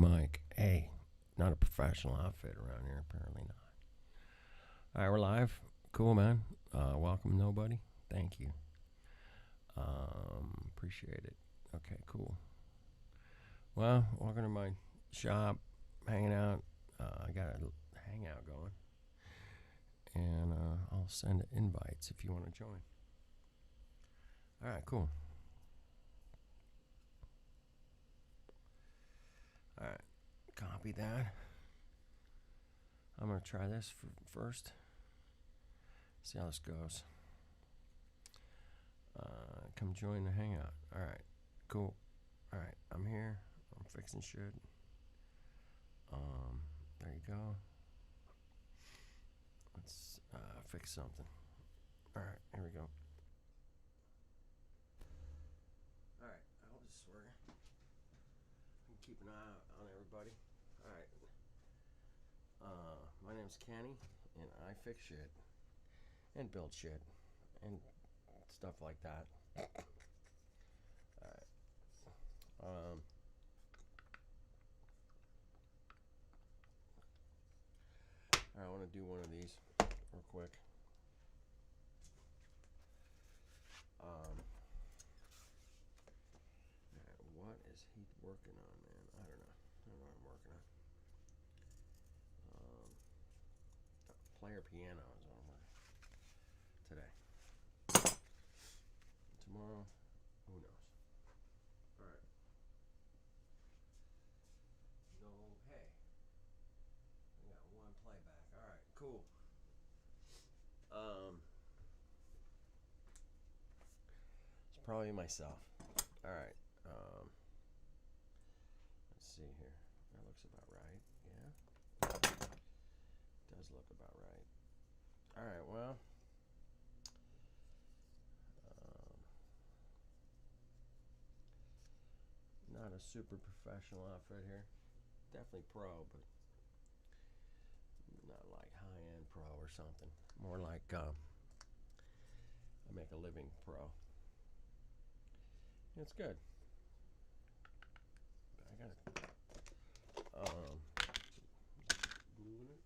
mic. Hey, not a professional outfit around here, apparently not. All right, we're live. Cool, man. Welcome, nobody. Thank you. Appreciate it. Okay, cool. Well, welcome to my shop, hanging out. I got a hangout going, and I'll send invites if you want to join. All right, cool. All right, copy that. I'm gonna try this first. See how this goes. Come join the hangout. All right, cool. All right, I'm here. I'm fixing shit. There you go. Let's fix something. All right, here we go. All right, I hope this is working. I'm keeping an eye out on everybody. All right. My name's Kenny, and I fix shit and build shit and stuff like that. All right. I want to do one of these real quick. What is he working on, man? I don't know. I don't know what I'm working on. Player piano is what I'm working today. Tomorrow, who knows? All right. No, hey. I got one playback. All right, cool. It's probably myself. All right. Let's see here. That looks about right. Yeah. Does look about right. All right. Well. Not a super professional outfit here. Definitely pro, but not like high-end pro or something. More like I make a living pro. It's good. I got glue in it.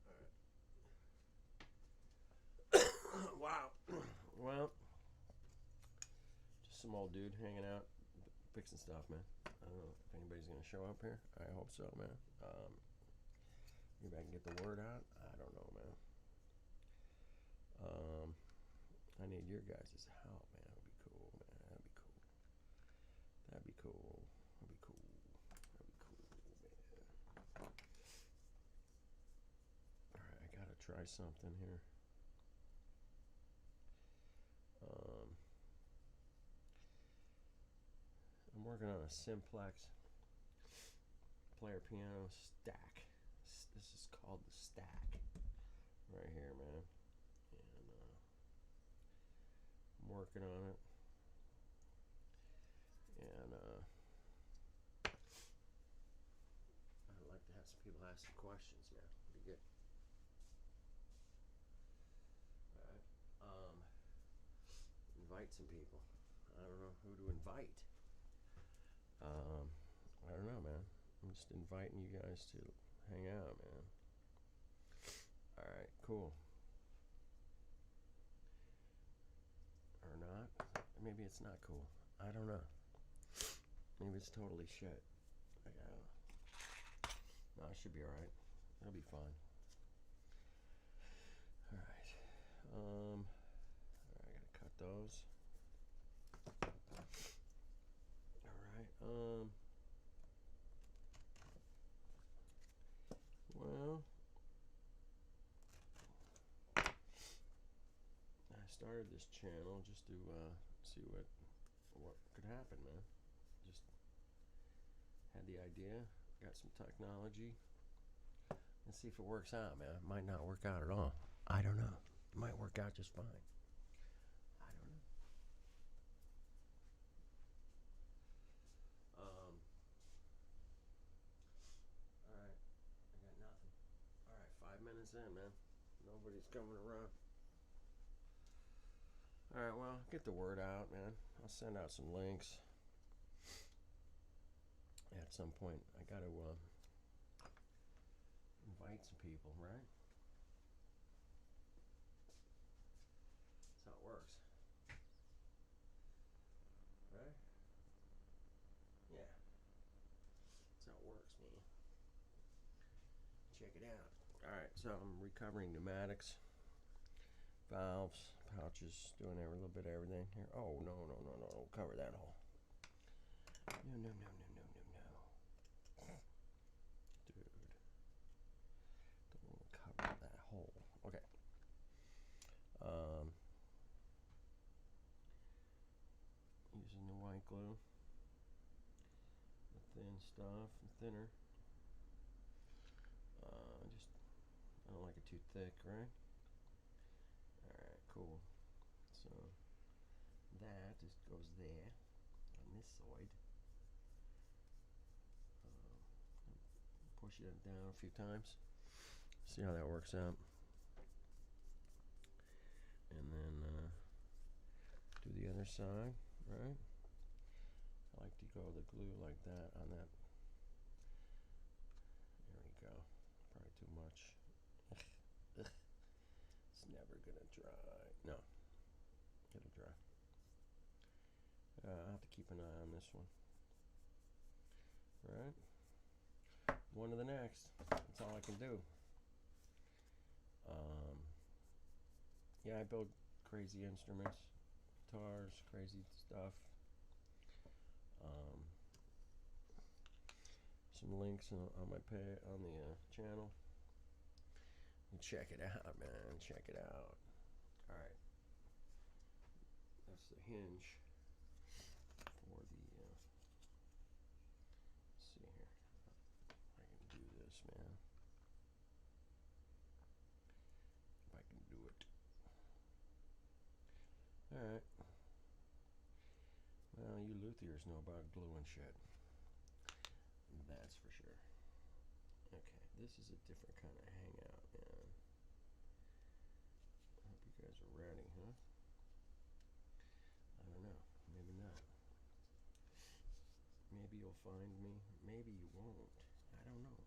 All right. Wow. Well, just some old dude hanging out, fixing stuff, man. I don't know if anybody's gonna show up here. I hope so, man. Maybe I can get the word out. I don't know, man. I need your guys' help, man. That'd be cool, man. That'd be cool. That'd be cool. That'd be cool. That'd be cool, man. Alright, I gotta try something here. I'm working on a simplex player piano stack. This is called the stack right here, man. And I'm working on it. And I'd like to have some people ask some questions, man. Pretty good. Alright. Invite some people. I don't know who to invite. I don't know, man. I'm just inviting you guys to hang out, man. Alright, cool. Or not. Maybe it's not cool. I don't know. Maybe it's totally shit. No, I should be alright. That'll be fine. Alright. Alright, I gotta cut those. Alright, well, I started this channel just to see what could happen, man. Just had the idea, got some technology. Let's see if it works out, man. It might not work out at all. I don't know. It might work out just fine. I don't know. Alright. I got nothing. Alright, 5 minutes in, man. Nobody's coming around. Alright, well, get the word out, man. I'll send out some links. at some point I got to invite some people, right? That's how it works, right? Yeah, that's how it works, man. Check it out. All right, so I'm recovering pneumatics, valves, pouches, doing a little bit of everything here. Oh no, no, no, no! Don't cover that hole. No, no, no, no, no, no, no, dude! Don't cover that hole. Okay. Using the white glue, the thin stuff, the thinner. Just I don't like it too thick, right? All right, cool. So that just goes there on this side. Push it down a few times. See how that works out. And then do the other side, right? I like to go the glue like that on that. There we go. Probably too much. Ugh. It's never gonna dry. No, it'll dry. I'll have to keep an eye on this one. All right. One to the next. That's all I can do. Yeah, I build crazy instruments, guitars, crazy stuff. Some links on my on the channel. Check it out, man. Check it out. All right. That's the hinge for the. Let's see here. I can do this, man. If I can do it. All right. Well, you luthiers know about glue and shit. That's for sure. Okay, this is a different kind of hangout, man. I hope you guys are ready, huh? I don't know. Maybe not. Maybe you'll find me. Maybe you won't. I don't know.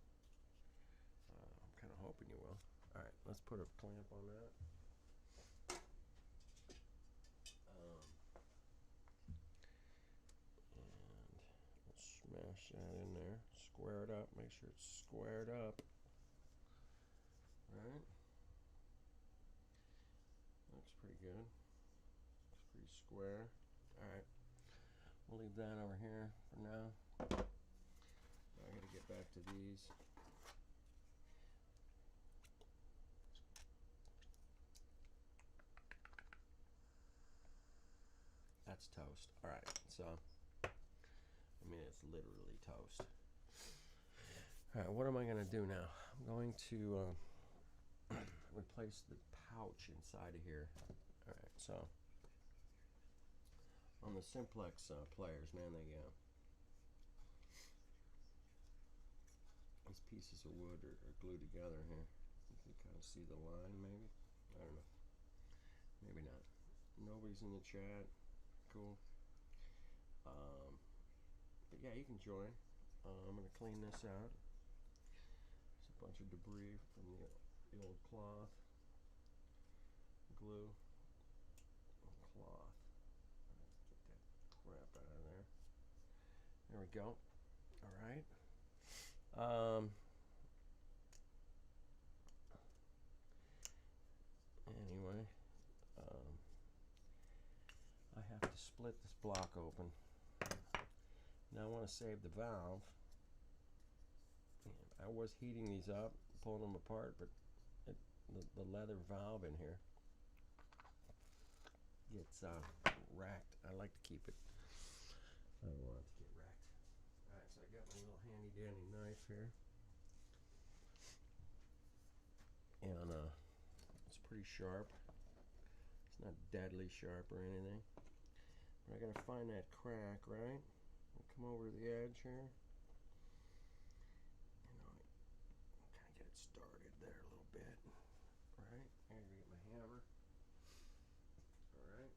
I'm kind of hoping you will. All right, let's put a clamp on that. Smash that in there, square it up, make sure it's squared up. Right? Looks pretty good. Looks pretty square. Alright. We'll leave that over here for now. I gotta get back to these. That's toast. Alright, so I mean, it's literally toast. All right, what am I going to do now? I'm going to replace the pouch inside of here. All right, so on the simplex players, man, these pieces of wood are glued together here. You can kind of see the line, maybe. I don't know. Maybe not. Nobody's in the chat. Cool. But yeah, you can join. I'm going to clean this out. It's a bunch of debris from the old cloth, glue, cloth. Get that crap out of there. There we go. All right. Anyway, I have to split this block open. Now I want to save the valve. I was heating these up, pulling them apart, but the leather valve in here gets racked. I like to keep it. I don't want it to get racked. Alright, so I got my little handy dandy knife here. And it's pretty sharp. It's not deadly sharp or anything. But I gotta find that crack, right? Come over to the edge here. Kind of get it started there a little bit. Right? I gotta get my hammer. Alright.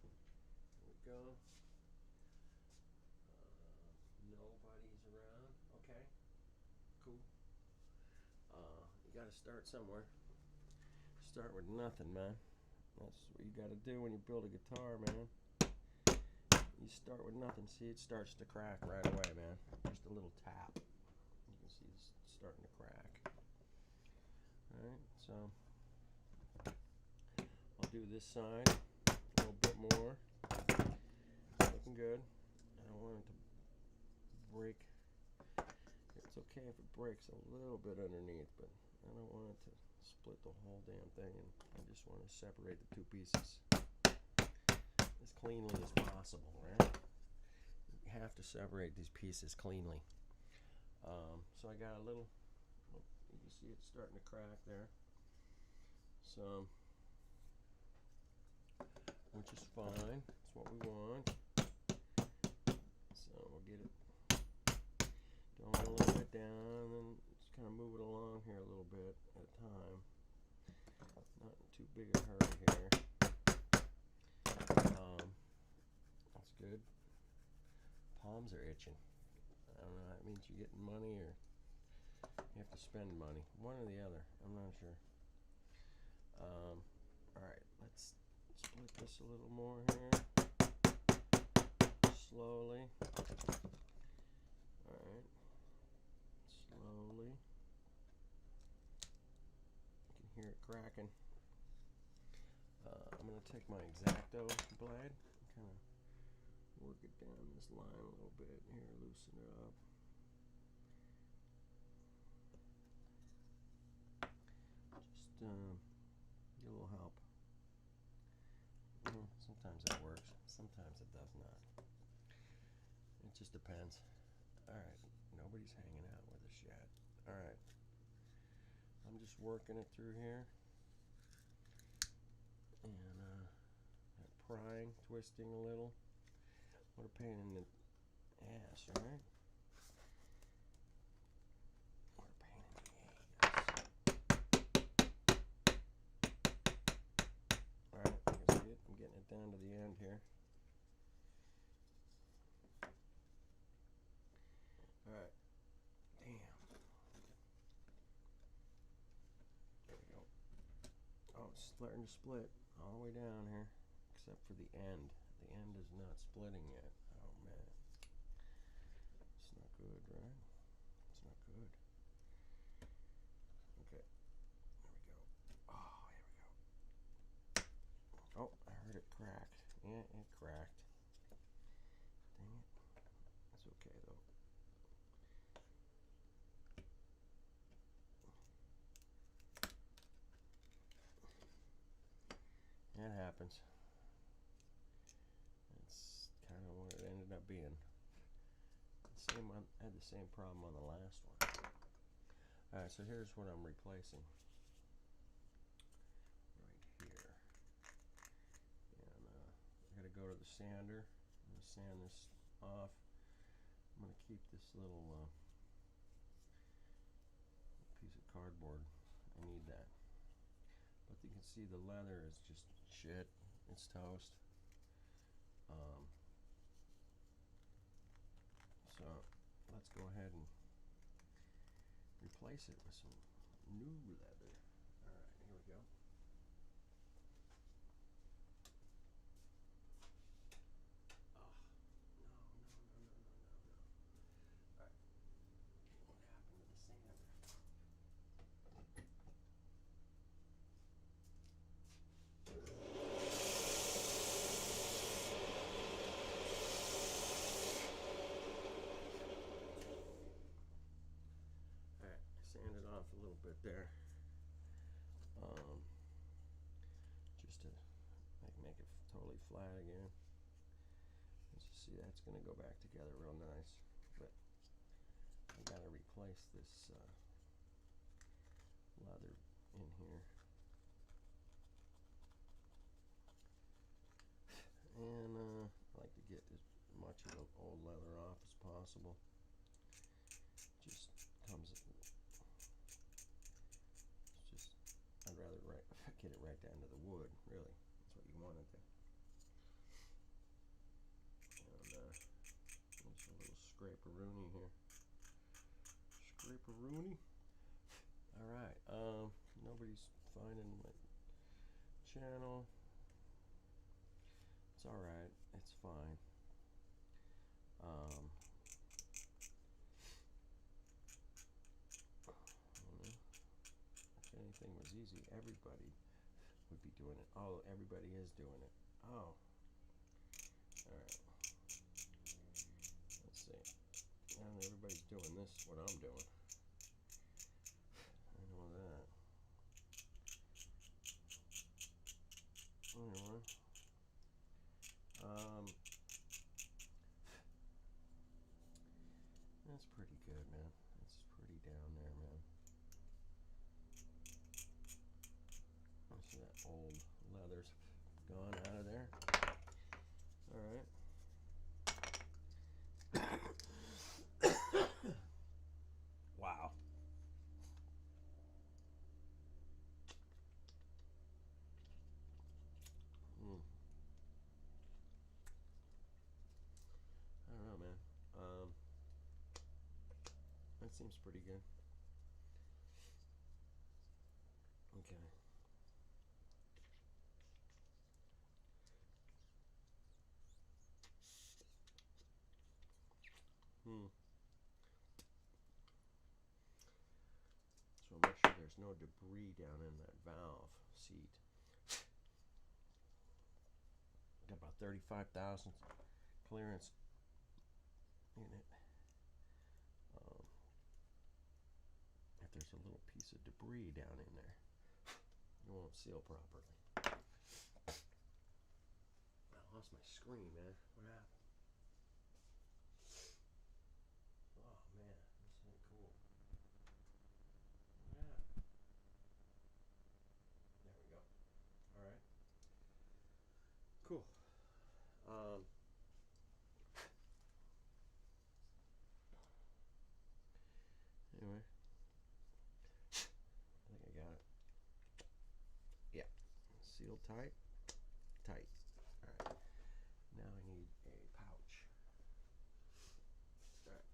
Here we go. cool. You got to start somewhere. Start with nothing, man. That's what you got to do when you build a guitar, man. You start with nothing. See, it starts to crack right away, man. Just a little tap. You can see it's starting to crack. Alright, so I'll do this side a little bit more. Looking good. I don't want it to break. It's okay if it breaks a little bit underneath, but I don't want it to split the whole damn thing, and I just want to separate the two pieces as cleanly as possible, right? You have to separate these pieces cleanly. So I got a little, you can see it's starting to crack there. So, which is fine. That's what we want. So we'll get it going a little bit down, and then just kind of move it along here a little bit at a time. Not in too big a hurry here. That's good. Palms are itching. I don't know, that means you're getting money or you have to spend money. One or the other. I'm not sure. Alright, let's split this a little more here. Slowly. Alright. Slowly. You can hear it cracking. I'm going to take my X-Acto blade and kind of work it down this line a little bit here, loosen it up. Just get a little help. Sometimes that works, sometimes it does not. It just depends. Alright, nobody's hanging out with us yet. Alright, I'm just working it through here. And prying, twisting a little. What a pain in the ass, right? What a pain in the ass. Alright, you can see it. I'm getting it down to the end here. Alright. Damn. There we go. Oh, it's starting to split all the way down here, except for the end. The end is not splitting yet. Oh man. It's not good, right? It's not good. Okay. There we go. Oh, here we go. Oh, I heard it cracked. Yeah, it cracked. Dang it. That's okay though. That happens. That's kind of what it ended up being. Same one, I had the same problem on the last one. Alright, so here's what I'm replacing. Right here. And I gotta go to the sander. I'm gonna sand this off. I'm gonna keep this little piece of cardboard. I need that. But you can see the leather is just shit. It's toast. So let's go ahead and replace it with some new leather. Alright, here we go. Oh, no. Alright. What happened to the sander? Sand it off a little bit there, just to make it totally flat again. As you see, that's going to go back together real nice, but I got to replace this leather in here. And I like to get as much of the old leather off as possible. Just comes, I'd rather get it right down to the wood, really. That's what you want it to. And there's a little scraperoonie here. Scraperoonie. pepperoni. All right. Nobody's finding my channel. It's all right. It's fine. If anything was easy, everybody would be doing it. Oh, everybody is doing it. Oh. All right. Let's see. Now everybody's doing this, what I'm doing. I know that. Anyway. That's pretty good, man. That's pretty down there, man. See that old leather's gone out of there. All right. Wow. I don't know, man. That seems pretty good. Okay. So make sure there's no debris down in that valve seat. Got about 35,000 clearance in it. If there's a little piece of debris down in there, it won't seal properly. I lost my screen, man. What happened? Oh man, this ain't cool. Yeah. There we go. All right. Cool. Anyway, I think I got it. Yeah. Sealed tight. Tight. All right. Now I need a pouch. All right.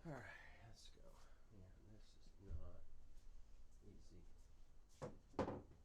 All right. Let's go. Man, this is not easy. It's just not easy.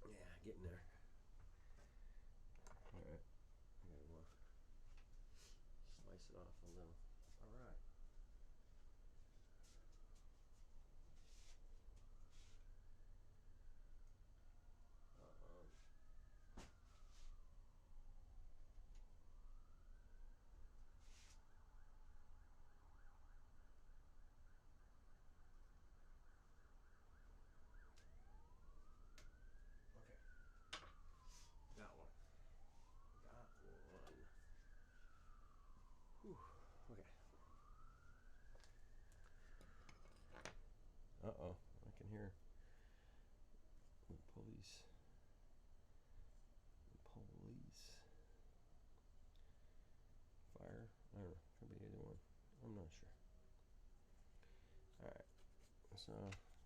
Okay. Yeah, getting there. All right. I gotta slice it off a little. All right. Okay. Got one. Got one. Whew. Okay. Uh-oh. I can hear the police. Fire. I don't know. Could be either one. I'm not sure. Alright. So,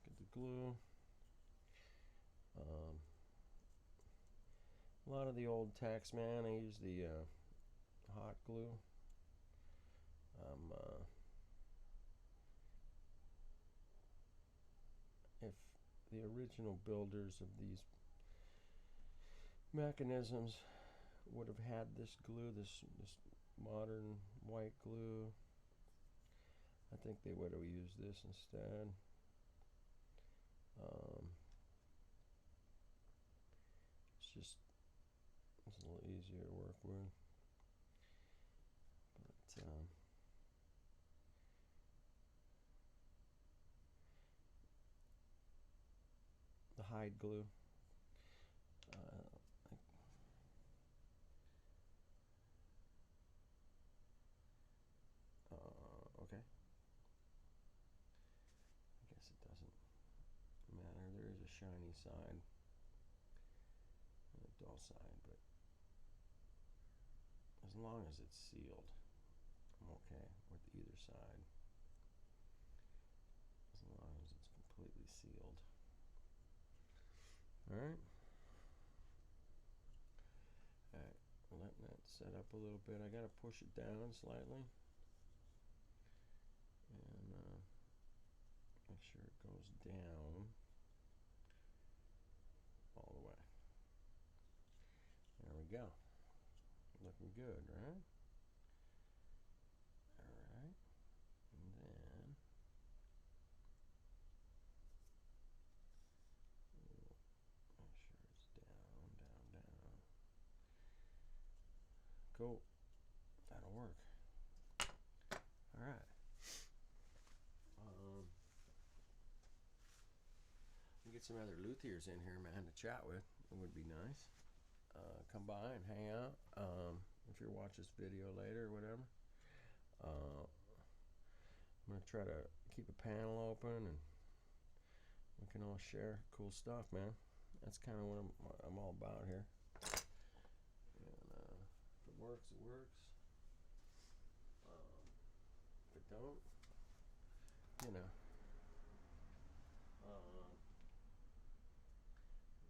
get the glue. A lot of the old tax man, I use the hot glue. If the original builders of these mechanisms would have had this glue, this modern white glue, I think they would have used this instead. It's a little easier to work with. But the hide glue. shiny side, the dull side, but as long as it's sealed, I'm okay with either side. As long as it's completely sealed. Alright. Alright, letting that set up a little bit. I gotta push it down slightly. And make sure it goes down all the way. There we go. Looking good, right? Alright. And then make sure it's down, down, down. Cool. That'll work. Alright. Get some other luthiers in here, man, to chat with. It would be nice. Come by and hang out. If you watch this video later or whatever. I'm gonna try to keep a panel open and we can all share cool stuff, man. That's kind of what I'm all about here. And if it works, it works. If it don't, you know.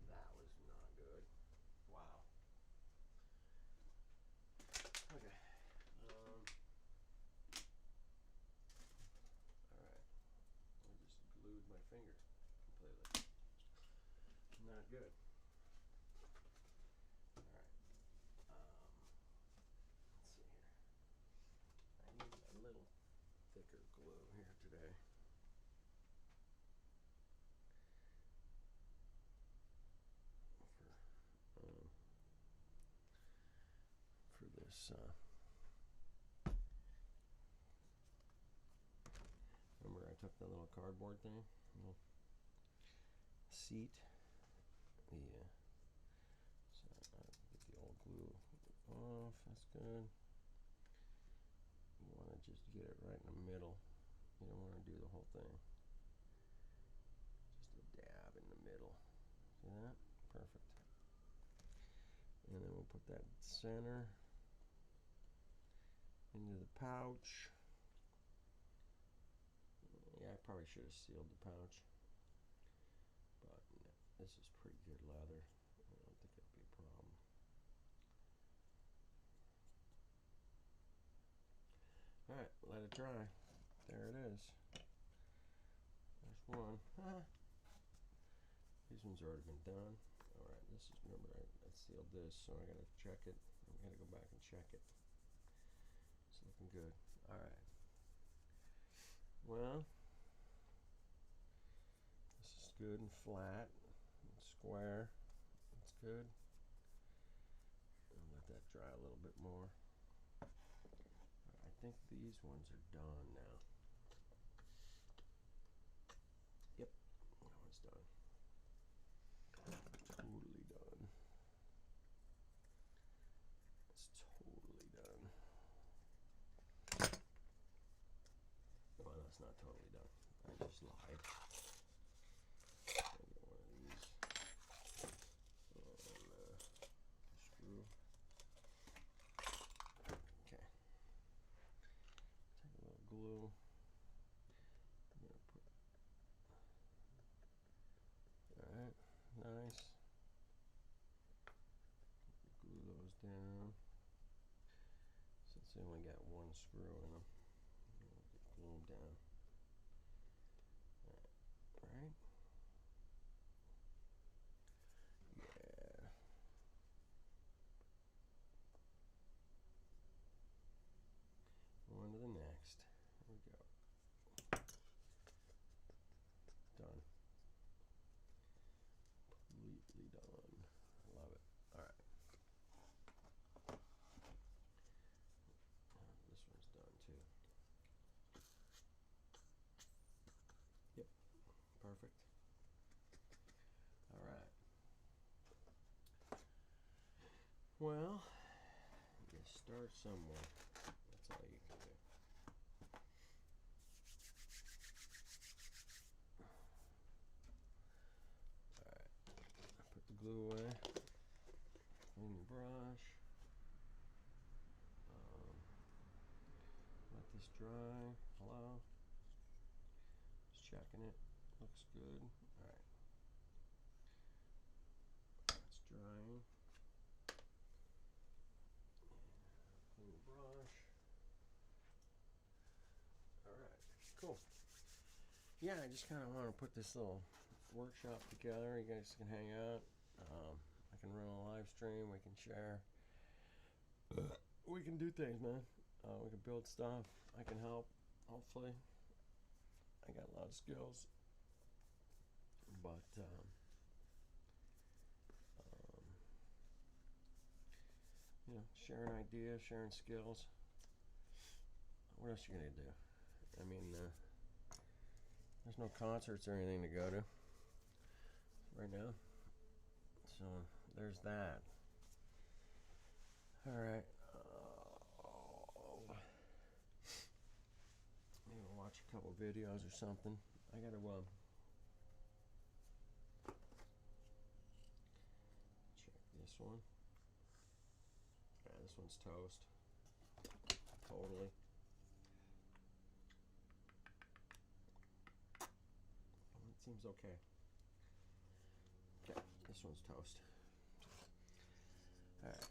That was not good. Wow. Okay. Alright. I just glued my finger completely. Not good. Alright. Let's see here. I need a little thicker glue here today. For this remember I took the little cardboard thing, little seat, so I get the old glue off. That's good. You want to just get it right in the middle. You don't want to do the whole thing. Just a dab in the middle. See that? Perfect. And then we'll put that center into the pouch. Yeah, I probably should have sealed the pouch, but this is pretty good leather. I don't think it'd be a problem. Alright, let it dry. There it is. There's one. These ones already been done. Alright, this is, remember I sealed this, so I gotta check it. I gotta go back and check it. It's looking good. Alright. Well, this is good and flat and square. It's good. I'll let that dry a little bit more. I think these ones are done now. Yep, that one's done. Totally done. It's totally done. Well, that's not totally done. I just lied. I'll get one of these. And screw. Okay. Take a little glue. I'm gonna put. Alright, nice. Glue those down. Since they only got one screw in them, glue them down. Right? Yeah. On to the next. Here we go. Done. Completely done. I love it. Alright. This one's done too. Yep. Perfect. Alright. Well, you start somewhere. That's all you can do. this dry. Hello. Just checking it. Looks good. Alright. It's drying. Clean the brush. Alright, cool. Yeah, I just kind of want to put this little workshop together. You guys can hang out. I can run a live stream. We can share. We can do things, man. We can build stuff. I can help, hopefully. I got a lot of skills. But, you know, sharing ideas, sharing skills. What else you gonna do? I mean, there's no concerts or anything to go to right now. So, there's that. Alright. Maybe we'll watch a couple videos or something. I gotta, check this one. Yeah, this one's toast. Totally. It seems okay. Okay, this one's toast. Alright.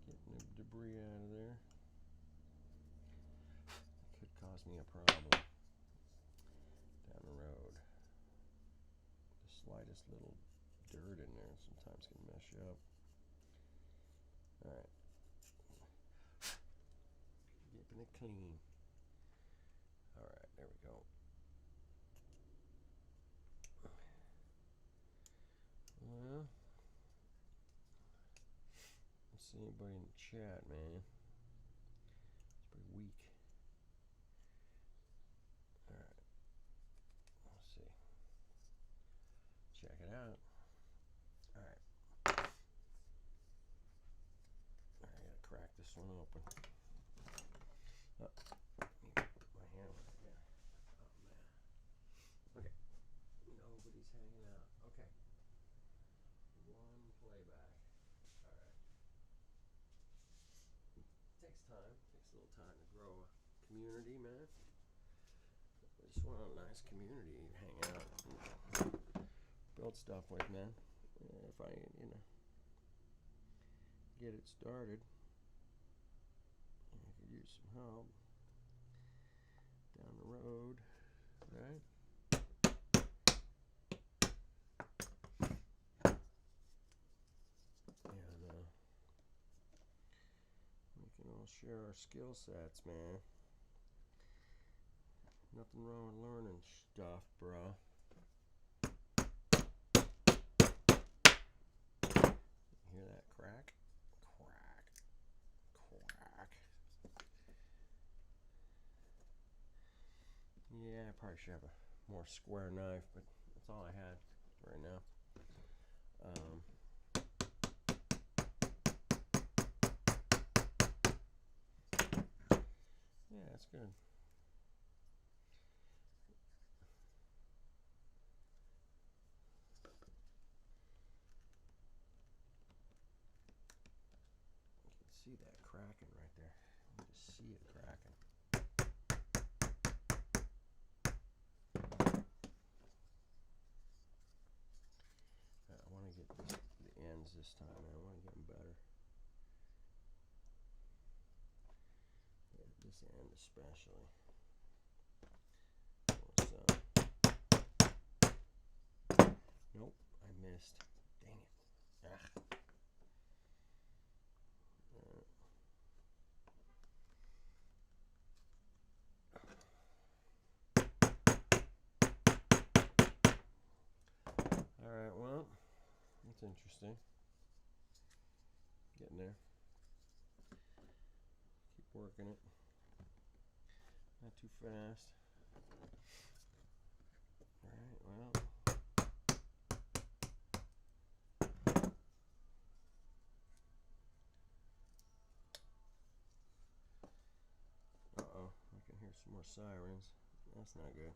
Getting the debris out of there. Could cause me a problem down the road. The slightest little dirt in there sometimes can mess you up. Alright. Keeping it clean. Alright, there we go. Well, let's see anybody in the chat, man. It's pretty weak. Alright. Let's see. Check it out. Alright. I gotta crack this one open. Oh, my hand was there. Oh man. Okay. Nobody's hanging out. Okay. One playback. Alright. Takes time. Takes a little time to grow a community, man. I just want a nice community to hang out and build stuff with, man. If I, you know, get it started, I could use some help down the road, right? And we can all share our skill sets, man. Nothing wrong with learning stuff, bro. Hear that crack? Crack. Crack. Yeah, I probably should have a more square knife, but that's all I had right now. Yeah, that's good. You can see that cracking right there. You can just see it cracking. I want to get the ends this time, man. I want to get them better. Yeah, this end especially. Nope, I missed. Dang it. Alright, well, that's interesting. Getting there. Keep working it. Not too fast. Alright, well. Uh-oh, I can hear some more sirens. That's not good.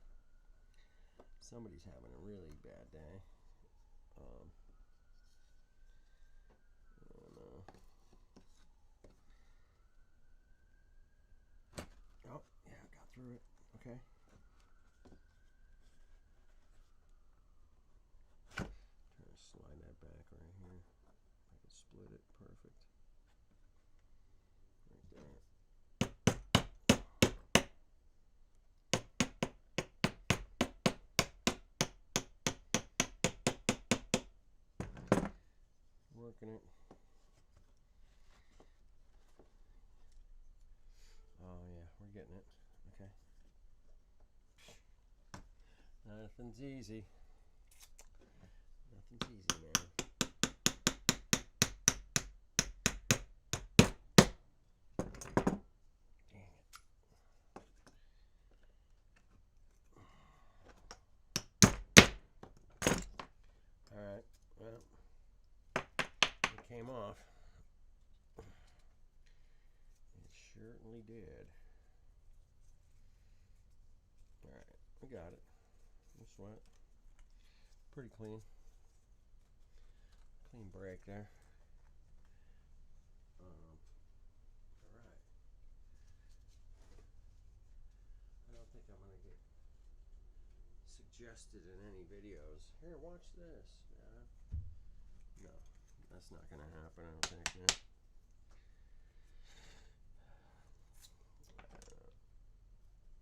Somebody's having a really bad day. And, oh, yeah, I got through it. Okay. Try to slide that back right here. I can split it perfect. Right there. Working it. Oh yeah, we're getting it. Okay. Nothing's easy. Nothing's easy, man. Dang it. Alright, well, it came off. It certainly did. Alright, we got it. No sweat. Pretty clean. Clean break there. Alright. I don't think I'm going to get suggested in any videos. Here, watch this. No, that's not going to happen, I don't think, man.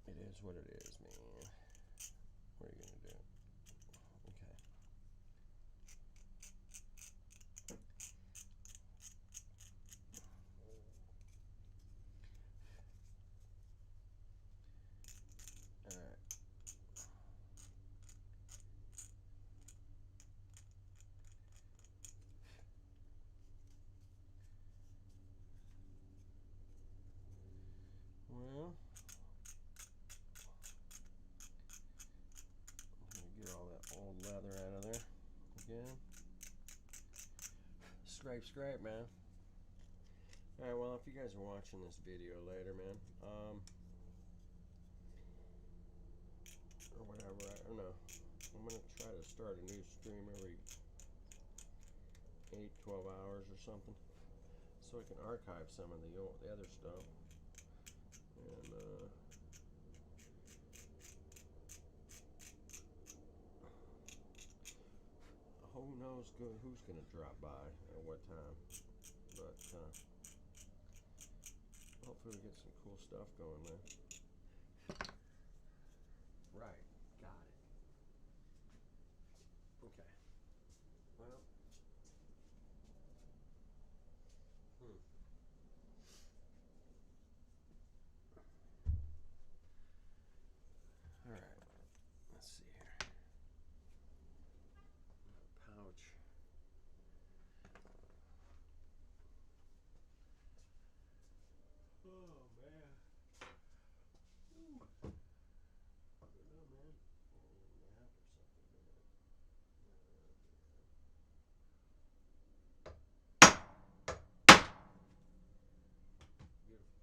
It is what it is, man. What are you going to do? Okay. Alright. Well, I'm going to get all that old leather out of there again. Scrape, scrape, man. Alright, well, if you guys are watching this video later, man, or whatever, I don't know. I'm going to try to start a new stream every 8-12 hours or something, so I can archive some of the other stuff. And who knows who's gonna drop by at what time, but hopefully we get some cool stuff going there. Right, got it. Okay. Well, all right. Let's see here. Pouch. Oh man. Ooh. I don't know, man. Nap or something, man. Beautiful.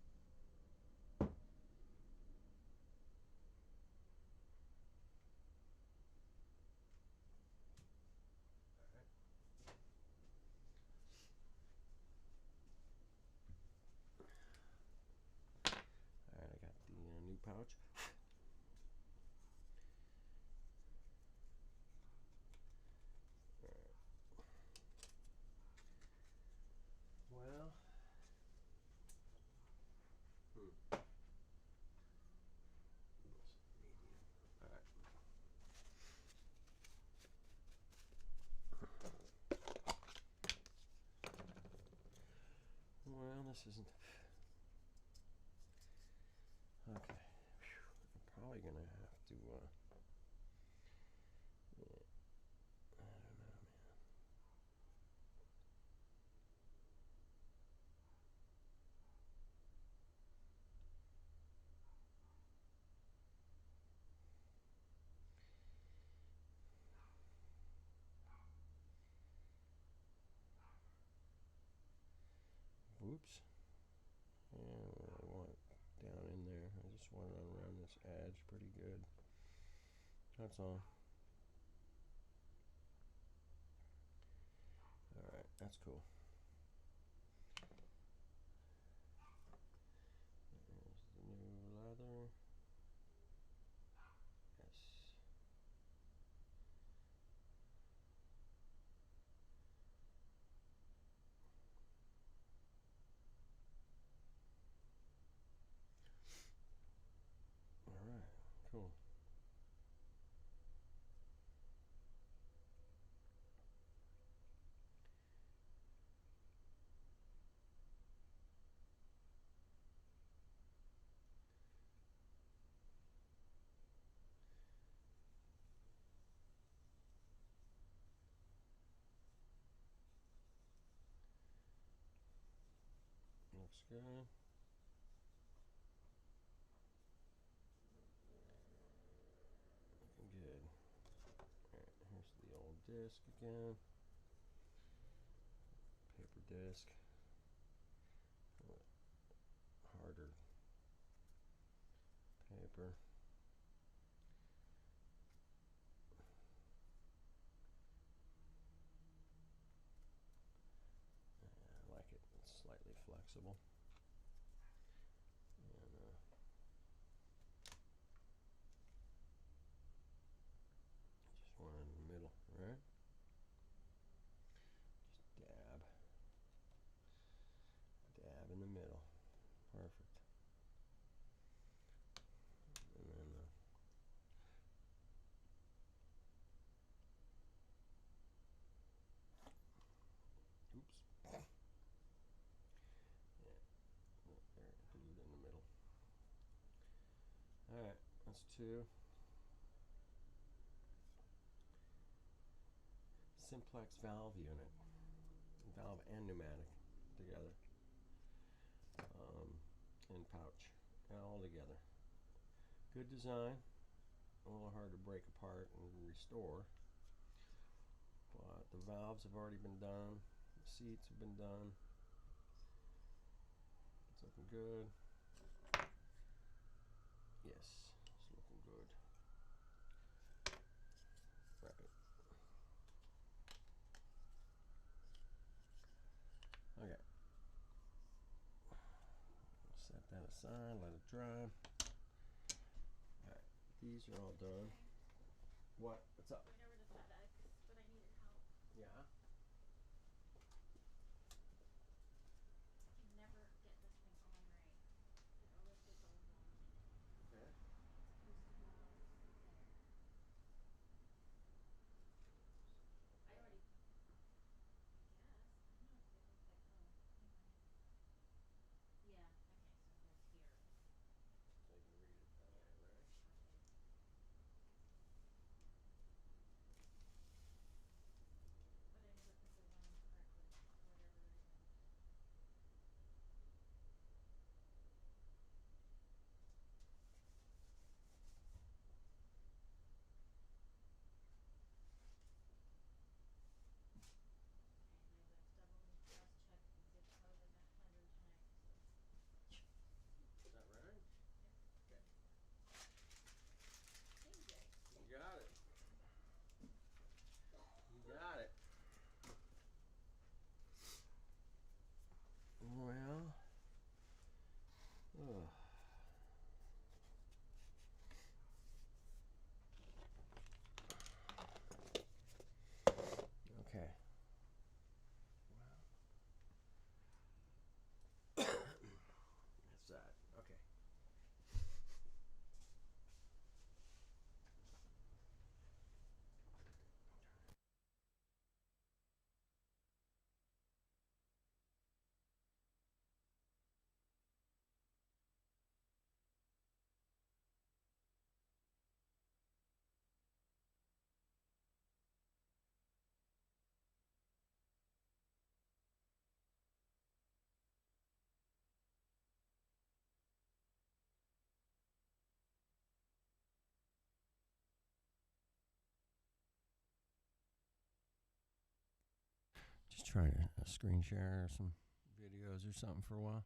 All right, I got the new pouch. Well, all right. Well, this isn't. Okay. Whew. I'm probably gonna have to. Yeah. I don't know, man. Whoops. And what I want down in there, I just want it around this That's all. Alright, that's cool. There's the new leather. Yes. Alright, cool. Looks good. Looking good. Alright, here's the old disc again. Paper disc. Harder paper. I like it. It's slightly flexible. And just one in the middle, right? Just dab. Dab in the middle. Perfect. And then oops. Yeah. There, glued in the middle. Alright, that's two. Simplex valve unit. Valve and pneumatic together. And pouch. All together. Good design. A little hard to break apart and restore. But the valves have already been done. The seats have been done. It's looking good. Yes, it's looking good. Right. Okay. Set that aside, let it dry. Alright, these are all done. What? What's up? Going over to FedEx, but I needed help. Yeah? I can never get this thing on right. It always gets old on me. Okay. It's supposed to go there. I already, I guess. I don't know if it looks like, oh, anyway. Yeah, okay, so it goes here. So you can read it that way, right? Perfect. But I never put those on correctly for whatever reason. Okay, guys, I've double and cross-checked the zip code like 100 times, so. Is that right? Yep. Okay. TJ. You got it. You got it. Well. Ugh. Okay. That's that. Okay. Just trying to screen share some videos or something for a while.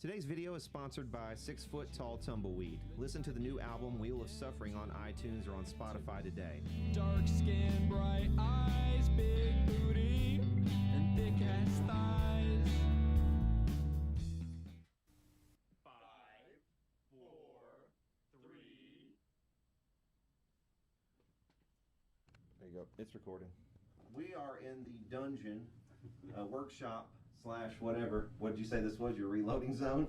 Today's video is sponsored by 6 Foot Tall Tumbleweed. Listen to the new album Wheel of Suffering on iTunes or on Spotify today. Dark skin, bright eyes, big booty, and thick ass thighs. 5, 4, 3. There you go. It's recording. We are in the dungeon workshop / whatever. What did you say this was? Your reloading zone?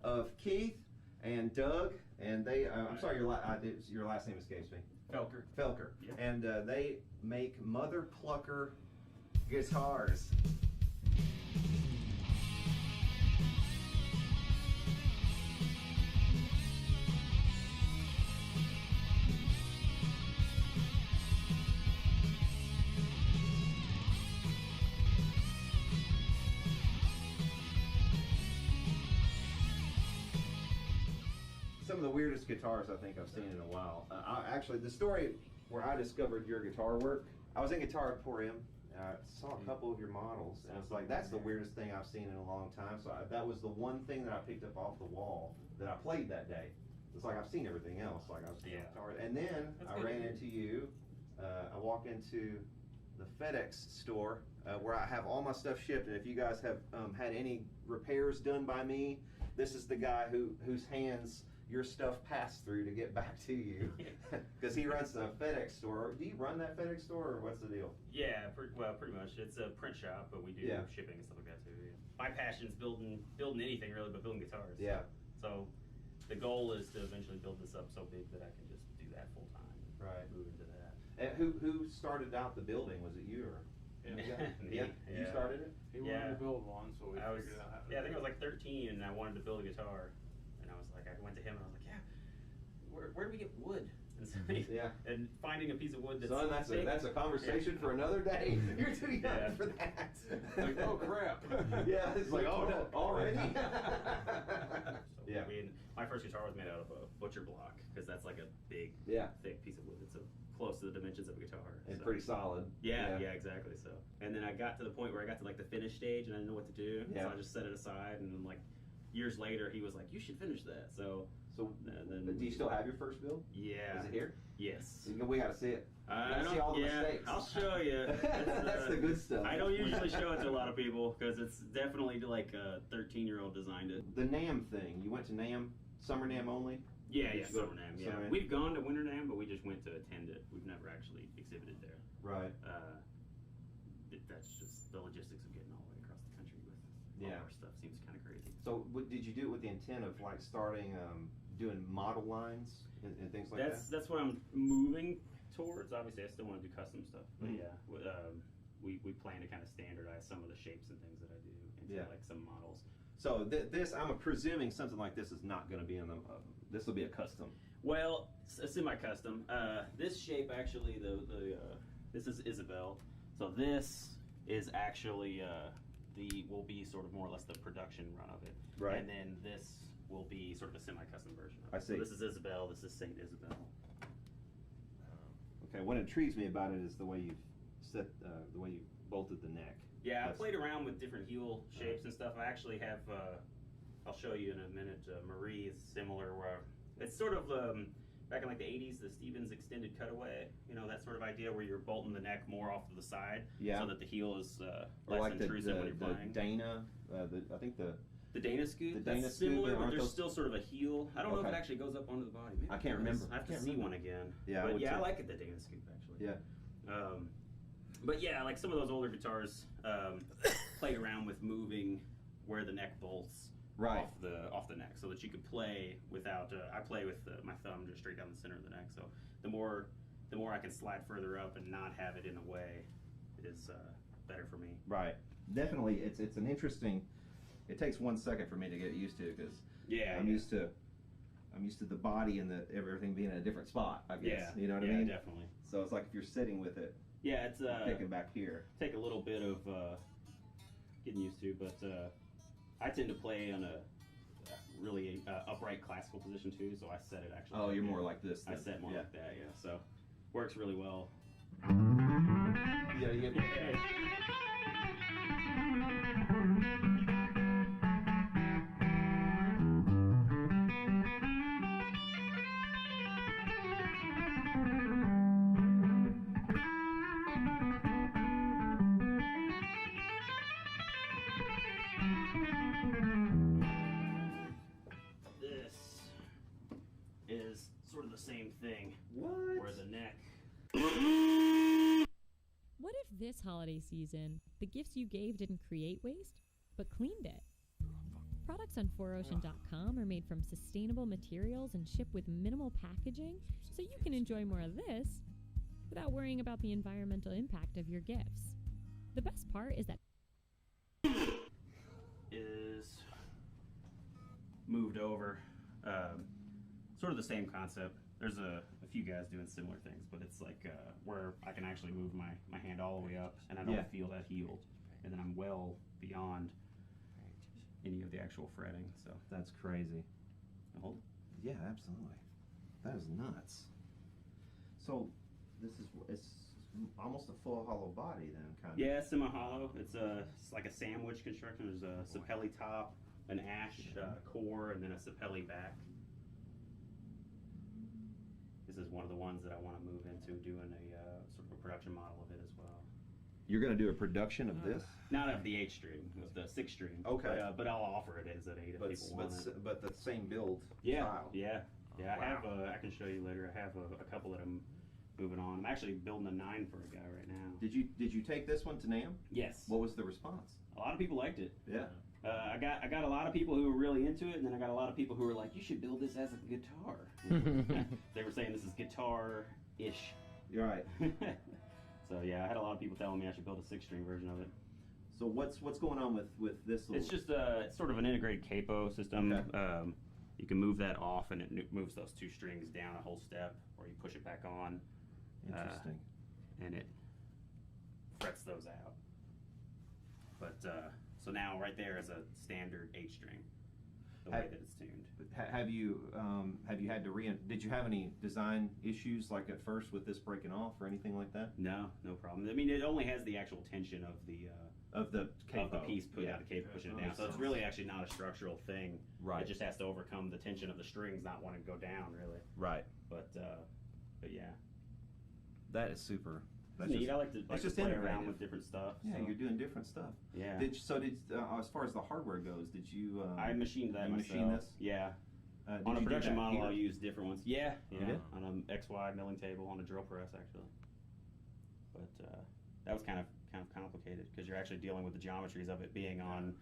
Of Keith and Doug, and they. I'm sorry, your last name escapes me. Felker. Felker. Yep. And they make Mother Plucker guitars. Some of the weirdest guitars I think I've seen in a while. Actually, the story where I discovered your guitar work, I was in Guitar Emporium. I saw a couple of your models, and it's like, that's the weirdest thing I've seen in a long time. So that was the one thing that I picked up off the wall that I played that day. It's like, I've seen everything else. Like, I was guitar, and then I ran into you. I walk into the FedEx store where I have all my stuff shipped, and if you guys have had any repairs done by me, this is the guy whose hands your stuff passed through to get back to you, because he runs the FedEx store. Do you run that FedEx store, or what's the deal? Yeah, pretty much. It's a print shop, but we do shipping and stuff like that too. Yeah. My passion's building anything really, but building guitars. Yeah. So the goal is to eventually build this up so big that I can just do that full time. Right. Move into that. And who started out the building? Was it you or? Me. You started it? He wanted to build one, so we figured out how to I think I was like 13 and I wanted to build a guitar. I went to him and I was like, where do we get wood? And so and finding a piece of wood that's Son, that's a conversation for another day. You're too young for that. Like, oh crap. Yeah, it's like, oh no, already? So, I mean, my first guitar was made out of a butcher block, because that's like a big, thick piece of wood. It's close to the dimensions of a guitar. And pretty solid. Yeah, exactly. So, and then I got to the point where I got to like the finish stage and I didn't know what to do. So I just set it aside, and then like years later, he was like, "You should finish that." So then, do you still have your first build? Yeah. Is it here? Yes. We gotta see it. I see all the mistakes. I'll show you. That's the good stuff. I don't usually show it to a lot of people because it's definitely like a 13-year-old designed it. The NAMM thing. You went to NAMM, Summer NAMM only? Yeah, Summer NAMM. Yeah, Summer NAMM? We've gone to Winter NAMM, but we just went to attend it. We've never actually exhibited there. Right. That's just the logistics of getting all the way across the country with all our stuff seems kind of crazy. So, did you do it with the intent of like starting doing model lines and things like that? That's what I'm moving towards. Obviously, I still want to do custom stuff, but we plan to kind of standardize some of the shapes and things that I do into like some models. So this, I'm presuming something like this is not going to be in the. This will be a custom. Well, a semi-custom. This shape actually, this is Isabel. So this is actually will be sort of more or less the production run of it. Right. And then this will be sort of a semi-custom version of it. I see. So this is Isabel. This is Saint Isabel. Okay. What intrigues me about it is the way you've set, the way you bolted the neck. Yeah, I played around with different heel shapes and stuff. I actually have, I'll show you in a minute, Marie is similar, where it's sort of, back in like the 80s, the Stevens extended cutaway, you know, that sort of idea where you're bolting the neck more off to the side so that the heel is less like intrusive when you're playing. The Dana, I think the Dana scoop, the Dana that's scoop, similar, but there's those still sort of a heel. I don't know if it actually goes up onto the body. Maybe I can't remember. I have to see one again. Yeah, but I like it, the Dana scoop, actually. Yeah. But yeah, like some of those older guitars, played around with moving where the neck bolts off the neck, so that you could play without. I play with my thumb just straight down the center of the neck. So the more I can slide further up and not have it in the way, is better for me. Right. Definitely, it's an interesting. It takes 1 second for me to get used to, because I'm used to the body and everything being in a different spot, I guess. You know what I mean? Yeah, definitely. So it's like if you're sitting with it. Yeah, it's kicking back here. Take a little bit of getting used to, but I tend to play on a really upright classical position too. So I set it actually. Oh, you're more like this. I set more like that. Yeah, so works really well. Yeah, you get. This holiday season, the gifts you gave didn't create waste, but cleaned it. Products on 4ocean.com are made from sustainable materials and ship with minimal packaging, so you can enjoy more of this without worrying about the environmental impact of your gifts. The best part is that is moved over. Sort of the same concept. There's a few guys doing similar things, but it's like where I can actually move my hand all the way up and I don't feel that heel. And then I'm well beyond any of the actual fretting. So That's crazy. hold. Yeah, absolutely. That is nuts. So it's almost a full hollow body then, kind of. Yeah, semi-hollow. It's like a sandwich construction. There's a sapelli top, an ash core, and then a sapelli back. This is one of the ones that I want to move into doing a sort of a production model of it as well. You're going to do a production of this? Not of the 8-string, of the 6-string. Okay. But I'll offer it as an 8 if people want it. But the same build style. Yeah. Oh, I have. I can show you later. I have a couple that I'm moving on. I'm actually building a 9 for a guy right now. Did you take this one to NAMM? Yes. What was the response? A lot of people liked it. Yeah. I got a lot of people who were really into it, and then I got a lot of people who were like, "You should build this as a guitar." They were saying this is guitar-ish. You're right. So yeah, I had a lot of people telling me I should build a 6-string version of it. So what's going on with this little? It's just it's sort of an integrated capo system. Okay. You can move that off, and it moves those 2 strings down a whole step, or you push it back on. Interesting. And it frets those out. But so now right there is a standard 8-string, the way that it's tuned. Have you had to did you have any design issues like at first with this breaking off or anything like that? No problem. I mean, it only has the actual tension of the capo. piece putting out the capo, pushing it down. So it's really actually not a structural thing. Right. It just has to overcome the tension of the strings not wanting to go down, really. Right. But yeah. That is super. That's neat. I like to just play innovative. around with different stuff. Yeah, so. you're doing different stuff. Yeah. As far as the hardware goes, did you? I machined that you myself. machine this? Yeah. Did On a you do production that model, here? I'll use different ones. Yeah. did? On an XY milling table on a drill press, actually. But that was kind of complicated because you're actually dealing with the geometries of it being on,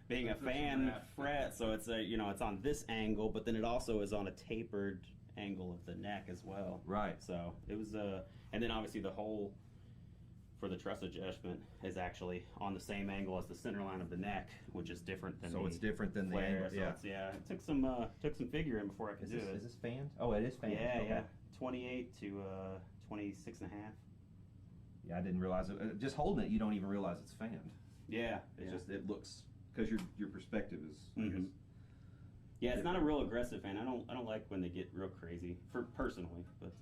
being a fan fret. So it's it's on this angle, but then it also is on a tapered angle of the neck as well. Right. So it was and then obviously the hole for the truss adjustment is actually on the same angle as the center line of the neck, which is different than So it's different than the flare. angle. So Yeah. it took some figuring before I could do it. Is this fanned? Oh, it is fanned. Yeah, Okay. yeah. 28 to 26 and a half. Yeah, I didn't realize it. Just holding it, you don't even realize it's fanned. Yeah. It's just it looks because your perspective is. I Mhm. guess, Yeah, it's not a real aggressive fan. I don't like when they get real crazy personally, but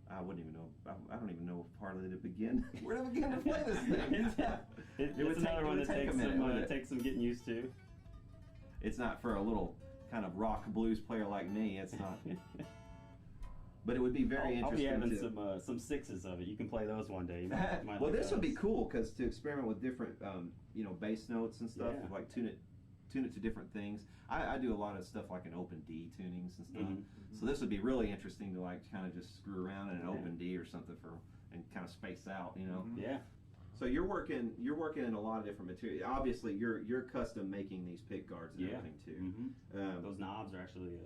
I wouldn't even know. I don't even know hardly to begin. Where to begin to play this thing? it's another one that takes some getting used to. It's not for a little kind of rock blues player like me. It's not. But it would be very interesting. I'll be having some 6s of it. You can play those one day. You might Well, like this would be those. cool because to experiment with different, bass notes and stuff, Yeah. like tune it to different things. I do a lot of stuff like an open D tunings and stuff. Mhm. So this would be really interesting to like kind of just screw around in an Yeah. open D or something and kind of space out, Yeah. So you're working in a lot of different material. Obviously, you're custom making these pick guards and Yeah. everything too. Mm-hmm. Those knobs are actually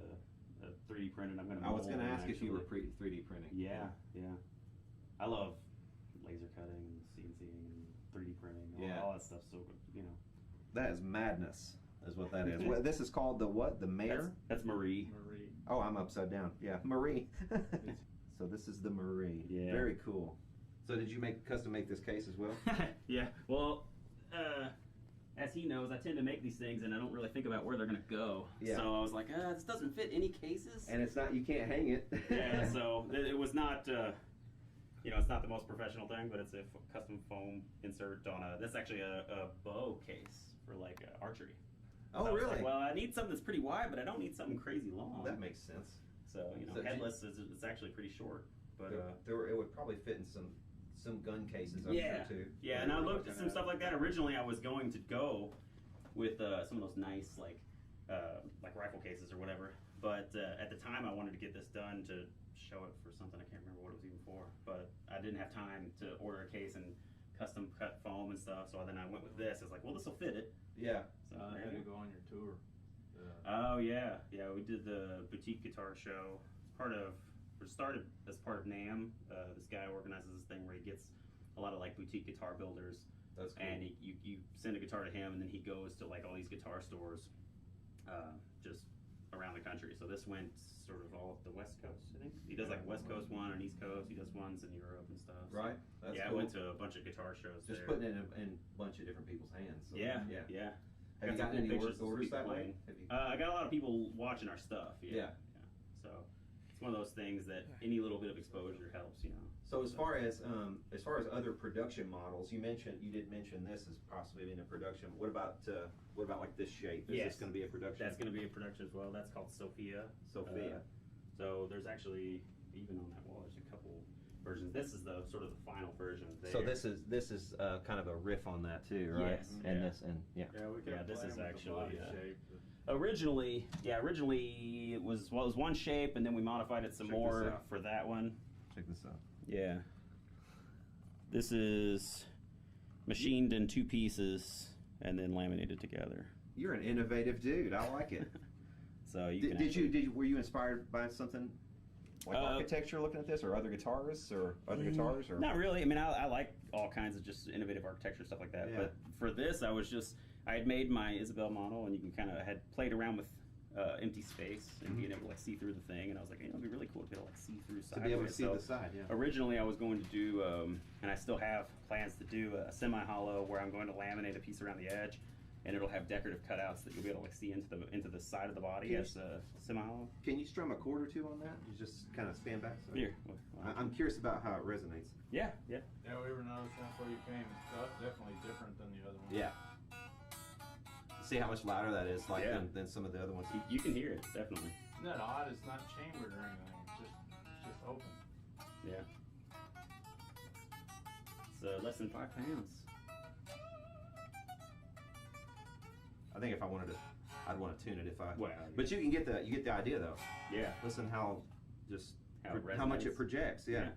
3D printed. I'm gonna. I was going to mold ask them, if you were actually. 3D printing. Yeah. I love laser cutting and CNCing and 3D printing. All that stuff. So That is madness, is what that is. Well, this is called the what? The Mayor? That's Marie. Oh, I'm upside down. Yeah, Marie. So this is the Marie. Yeah. Very cool. So did you custom make this case as well? Yeah. Well, as he knows, I tend to make these things and I don't really think about where they're gonna go. Yeah. So I was like, this doesn't fit any cases. And it's not, you can't hang it. Yeah. So it was not. It's not the most professional thing, but it's a custom foam insert on that's actually a bow case for like archery. Oh, So I was really? like, well, I need something that's pretty wide, but I don't need something crazy long. That makes sense. So So headless it's actually pretty short. But it would probably fit in some gun cases, I'm yeah, sure, too. yeah. And I looked at some stuff like that. Originally, I was going to go with some of those nice like rifle cases or whatever. But at the time, I wanted to get this done to show it for something. I can't remember what it was even for, but I didn't have time to order a case and custom cut foam and stuff. So then I went with this. It's like, well, this will fit it. Yeah. So I had to go on your tour. Oh yeah, we did the boutique guitar show. It started as part of NAMM. This guy organizes this thing where he gets a lot of like boutique guitar builders. That's cool. And you send a guitar to him, and then he goes to like all these guitar stores, just around the country. So this went sort of all up the West Coast, I think. He does like a West Coast one and East Coast. He does ones in Europe and stuff. So. Right. That's Yeah, cool. I went to a bunch of guitar shows. Just there. putting it in a bunch of different people's hands. So, Yeah. Have you Got gotten some any pictures of orders people that way? playing. Have you? I got a lot of people watching our stuff. Yeah. So it's one of those things that any little bit of exposure helps, you know. So as far as other production models, you did mention this as possibly being a production. What about like this shape? Is Yes. this going to be a production? That's going to be a production as well. That's called Sophia. Sophia. So there's actually, even on that wall, there's a couple versions. This is the sort of the final version. There. So this is kind of a riff on that too, right? Yes. And Yeah. this and yeah. Yeah, we Yeah, could this is actually, shape. Originally it was one shape, and then we modified it some Check this more out. for that one. Check this out. Yeah. This is machined in 2 pieces and then laminated together. You're an innovative dude. I like it. So you Were you inspired by something like architecture looking at this, or other guitarists, or other guitars, or Not really. I mean, I like all kinds of just innovative architecture stuff like that. Yeah. But for this, I had made my Isabel model, and you can kind of had played around with empty space and being able to like see through the thing. And I was like, it'd be really cool to be able to like see through to sideways. be able to see So the side? Yeah. originally, I was going to do, and I still have plans to do a semi-hollow where I'm going to laminate a piece around the edge, and it'll have decorative cutouts that you'll be able to like see into the side of the body Can you- as a semi-hollow. Can you strum a chord or two on that? You just kind of stand back. So. Here. I'm curious about how it resonates. Yeah. Yeah, we were noticing before you came. It's definitely different than the other one. Yeah. See how much louder that is, like Yeah. than some of the other ones. You can hear it, definitely. Isn't that odd? It's not chambered or anything. It's just open. Yeah. It's less than 5 pounds. I think if I wanted to, I'd want to tune it if I. Well, But you get the idea though. yeah. Listen how how much resonates. it projects. Yeah.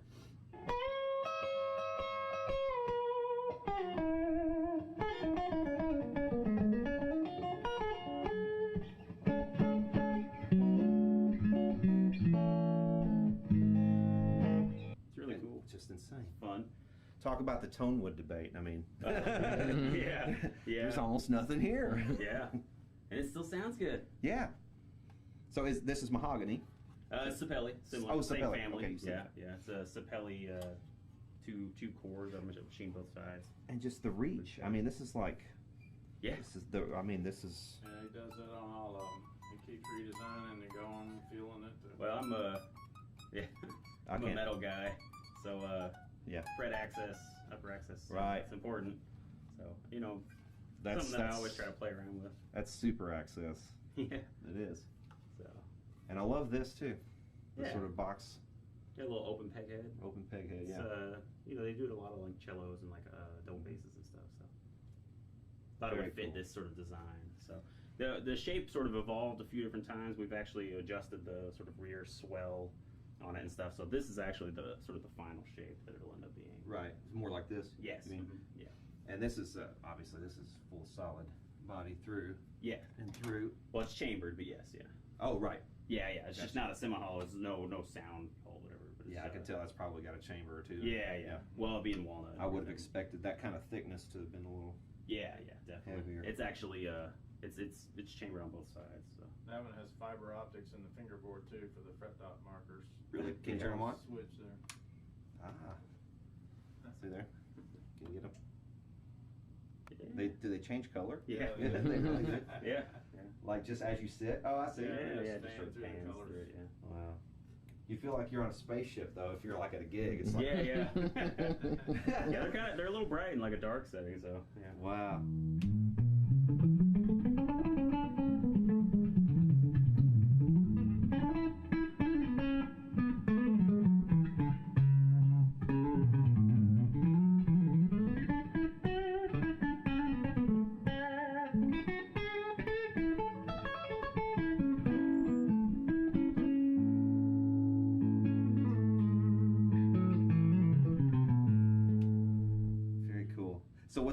It's really cool. Just insane. Fun. Talk about the tonewood debate. I mean, Yeah. there's almost nothing here. Yeah. And it still sounds good. Yeah. So this is mahogany. Sapelli, similar, Oh, same Sapelli. family. Okay, you said Yeah. It's a Sapelli, two cores. I'm gonna machine both sides. And just the reach. I mean, this is like. Yeah. This is the. I mean, this is. Yeah, he does that on all of them. He keeps redesigning and going, feeling it. Well, I'm I'm a can't- metal guy, so Yeah. fret access, upper access, Right. It's important. So That's something that I always try to play around with. That's super access. Yeah. It is. So And I love this too. The Yeah. sort of box, got a little open peg head. open peg head. It's, Yeah. they do it a lot of like cellos and like dome basses and stuff. So thought Very it would fit cool. this sort of design. So the shape sort of evolved a few different times. We've actually adjusted the sort of rear swell on it and stuff. So this is actually the sort of the final shape that it'll end up being. Right. It's more like this. Yes. You mean? Mhm. Yeah. And this is obviously this is full solid body through Yeah. and through. Well, it's chambered, but yes, yeah. Oh right. Yeah. It's just Gotcha. not a semi-hollow. It's no sound hole, whatever. But it's, Yeah, I can tell that's probably got a chamber or two. Yeah. Well, it'll be in walnut. and I would have everything. expected that kind of thickness to have been a little. Yeah, definitely. Heavier. It's actually it's chambered on both sides. So. That one has fiber optics in the fingerboard too for the fret dot markers. Really? Can you turn them on? Switch there. Ah. See there? Can you get them? Yeah. Do they change color? Yeah. Yeah, they really do. Yeah. Like just as you sit. Oh, I see. Yeah. Just stand sort of through the pans colors. through it, yeah. Wow. You feel like you're on a spaceship though. If you're like at a gig, it's like. Yeah. Yeah, they're a little bright in like a dark setting, so yeah. Wow.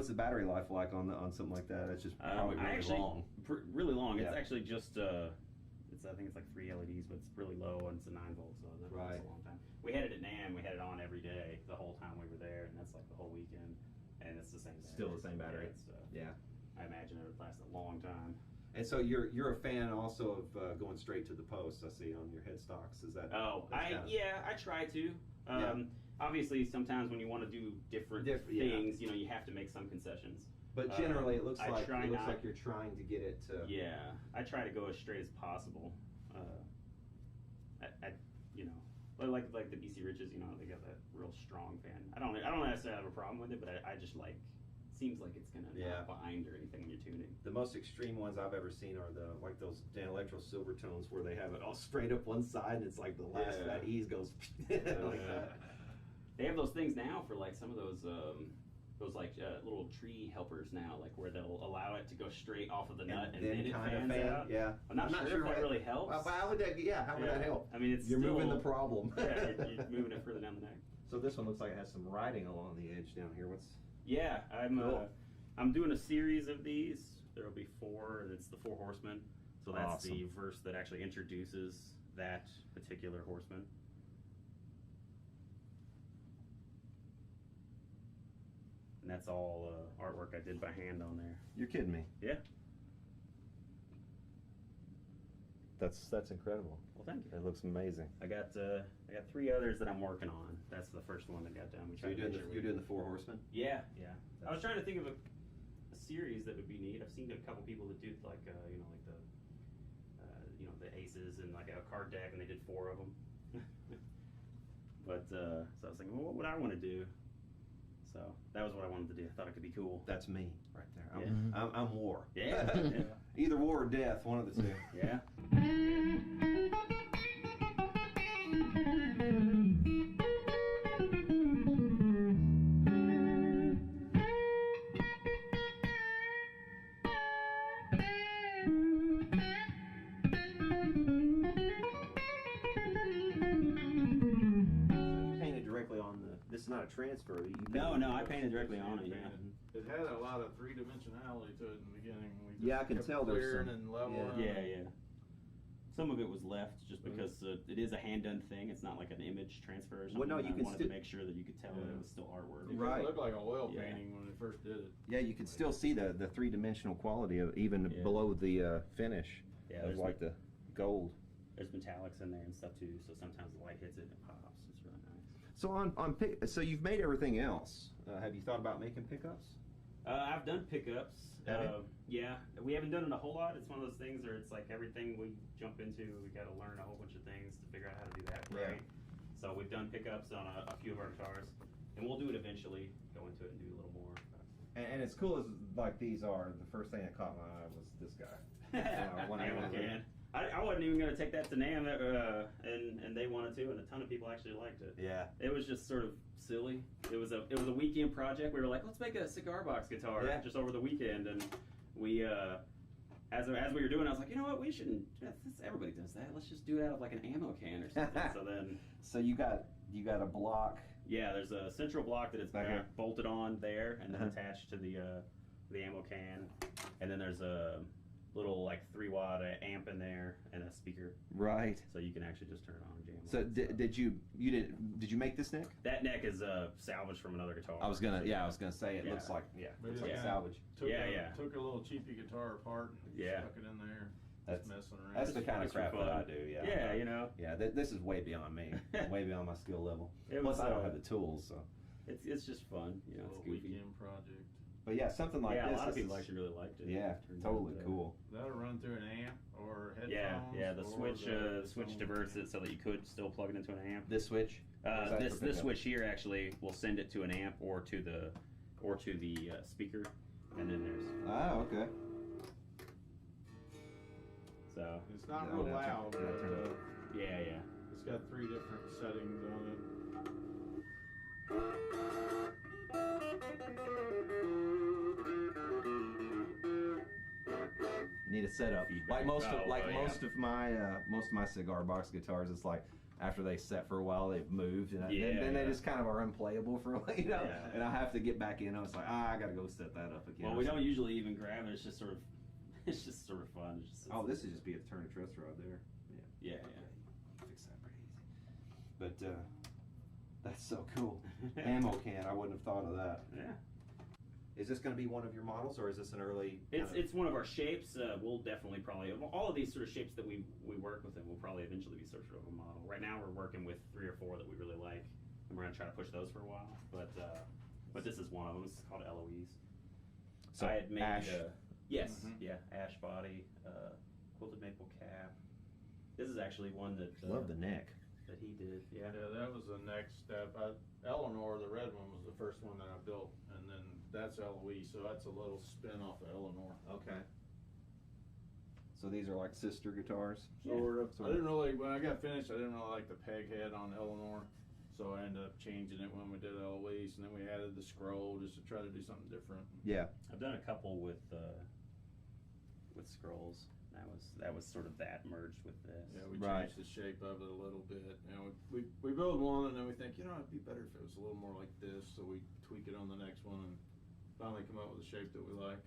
what's the battery life like on something like that? It's just probably really long. Really long. Yeah. It's actually just I think it's like 3 LEDs, but it's really low and it's a 9 volt, so that lasts a long time. We had it at NAMM. We had it on every day the whole time we were there, and that's like the whole weekend. And it's the same battery. Still the same battery. Yeah. I imagine it would last a long time. And so you're a fan also of going straight to the post. I see on your headstocks. Is that? Oh, I try to. Obviously, sometimes when you want to do different things, you know, you have to make some concessions. But generally, it looks like like you're trying to get it to. Yeah, I try to go as straight as possible. You know, like the BC Riches, you know, they got that real strong fan. I don't necessarily have a problem with it, but I just like seems like it's gonna not bind or anything when you're tuning. The most extreme ones I've ever seen are those Dan Electro silver tones where they have it all straight up one side, and it's like the last that ease goes like that. They have those things now for like some of those little tree helpers now, like where they'll allow it to go straight off of the nut and then it fans out. Yeah, I'm not sure if that really helps. How would that? Yeah, how would that help? I mean, you're moving the problem. Yeah, you're moving it further down the neck. So this one looks like it has some writing along the edge down here. Yeah, I'm doing a series of these. There'll be 4, and it's the 4 horsemen. So that's the verse that actually introduces that particular horseman. And that's all artwork I did by hand on there. You're kidding me? Yeah. That's incredible. Well, thank you. It looks amazing. I got 3 others that I'm working on. That's the first one that got done. So you're doing the 4 horsemen? Yeah. I was trying to think of a series that would be neat. I've seen a couple people that do like the aces and like a card deck, and they did 4 of them. But so I was thinking, well, what would I want to do? So that was what I wanted to do. I thought it could be cool. That's me right there. Yeah. I'm war. Yeah. Either war or death, one of the two. Yeah. This is not a transfer. No, I painted directly on it. Yeah. It had a lot of 3-dimensionality to it in the beginning. I can tell there's clearing some. And leveling. Yeah. Some of it was left just because it is a hand-done thing. It's not like an image transfer or something. Well, no, you I wanted to make sure that you could tell that it was still artwork. It looked like an oil painting when it first did it. Yeah, you can still see the 3-dimensional quality of even below the finish. Yeah, of like the gold. There's metallics in there and stuff too, so sometimes the light hits it and it pops. It's really nice. So so you've made everything else. Have you thought about making pickups? I've done pickups. Have you? Yeah, we haven't done it a whole lot. It's one of those things where it's like everything we jump into, we got to learn a whole bunch of things to figure out how to do that right. So we've done pickups on a few of our guitars, and we'll do it eventually. Go into it and do a little more. And as cool as like these are, the first thing that caught my eye was this guy. I wasn't even going to take that to NAMM, and they wanted to, and a ton of people actually liked it. Yeah. It was just sort of silly. It was a weekend project. We were like, let's make a cigar box guitar just over the weekend, and we as we were doing it, I was like, you know what, we shouldn't. Everybody does that. Let's just do it out of like an ammo can or something. So you got a block. Yeah, there's a central block that it's bolted on there, and then attached to the ammo can, and then there's a little like 3-watt amp in there and a speaker. Right. So you can actually just turn it on and jam. So did you make this neck? That neck is salvaged from another guitar. I was gonna say it looks like looks like salvage. Took a little cheapy guitar apart and stuck it in there. Just messing around. That's the kind of crap that I do. Yeah. Yeah, you know. Yeah, this is way beyond me. Way beyond my skill level. Plus, I don't have the tools, so it's just fun. You know, it's goofy. Weekend project. But yeah, something like this. Yeah, a lot of people actually really liked it. Yeah, totally cool. That'll run through an amp or headphones. Yeah. The switch diverts it so that you could still plug it into an amp. This switch. This switch here actually will send it to an amp or to the speaker, and then there's. Okay. So it's not real loud. But, yeah. It's got 3 different settings on it. Need a setup. Like most of my cigar box guitars, it's like after they set for a while, they've moved, and then they Yeah. just kind of are unplayable for a while, you know. Yeah. And I have to get back in. I was like, I gotta go set that up again. Well, we don't usually even grab it. It's just sort of, it's just sort of fun. Oh, this would just be a turn of truss rod there. Yeah, Fix that pretty easy. But that's so cool. Ammo can. I wouldn't have thought of that. yeah. Is this going to be one of your models, or is this an early? It's one of our shapes. We'll definitely probably all of these sort of shapes that we work with, and will probably eventually be sort of a model. Right now, we're working with 3 or 4 that we really like, and we're gonna try to push those for a while. But this is one of them. It's called Eloise. So I had made ash. yes, yeah, ash body, quilted maple cap. This is actually one that Love the neck. that he did. Yeah. Yeah, that was the next step. Eleanor, the red one, was the first one that I built, and then that's Eloise, so that's a little spin off of Eleanor. Okay. So these are like sister guitars. Sort of. I didn't really, when I got finished, I didn't really like the peg head on Eleanor, so I ended up changing it when we did Eloise, and then we added the scroll just to try to do something different. Yeah. I've done a couple with scrolls. That was sort of that merged with this. Yeah, we Right. changed the shape of it a little bit. You know, we build one, and then we think, it'd be better if it was a little more like this, so we tweak it on the next one, and finally come up with a shape that we like.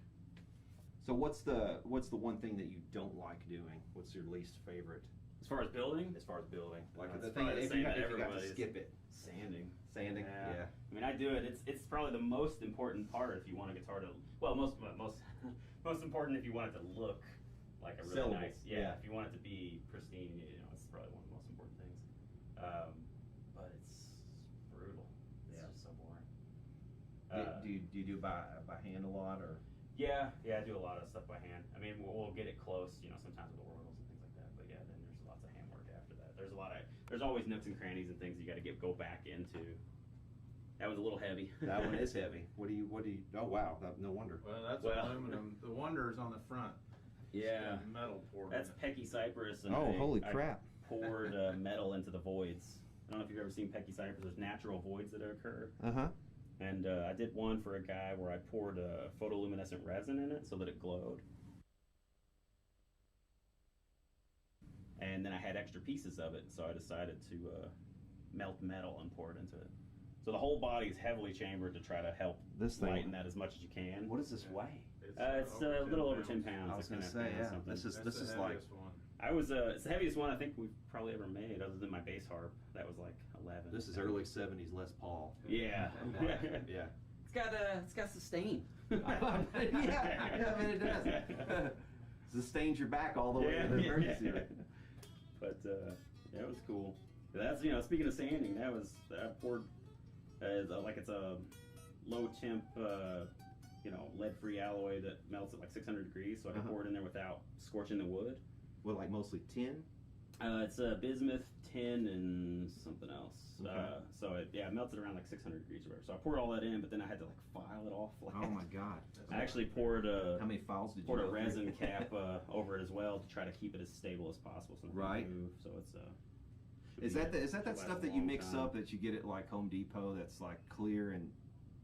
So what's the one thing that you don't like doing? What's your least favorite As far as building, as far as building? Like It's the thing probably the if you same got that if you got to everybody's- skip it. sanding. Sanding. Yeah. Yeah. I mean, I do it. It's probably the most important part if you want a guitar to. Well, most most important if you want it to look like a really Sellable. nice. Yeah. If you want it to be pristine, it's probably one of the most important things. But it's brutal. It's just so boring. Do you do by hand a lot or? Yeah, I do a lot of stuff by hand. I mean, we'll get it close, sometimes with organs and things like that. But yeah, then there's lots of handwork after that. There's always nooks and crannies and things you got to go back into. That was a little heavy. That one is heavy. What do you? Oh wow, no wonder. Well, that's aluminum. The Wonder is on the front. Yeah. It's got metal poured That's in it. Pecky Cypress. And Oh, I- holy I crap. poured metal into the voids. I don't know if you've ever seen Pecky Cypress. There's natural voids that occur. Uh-huh. And I did one for a guy where I poured photoluminescent resin in it so that it glowed. And then I had extra pieces of it, so I decided to melt metal and pour it into it. So the whole body is heavily chambered to try to help This thing. lighten that as much as you can. What does this weigh? It's a little over 10 pounds. I was like gonna 10 say, pounds, yeah. something. This That's is the like heaviest one. It's the heaviest one I think we've probably ever made, other than my bass harp. That was like 11. this is early '70s Les Paul. Yeah. Yeah. It's got sustain. yeah, I mean it does. Sustains your back all the way to the emergency room. But yeah, it was cool. That's speaking of sanding, I poured it's a low temp lead-free alloy that melts at like 600 degrees, so I can pour it in there without scorching the wood. Well, like mostly tin. It's bismuth, tin, and something else. Okay. So it melted around like 600 degrees or whatever. So I poured all that in, but then I had to like file it all flat. Oh my God. I actually poured How many files did you poured a go through? resin cap over it as well to try to keep it as stable as possible so it Right. doesn't move. So it's Is that that should last stuff a that you long mix time. up that you get at like Home Depot that's like clear and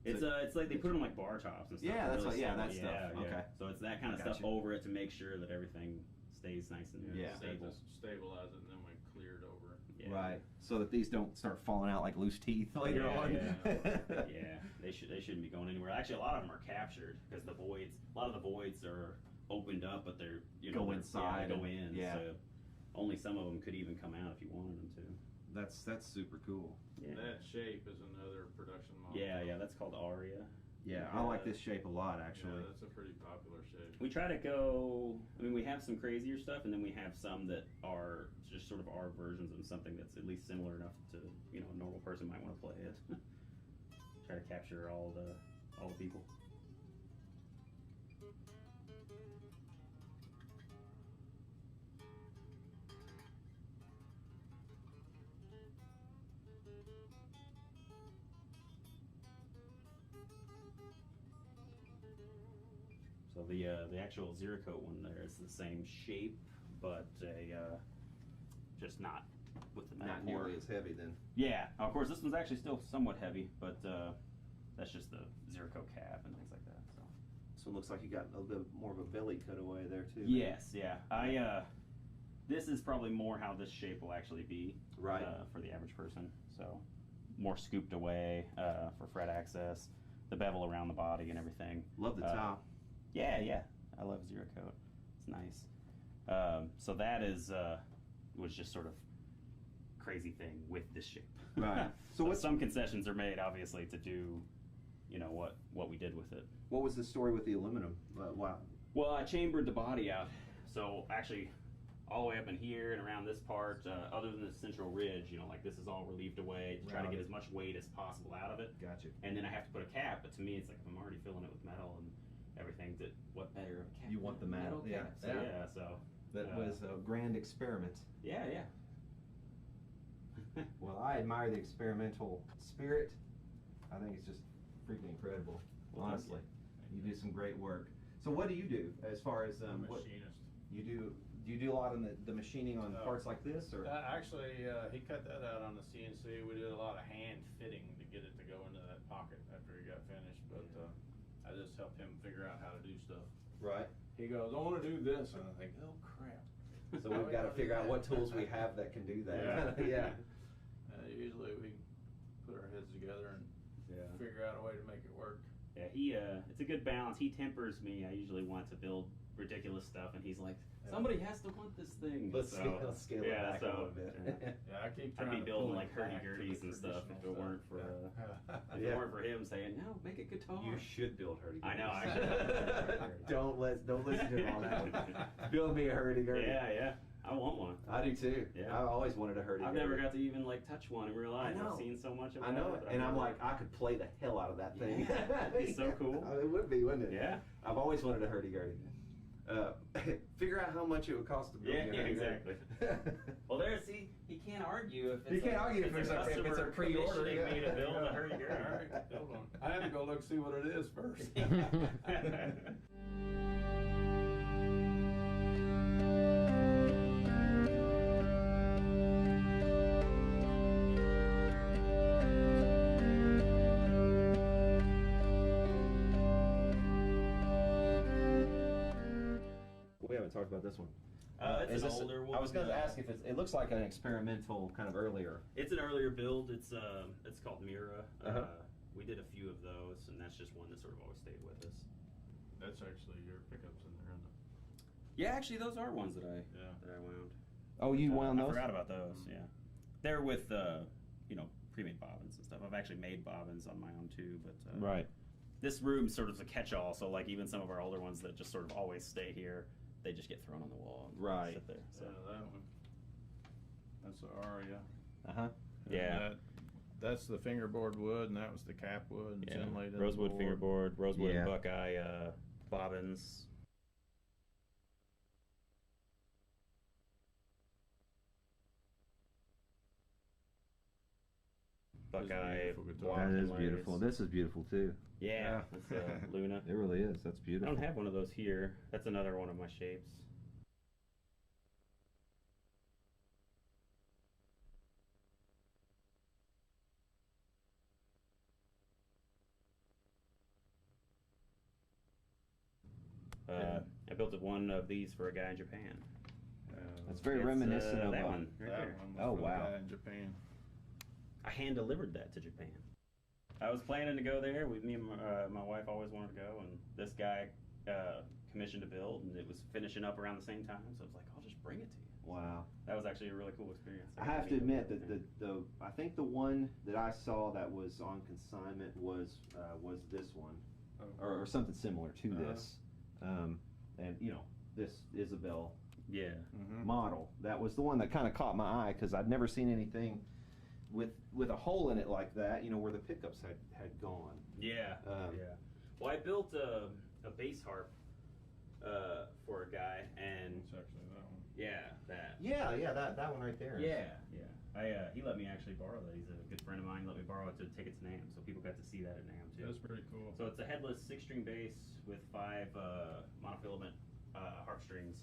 It's like they put them like bar tops and stuff. Yeah, They're that's really what- yeah, stable. that stuff. Yeah. Okay. So it's that kind of stuff Gotcha. over it to make sure that everything stays nice and Yeah. stable. Just stabilize it, and then we cleared over it. Yeah. right, so that these don't start falling out like loose teeth later Yeah, on. Yeah, they shouldn't be going anywhere. Actually, a lot of them are captured because a lot of the voids are opened up, but they're Go they're- inside Yeah, they go and- in. yeah. So only some of them could even come out if you wanted them to. That's super cool. Yeah. That shape is another production model. Yeah, that's called Aria. Yeah, I like this shape a lot actually. Yeah, that's a pretty popular shape. We try to go. I mean, we have some crazier stuff, and then we have some that are just sort of our versions of something that's at least similar enough to a normal person might want to play it. Try to capture all the people. So the actual zero coat one there is the same shape, but just not with the metal Not pour. nearly as heavy then. Yeah, of course this one's actually still somewhat heavy, but that's just the zero coat cap and things like that. So. So it looks like you got a little bit more of a belly cutaway there too. Yes, yeah. This is probably more how this shape will actually be Right. For the average person. So more scooped away for fret access, the bevel around the body and everything. Love the top. Yeah. I love Zero Coat. It's nice. So that is was just sort of crazy thing with this shape. Right. So some concessions are made, obviously, to do, what we did with it. What was the story with the aluminum? Wow. Well, I chambered the body out. So actually, all the way up in here and around this part, other than the central ridge, like this is all relieved away to try to get as much weight as possible out of it. Gotcha. And then I have to put a cap, but to me, it's like if I'm already filling it with metal and everything, what better of a cap? You want the metal, yeah. cap. So, yeah. So That was a grand experiment. yeah. Well, I admire the experimental spirit. I think it's just freaking incredible. Well, Honestly, you do some great work. So, what do you do as far as what Machinist. you do? Do you do a lot on the machining on parts like this, or? Actually, he cut that out on the CNC. We did a lot of hand fitting to get it to go into that pocket after he got finished. But I just helped him figure out how to do stuff. Right. He goes, I want to do this, and I think, oh crap. So we've got to figure out what tools we have that can do that. Yeah. Usually we put our heads together and figure out a way to make it work. Yeah, it's a good balance. He tempers me. I usually want to build ridiculous stuff, and he's like, somebody has to want this thing. Let's scale it back a little bit. Yeah, I keep I'd trying be to building pull like it back to hurdy-gurdies the and stuff if it traditional weren't for stuff. if it weren't for him saying, no, make it guitar. You should build hurdy. I know. Don't listen to him on that one. Build me a hurdy-gurdy. Yeah. I want one. I do too. Yeah. I always wanted a hurdy-gurdy. I've never got to even touch one in real life. I know. I've seen so much of it. I know it, and I'm like, I could play the hell out of that thing. Yeah, it'd be so cool. It would be, wouldn't it? Yeah. I've always wanted a hurdy-gurdy. Figure out how much it would cost to build Yeah, me a hurdy-gurdy. exactly. Well, he can't argue if it's He can't argue if it's a customer pre-order, commissioning yeah. me to build a hurdy-gurdy. All right, build one. I had to go look see what it is first. We haven't talked about this one. It's an older one. I was going to ask if it looks like an experimental kind of earlier. It's an earlier build. It's called Mira. Uh-huh. We did a few of those, and that's just one that sort of always stayed with us. That's actually your pickups in there, isn't it? Yeah, actually, those are ones that I Yeah. wound. Oh, you wound I those? forgot about those. Yeah, they're with pre-made bobbins and stuff. I've actually made bobbins on my own too, but Right. this room's sort of a catch-all. So like even some of our older ones that just sort of always stay here, they just get thrown on the wall and Right. sit there. So Yeah, that one. That's the Aria. Uh-huh. Yeah. That's the fingerboard wood, and that was the cap wood. And it's inlaid in the rosewood board. fingerboard, rosewood Yeah. and buckeye bobbins. That's a Buckeye. beautiful guitar. block That is inlays. beautiful. This is beautiful too. Yeah, that's Luna. It really is. That's I beautiful. don't have one of those here. That's another one of my shapes. I built one of these for a guy in Japan. That's very It's, reminiscent of that one right That there. one was Oh, for the wow. guy in Japan. I hand delivered that to Japan. I was planning to go there. Me and my wife always wanted to go, and this guy commissioned a build, and it was finishing up around the same time. So I was like, I'll just bring it to you. Wow. That was actually a really cool experience. I have to admit that the I think the one that I saw that was on consignment was this one, Oh. or something similar to Uh-huh. this, and this Isabel Yeah. Mm-hmm. model. That was the one that kind of caught my eye because I'd never seen anything with a hole in it like that. Where the pickups had gone. Yeah. Um, Well, I built a bass harp for a guy, and It's actually that one. that. Yeah, that one right there. Yeah. He let me actually borrow that. He's a good friend of mine. He let me borrow it to take it to NAMM, so people got to see that at NAMM too. That's pretty cool. So it's a headless 6-string bass with 5 monofilament harp strings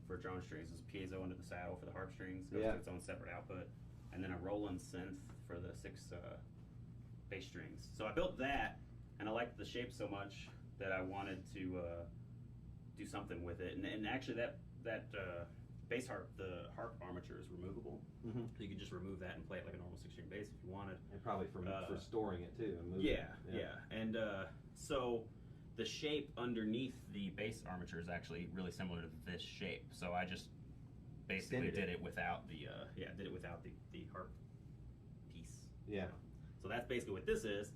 for drone strings. It's piezo under the saddle for the harp strings. Goes Yeah. to its own separate output, and then a Roland synth for the 6 bass strings. So I built that, and I liked the shape so much that I wanted to do something with it. And actually that bass harp, the harp armature is removable. Mhm. So you could just remove that and play it like a normal 6-string bass if you wanted. And probably for storing it too. And moving Yeah, it. yeah. And so the shape underneath the bass armature is actually really similar to this shape. So I just basically Extended did it without the the harp piece. Yeah. So that's basically what this is.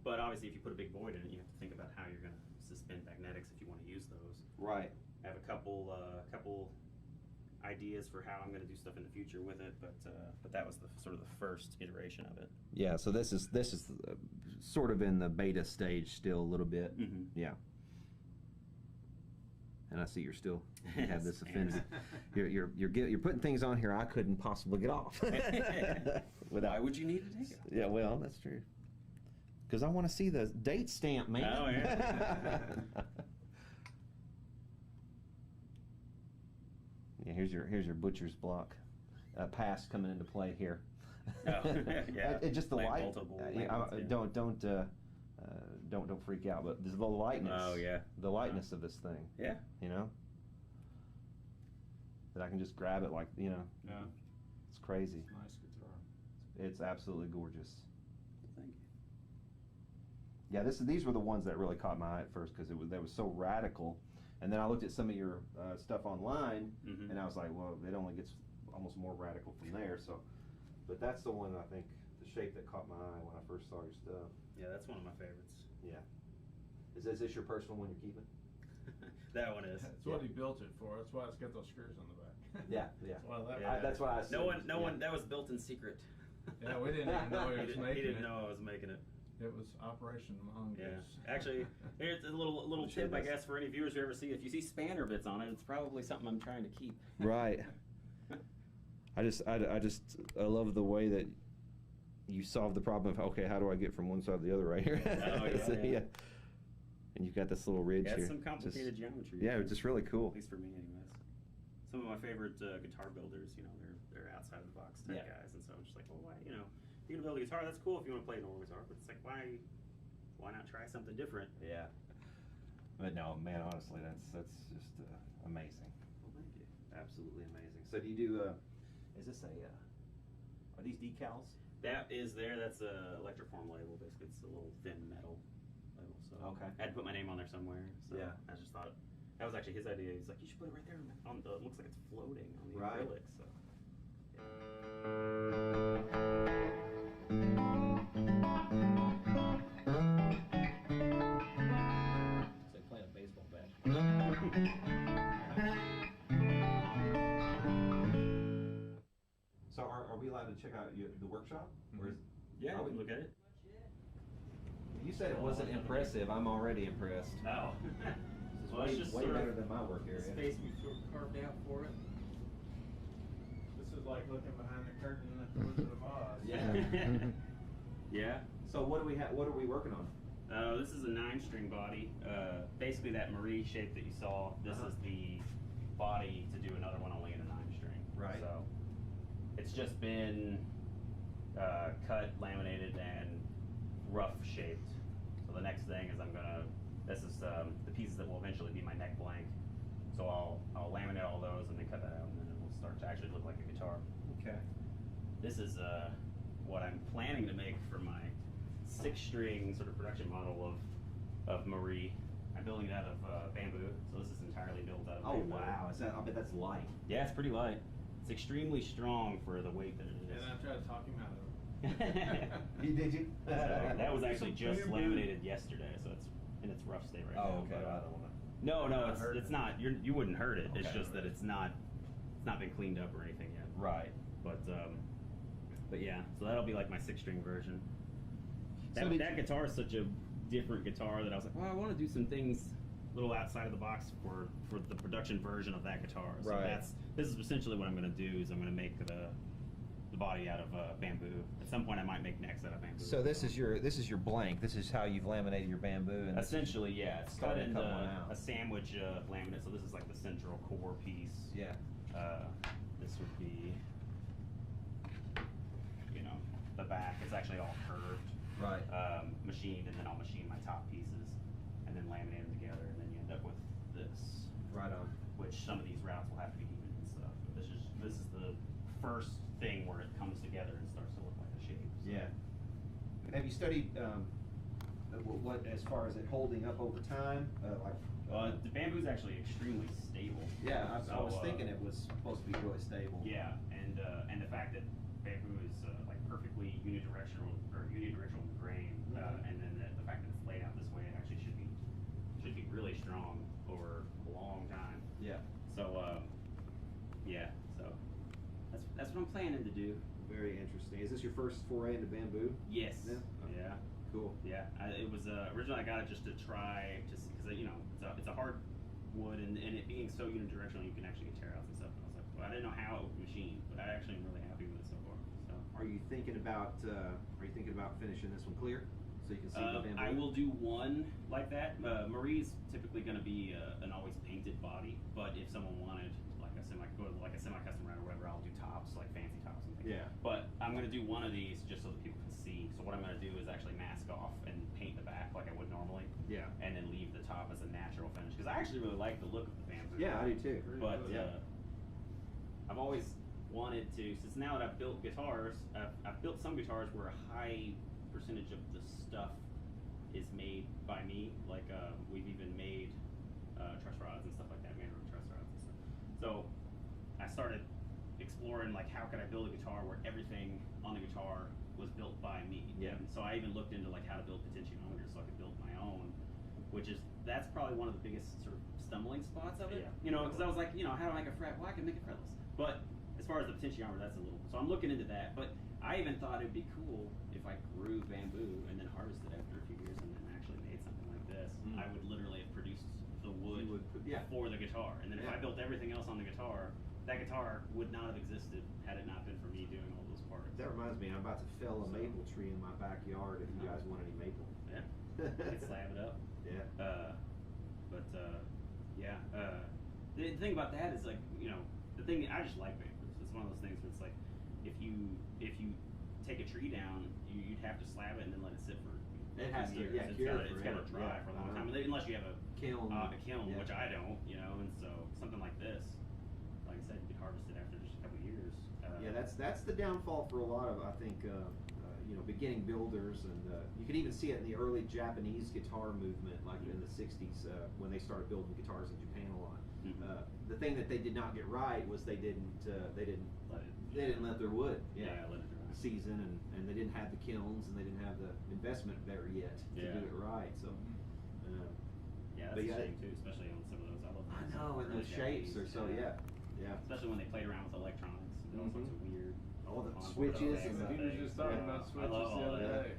But obviously, if you put a big void in it, you have to think about how you're going to suspend magnetics if you want to use those. Right. I have a couple ideas for how I'm going to do stuff in the future with it, but that was the sort of the first iteration of it. Yeah. So this is sort of in the beta stage still a little bit. Mm-hmm. Yeah. And I see you have this affinity. You're putting things on here I couldn't possibly get off. Why would you need to take it? Yeah, well, that's true. Because I want to see the date stamp, man. Oh, yeah. Yeah, here's your butcher's block. Pass coming into play here. Oh, yeah. It just the Lamp light. multiple Yeah, lamps, yeah. Don't freak out. But there's the lightness. Oh, yeah. The lightness of this thing. Yeah. You know. That I can just grab it like Yeah. It's crazy. Nice guitar. It's absolutely gorgeous. Thank you. Yeah, these were the ones that really caught my eye at first because they was so radical, and then I looked at some of your stuff online, Mm-hmm. and I was like, well, it only gets almost more radical from there. So, but that's the one I think the shape that caught my eye when I first saw your stuff. Yeah, that's one of my favorites. Yeah. Is this your personal one you're keeping? That one is. That's what he built it for. That's why it's got those screws on the back. Yeah, yeah. That's why that. Yeah. That's what I assumed. No one. That was built in secret. Yeah, we didn't even know he was making He didn't it. know I was making it. It was Operation Mongoose. Yeah. Actually, here's a little Sure tip, I does. guess, for any viewers who ever see. If you see spanner bits on it, it's probably something I'm trying to keep. Right. I love the way that you solve the problem of okay, how do I get from one side to the other right here? Oh, yeah, So, yeah. And you've got this little ridge Yeah, here. it's some complicated geometry. Yeah, it's just really cool. At least for me, anyways. Some of my favorite guitar builders, they're outside of the box type Yeah. guys, and so I'm just like, well, why, if you're gonna build a guitar, that's cool if you want to play a normal guitar, but it's like, why not try something different? Yeah. But no, man, honestly, that's just amazing. Well, thank you. Absolutely amazing. So do you do? Is this are these decals? That's a Electroform label. Basically, it's a little thin metal label. So Okay. I had to put my name on there somewhere. So Yeah. I just thought that was actually his idea. He's like, you should put it right there on the. It looks like it's floating on the Right. acrylic. So. It's like playing a baseball bat. So are we allowed to check out the workshop? Or is, Yeah, Are we we- can look at it. you said it wasn't impressive. I'm already impressed. Oh. This is Well, it's way, just way sort of better than my work The area. space we sort of carved out for it. This is like looking behind the curtain at the Wizard of Oz. Yeah. Yeah. So what do we have? What are we working on? This is a 9-string body. Basically, that Marie shape that you saw. This Uh-huh. is the body to do another one only in a 9-string. Right. So it's just been cut, laminated, and rough shaped. So the next thing is this is the pieces that will eventually be my neck blank. So I'll laminate all those and then cut that out, and then it will start to actually look like a guitar. Okay. This is what I'm planning to make for my 6-string sort of production model of Marie. I'm building it out of bamboo, so this is entirely built out of Oh bamboo. wow! I bet that's light. Yeah, it's pretty light. It's extremely strong for the weight that it And is. I tried to talk him out of it. Did you? So that was actually just Bamboo. laminated yesterday, so it's in its rough state right Oh, now. okay. but, I don't want to. no, Not hurt it's it. not. You wouldn't hurt it. It's Okay. just that it's not been cleaned up or anything yet. Right. But yeah, so that'll be like my 6-string version. So That guitar is such a different guitar that I was like, well, I want to do some things a little outside of the box for the production version of that guitar. So Right. this is essentially what I'm going to do. Is I'm going to make the body out of bamboo. At some point, I might make necks out of bamboo. So this is your blank. This is how you've laminated your bamboo. And this is- essentially, yeah, it's cut Starting to into cut one out. a sandwich laminate. So this is like the central core piece. Yeah. This would be, the back. It's actually all curved. Right. Machined, and then I'll machine my top pieces, and then laminate them together, and then you end up with this. Right on. Which some of these routes will have to be even and stuff. But this is the first thing where it comes together and starts to look like a shape. So. Yeah. Have you studied what as far as it holding up over time? The bamboo's actually extremely stable. Yeah, I was So, thinking it was supposed to be really stable. Yeah, and the fact that bamboo is like perfectly unidirectional grain, and then the fact that it's laid out this way, it actually should be really strong over a long time. Yeah. So yeah, so that's what I'm planning to do. Very interesting. Is this your first foray into bamboo? Yes. Yeah. Okay. Yeah. Cool. Yeah. It was originally I got it just to try, just because it's a hard wood, and it being so unidirectional, you can actually get tear outs and stuff. And I was like, well, I didn't know how it would machine, but I actually am really happy with it so far. So. Are you thinking about finishing this one clear so you can see the bamboo? I will do one like that. Marie's typically going to be an always painted body, but if someone wanted like a semi-custom ride or whatever, I'll do tops, like fancy tops and things. Yeah. But I'm going to do one of these just so that people can see. So what I'm going to do is actually mask off and paint the back like I would normally. Yeah. And then leave the top as a natural finish, because I actually really like the look of the bamboo. Yeah, I do too. But yeah. I've always wanted to, since now that I've built guitars, I've built some guitars where a high percentage of the stuff is made by me. Like we've even made truss rods and stuff like that, man, truss rods and stuff. So I started exploring like how could I build a guitar where everything on the guitar was built by me. Yeah. And so I even looked into like how to build potentiometers so I could build my own, that's probably one of the biggest sort of stumbling spots of it. Yeah. You know, because I was like, how do I make a fret? Well, I can make it fretless. But as far as the potentiometer, that's a little. So I'm looking into that. But I even thought it'd be cool if I grew bamboo and then harvested after a few years and then actually made something like this. Mm. I would literally have produced the wood Yeah. for the guitar, and then if I Yeah. built everything else on the guitar, that guitar would not have existed had it not been for me doing all those parts. That reminds me, I'm about to fell a maple tree in my backyard if you guys want any maple. Yeah. You can slab it up. Yeah. The thing about that is like, the thing I just like bamboo. It's one of those things where it's like, if you take a tree down, you'd have to slab it and then let it sit for. It has to, years. yeah, It's cure gotta forever. dry Yeah. for a long time, unless you have a Kiln. kiln, Yeah. which I don't, and so something like this, like I said, you could harvest it after just a couple of years. Yeah, that's the downfall for a lot of, I think, beginning builders, and you can even see it in the early Japanese guitar movement, like in the '60s when they started building guitars in Japan a lot. Mhm. The thing that they did not get right was they didn't let their wood let it dry. season, and they didn't have the kilns, and they didn't have the investment there yet to Yeah. do it right. So. Yeah, But that's yeah, a shame too, especially on some of those. I love I those know, and early those shapes Japanese, are so yeah. Especially when they played around with electronics and did all sorts of weird. All the onboard switches effects and He was just talking about I switches love the all other that. day.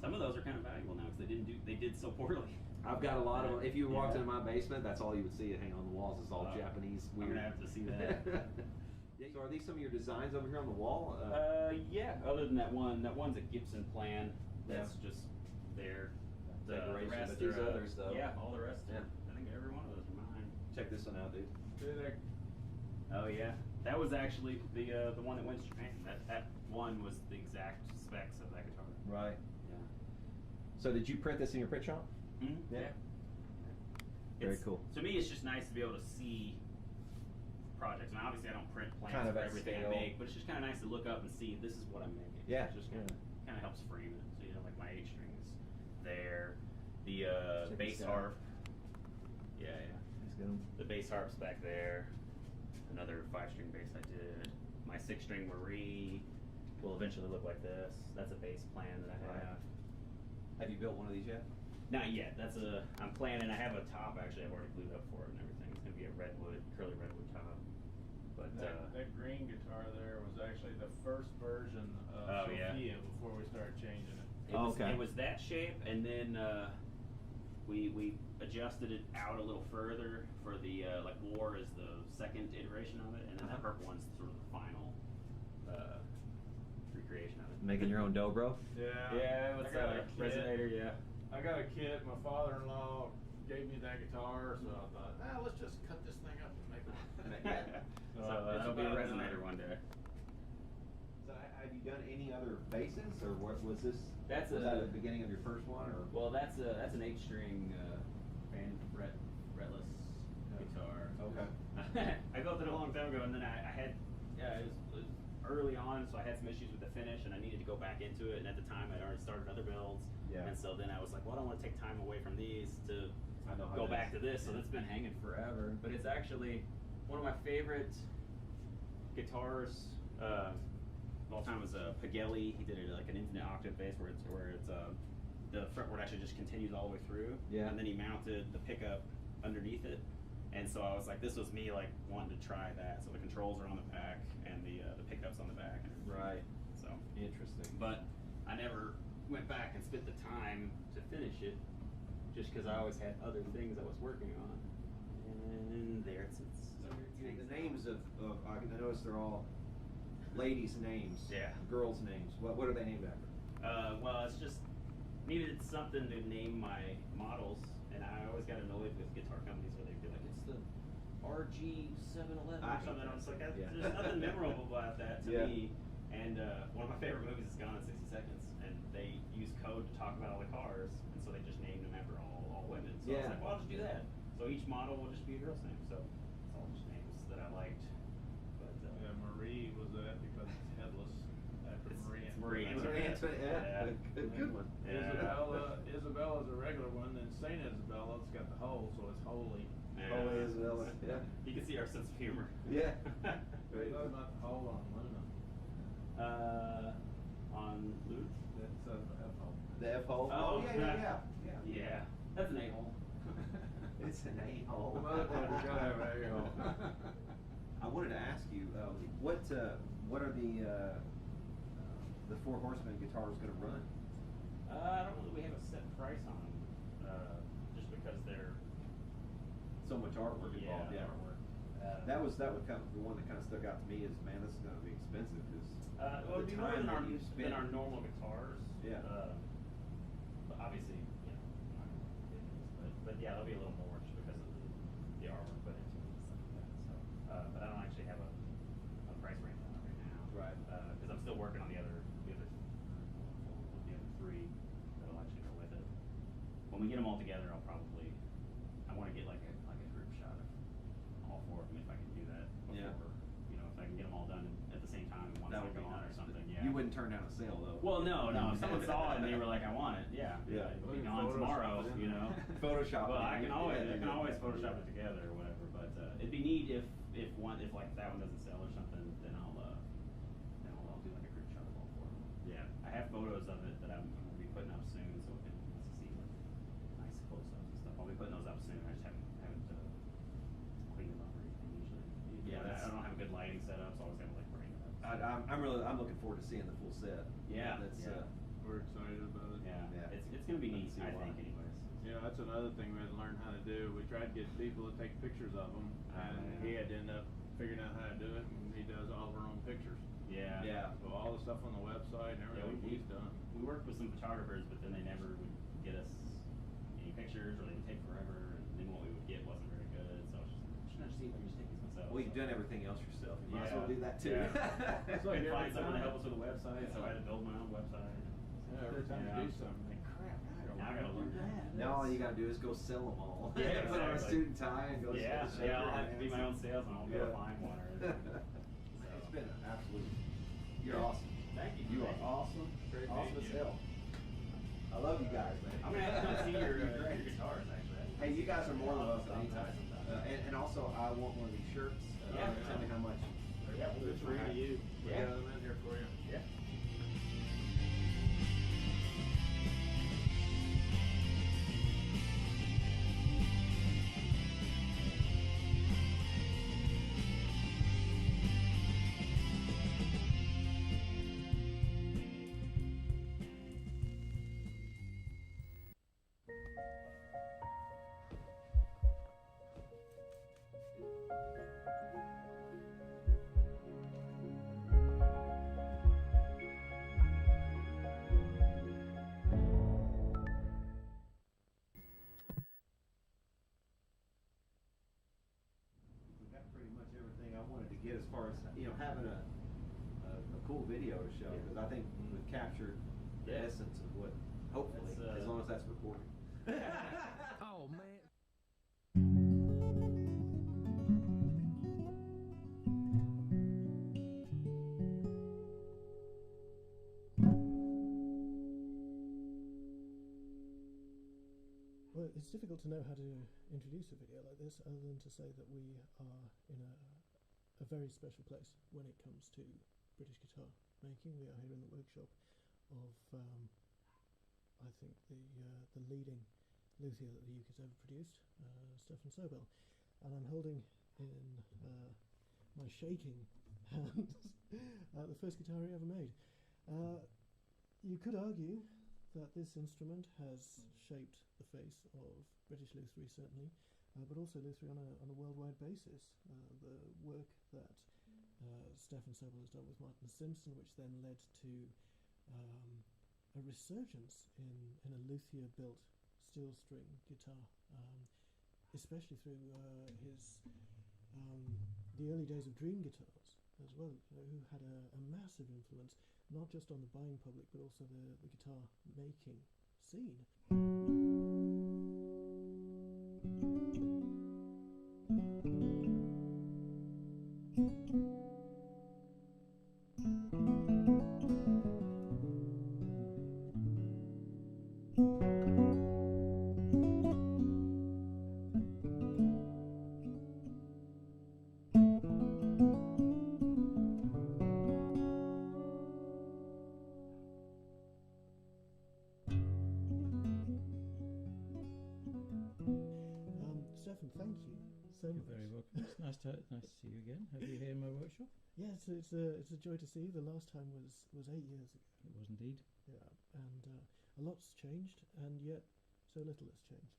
Some of those are kind of valuable now because they did so poorly. I've got a lot of them. If you walked Yeah. into my basement, that's all you would see hang on the walls. Is all Japanese I'm weird. gonna have to see that. Yeah, so are these some of your designs over here on the wall? Yeah. Other than that one's a Gibson plan. That's just there. The Decoration, rest but these are, others, though. Yeah, all the rest. Yeah. I think every one of those are mine. Check this one out, dude. Oh yeah, that was actually the one that went to Japan. That one was the exact specs of that guitar. Right. Yeah. So did you print this in your print shop? Mm-hmm. Yeah. Very It's- cool. To me, it's just nice to be able to see projects. And obviously, I don't print plans Kind of for at everything scale. I make, but it's just kind of nice to look up and see this is what I'm making. Yeah, It just kind of helps frame it. So like my 8 strings there, the Check bass this out. harp. Yeah. Let's get 'em. The bass harp's back there. Another 5-string bass I did. My 6-string Marie will eventually look like this. That's a bass plan that I have. Have you built one of these yet? Not yet. I'm planning. I have a top actually. I've already glued up for it and everything. It's gonna be a curly redwood top. But That green guitar there was actually the first version of Sophia before we started changing it. It was that shape, and then we adjusted it out a little further for the like War is the second iteration of it, and then that purple one's sort of the final recreation of it. Making your own dobro? Yeah, what's I got that? a kit. Resonator, yeah. I got a kit. My father-in-law gave me that guitar, so I thought, let's just cut this thing up and make it. So it's that'll be a about resonator done. one day. So have you done any other basses, or what was this? That's was that at the beginning of your first one, or? Well, that's an 8-string fretless guitar. Okay. I built it a long time ago, and then I had it was early on, so I had some issues with the finish, and I needed to go back into it. And at the time, I'd already started other builds, Yeah. and so then I was like, well, I don't want to take time away from these to I know how go that back is. to this. So that's been hanging forever. But it's actually one of my favorite guitars. All time was a Pagelli. He did it like an infinite octave bass where it's the fretboard actually just continues all the way through. Yeah. And then he mounted the pickup underneath it. And so I was like, this was me like wanting to try that. So the controls are on the back and the pickups on the back. And everything. Right. So Interesting. but I never went back and spent the time to finish it, just because I always had other things I was working on. And there it sits. The names of I noticed they're all ladies' names. Yeah. Girls' names. What are they named after? Well, it's just needed something to name my models, and I always got annoyed with guitar companies where they'd be like, it's the RG711 I or something. hate I was like, that. Yeah. there's nothing memorable about that to Yeah. me. And one of my favorite movies is Gone in 60 Seconds, and they use code to talk about all the cars, and so they just named them after all women. So I was Yeah. like, well, I'll just do that. So each model will just be a girl's name. So it's all just names that I liked. But Yeah, Marie was that because it's headless after Marie. it's Marie Antoinette. Yeah. Yeah. Good one. Yeah. Isabella's a regular one, then Saint Isabella's got the hole, so it's holy. Yeah. Holy Isabella. Yeah. You can see our sense of humor. Yeah. What about the hole on Luna? On Luke? That's the F hole. The F hole. Oh, yeah. Yeah, that's an a-hole. It's an A-hole. Motherfucker gotta have an A-hole. I wanted to ask you, what are the Four Horsemen guitars going to run? I don't know that we have a set price on them, just because they're So much artwork involved. Yeah. artwork. That would kind of the one that kind of stuck out to me is, man, this is going to be expensive because well, it'd be more than our normal guitars. Yeah. But obviously, you know, not ridiculous, but yeah, they'll be a little more just because of the artwork put into it and stuff like that. So, but I don't actually have a price range on it right now. Right. Because I'm still working on the other three that'll actually go with it. When we get them all together, I want to get like a group shot of all four of them if I can do that. Before, Yeah. You know, if I can get them all done at the same time in one That would second be or nice. something. Yeah. You wouldn't turn down a sale though. Well, no. If someone saw it and they were like, I want it, yeah. Yeah. It'll be Well, gone you tomorrow, Photoshop it in you know. there. Photoshop. Well, I can always Yeah. Photoshop it together or whatever. But it'd be neat if like that one doesn't sell or something, then I'll do like a group shot of all four of them. Yeah. I have photos of it that I'm gonna be putting up soon, so if anyone wants to see like nice close-ups and stuff, I'll be putting those up soon. I just haven't cleaned them up or anything usually. Yeah, I don't have a good lighting setup, so I always gotta like bring it up. I'm looking forward to seeing the full set. Yeah. That's Yeah. We're excited about it. Yeah. It's gonna be neat, See I why. think, anyways. Yeah, that's another thing we had to learn how to do. We tried to get people to take pictures of them, and he had to end up figuring out how to do it, and he does all of our own pictures. Yeah. Yeah. So all the stuff on the website and everything we- he's done. We worked with some photographers, but then they never would get us any pictures, or they would take forever, and then what we would get wasn't very good. So I was just like, shouldn't I just see if I can just take these myself? Well, you've So- done everything else yourself. You might as Yeah. well do that too. Yeah. It's I like couldn't find every someone to time- help us with a website, so I had to build my own website. Yeah, every time Yeah. you do something, like, crap, Now I gotta learn that. Now all you gotta do is go sell them all. Yeah, Put on a exactly. suit and tie and go. Yeah, shake yeah, your I'll have to be hands. my own salesman. I'll go Yeah. find one or It's been an absolute. You're awesome. Thank you. You are awesome. Great Awesome meeting as you. hell. I love you guys, man. I'm gonna have to come see your guitars, actually. Hey, you guys are more than welcome Stop anytime. by sometime. And also, I want one of these shirts. Yeah. Tell me how much. Yeah, we'll do It's it free for to you. We Yeah. got them in here for you. Yeah. We got pretty much everything I wanted to get as far as having a cool video to show, because I think we've captured the Yeah. essence of what, hopefully, That's, as long as that's recorded. Oh man. it's difficult to know how to introduce a video like this other than to say that we are in a very special place when it comes to British guitar making. We are here in the workshop of I think the leading luthier that the UK has ever produced, Stefan Sobel, and I'm holding in my shaking hands the first guitar he ever made. You could argue that this instrument has shaped the face of British lutherie, certainly, but also lutherie on a worldwide basis. The work that Stefan Sobel has done with Martin Simpson, which then led to a resurgence in a luthier-built steel string guitar, especially through his the early days of Dream guitars as well, who had a massive influence not just on the buying public but also the guitar making scene. Stefan, thank you so much. You're very welcome. It's nice to see you again. Have you here in my workshop? Yes, it's a joy to see you. The last time was 8 years ago. It was indeed. Yeah, and a lot's changed, and yet so little has changed.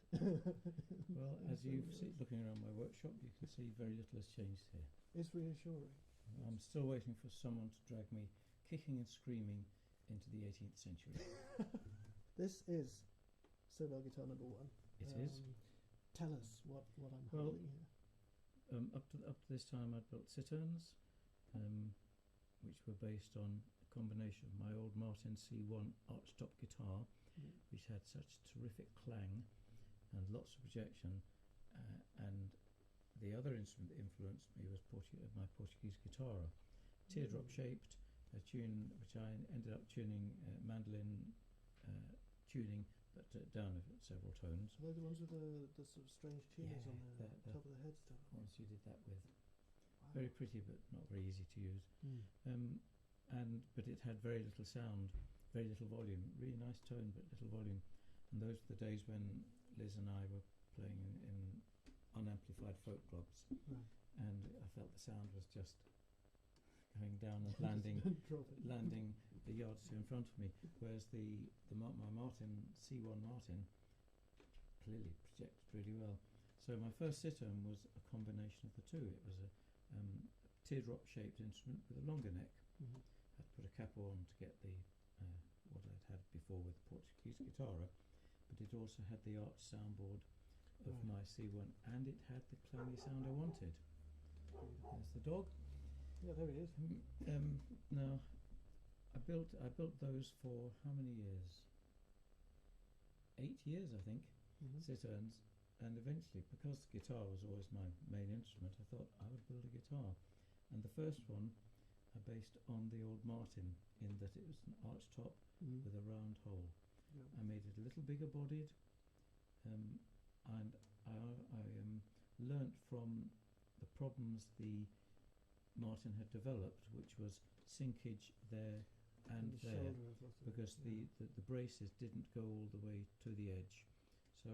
Well, as you see, looking around my workshop, you can see very little has changed here. It's reassuring. I'm still waiting for someone to drag me kicking and screaming into the 18th century. This is Sobel guitar number 1. It is. Tell us what I'm Well, holding here. Up to this time, I'd built citerns, which were based on a combination of my old Martin C1 archtop guitar, which had such terrific clang and lots of projection, and the other instrument that influenced me was my Portuguese guitar, teardrop shaped, a tune which I ended up tuning mandolin tuning, but down several tones. Are they the ones with the sort of strange tuners on the top of the headstock? Ones you did that with. Wow. Very pretty, but not very easy to use. But it had very little sound, very little volume. Really nice tone, but little volume. And those were the days when Liz and I were playing in unamplified folk clubs, and I felt the sound was just going down and landing a yard or two in front of me. Whereas my Martin C1 Martin clearly projected really well. So my first citern was a combination of the two. It was a teardrop-shaped instrument with a longer neck. I'd put a capo on to get the what I'd had before with Portuguese guitar, but it also had the arch soundboard of my C1, and it had the clangy sound I wanted. There's the dog. Yeah, there he is. Now, I built those for how many years? 8 years, I think. Citerns, and eventually, because the guitar was always my main instrument, I thought I would build a guitar. And the first one I based on the old Martin, in that it was an arch top with a round hole. I made it a little bigger bodied, and I learnt from the problems the Martin had developed, which was sinkage there and there, because the braces didn't go all the way to the edge. So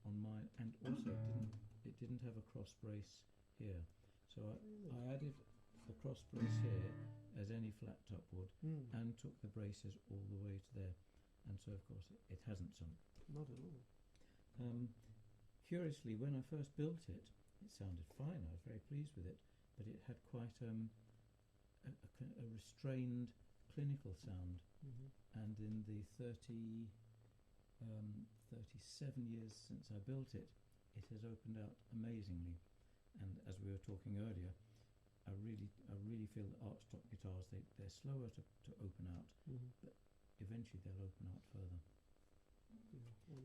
on mine, and also it didn't have a cross brace here. So I added the cross brace here as any flat top would, and took the braces all the way to there. And so of course it hasn't sunk. Not at all. Curiously, when I first built it, it sounded fine. I was very pleased with it, but it had quite a restrained clinical sound. And in the 37 years since I built it, it has opened out amazingly. And as we were talking earlier, I really feel that archtop guitars, they're slower to open out, but eventually they'll open out further.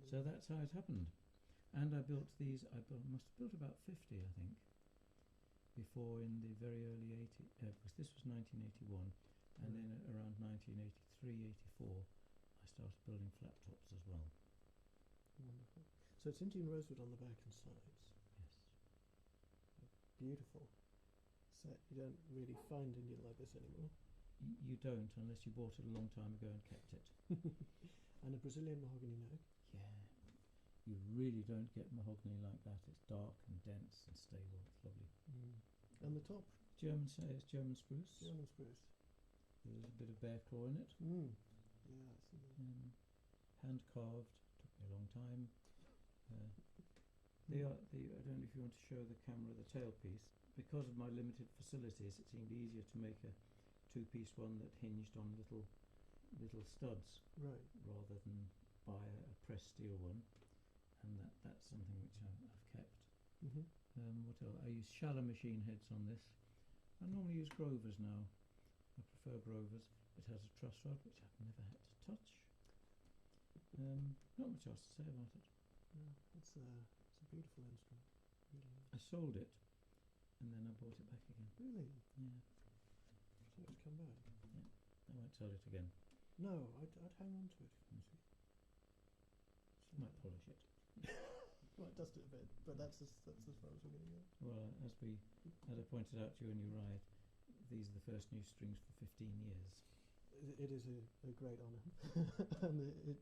So that's how it happened. And I built these, must have built about 50, I think, before in the very early 80s, because this was 1981, and then around 1983, 84, I started building flat tops as well. Wonderful. So it's Indian rosewood on the back and sides. Yes. Beautiful set. You don't really find Indian like this anymore. You don't, unless you bought it a long time ago and kept it. And a Brazilian mahogany neck. Yeah. You really don't get mahogany like that. It's dark and dense and stable. It's lovely. And the top, German spruce. German spruce. There's a bit of bear claw in it. Yeah, I see. Hand carved. Took me a long time. I don't know if you want to show the camera the tailpiece. Because of my limited facilities, it seemed easier to make a two-piece one that hinged on little studs, Right. rather than buy a pressed steel one. And that's something which I've kept. What else? I use shallow machine heads on this. I normally use Grovers now. I prefer Grovers. It has a truss rod which I've never had to touch. Not much else to say about it. Yeah, it's a beautiful instrument. Really. I sold it, and then I bought it back again. Really? Yeah, So it's come back. I won't sell it again. No, I'd hang on to it. I might polish it. Might dust it a bit, but that's as far as we're going to go. Well, as I pointed out to you when you arrived, these are the first new strings for 15 years. It is a great honour, and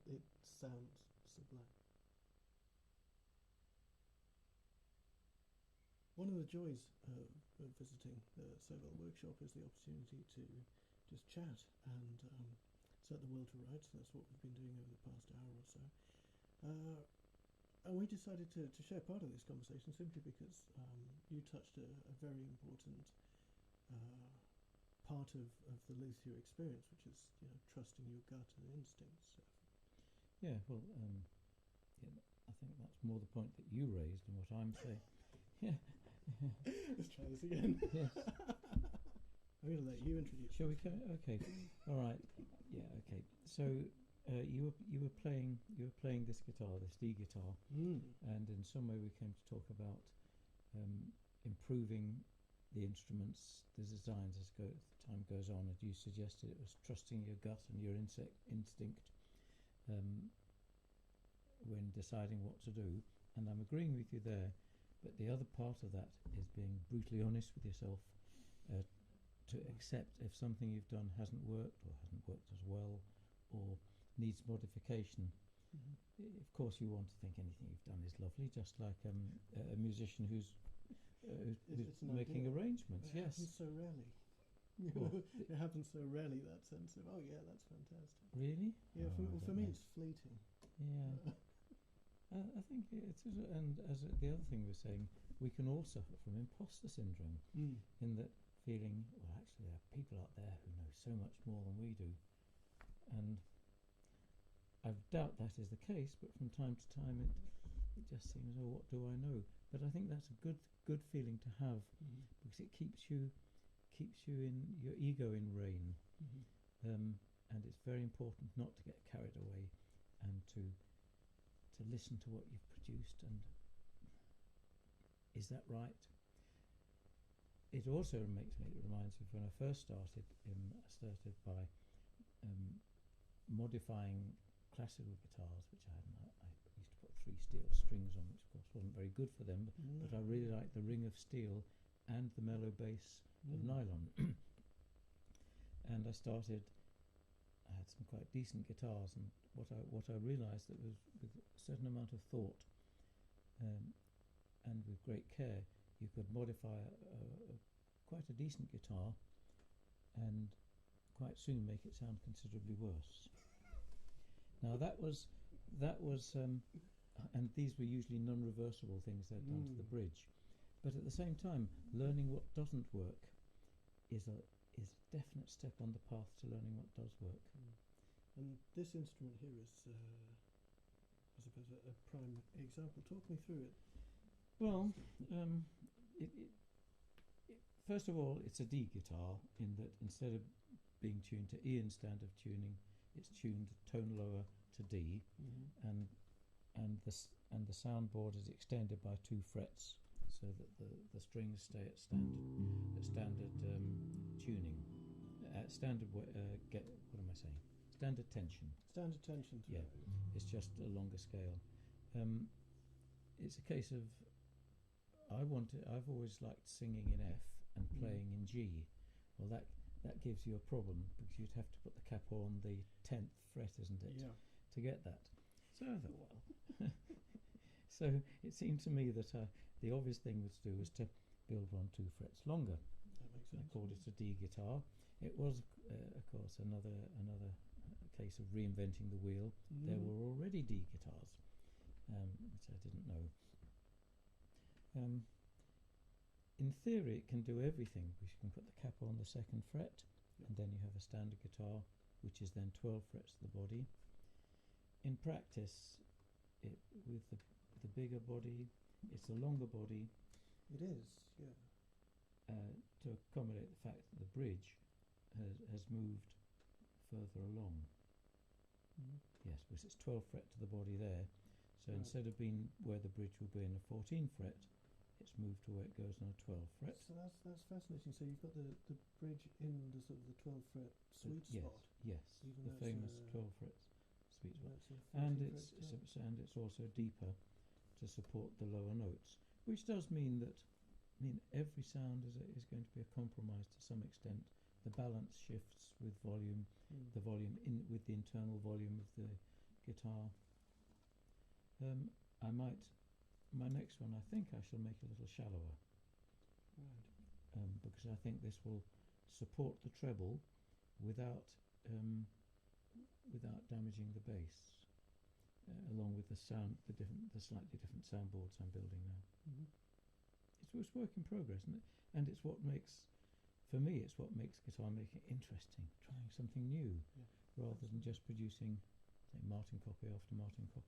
it sounds sublime. One of the joys of visiting the Seville workshop is the opportunity to just chat and set the world to rights. That's what we've been doing over the past hour or so. And we decided to share part of this conversation simply because you touched a very important part of the Luthier experience, which is trusting your gut and instincts. Yeah, well, I think that's more the point that you raised than what I'm saying. Yeah. Let's try this again. Yes. I'm going to let you introduce. Shall we go? Okay. All right. Yeah. Okay. So you were playing this guitar, this D guitar, and in some way we came to talk about improving the instruments, the designs as time goes on. And you suggested it was trusting your gut and your instinct when deciding what to do, and I'm agreeing with you there. But the other part of that is being brutally honest with yourself, to accept if something you've done hasn't worked or hasn't worked as well or needs modification. Of course you want to think anything you've done is lovely, just like a musician who's making arrangements. It Yes. happens so rarely. It happens so rarely, that sense of, oh yeah, that's fantastic. Really? Yeah, Oh, for me it's fleeting. Yeah. I think it is, and as the other thing we're saying, we can all suffer from imposter syndrome, in that feeling, well, actually there are people out there who know so much more than we do, and I doubt that is the case, but from time to time it just seems, oh, what do I know? But I think that's a good feeling to have, because it keeps you in your ego in rein, and it's very important not to get carried away and to listen to what you've produced and is that right? It also reminds me of when I first started. I started by modifying classical guitars, which I used to put 3 steel strings on, which of course wasn't very good for them, but I really liked the ring of steel and the mellow bass of nylon. And I had some quite decent guitars, and what I realised that was with a certain amount of thought and with great care, you could modify quite a decent guitar and quite soon make it sound considerably worse. Now that was and these were usually non-reversible things they'd done to the bridge, but at the same time, learning what doesn't work is a definite step on the path to learning what does work. And this instrument here is, I suppose, a prime example. Talk me through it. Well, first of all, it's a D guitar, in that instead of being tuned to Ian standard tuning, it's tuned tone lower to D, and the soundboard is extended by 2 frets, so that the strings stay at standard tuning, standard Standard tension. Standard tension. Yeah, it's just a longer scale. it's a case of I've always liked singing in F and playing in G. Well, that gives you a problem because you'd have to put the capo on the 10th fret, isn't it, to get that. So I thought, well, so it seemed to me that the obvious thing was to do was to build one 2 frets longer. That makes sense. I called it a D guitar. It was, of course, another case of reinventing the wheel. There were already D guitars, which I didn't know. In theory, it can do everything, because you can put the capo on the 2nd fret, and then you have a standard guitar, which is then 12 frets to the body. In practice, with the bigger body, it's a longer body. It is, yeah. To accommodate the fact that the bridge has moved further along. Yes, because it's 12 fret to the body there. So instead of being where the bridge will be in a 14 fret, it's moved to where it goes on a 12 fret. So that's fascinating. So you've got the bridge in the sort of the 12 fret sweet spot. Yes, even the though famous it's 12 fret sweet spot. And And it's also deeper to support the lower notes, which does mean that every sound is going to be a compromise to some extent. The balance shifts with volume, the volume with the internal volume of the guitar. My next one, I think I shall make a little shallower. Because I think this will support the treble without damaging the bass, along with the slightly different soundboards I'm building now. It's work in progress, isn't it? And it's what makes guitar making interesting, trying something new, rather than just producing, say, Martin copy after Martin copy.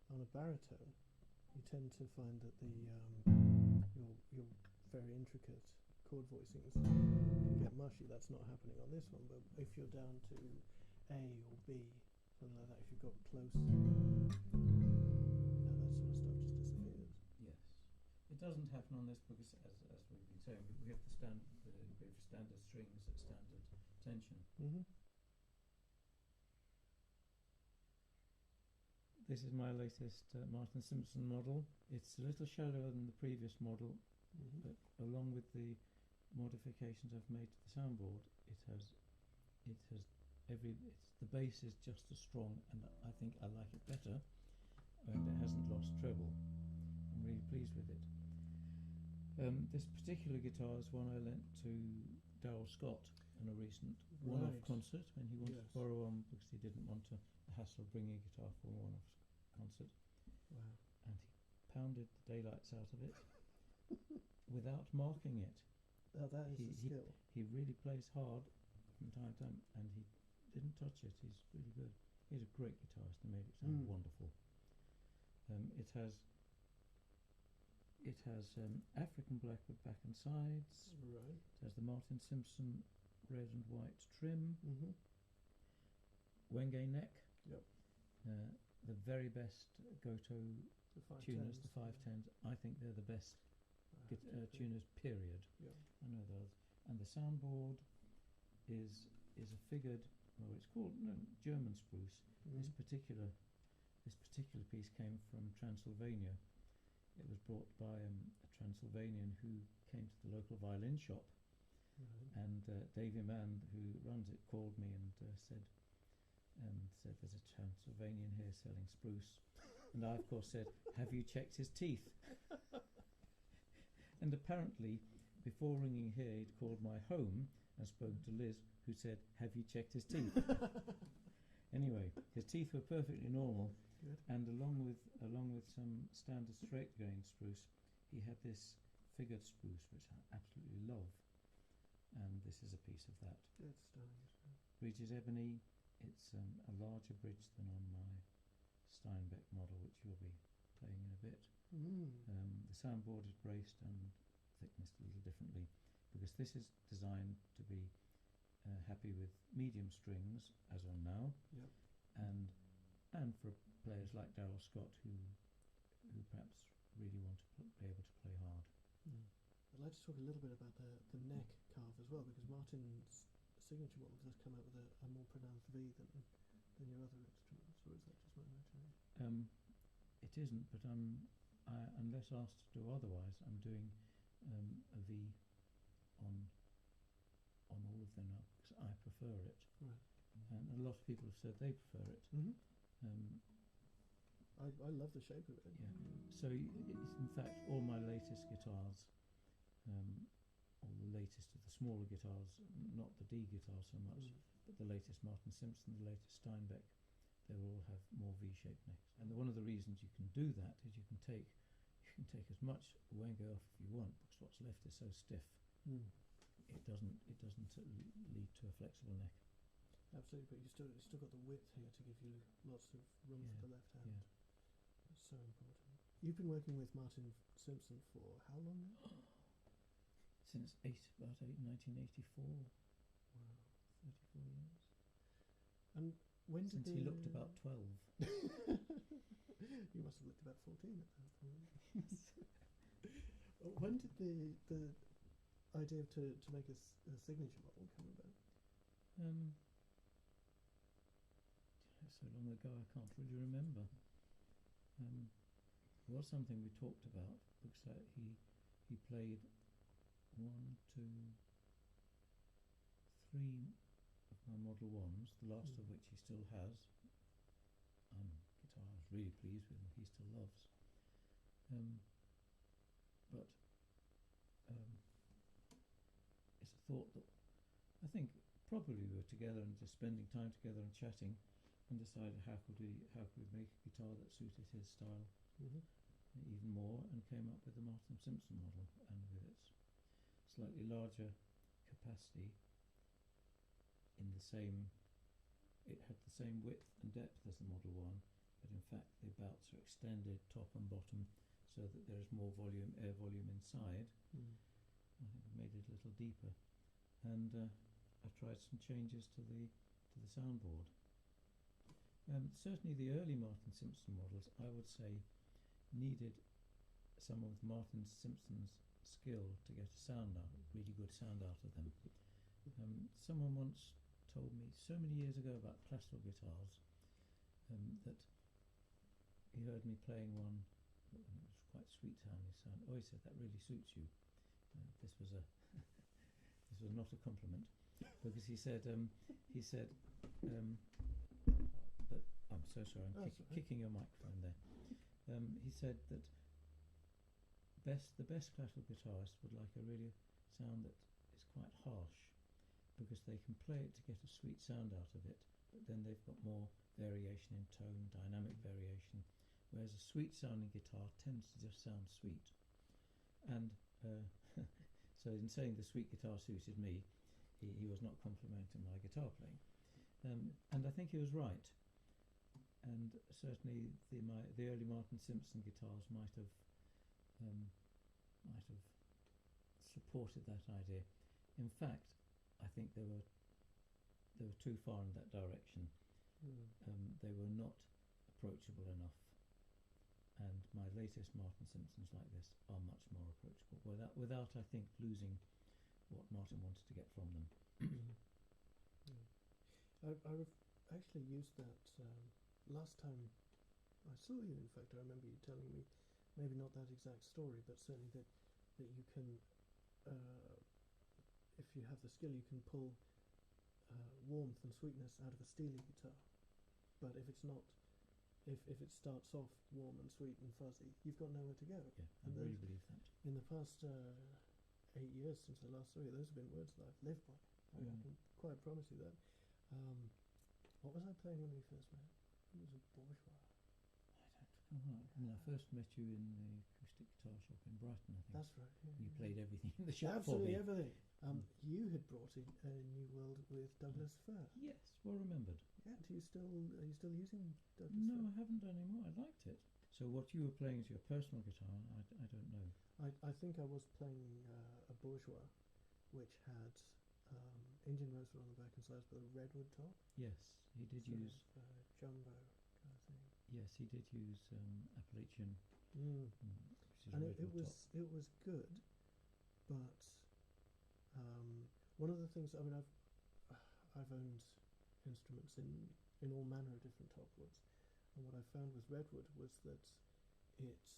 On a baritone, you tend to find that your very intricate chord voicings can get mushy. That's not happening on this one, but if you're down to A or B, something like that, if you've got close, that sort of stuff just disappears. Yes, it doesn't happen on this because, as we've been saying, we have standard strings at standard tension. This is my latest Martin Simpson model. It's a little shallower than the previous model, but along with the modifications I've made to the soundboard, the bass is just as strong, and I think I like it better, and it hasn't lost treble. I'm really pleased with it. This particular guitar is one I lent to Darryl Scott on a recent one-off concert when he wanted to borrow one because he didn't want to hassle bringing a guitar for a one-off concert. Wow. And he pounded the daylights out of it without marking it. Oh, that is a skill. He really plays hard from time to time, and he didn't touch it. He's really good. He's a great guitarist. He made it sound wonderful. It has African blackwood back and sides. Right. It has the Martin Simpson red and white trim. Wenge neck. Yep. The very best Goto tuners, the 510s. I think they're the best tuners, period. Yeah. I know those. And the soundboard is a figured, well, it's called German spruce. This particular piece came from Transylvania. It was brought by a Transylvanian who came to the local violin shop, and Davy Mann, who runs it, called me and said there's a Transylvanian here selling spruce. And I, of course, said, have you checked his teeth? And apparently, before ringing here, he'd called my home and spoken to Liz, who said, have you checked his teeth? Anyway, his teeth were perfectly normal, Good. and along with some standard straight grain spruce, he had this figured spruce, which I absolutely love. And this is a piece of that. It's stunning, isn't it? Bridge is ebony. It's a larger bridge than on my Steinbeck model, which you'll be playing in a bit. The soundboard is braced and thicknessed a little differently, because this is designed to be happy with medium strings, as on now, Yep. and for players like Darryl Scott who perhaps really want to be able to play hard. I'd like to talk a little bit about the neck carve as well, because Martin's signature model does come out with a more pronounced V than your other instruments, or is that just my imagination? It isn't, but unless asked to do otherwise, I'm doing a V on all of them now, because I prefer it. Right. And a lot of people have said they prefer it. I love the shape of it. Yeah. So it's in fact all my latest guitars, all the latest of the smaller guitars, not the D guitar so much, but the latest Martin Simpson, the latest Steinbeck, they will all have more V-shaped necks. And one of the reasons you can do that is you can take as much wenge off if you want, because what's left is so stiff. It doesn't lead to a flexible neck. Absolutely, but you still got the width here to give you lots of room for the left hand. That's so important. You've been working with Martin Simpson for how long now? Since 1984. Wow. 34 years. And when did Since he looked about 12. You must have looked about 14 at that point. When did the idea to make a signature model come about? So long ago I can't really remember. It was something we talked about, because he played 1, 2, 3 of my Model 1s, the last of which he still has. Guitar I was really pleased with, and he still loves. But it's a thought that I think probably we were together and just spending time together and chatting, and decided how could we make a guitar that suited his style even more, and came up with the Martin Simpson model, and with its slightly larger capacity, it had the same width and depth as the Model 1, but in fact the bouts are extended top and bottom so that there is more air volume inside. I think we made it a little deeper, and I've tried some changes to the soundboard. Certainly the early Martin Simpson models, I would say, needed some of Martin Simpson's skill to get really good sound out of them. Someone once told me so many years ago about classical guitars that he heard me playing one, it was quite sweet sounding sound. Oh, he said, that really suits you. This was not a compliment, because he said, but I'm so sorry, I'm kicking your microphone there. He said that the best classical guitarists would like a really sound that is quite harsh, because they can play it to get a sweet sound out of it, but then they've got more variation in tone, dynamic variation, whereas a sweet sounding guitar tends to just sound sweet. And so in saying the sweet guitar suited me, he was not complimenting my guitar playing. And I think he was right. And certainly the early Martin Simpson guitars might have supported that idea. In fact, I think they were too far in that direction. They were not approachable enough. And my latest Martin Simpsons like this are much more approachable, without I think losing what Martin wanted to get from them. I've actually used that last time I saw you. In fact, I remember you telling me, maybe not that exact story, but certainly that you can, if you have the skill, you can pull warmth and sweetness out of a steely guitar. But if it's not, if it starts off warm and sweet and fuzzy, you've got nowhere to go. Yeah, I really believe that. In the past 8 years since I last saw you, those have been words that I've lived by. I can quite promise you that. What was I playing when we first met? It was a bourgeois. I mean, I first met you in the acoustic guitar shop in Brighton, I think. That's right. Yeah, You yeah. played everything in the shop Absolutely for me. everything. You had brought in a New World with Douglas Fir. Yes, well remembered. Yeah. Are you still using Douglas No, Fir? I haven't anymore. I liked it. So what you were playing is your personal guitar. I don't know. I think I was playing a bourgeois, which had Indian rosewood on the back and sides with a redwood top. Yes, he did Sort use. of, jumbo kind of thing. Yes, he did use Appalachian, Mm. which is And redwood it was top. it was good, but one of the things, I mean, I've owned instruments in all manner of different top woods, and what I found with redwood was that it's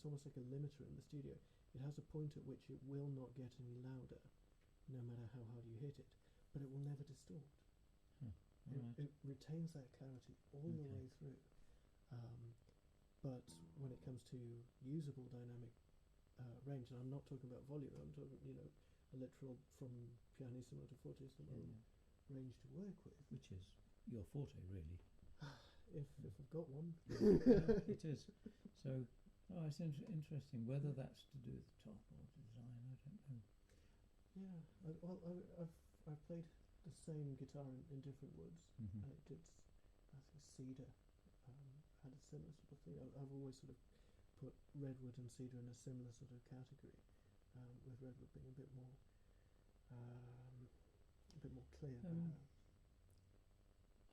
almost like a limiter in the studio. It has a point at which it will not get any louder, no matter how hard you hit it, but it will never distort. Right. It retains that clarity all the Okay. way through. But when it comes to usable dynamic range, and I'm not talking about volume, I'm talking, a literal from pianissimo to fortissimo range to work with. Which is your forte, really. If I've got one. Yeah, it is. So, it's interesting. Whether that's to do with the top or design, I don't know. Yeah, I've played the same guitar in different woods. Mhm. And it did, I think cedar had a similar sort of thing. I've always sort of put redwood and cedar in a similar sort of category, with redwood being a bit more clear.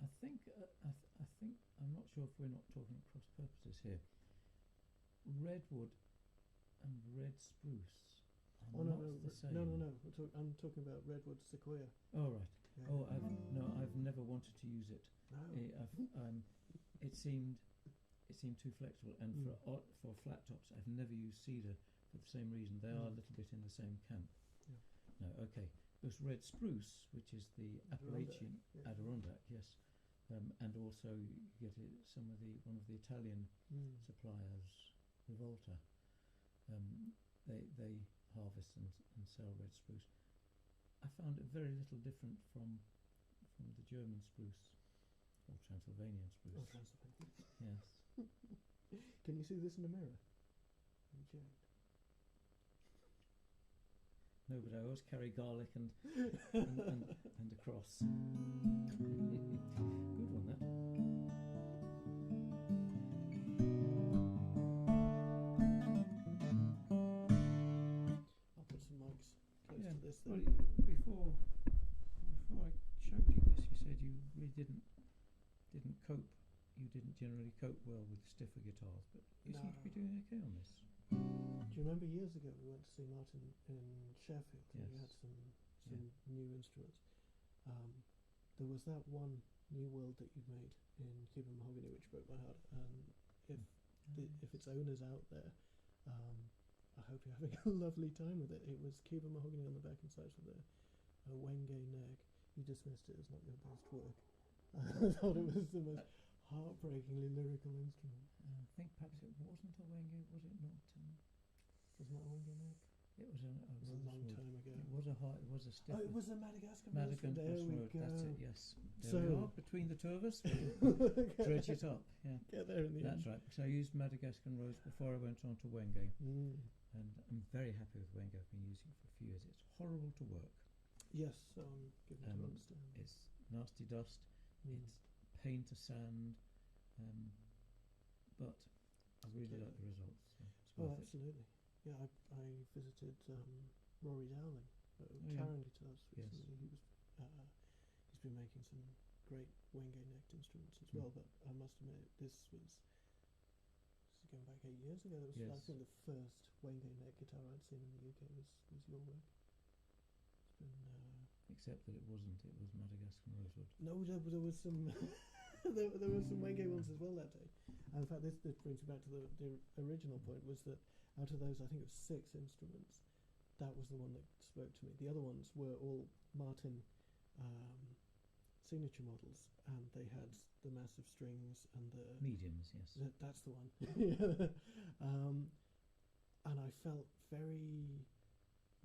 I think I'm not sure if we're not talking cross purposes here. Redwood and red spruce are not the same. No. I'm talking about redwood sequoia. Oh right. Yeah. Oh, I've never wanted to use it. No. It seemed too flexible, and for flat tops, I've never used cedar for the same reason. They are a little bit in the same camp. Yeah. No, okay. Because red spruce, which is the Appalachian Adirondack, yes, and also you get one of the Italian suppliers, Rivolta. They harvest and sell red spruce. I found it very little different from the German spruce or Transylvanian spruce. Oh, Transylvania. Yes. Can you see this in the mirror? You checked. No, but I always carry garlic and a cross. Good one, that. I'll put some mics close Yeah. to this Well, thing. before I showed you this, you said you really didn't cope. You didn't generally cope well with stiffer guitars, but you seem to be doing okay on this. Do you remember years ago we went to see Martin in Sheffield? And you had Yes. some new instruments. There was that one New World that you made in Cuban mahogany, which broke my heart. And if its owner's out there, I hope you're having a lovely time with it. It was Cuban mahogany on the back and sides with a Wenge neck. You dismissed it as not your best work. I thought it was the most heartbreakingly lyrical instrument. I think perhaps it wasn't a Wenge, was it not? Wasn't that a Wenge neck? It was a long rosewood. time ago. It was a stiff. Oh, it was a Madagascar Madagascar rosewood. There we rosewood. go. That's it. Yes. There So- we are. Between the two of us, dredge it up. Yeah. Get there in the That's end. right. Because I used Madagascar rose before I went on to Wenge, Mm. and I'm very happy with Wenge. I've been using it for a few years. It's horrible to work. Yes, so I'm given to understand. It's nasty dust. Mm. It's pain to sand, but I really like the results. So it's Oh, worth it. absolutely. Yeah, I visited Rory Dowling at yeah. Karen Guitars Yes. recently. He's been making some great Wenge necked instruments as Mm. well. But I must admit, this is going back 8 years ago. That was I Yes. think the first Wenge neck guitar I'd seen in the UK was your work. It's been Except that it wasn't. It was Madagascar rosewood. no, there was some there were some Wenge ones as well that day. And in fact, this brings me back to the original point, was that out of those, I think it was 6 instruments, that was the one that spoke to me. The other ones were all Martin signature models, and they had the massive strings and the Mediums, yes. that's the one. And I felt very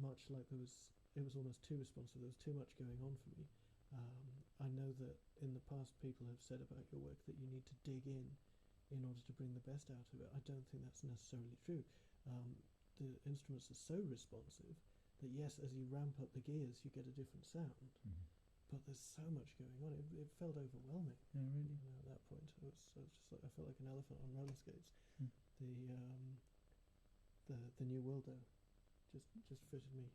much like it was almost too responsive. There was too much going on for me. I know that in the past people have said about your work that you need to dig in order to bring the best out of it. I don't think that's necessarily true. The instruments are so responsive that yes, as you ramp up the gears, you get a different sound. Mhm. But there's so much going on. It felt overwhelming. Yeah, really. You know, at that point, I was just like, I felt like an elephant on roller skates. Mm. The New World though, just fitted me.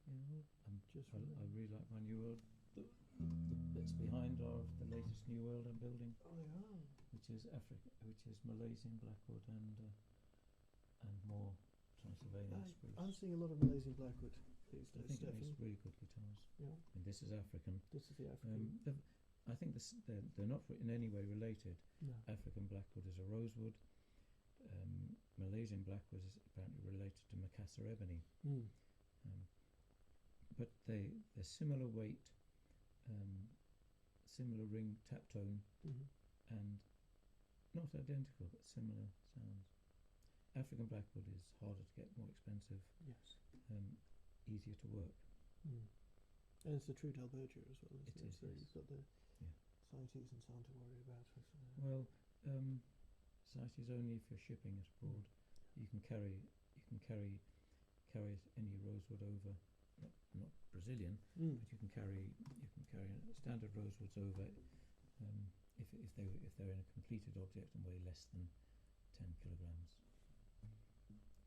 Yeah, well, Just I really. really like my New World. The bits behind are the latest New World I'm building, Oh, they are. which is Malaysian blackwood and more Transylvanian spruce. I'm seeing a lot of Malaysian blackwood these I days, think it Stefan. makes really good guitars. Yeah, And this is African. this is the African. I think they're not in any way related. No. African blackwood is a rosewood. Malaysian blackwood is apparently related to Macassar ebony. Mm. But they're similar weight, similar ring tap tone, Mhm. and not identical, but similar sounds. African blackwood is harder to get, more expensive, Yes. easier to work. Mm. And it's the true Dalbergia as well, isn't It it? is, So yes. you've got the Yeah. CITES and so on to worry about. Well, sight is only if you're shipping it abroad. You can carry any rosewood over, not Brazilian, Mm. but you can carry standard rosewoods over if they're in a completed object and weigh less than 10 kilograms.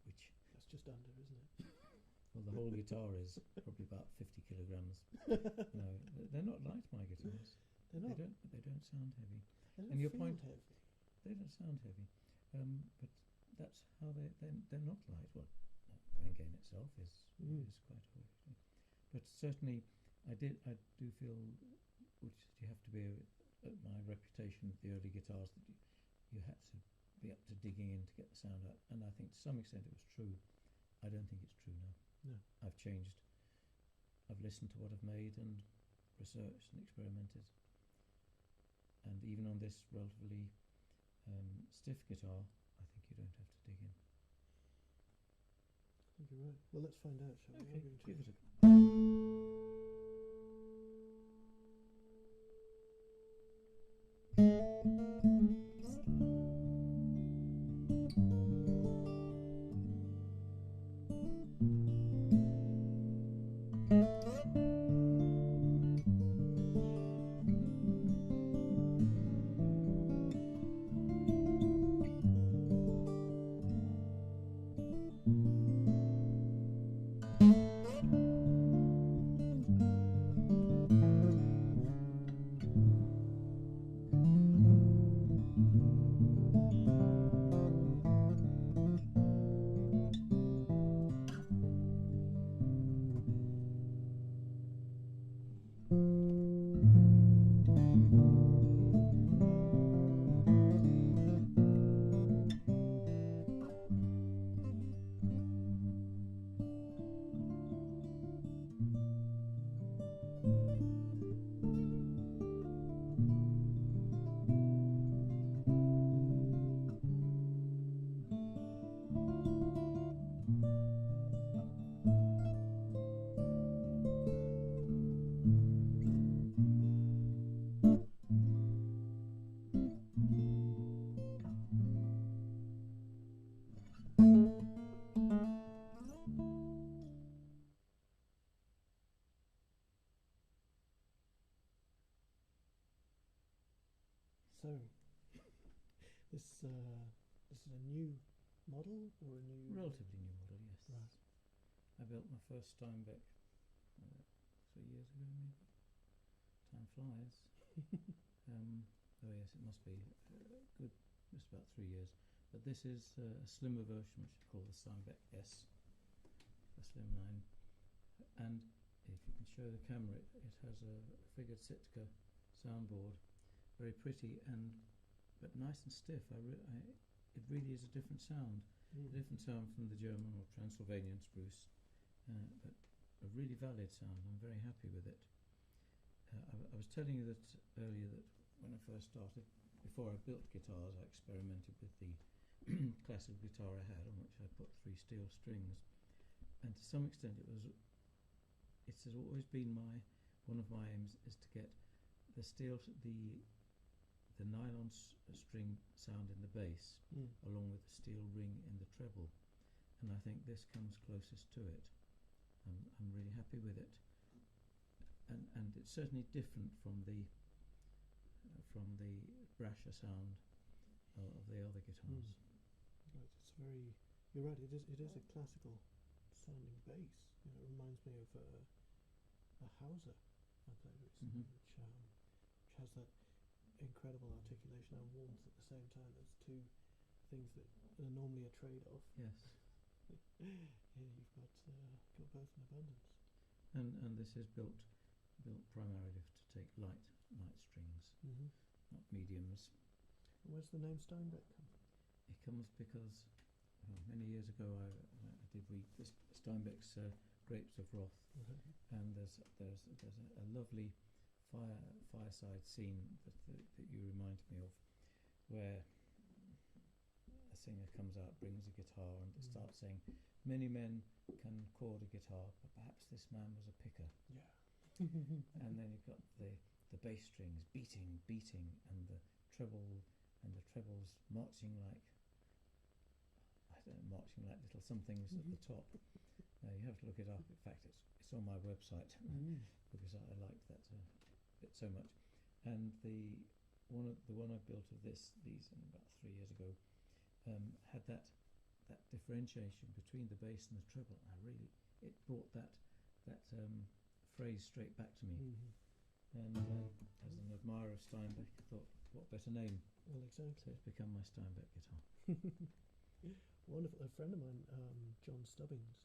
Which, That's just under, isn't it? well, the whole guitar is probably about 50 kilograms. No, they're not light, my guitars. They're not. They don't sound heavy. They don't and your feel point- heavy. They don't sound heavy, but that's how they're not light. Well, Wangain itself is quite heavy, but certainly I do feel, which you have to be my reputation with the early guitars, that you had to be up to digging in to get the sound out, and I think to some extent it was true. I don't think it's true now. No. I've changed. I've listened to what I've made and researched and experimented, and even on this relatively stiff guitar, I think you don't have to dig in. I think you're right. Well, let's find out, shall we? Okay, I'm going to- give it a So, this is a new model or a new? relatively new model, yes. Right. I built my first Steinbeck 3 years ago, maybe. Time flies. Oh yes, it must be good, just about 3 years. But this is a slimmer version, which is called the Steinbeck S, the Slimline. And if you can show the camera, it has a figured Sitka soundboard, very pretty but nice and stiff. It really is a different sound. A different sound from the German or Transylvanian spruce, but a really valid sound. I'm very happy with it. I was telling you that earlier that when I first started, before I built guitars, I experimented with the classical guitar I had, on which I put 3 steel strings, and to some extent it has always been one of my aims is to get the steel, the nylon string sound in the bass, along with the steel ring in the treble, and I think this comes closest to it. I'm really happy with it, and it's certainly different from the brasher sound of the other guitars. Right, it's very. You're right. It is a classical sounding bass. You know, it reminds me of a Hauser I played recently, which has that incredible articulation and warmth at the same time. Those two things that are normally a trade-off. Yes. Here you've got both in abundance. And this is built primarily to take light strings, not mediums. And where's the name Steinbeck come from? It comes because many years ago I did read Steinbeck's Grapes of Wrath, and there's a lovely fireside scene that you remind me of, where a singer comes out, brings a guitar, and starts saying, "Many men can chord a guitar, but perhaps this man was a picker." Yeah. And then you've got the bass strings beating, and the trebles marching like little somethings at the top. You have to look it up. In fact, it's on my website because I liked that bit so much. And the one I built of these about 3 years ago had that differentiation between the bass and the treble. It brought that phrase straight back to me. And as an admirer of Steinbeck, I thought, what better name? Well, exactly. So it's become my Steinbeck guitar. Wonderful. A friend of mine, John Stubbings,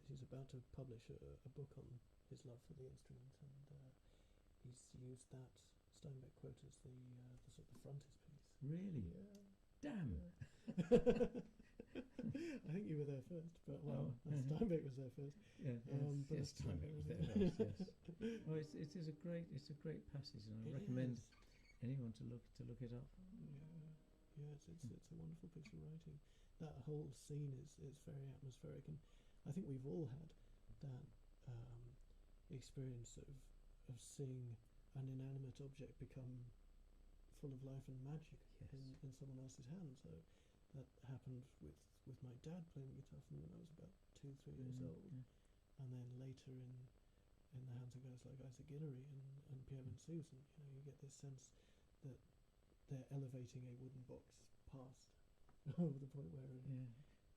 he's about to publish a book on his love for the instrument, and he's used that Steinbeck quote as the sort of frontispiece. Really? Yeah. Damn. Yeah. I think you were there first, but Steinbeck was there first. Yeah, yes, Steinbeck was there first. Yes. Well, it's a great passage, and I recommend anyone to look it up. Yeah, it's a wonderful piece of writing. That whole scene is very atmospheric, and I think we've all had that experience of seeing an inanimate object become full of life and magic in someone else's hands. So that happened with my dad playing the guitar for me when I was about 2-3 years old, and then later in the hands of guys like Isaac Guillory and Pierre Van Susan. You know, you get this sense that they're elevating a wooden box past over the point where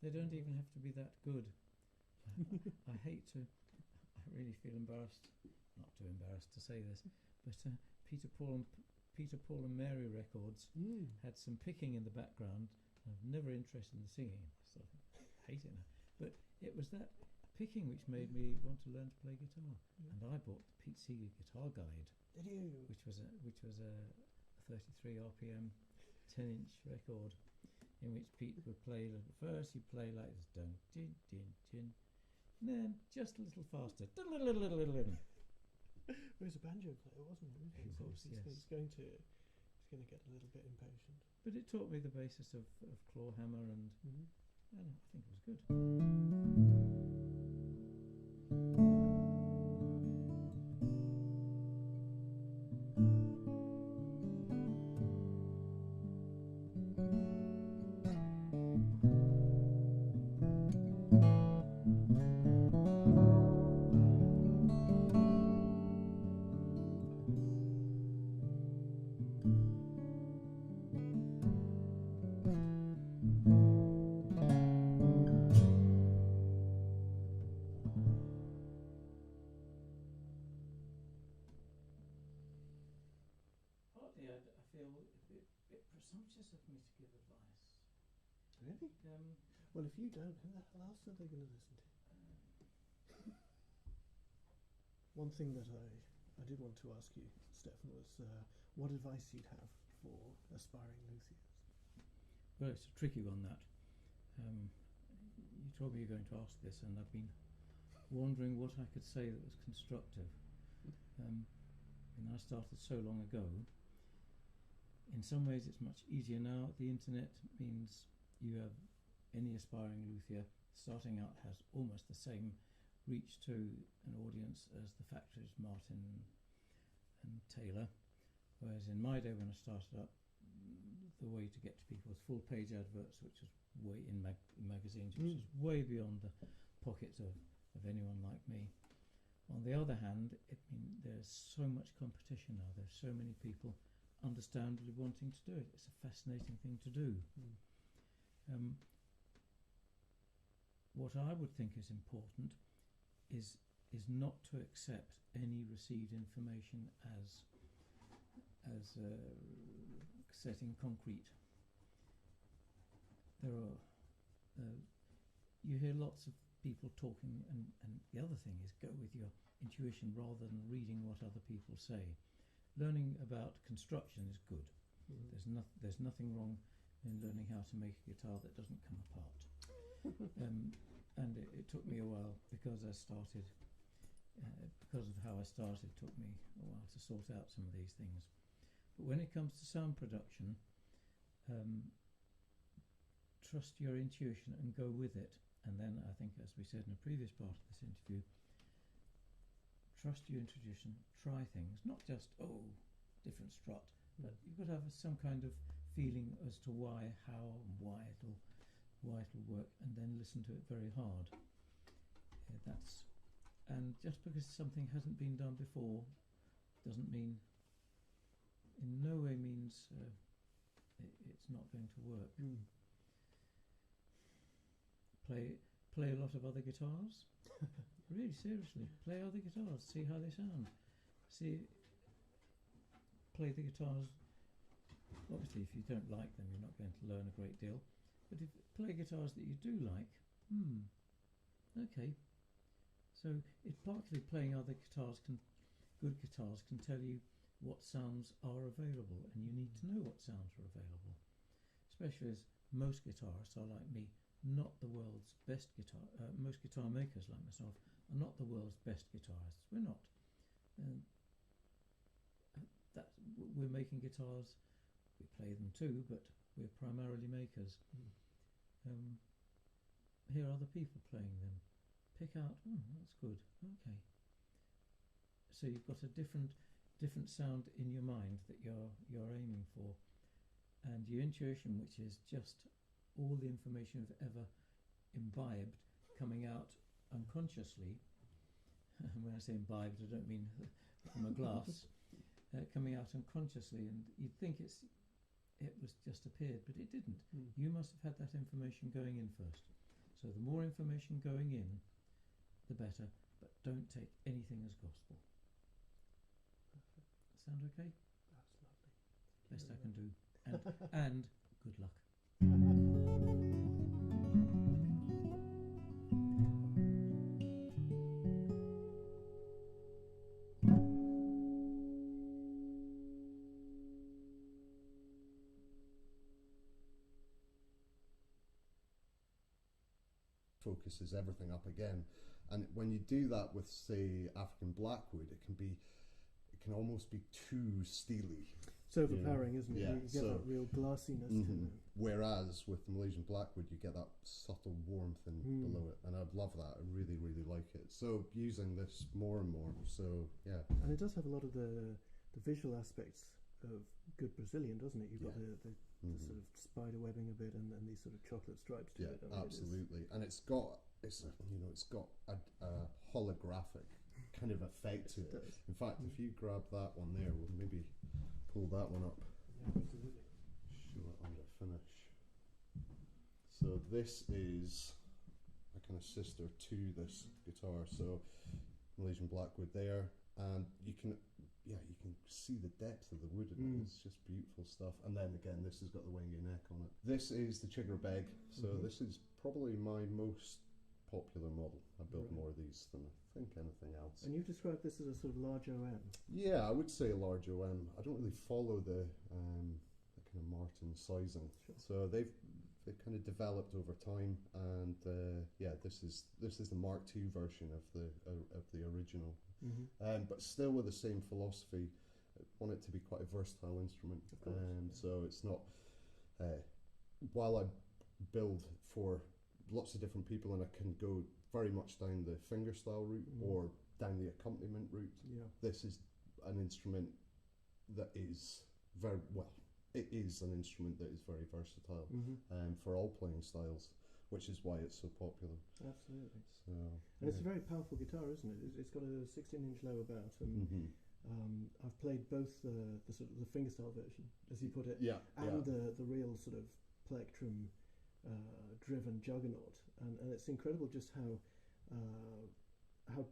they don't even have to be that good. I really feel embarrassed, not too embarrassed to say this, but Peter Paul and Mary records had some picking in the background. I was never interested in the singing. I sort of hate it now. But it was that picking which made me want to learn to play guitar. And I bought the Pete Seeger Guitar Guide. Did you? Which was a 33 RPM 10-inch record in which Pete would play. First he'd play like this, dun din din din, and then just a little faster. He was a banjo player, wasn't he? He was, yes. He's going to get a little bit impatient. But it taught me the basis of claw hammer, and I think it was good. Presumptuous of me to give advice. Really? Well, if you don't, who the hell else are they going to listen to? One thing that I did want to ask you, Stefan, was what advice you'd have for aspiring luthiers. Well, it's a tricky one, that. You told me you're going to ask this, and I've been wondering what I could say that was constructive. I started so long ago. In some ways it's much easier now. The internet means you have any aspiring luthier starting out has almost the same reach to an audience as the factories Martin and Taylor. Whereas in my day when I started up, the way to get to people was full page adverts, which was way in magazines, which was way beyond the pockets of anyone like me. On the other hand, there's so much competition now. There's so many people understandably wanting to do it. It's a fascinating thing to do. What I would think is important is not to accept any received information as set in concrete. There are you hear lots of people talking, and the other thing is go with your intuition rather than reading what other people say. Learning about construction is good. There's nothing wrong in learning how to make a guitar that doesn't come apart. And it took me a while because I started, because of how I started, it took me a while to sort out some of these things. But when it comes to sound production, trust your intuition and go with it. And then I think, as we said in a previous part of this interview, trust your intuition, try things, not just, different strut, but you've got to have some kind of feeling as to why, how, and why it'll work, and then listen to it very hard. And just because something hasn't been done before doesn't mean, in no way means it's not going to work. Play a lot of other guitars. Really, seriously, play other guitars, see how they sound. Play the guitars. Obviously, if you don't like them, you're not going to learn a great deal. But if play guitars that you do like, okay. So it's partly playing other guitars good guitars can tell you what sounds are available, and you need to know what sounds are available. Especially as most guitarists are like me, not the world's best guitar. Most guitar makers like myself are not the world's best guitarists. We're not. We're making guitars. We play them too, but we're primarily makers. Hear other people playing them. Pick out. That's good. Okay. So you've got a different sound in your mind that you're aiming for, and your intuition, which is just all the information you've ever imbibed coming out unconsciously. When I say imbibed, I don't mean from a glass. Coming out unconsciously, and you'd think it was just appeared, but it didn't. You must have had that information going in first. So the more information going in, the better, but don't take anything as gospel. Sound okay? That's lovely. Best I can do. And good luck. Focuses everything up again, and when you do that with, say, African blackwood, it can almost be too steely. It's overpowering, isn't it? Yeah, you get that real glassiness to it. Whereas with the Malaysian blackwood, you get that subtle warmth below it, and I love that. I really, really like it. So using this more and more. So yeah, and it does have a lot of the visual aspects of good Brazilian, doesn't it? You've got the sort of spider webbing a bit, and these sort of chocolate stripes to it. Absolutely. And it's got a holographic kind of effect to it. In fact, if you grab that one there, we'll maybe pull that one up. Yeah, absolutely. Show it under finish. So this is a kind of sister to this guitar. So Malaysian blackwood there, and you can see the depth of the wood in it. It's just beautiful stuff. And then again, this has got the wingy neck on it. This is the Chigger Beg. So this is probably my most popular model. I built more of these than I think anything else. And you've described this as a sort of large OM. Yeah, I would say a large OM. I don't really follow the kind of Martin sizing. Sure. So they've kind of developed over time, and this is the Mark II version of the original. But still with the same philosophy. I want it to be quite a versatile instrument. So it's not while I build for lots of different people, and I can go very much down the fingerstyle route or down the accompaniment route. Yeah. This is an instrument that is very well. It is an instrument that is very versatile for all playing styles, which is why it's so popular. Absolutely. So, and it's a very powerful guitar, isn't it? It's got a 16-inch lower bout, and I've played both the sort of the fingerstyle version, as you put it, and the real sort of plectrum driven juggernaut, and it's incredible just how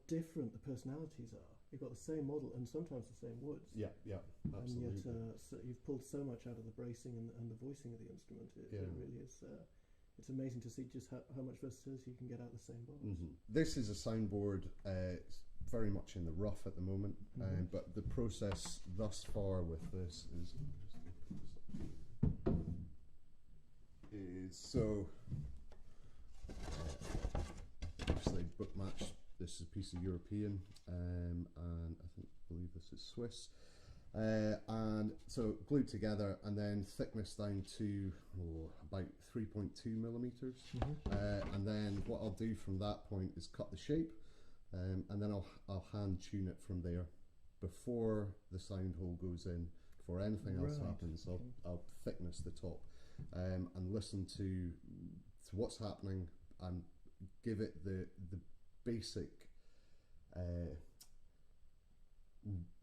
different the personalities are. You've got the same model and sometimes the same woods. Yeah, absolutely. And yet so you've pulled so much out of the bracing and the voicing of the instrument. It really is. It's amazing to see just how much versatility you can get out of the same bars. This is a soundboard. It's very much in the rough at the moment, but the process thus far with this is so. Obviously, book match. This is a piece of European, and I believe this is Swiss. And so glued together, and then thickness down to about 3.2 millimeters. And then what I'll do from that point is cut the shape, and then I'll hand tune it from there. Before the sound hole goes in, before anything else happens, I'll thickness the top, and listen to what's happening, and give it the basic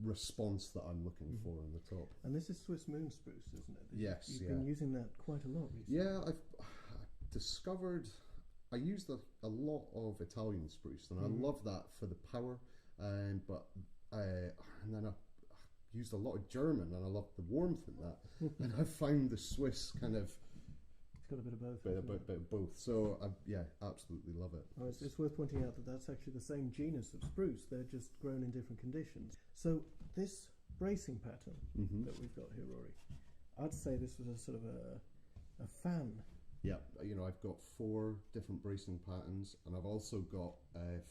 response that I'm looking for on the top. And this is Swiss moon spruce, isn't it? Yes, You've been using that quite a lot recently. Yeah, I've discovered I used a lot of Italian spruce, and I love that for the power, but and then I used a lot of German, and I love the warmth in that. And I found the Swiss kind of got a bit of both. Bit of both. So absolutely love it. Oh, it's worth pointing out that that's actually the same genus of spruce. They're just grown in different conditions. So this bracing pattern that we've got here, Rory, I'd say this was a sort of a fan. Yeah, I've got 4 different bracing patterns, and I've also got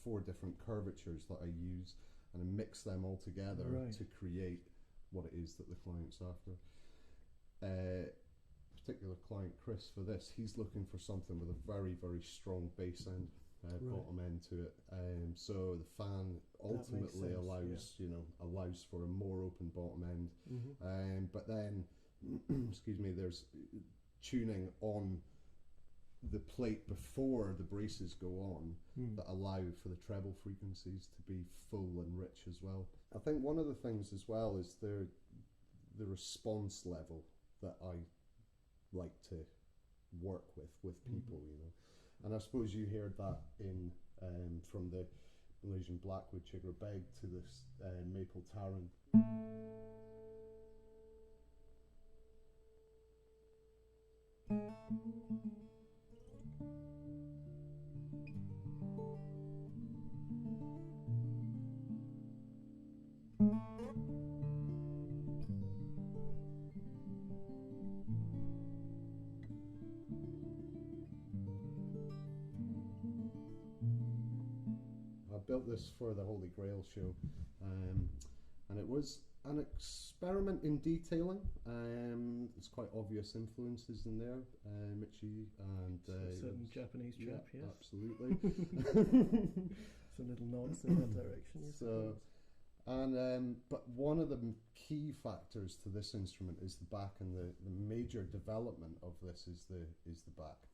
4 different curvatures that I use, and I mix them all together to create what it is that the client's after. Particular client Chris for this, he's looking for something with a very, very strong bass end, bottom end to it. So the fan ultimately allows for a more open bottom end. But then, excuse me, there's tuning on the plate before the braces go on that allow for the treble frequencies to be full and rich as well. I think one of the things as well is the response level that I like to work with people, and I suppose you heard that in from the Malaysian Blackwood Chigger Beg to this Maple Taran. Built this for the Holy Grail show, and it was an experiment in detailing. There's quite obvious influences in there, Michi and certain Japanese chap, yes, absolutely. Some little nods in that direction. So, and but one of the key factors to this instrument is the back, and the major development of this is the back.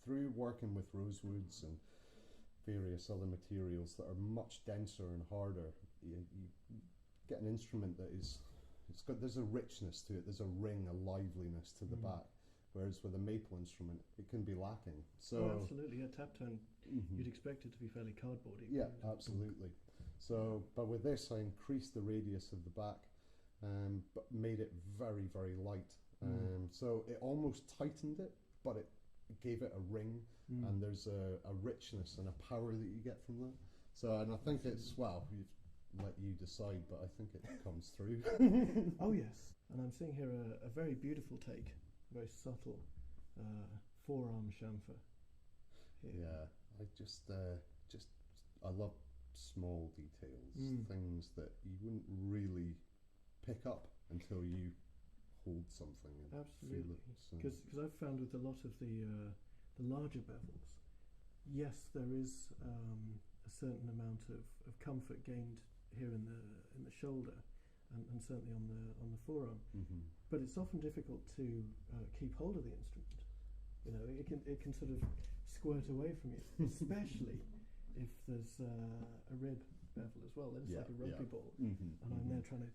Through working with rosewoods and various other materials that are much denser and harder, you get an instrument that there's a richness to it, there's a ring, a liveliness to the back, whereas with a maple instrument it can be lacking. So absolutely, tap tone, you'd expect it to be fairly cardboardy. Yeah, absolutely. So, but with this I increased the radius of the back, but made it very, very light. So it almost tightened it, but it gave it a ring, and there's a richness and a power that you get from that. So, and I think it's, well, let you decide, but I think it comes through. Oh yes, and I'm seeing here a very beautiful take, very subtle forearm chamfer here. Yeah, I just I love small details, things that you wouldn't really pick up until you hold something and Absolutely. feel it. So. Because I've found with a lot of the larger bevels, yes, there is a certain amount of comfort gained here in the shoulder, and certainly on the forearm. Mm-hmm. But it's often difficult to keep hold of the instrument. You know, it can sort of squirt away from you, especially if there's a rib bevel as well. Then it's like a rugby ball, and I'm there trying to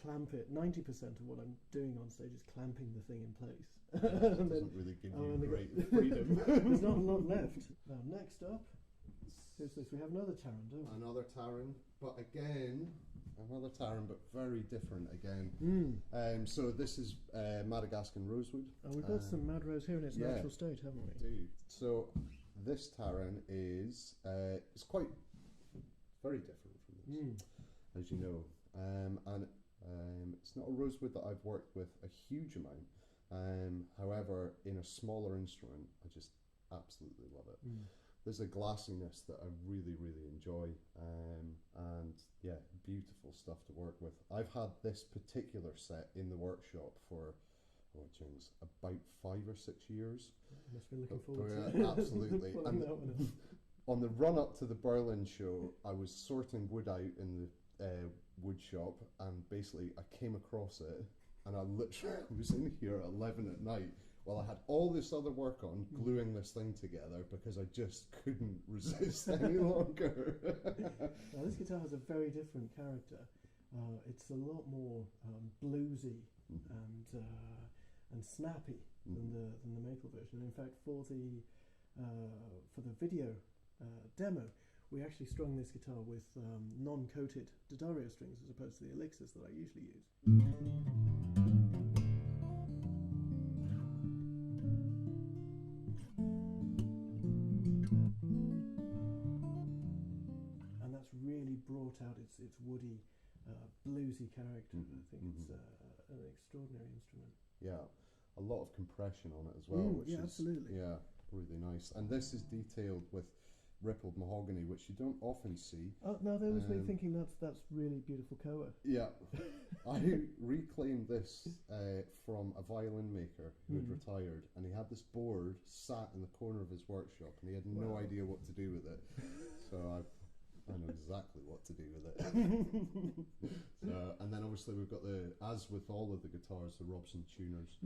clamp it. 90% of what I'm doing on stage is clamping the thing in place. It doesn't really give you great freedom. There's not a lot left. Now, next up, here's this. We have another Taran, don't we? Another Taran, but again, another Taran, but very different again. So this is Madagascan rosewood. And we've got some Mad Rose here in its natural state, haven't we? We do. So this Taran is it's quite very different from this, as you know, and it's not a rosewood that I've worked with a huge amount. However, in a smaller instrument, I just absolutely love it. There's a glassiness that I really, really enjoy, and yeah, beautiful stuff to work with. I've had this particular set in the workshop for, about 5 or 6 years. You must be looking forward to absolutely. And on the run up to the Berlin show, I was sorting wood out in the wood shop, and basically I came across it, and I literally was in here at 11 at night while I had all this other work on, gluing this thing together because I just couldn't resist any longer. Now, this guitar has a very different character. It's a lot more bluesy and snappy than the maple version. In fact, for the video demo, we actually strung this guitar with non-coated D'Addario strings as opposed to the elixirs that I usually use. And that's really brought out its woody, bluesy character. I think it's an extraordinary instrument. Yeah, a lot of compression on it as well, which is absolutely. Yeah, really nice. And this is detailed with rippled mahogany, which you don't often see. Oh no, there was me thinking that's really beautiful koa. Yeah, I reclaimed this from a violin maker who had retired, and he had this board sat in the corner of his workshop, and he had no idea what to do with it. So I know exactly what to do with it. And then obviously we've got as with all of the guitars, the Robson tuners,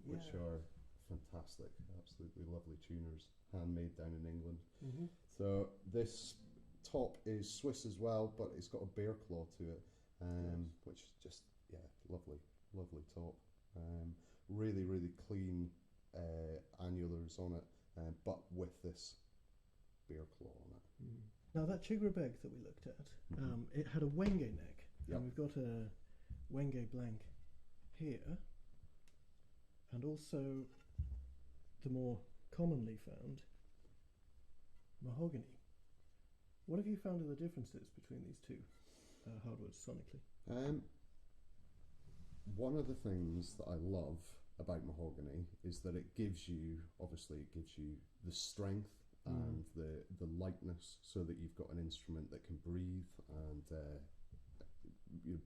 which are fantastic, absolutely lovely tuners, handmade down in England. So this top is Swiss as well, but it's got a bear claw to it, which is just lovely top. Really, really clean annulars on it, but with this bear claw on it. Now that Chigrabeg that we looked at, it had a Wenge neck, and we've got a Wenge blank here, and also the more commonly found mahogany. What have you found are the differences between these two hardwoods sonically? One of the things that I love about mahogany is that it gives you the strength and the lightness, so that you've got an instrument that can breathe and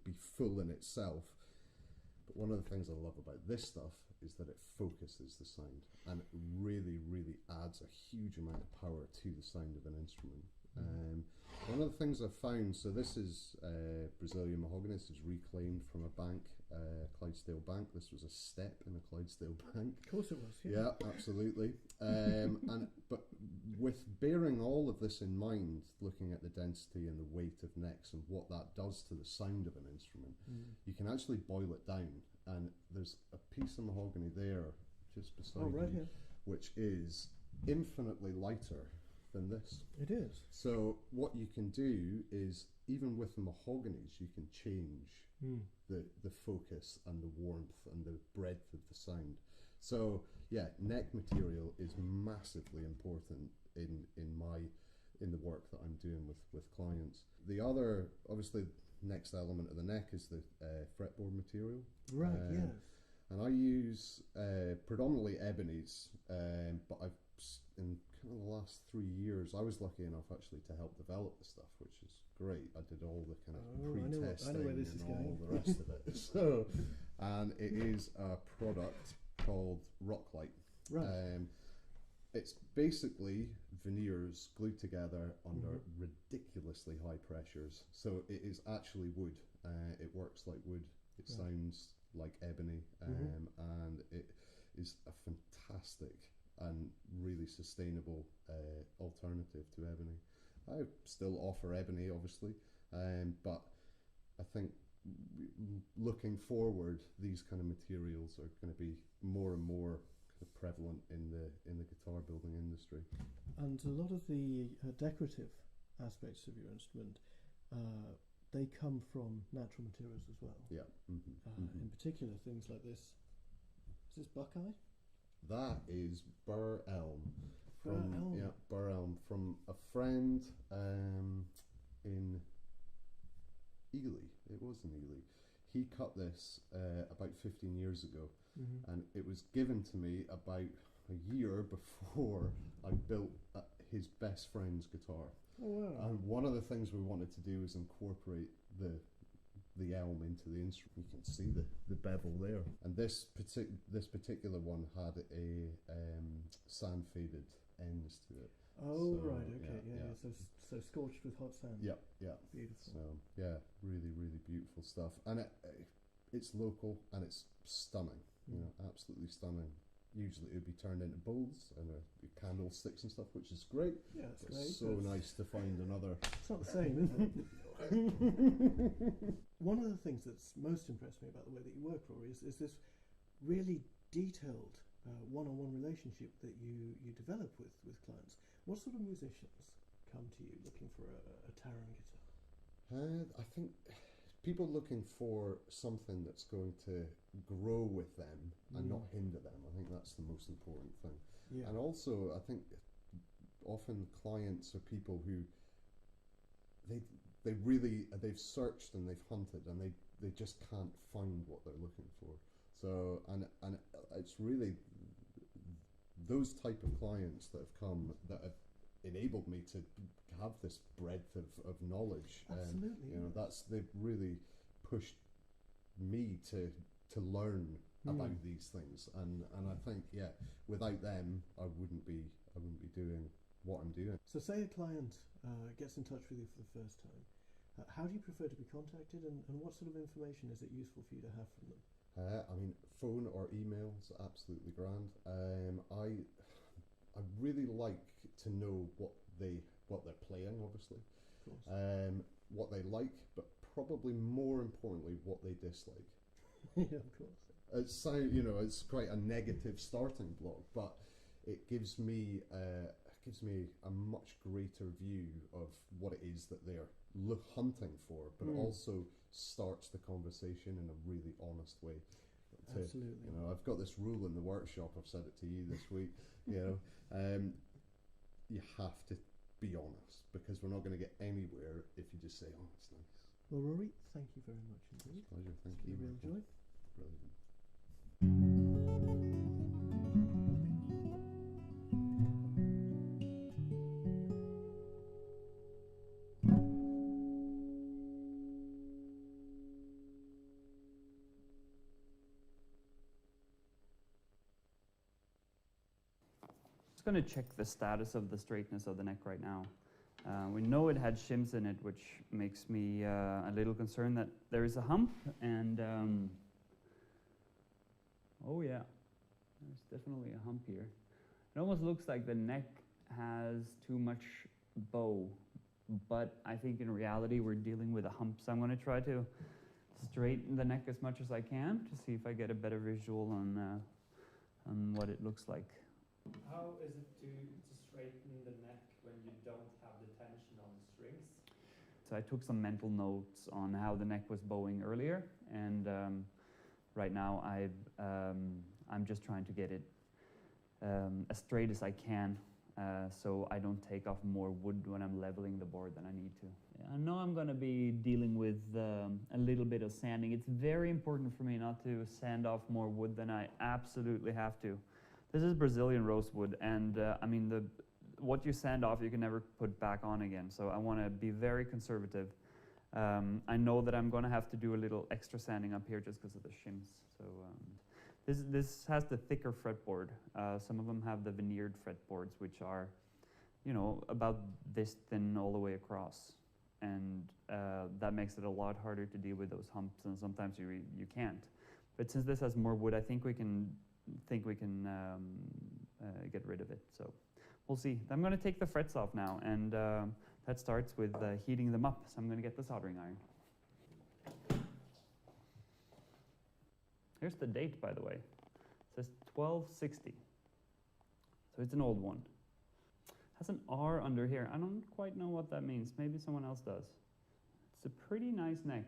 be full in itself. But one of the things I love about this stuff is that it focuses the sound, and it really, really adds a huge amount of power to the sound of an instrument. One of the things I've found, so this is Brazilian mahogany. This is reclaimed from a bank, Clydesdale Bank. This was a step in a Clydesdale bank. Of course it was. Yeah, absolutely. But with bearing all of this in mind, looking at the density and the weight of necks and what that does to the sound of an instrument, you can actually boil it down. And there's a piece of mahogany there, just beside me, which is infinitely lighter than this. It is. So what you can do is, even with the mahoganies, you can change the focus and the warmth and the breadth of the sound. So yeah, neck material is massively important in the work that I'm doing with clients. The other, obviously, next element of the neck is the fretboard material. Right. Yes. And I use predominantly ebonies, but I've in kind of the last 3 years, I was lucky enough actually to help develop the stuff, which is great. I did all the kind of pre-testing and all the rest of it. So, and it is a product called Rocklight. Right. It's basically veneers glued together under ridiculously high pressures. So it is actually wood. It works like wood. It sounds like ebony, and it is a fantastic and really sustainable alternative to ebony. I still offer ebony, obviously, but I think looking forward, these kind of materials are going to be more and more prevalent in the guitar building industry. And a lot of the decorative aspects of your instrument, they come from natural materials as well. Yeah. In particular, things like this. Is this buckeye? That is bur elm. Bur elm. Yeah, bur elm from a friend in Ely. It was in Ely. He cut this about 15 years ago, and it was given to me about a year before I built his best friend's guitar. Oh, wow. And one of the things we wanted to do is incorporate the elm into the instrument. You can see the bevel there. And this particular one had a sand faded ends to it. Oh, So, right, okay, yeah. So scorched with hot sand. Yeah, yeah. Beautiful. So yeah, really, really beautiful stuff. And it's local and it's stunning. You know, absolutely stunning. Usually it would be turned into bowls and candlesticks and stuff, which is great. Yeah, it's great. It's so nice to find another. It's not the same, is it? One of the things that's most impressed me about the way that you work, Rory, is this really detailed one-on-one relationship that you develop with clients. What sort of musicians come to you looking for a Taran guitar? I think people looking for something that's going to grow with them and not hinder them. I think that's the most important thing. Yeah. And also, I think often clients are people who they've searched and they've hunted and they just can't find what they're looking for. So and it's really those type of clients that have come that have enabled me to have this breadth of knowledge. Absolutely. You know, they've really pushed me to learn about these things, and I think without them I wouldn't be doing what I'm doing. So say a client gets in touch with you for the first time. How do you prefer to be contacted, and what sort of information is it useful for you to have from them? I mean, phone or email's absolutely grand. I really like to know what they're playing, obviously, Of course. what they like, but probably more importantly, what they dislike. Yeah, of course. It's quite a negative starting block, but it gives me a much greater view of what it is that they're hunting for, but it also starts the conversation in a really honest way. Absolutely. You know, I've got this rule in the workshop. I've said it to you this week. You know, you have to be honest, because we're not going to get anywhere if you just say, "Oh, it's nice." Well, Rory, thank you very much indeed. It's a pleasure. Thank It's you. been a real joy. Brilliant. Just going to check the status of the straightness of the neck right now. We know it had shims in it, which makes me a little concerned that there is a hump, and oh yeah, there's definitely a hump here. It almost looks like the neck has too much bow, but I think in reality we're dealing with a hump, so I'm going to try to straighten the neck as much as I can to see if I get a better visual on what it looks like. How is it to straighten the neck when you don't have the tension on the strings? So I took some mental notes on how the neck was bowing earlier, and right now I'm just trying to get it as straight as I can, so I don't take off more wood when I'm leveling the board than I need to. I know I'm going to be dealing with a little bit of sanding. It's very important for me not to sand off more wood than I absolutely have to. This is Brazilian rosewood, and I mean what you sand off, you can never put back on again. So I want to be very conservative. I know that I'm going to have to do a little extra sanding up here just because of the shims. So this has the thicker fretboard. Some of them have the veneered fretboards, which are, you know, about this thin all the way across. And that makes it a lot harder to deal with those humps, and sometimes you can't. But since this has more wood, I think we can get rid of it. So we'll see. I'm going to take the frets off now, and that starts with heating them up. So I'm going to get the soldering iron. Here's the date, by the way. It says 1260. So it's an old one. Has an R under here. I don't quite know what that means. Maybe someone else does. It's a pretty nice neck.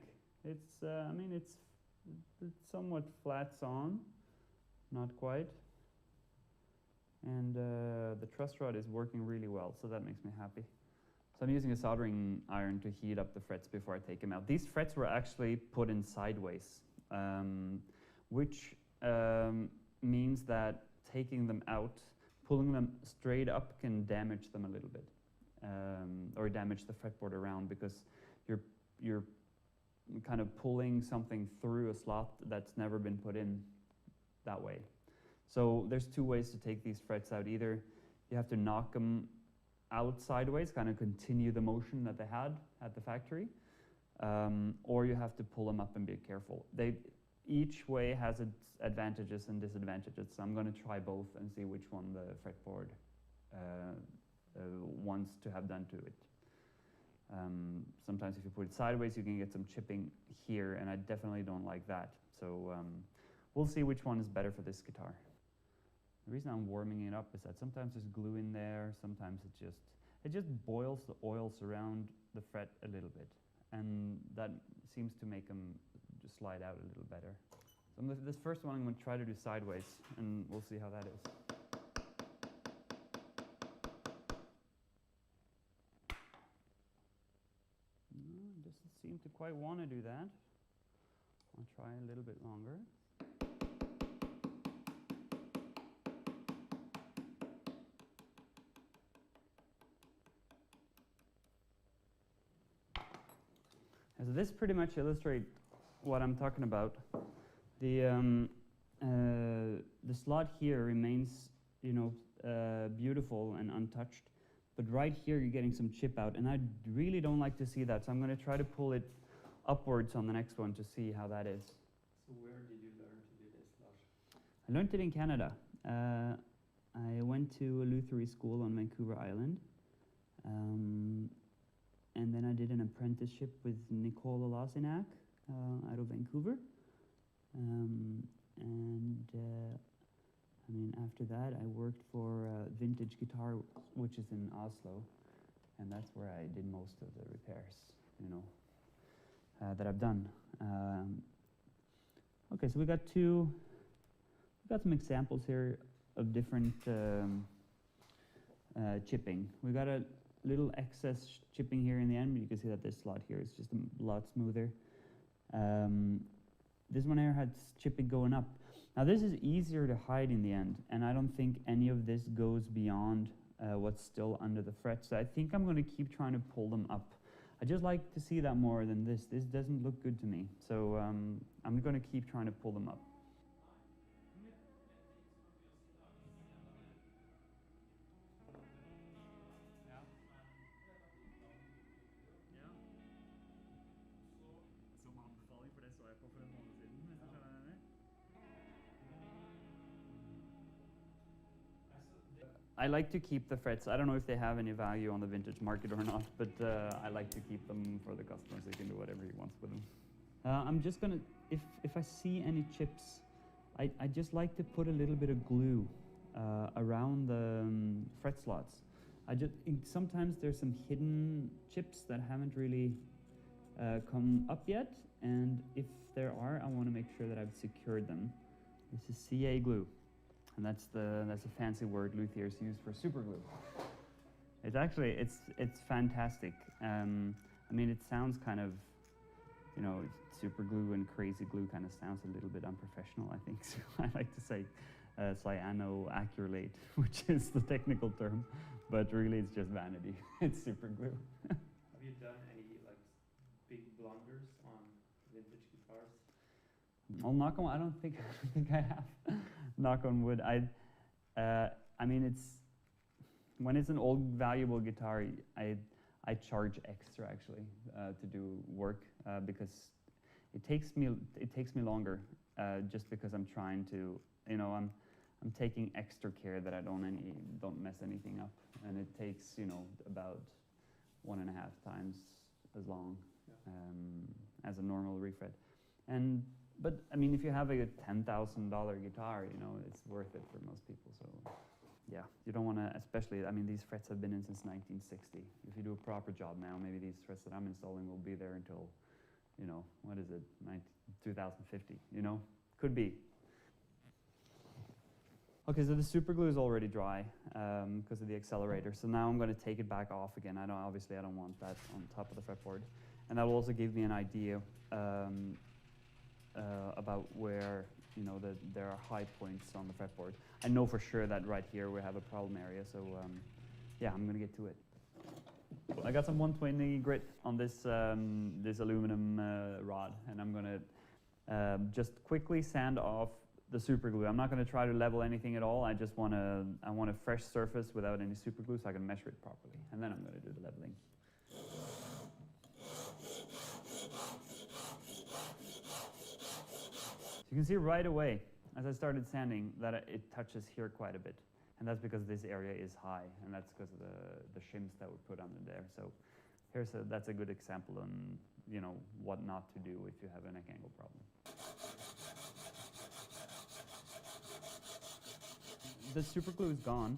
It's, I mean, it's somewhat flats on, not quite. And the truss rod is working really well, so that makes me happy. So I'm using a soldering iron to heat up the frets before I take them out. These frets were actually put in sideways, which means that taking them out, pulling them straight up can damage them a little bit, or damage the fretboard around, because you're kind of pulling something through a slot that's never been put in that way. So there's two ways to take these frets out. Either you have to knock them out sideways, kind of continue the motion that they had at the factory, or you have to pull them up and be careful. Each way has its advantages and disadvantages, so I'm going to try both and see which one the fretboard wants to have done to it. Sometimes if you put it sideways, you can get some chipping here, and I definitely don't like that. So we'll see which one is better for this guitar. The reason I'm warming it up is that sometimes there's glue in there, sometimes it just boils the oils around the fret a little bit, and that seems to make them just slide out a little better. So this first one I'm going to try to do sideways, and we'll see how that is. It doesn't seem to quite want to do that. I'll try a little bit longer. So this pretty much illustrates what I'm talking about. The slot here remains, you know, beautiful and untouched, but right here you're getting some chip out, and I really don't like to see that. So I'm going to try to pull it upwards on the next one to see how that is. So where did you learn to do this slot? I learned it in Canada. I went to a Luthiers school on Vancouver Island. And then I did an apprenticeship with Nicole Lasinac out of Vancouver. I mean, after that, I worked for Vintage Guitar, which is in Oslo, and that's where I did most of the repairs, you know, that I've done. Okay, so we got some examples here of different chipping. We got a little excess chipping here in the end, but you can see that this slot here is just a lot smoother. This one here had chipping going up. Now this is easier to hide in the end, and I don't think any of this goes beyond what's still under the frets. So I think I'm going to keep trying to pull them up. I just like to see that more than this. This doesn't look good to me, so I'm going to keep trying to pull them up. I like to keep the frets. I don't know if they have any value on the vintage market or not, but I like to keep them for the customers. They can do whatever he wants with them. I'm just gonna, if I see any chips, I just like to put a little bit of glue around the fret slots. Sometimes there's some hidden chips that haven't really come up yet, and if there are, I want to make sure that I've secured them. This is CA glue. And that's a fancy word Luthiers use for super glue. It's actually, it's fantastic. I mean, it sounds kind of, you know, super glue and crazy glue kind of sounds a little bit unprofessional, I think. So I like to say cyanoacrylate, which is the technical term. but really it's just vanity. It's super glue. Have you done any like big blunders on vintage guitars? I'll knock on. I don't think I have. Knock on wood. I mean, it's when it's an old valuable guitar, I charge extra actually to do work because it takes me longer just because I'm trying to, you know, I'm taking extra care that I don't mess anything up, and it takes, you know, about 1.5 times as long as a normal refret. But I mean, if you have a $10,000 guitar, you know, it's worth it for most people. So yeah, you don't want to, especially, I mean, these frets have been in since 1960. If you do a proper job now, maybe these frets that I'm installing will be there until, you know, what is it, 2050, you know? Could be. Okay, so the super glue is already dry because of the accelerator. So now I'm going to take it back off again. Obviously I don't want that on top of the fretboard. And that will also give me an idea about where, you know, there are high points on the fretboard. I know for sure that right here we have a problem area, so yeah, I'm gonna get to it. I got some 120 grit on this this aluminum rod, and I'm gonna just quickly sand off the super glue. I'm not gonna try to level anything at all. I want a fresh surface without any super glue so I can measure it properly, and then I'm gonna do the leveling. You can see right away, as I started sanding, that it touches here quite a bit. And that's because this area is high, and that's because of the shims that were put under there. So that's a good example on, you know, what not to do if you have a neck angle problem. The super glue is gone.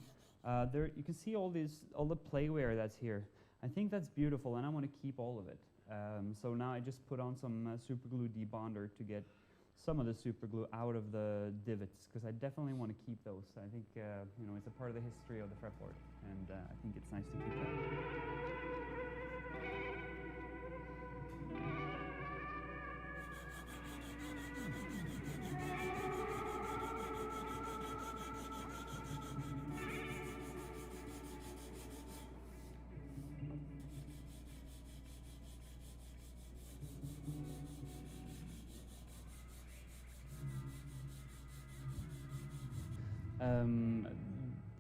There you can see all the playware that's here. I think that's beautiful, and I want to keep all of it. So now I just put on some super glue debonder to get some of the super glue out of the divots, because I definitely want to keep those. I think you know, it's a part of the history of the fretboard, and I think it's nice to keep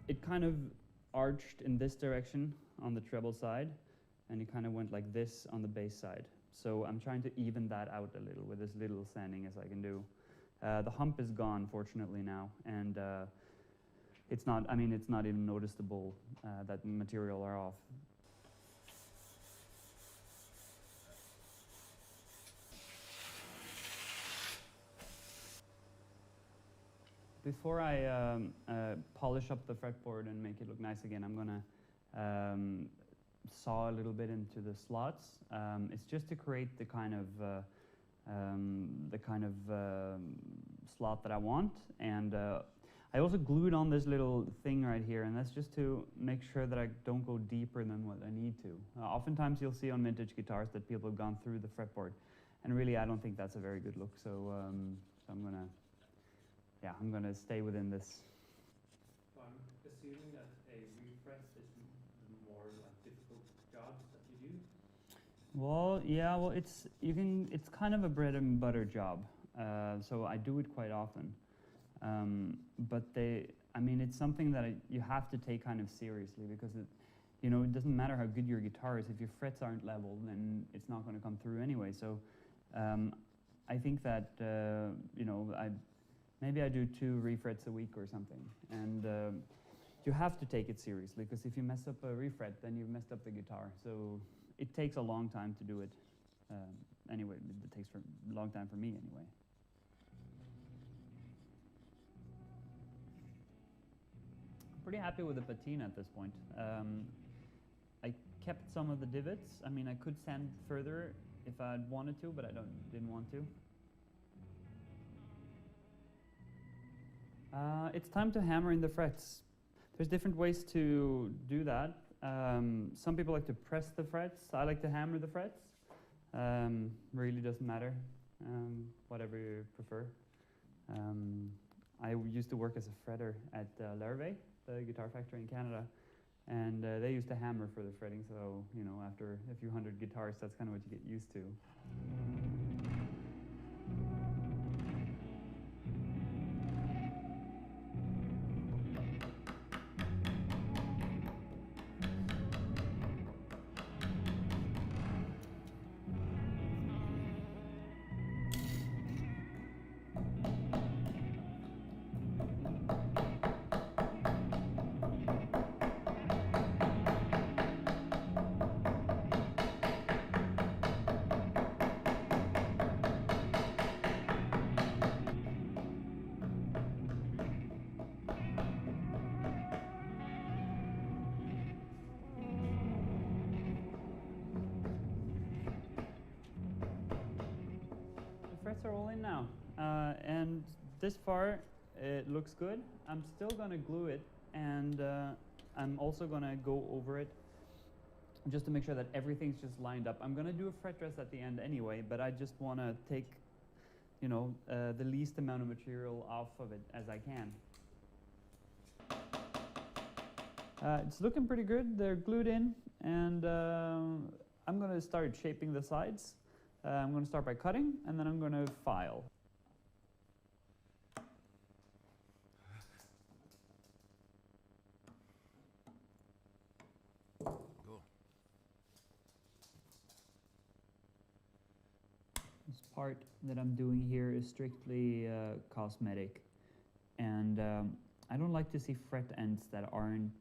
it kind of arched in this direction on the treble side, and it kind of went like this on the bass side. So I'm trying to even that out a little with as little sanding as I can do. The hump is gone, fortunately, now, and it's not even noticeable that the material are off. Before I polish up the fretboard and make it look nice again, I'm gonna saw a little bit into the slots. It's just to create the kind of slot that I want, and I also glued on this little thing right here, and that's just to make sure that I don't go deeper than what I need to. Oftentimes you'll see on vintage guitars that people have gone through the fretboard, and really I don't think that's a very good look. So I'm gonna stay within this. So I'm assuming that a refret is the more like difficult jobs that you do. Well, yeah, well, it's kind of a bread and butter job, so I do it quite often. But it's something that you have to take kind of seriously, because it doesn't matter how good your guitar is. If your frets aren't level, then it's not going to come through anyway. So I think that maybe I do 2 refrets a week or something, and you have to take it seriously, because if you mess up a refret, then you've messed up the guitar. So it takes a long time to do it. Anyway, it takes a long time for me anyway. Pretty happy with the patina at this point. I kept some of the divots. I mean, I could sand further if I'd wanted to, but I didn't want to. It's time to hammer in the frets. There's different ways to do that. Some people like to press the frets. I like to hammer the frets. Really doesn't matter, whatever you prefer. I used to work as a fretter at Lerve, the guitar factory in Canada, And they used a hammer for the fretting, so you know, after a few hundred guitars, that's kind of what you get used to. Frets are all in now, and this far it looks good. I'm still gonna glue it, and I'm also gonna go over it just to make sure that everything's just lined up. I'm gonna do a fret dress at the end anyway, but I just want to take, you know, the least amount of material off of it as I can. It's looking pretty good. They're glued in, and I'm gonna start shaping the sides. I'm going to start by cutting, and then I'm going to file. Cool. This part that I'm doing here is strictly cosmetic, and I don't like to see fret ends that aren't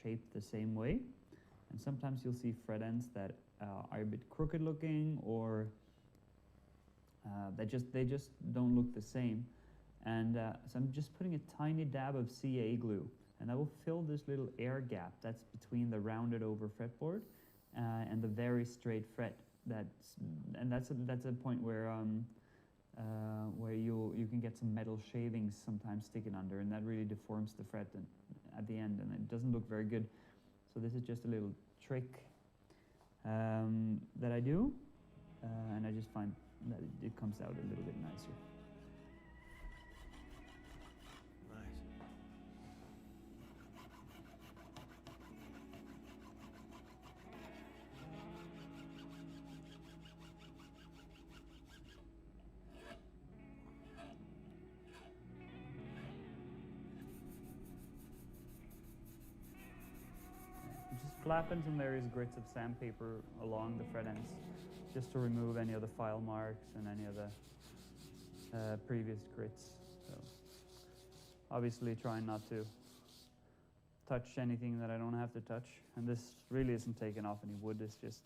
shaped the same way. And sometimes you'll see fret ends that are a bit crooked looking, or they just don't look the same. And so I'm just putting a tiny dab of CA glue, and I will fill this little air gap that's between the rounded over fretboard and the very straight fret. That's a point where you can get some metal shavings sometimes sticking under, and that really deforms the fret at the end, and it doesn't look very good. So this is just a little trick that I do, and I just find that it comes out a little bit nicer. Just flapping some various grits of sandpaper along the fret ends, just to remove any of the file marks and any of the previous grits. So obviously trying not to touch anything that I don't have to touch. And this really isn't taking off any wood, it's just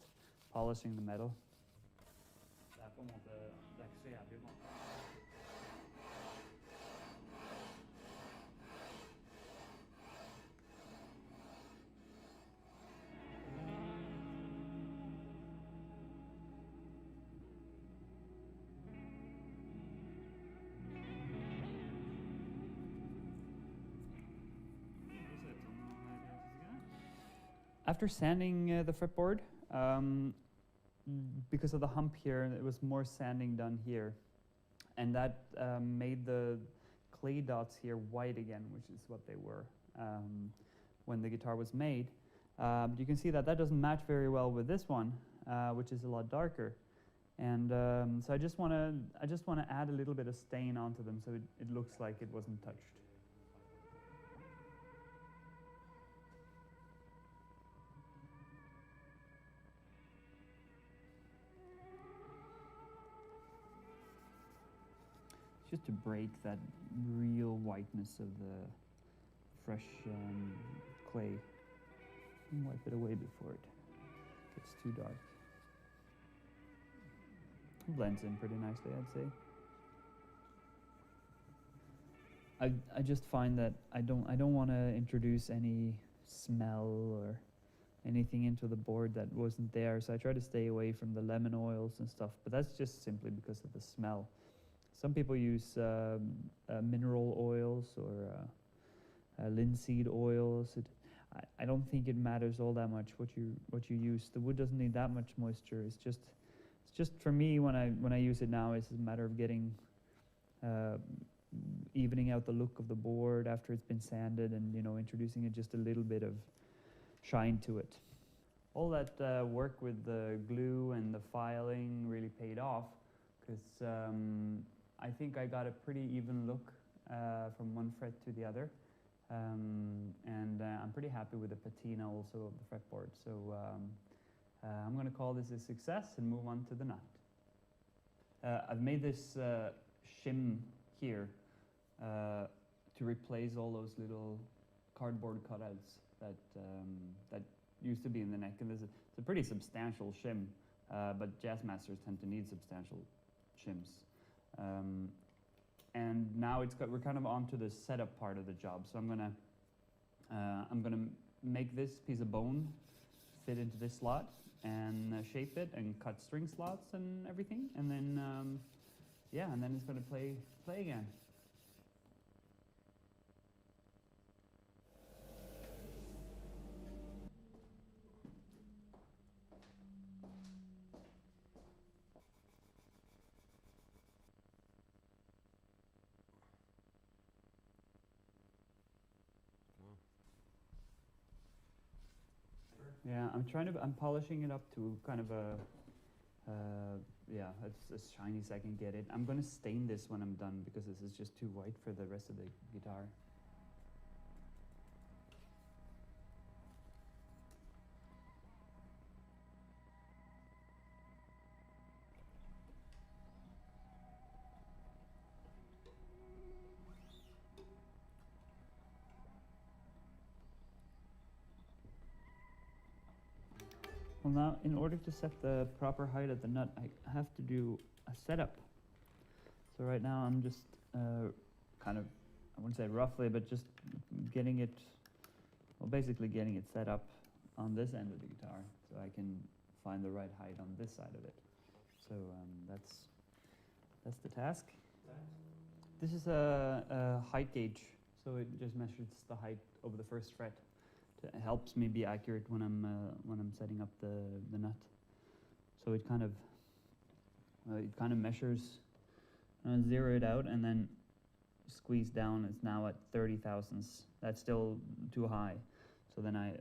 polishing the metal. After sanding the fretboard, because of the hump here, it was more sanding done here. And that made the clay dots here white again, which is what they were when the guitar was made. You can see that that doesn't match very well with this one, which is a lot darker. And so I just want to add a little bit of stain onto them so it looks like it wasn't touched. Just to break that real whiteness of the fresh clay. And wipe it away before it gets too dark. It blends in pretty nicely, I'd say. I just find that I don't want to introduce any smell or anything into the board that wasn't there, so I try to stay away from the lemon oils and stuff, but that's just simply because of the smell. Some people use mineral oils or linseed oils. I don't think it matters all that much what you use. The wood doesn't need that much moisture. It's just for me when I use it now, it's a matter of getting evening out the look of the board after it's been sanded, and introducing it just a little bit of shine to it. All that work with the glue and the filing really paid off, because I think I got a pretty even look from one fret to the other. And I'm pretty happy with the patina also of the fretboard. So I'm going to call this a success and move on to the nut. I've made this shim here to replace all those little cardboard cutouts that used to be in the neck. And it's a pretty substantial shim, but Jazzmasters tend to need substantial shims. And now we're kind of onto the setup part of the job. So I'm gonna make this piece of bone fit into this slot and shape it and cut string slots and everything. And then and then it's gonna play again. Yeah, I'm polishing it up to kind of a, as shiny as I can get it. I'm gonna stain this when I'm done because this is just too white for the rest of the guitar. Well, now, in order to set the proper height of the nut, I have to do a setup. So right now I'm just kind of, I wouldn't say roughly, but just getting it, well, basically getting it set up on this end of the guitar so I can find the right height on this side of it. So that's the task. This is a height gauge, so it just measures the height over the first fret. It helps me be accurate when I'm setting up the nut. So it kind of measures, zero it out, and then squeeze down. It's now at 30 thousandths. That's still too high. So then I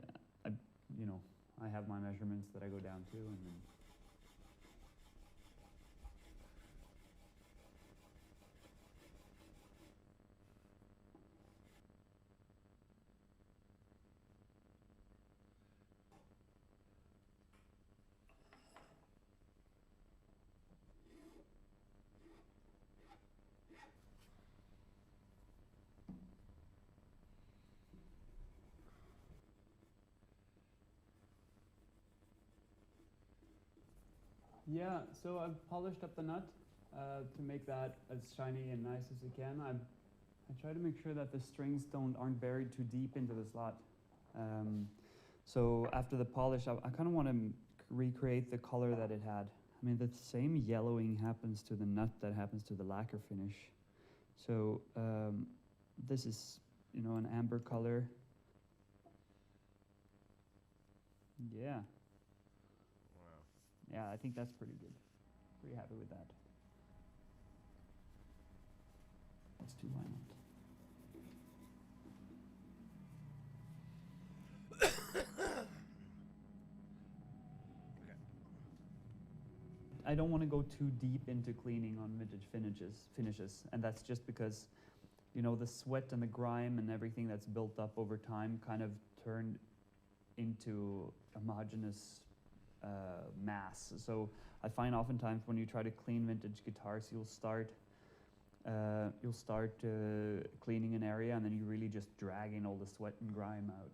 have my measurements that I go down to, and then. Yeah, so I've polished up the nut to make that as shiny and nice as I can. I try to make sure that the strings aren't buried too deep into the slot. So after the polish, I kind of want to recreate the color that it had. I mean, the same yellowing happens to the nut that happens to the lacquer finish. So this is, an amber color. Yeah. Yeah, I think that's pretty good. Pretty happy with that. That's too violent. I don't want to go too deep into cleaning on vintage finishes, and that's just because, the sweat and the grime and everything that's built up over time kind of turned into homogeneous mass. So I find oftentimes when you try to clean vintage guitars, you'll start cleaning an area, and then you really just dragging all the sweat and grime out,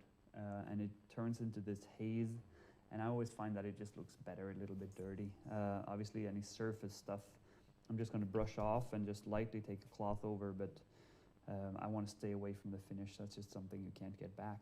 and it turns into this haze. And I always find that it just looks better a little bit dirty. Obviously, any surface stuff, I'm just going to brush off and just lightly take a cloth over. But I want to stay away from the finish. That's just something you can't get back.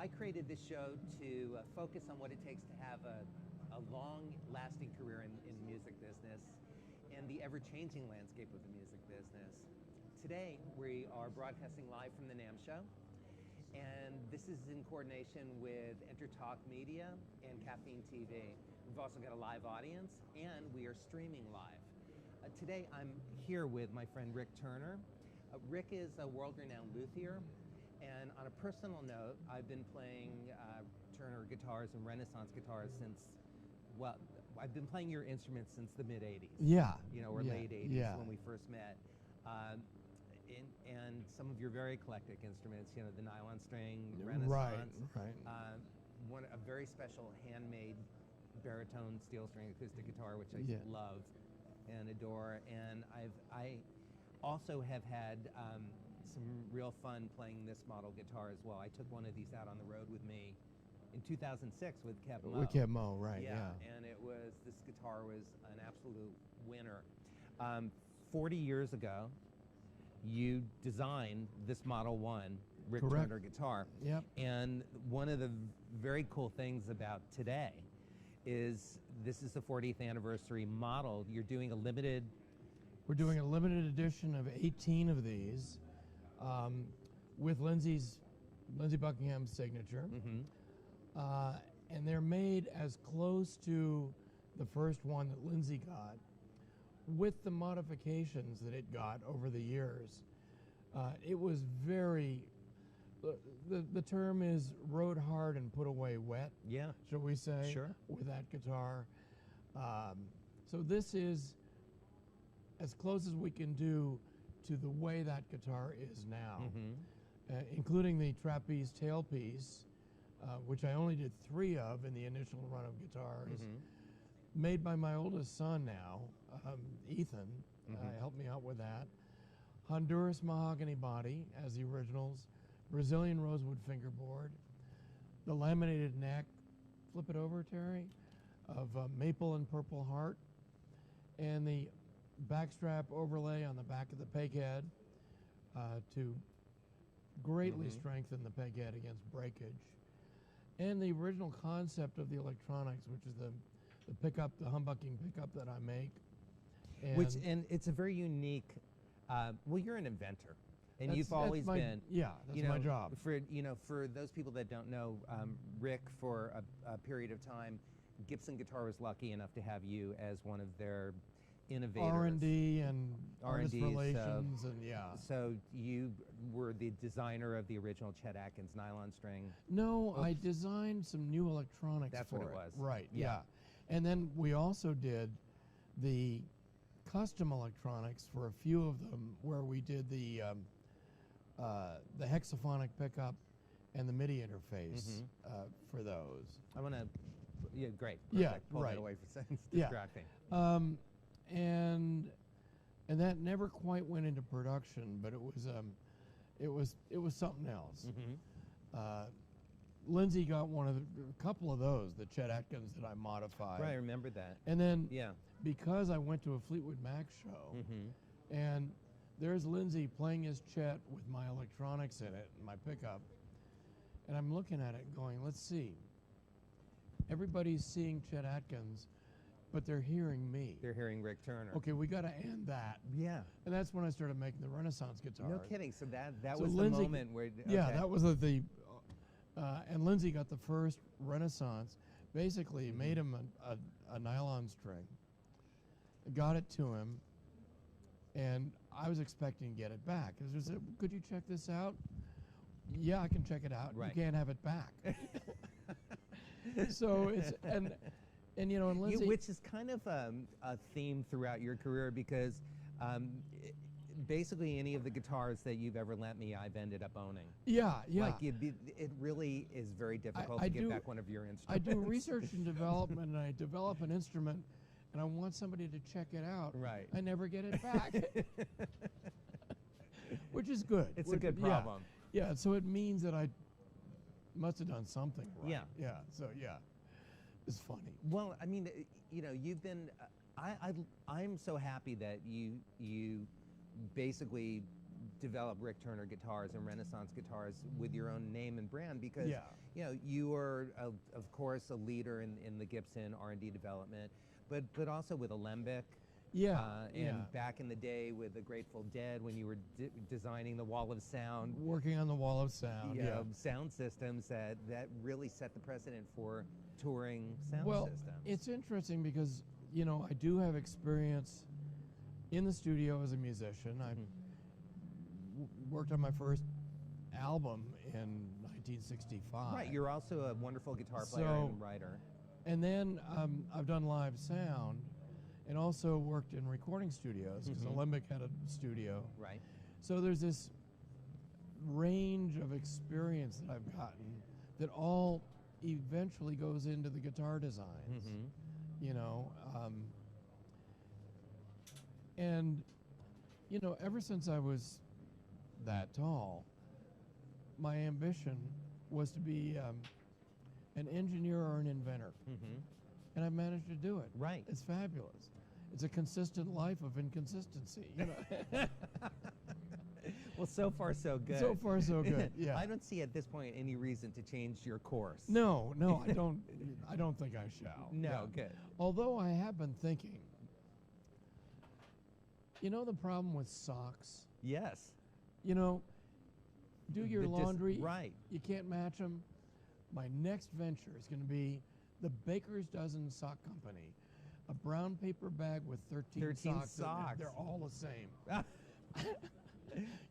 I created this show to focus on what it takes to have a long-lasting career in the music business and the ever-changing landscape of the music business. Today, we are broadcasting live from the NAMM show, and this is in coordination with EnterTalk Media and Caffeine TV. We've also got a live audience, and we are streaming live. Today, I'm here with my friend Rick Turner. Rick is a world-renowned luthier, and on a personal note, I've been playing Turner guitars and Renaissance guitars since, well, I've been playing your instruments since the mid-'80s. Yeah. You know, or late 80s yeah. when we first met. And some of your very eclectic instruments, you know, the nylon string, Renaissance. Right. A very special handmade baritone steel string acoustic guitar, which I love and adore. And I also have had some real fun playing this model guitar as well. I took one of these out on the road with me in 2006 with Kev Mo. With Kev Mo, right, yeah. And this guitar was an absolute winner. 40 years ago, you designed this Model 1 Rick Correct. Turner guitar. Yep. And one of the very cool things about today is this is the 40th anniversary model. You're doing a limited... We're doing a limited edition of 18 of these with Lindsay Buckingham's signature. And they're made as close to the first one that Lindsay got with the modifications that it got over the years. It was very, the term is rode hard and put away wet, shall we say, Sure. with that guitar. So this is as close as we can do to the way that guitar is now, including the trapeze tailpiece, which I only did 3 of in the initial run of guitars, made by my oldest son now, Ethan. Helped me out with that. Honduras mahogany body as the originals, Brazilian rosewood fingerboard, the laminated neck, flip it over, Terry, of maple and purple heart, and the backstrap overlay on the back of the peg head to greatly strengthen the peg head against breakage. And the original concept of the electronics, which is the pickup, the humbucking pickup that I make. And it's a very unique, well, you're an inventor. And you've always been. Yeah, that's my job. For those people that don't know, Rick, for a period of time, Gibson Guitar was lucky enough to have you as one of their innovators. R&D and artist R&D, relations So you were the designer of the original Chet Atkins nylon string. No, I designed some new electronics That's for what it it. was. Right, Yeah. And then we also did the custom electronics for a few of them, where we did the hexaphonic pickup and the MIDI interface for those. I want to, great. Yeah, Perfect. Pull right. that away for it's Yeah. distracting. And that never quite went into production, but it was something else. Lindsay got a couple of those, the Chet Atkins that I modified. Right, I remember that. And then Yeah. because I went to a Fleetwood Mac show, and there's Lindsay playing his Chet with my electronics in it, my pickup, and I'm looking at it going, let's see. Everybody's seeing Chet Atkins, but they're hearing me. They're hearing Rick Turner. Okay, we got to end that. Yeah. And that's when I started making the Renaissance guitars. No kidding. So that So was Lindsay, the moment where. Yeah, okay. that was and Lindsay got the first Renaissance. Basically, made him a nylon string. Got it to him, and I was expecting to get it back. I said, "Could you check this out?" Yeah, I can check it out. Right. You can't have it back. So it's and Lindsay, which is kind of a theme throughout your career, because basically any of the guitars that you've ever lent me, I've ended up owning. Yeah. Like it really is very difficult to get back one of your instruments. I do research and development, and I develop an instrument, and I want somebody to check it out. Right. I never get it back, which is good. It's a good problem. Yeah. So it means that I must have done something right. Yeah. Yeah. So it's funny. Well, I mean, you've been. I'm so happy that you basically develop Rick Turner guitars and Renaissance guitars with your own name and brand because Yeah. you know you are of course a leader in the Gibson R&D development, but also with Alembic. Yeah, and back in the day with the Grateful Dead when you were designing the Wall of Sound. Working on the Wall of Sound, you know, sound systems that really set the precedent for touring sound well, systems. it's interesting because, you know, I do have experience in the studio as a musician. I worked on my first album in 1965. Right, you're also a wonderful guitar player and writer. And then I've done live sound and also worked in recording studios because Alembic had a studio. Right. So there's this range of experience that I've gotten that all eventually goes into the guitar designs. You know, and you know, ever since I was that tall, my ambition was to be an engineer or an inventor. And I've managed to do it. Right. It's fabulous. It's a consistent life of inconsistency, you know. Well, so far so good. So far so good. Yeah. I don't see at this point any reason to change your course. No, I don't. I don't think I shall. No, good. Although I have been thinking. You know the problem with socks? Yes. You know, do your laundry. Right. You can't match them. My next venture is going to be the Baker's Dozen Sock Company. A brown paper bag with 13 socks. In it. They're all the same.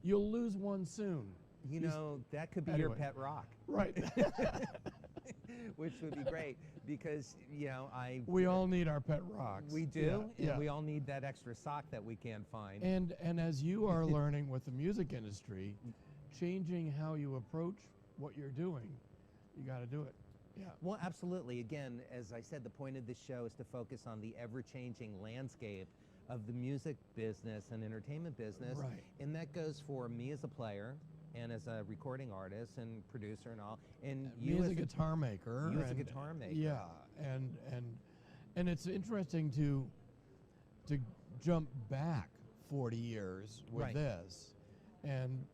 You'll lose one soon. You know, that could be your pet rock. Right. Which would be great because, you know, we all need our pet rocks. We do, Yeah. and we all need that extra sock that we can't find. And as you are learning with the music industry, changing how you approach what you're doing, you got to do it. Yeah. Well, absolutely. Again, as I said, the point of this show is to focus on the ever-changing landscape of the music business and entertainment business. Right. And that goes for me as a player and as a recording artist and producer and all. And me you as a guitar maker. You as a guitar maker. Yeah. And it's interesting to jump back 40 years with this and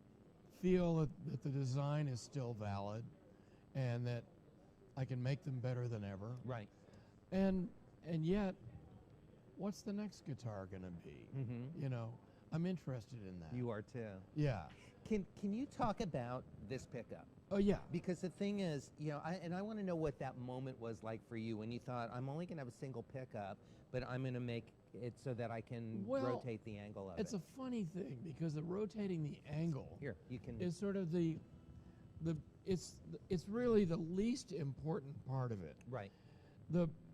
feel that the design is still valid and that I can make them better than ever. Right. And yet, what's the next guitar going to be? You know, I'm interested in that. You are too. Yeah. Can you talk about this pickup? Oh, yeah. Because the thing is, you know, I want to know what that moment was like for you when you thought, I'm only going to have a single pickup, but I'm going to make it so that I can rotate the angle of it. It's a funny thing because the rotating the angle is sort of it's really the least important part of it. Right.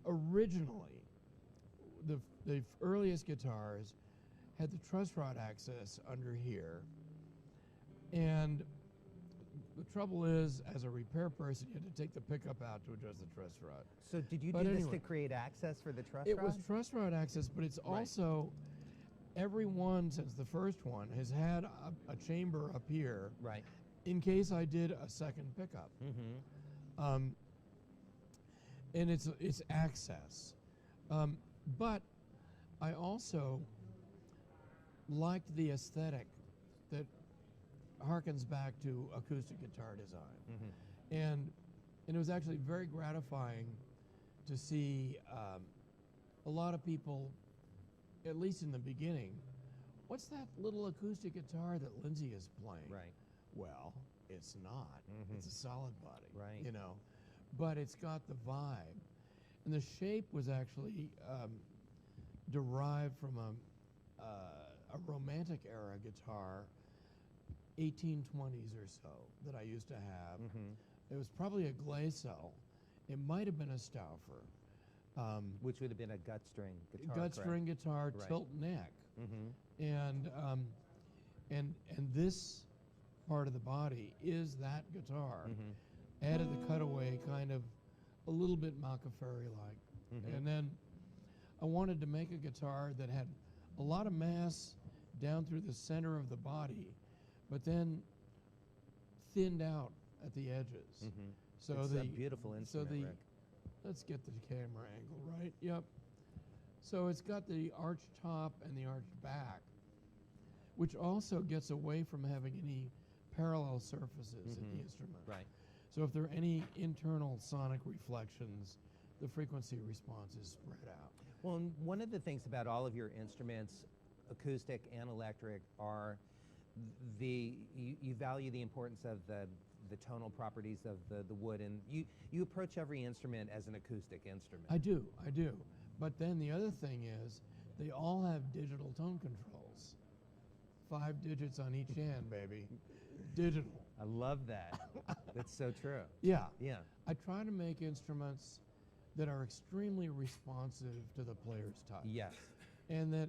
Originally, the earliest guitars had the truss rod access under here, and the trouble is, as a repair person, you had to take the pickup out to adjust the truss rod. So did you do this to create access for the truss rod? It was truss rod access, but it's also every one since the first one has had a chamber up here. Right. In case I did a second pickup. And it's access. But I also liked the aesthetic that harkens back to acoustic guitar design. And it was actually very gratifying to see a lot of people, at least in the beginning, what's that little acoustic guitar that Lindsay is playing? Right. Well, it's not. It's a solid body. Right. You know, but it's got the vibe. And the shape was actually derived from a romantic era guitar, 1820s or so, that I used to have. It was probably a Glaisel. It might have been a Stauffer. Which would have been a gut string guitar. Gut string guitar, tilt neck. And this part of the body is that guitar. Added the cutaway, kind of a little bit Machiavelli-like. And then I wanted to make a guitar that had a lot of mass down through the center of the body, but then thinned out at the edges. So it's a beautiful instrument, Rick. Let's get the camera angle right. Yep. So it's got the arched top and the arched back, which also gets away from having any parallel surfaces in the instrument. Right. So if there are any internal sonic reflections, the frequency response is spread out. Well, and one of the things about all of your instruments, acoustic and electric, are you value the importance of the tonal properties of the wood, and you approach every instrument as an acoustic instrument. I do. But then the other thing is, they all have digital tone controls. 5 digits on each hand, baby. Digital. I love that. That's so true. Yeah. Yeah. I try to make instruments that are extremely responsive to the player's touch. Yes. And that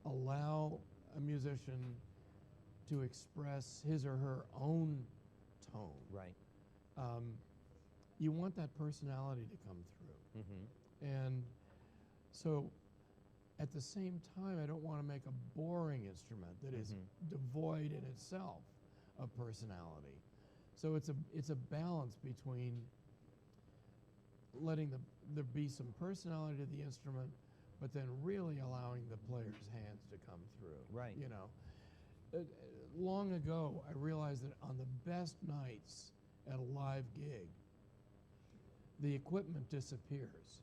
allow a musician to express his or her own tone. Right. You want that personality to come through. And so at the same time, I don't want to make a boring instrument that is devoid in itself of personality. So it's a balance between letting there be some personality to the instrument, but then really allowing the player's hands to come through. Right. You know, long ago, I realized that on the best nights at a live gig, the equipment disappears,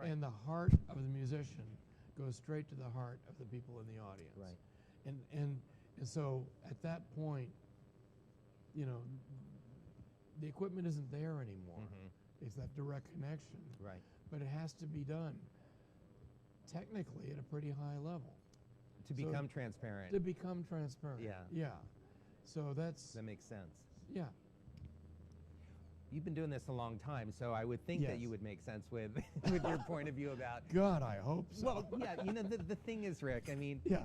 and the heart of the musician goes straight to the heart of the people in the audience. Right. And so at that point, you know, the equipment isn't there anymore. It's that direct connection. Right. But it has to be done technically at a pretty high level. To become transparent. To become transparent. Yeah. Yeah. So that makes sense. Yeah. You've been doing this a long time, so I would think that you would make sense with your point of view about. God, I hope so. Well, yeah, you know, the thing is, Rick, I mean, yeah.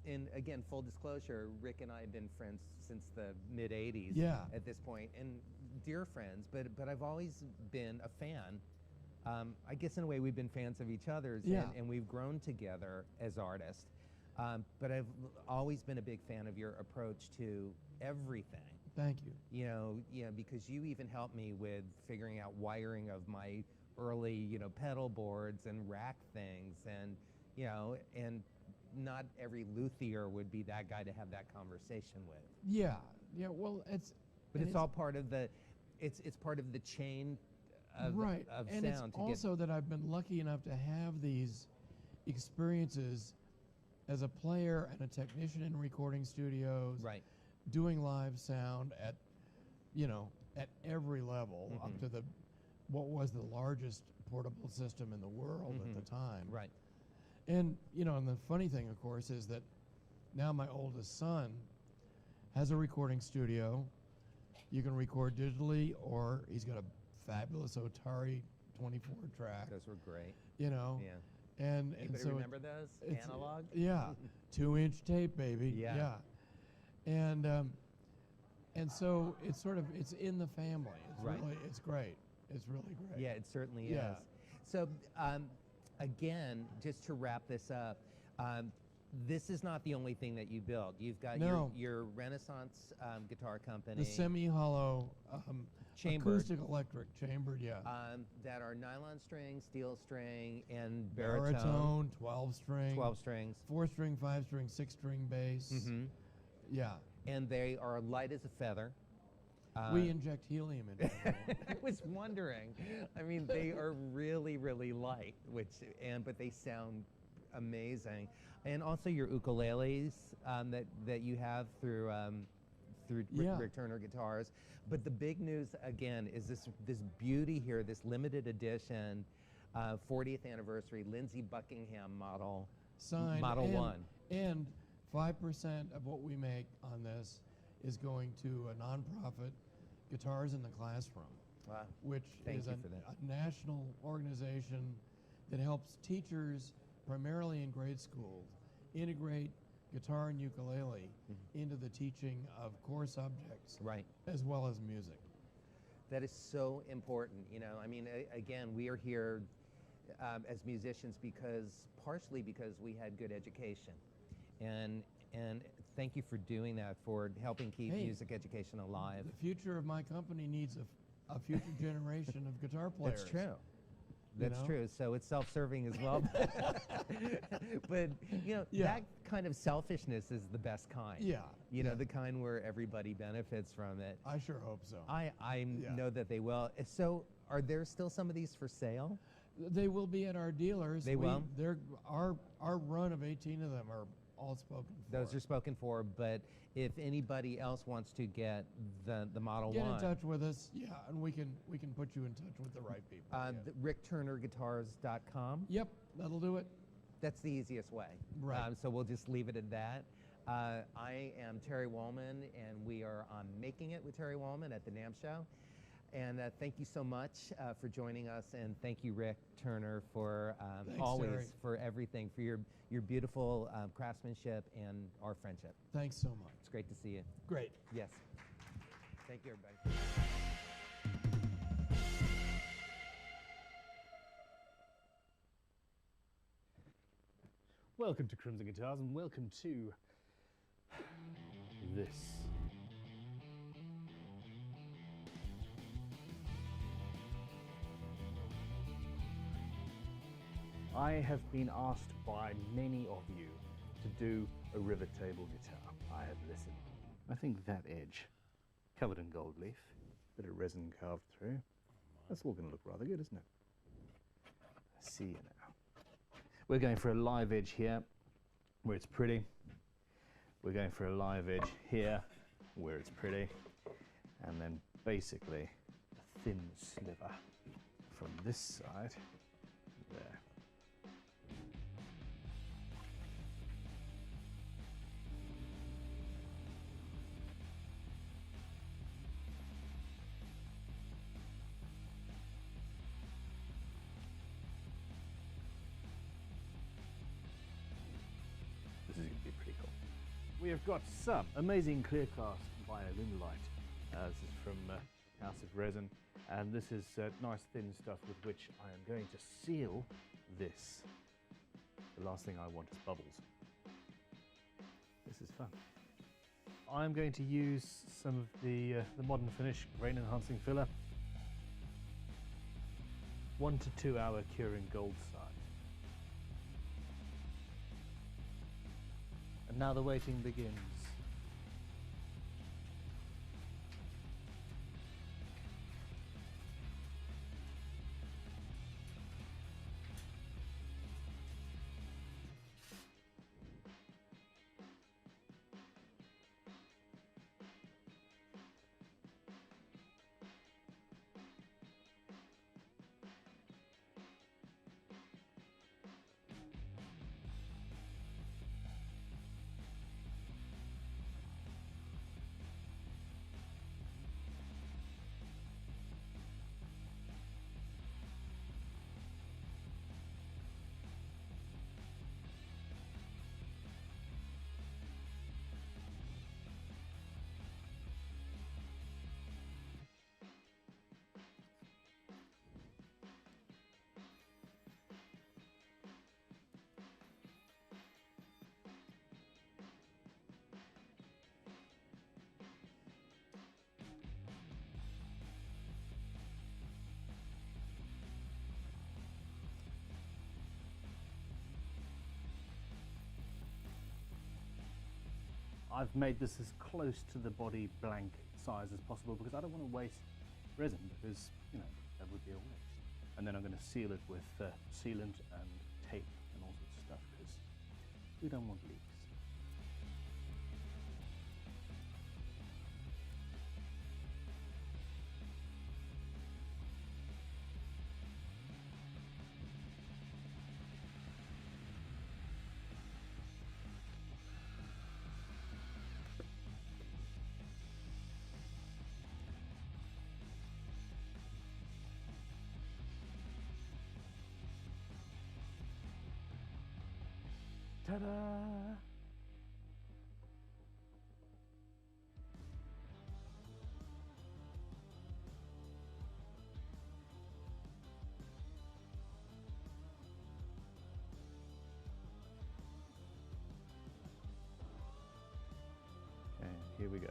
And again, full disclosure, Rick and I have been friends since the mid-'80s at this point, and dear friends, but I've always been a fan. I guess in a way we've been fans of each other's, and we've grown together as artists. But I've always been a big fan of your approach to everything. Thank you. You know, because you even helped me with figuring out wiring of my early, pedal boards and rack things, and and not every luthier would be that guy to have that conversation with. Yeah, yeah. Well, but it's all part of the, it's part of the chain of of and sound. It's also that I've been lucky enough to have these experiences as a player and a technician in recording studios. Right. Doing live sound at, at every level, up to what was the largest portable system in the world at the time. Right. And, and the funny thing, of course, is that now my oldest son has a recording studio. You can record digitally, or he's got a fabulous Otari 24 track. Those were great. Yeah. And Anybody so remember those? Analog? Yeah. 2-inch tape, baby. Yeah. And so it's in the family. It's great. It's really great. Yeah, it certainly is. So again, just to wrap this up, this is not the only thing that you build. You've got your Renaissance guitar company. The semi-hollow acoustic electric chambered, that are nylon string, steel string, and baritone 12 string. 12 strings. 4-string, 5-string, 6-string bass. Yeah. And they are light as a feather. We inject helium into them. I was wondering. I mean, they are really, really light, but they sound amazing. And also your ukuleles that you have through Rick Turner Guitars. But the big news again is this beauty here, this limited edition 40th anniversary Lindsey Buckingham model. Signed Model 1. And 5% of what we make on this is going to a nonprofit, Guitars in the Classroom, which is a national organization that helps teachers, primarily in grade schools, integrate guitar and ukulele into the teaching of core subjects, as well as music. That is so important. I mean, again, we are here as musicians partially because we had good education. And thank you for doing that, for helping keep music education alive. The future of my company needs a future generation of guitar players. That's true. That's know? true. So it's self-serving as well. But you know, Yeah. that kind of selfishness is the best kind. Yeah, You know, yeah. the kind where everybody benefits from it. I sure hope so. I Yeah. know that they will. So are there still some of these for sale? They will be at our dealers. They will? They're our run of 18 of them are all spoken for. Those are spoken for, but if anybody else wants to get the Model Get 1. in touch with us, yeah, and we can put you in touch with the right people. Yeah. RickTurnerGuitars.com. Yep, that'll do it. That's the easiest way. Right. So we'll just leave it at that. I am Terry Wallman, and we are on Making It with Terry Wallman at the NAMM Show. And thank you so much for joining us, and thank you, Rick Turner, for Thanks, always Terry. for everything, for your beautiful craftsmanship and our friendship. Thanks so much. It's great to see you. Great. Yes. Thank you, everybody. Welcome to Crimson Guitars, and welcome to this. I have been asked by many of you to do a river table guitar. I have listened. I think that edge, covered in gold leaf, bit of resin carved through, that's all going to look rather good, isn't it? I see you now. We're going for a live edge here, where it's pretty. We're going for a live edge here, where it's pretty. And then basically a thin sliver from this side, there. This is going to be pretty cool. We have got some amazing clear cast Biolumilite. This is from House of Resin, and this is nice thin stuff with which I am going to seal this. The last thing I want is bubbles. This is fun. I'm going to use some of the Modern Finish grain enhancing filler. 1 to 2 hour curing gold side. And now the waiting begins. I've made this as close to the body blank size as possible because I don't want to waste resin because, you know, that would be a waste. And then I'm going to seal it with sealant and tape and all sorts of stuff because we don't want leaks. Ta-da! And here we go.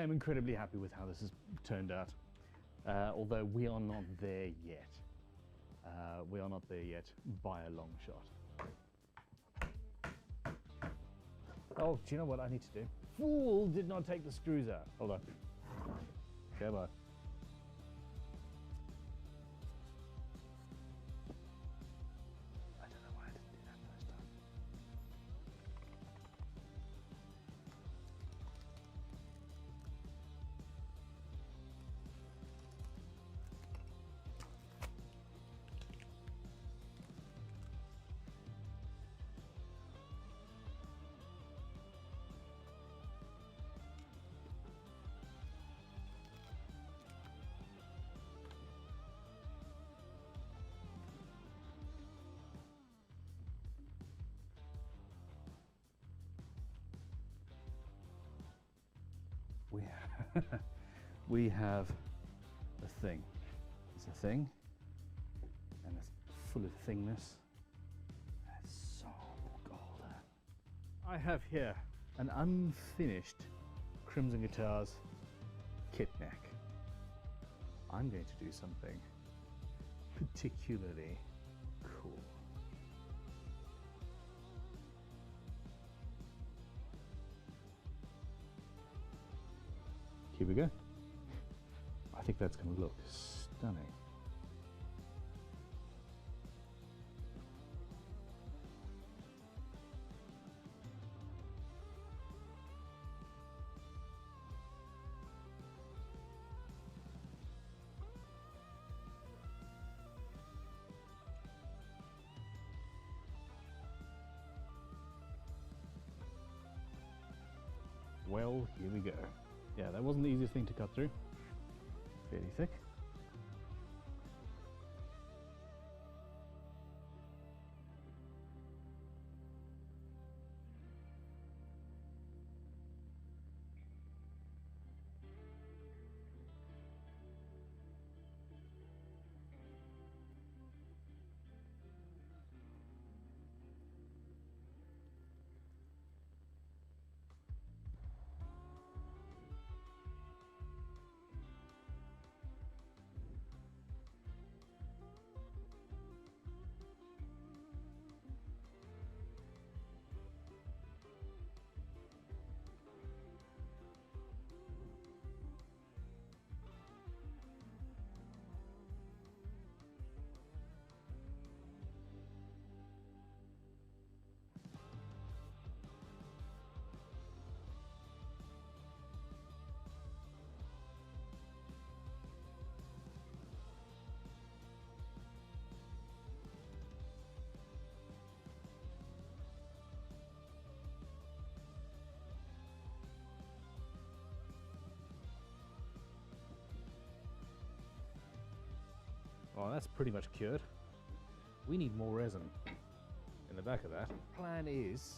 am incredibly happy with how this has turned out, although we are not there yet. We are not there yet by a long shot. Oh, do you know what I need to do? Fool did not take the screws out. Hold on. Come on. I don't know why I didn't do that first time. We have a thing. It's a thing, and it's full of thingness. It's so golden. I have here an unfinished Crimson Guitars kit neck. I'm going to do something particularly cool. Here we go. I think that's going to look stunning. Well, here we go. Yeah, that wasn't the easiest thing to cut through. Fairly thick. Well, that's pretty much cured. We need more resin in the back of that. Plan is,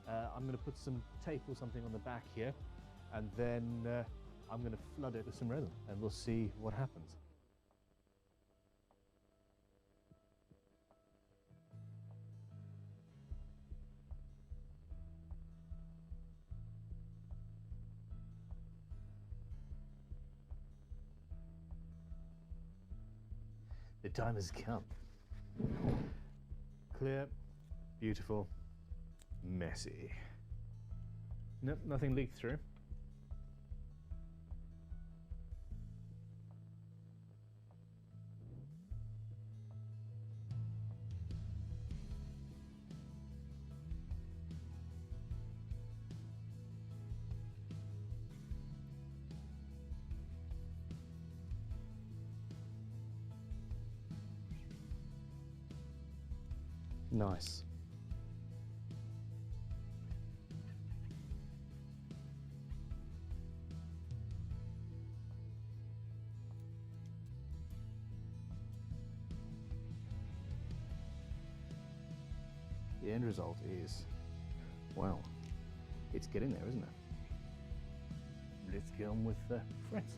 I'm going to put some tape or something on the back here, and then I'm going to flood it with some resin, and we'll see what happens. The time has come. Clear, beautiful, messy. Nope, nothing leaked through. Nice. The end result is, well, it's getting there, isn't it? Let's get on with the frets.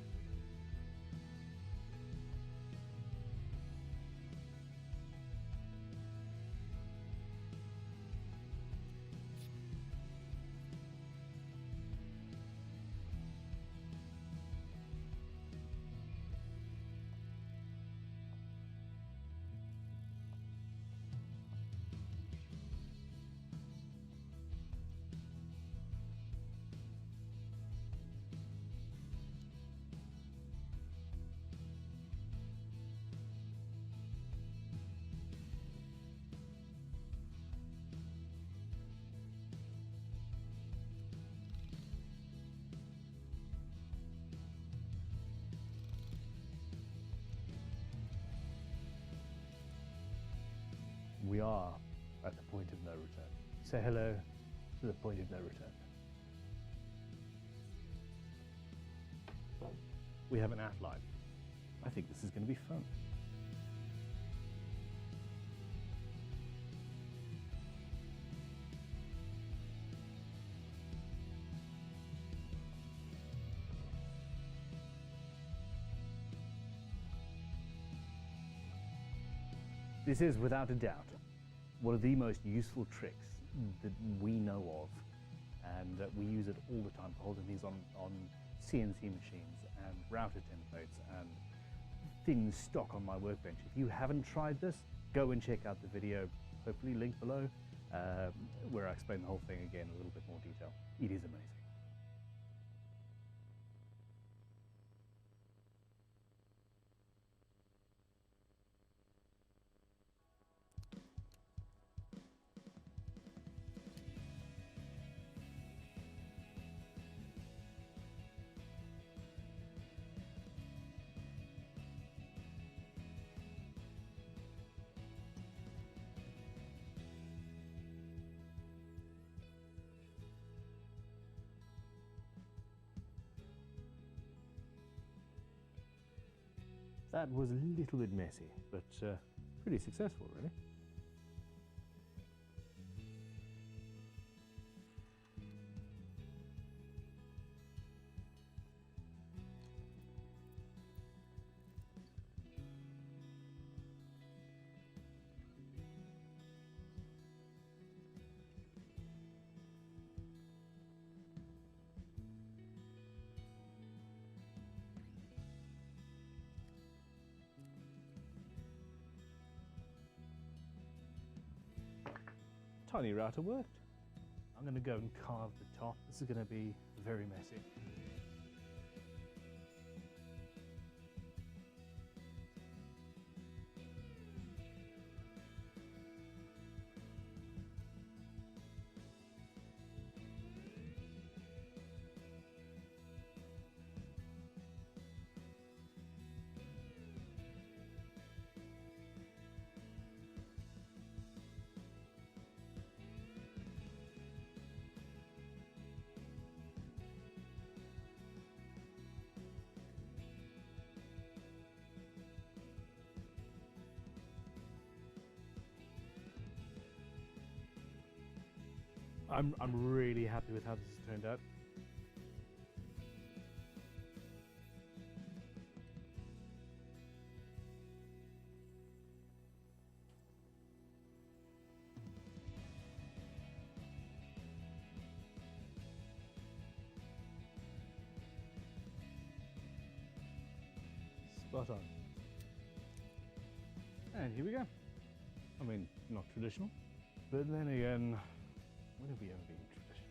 We are at the point of no return. Say hello to the point of no return. We have an outline. I think this is going to be fun. This is, without a doubt, one of the most useful tricks that we know of, and we use it all the time for holding these on CNC machines and router templates and things stock on my workbench. If you haven't tried this, go and check out the video, hopefully linked below, where I explain the whole thing again in a little bit more detail. It is amazing. That was a little bit messy, but pretty successful, really. Tiny router worked. I'm going to go and carve the top. This is going to be very messy. I'm really happy with how this has turned out. Spot on. And here we go. I mean, not traditional, but then again, when have we ever been traditional?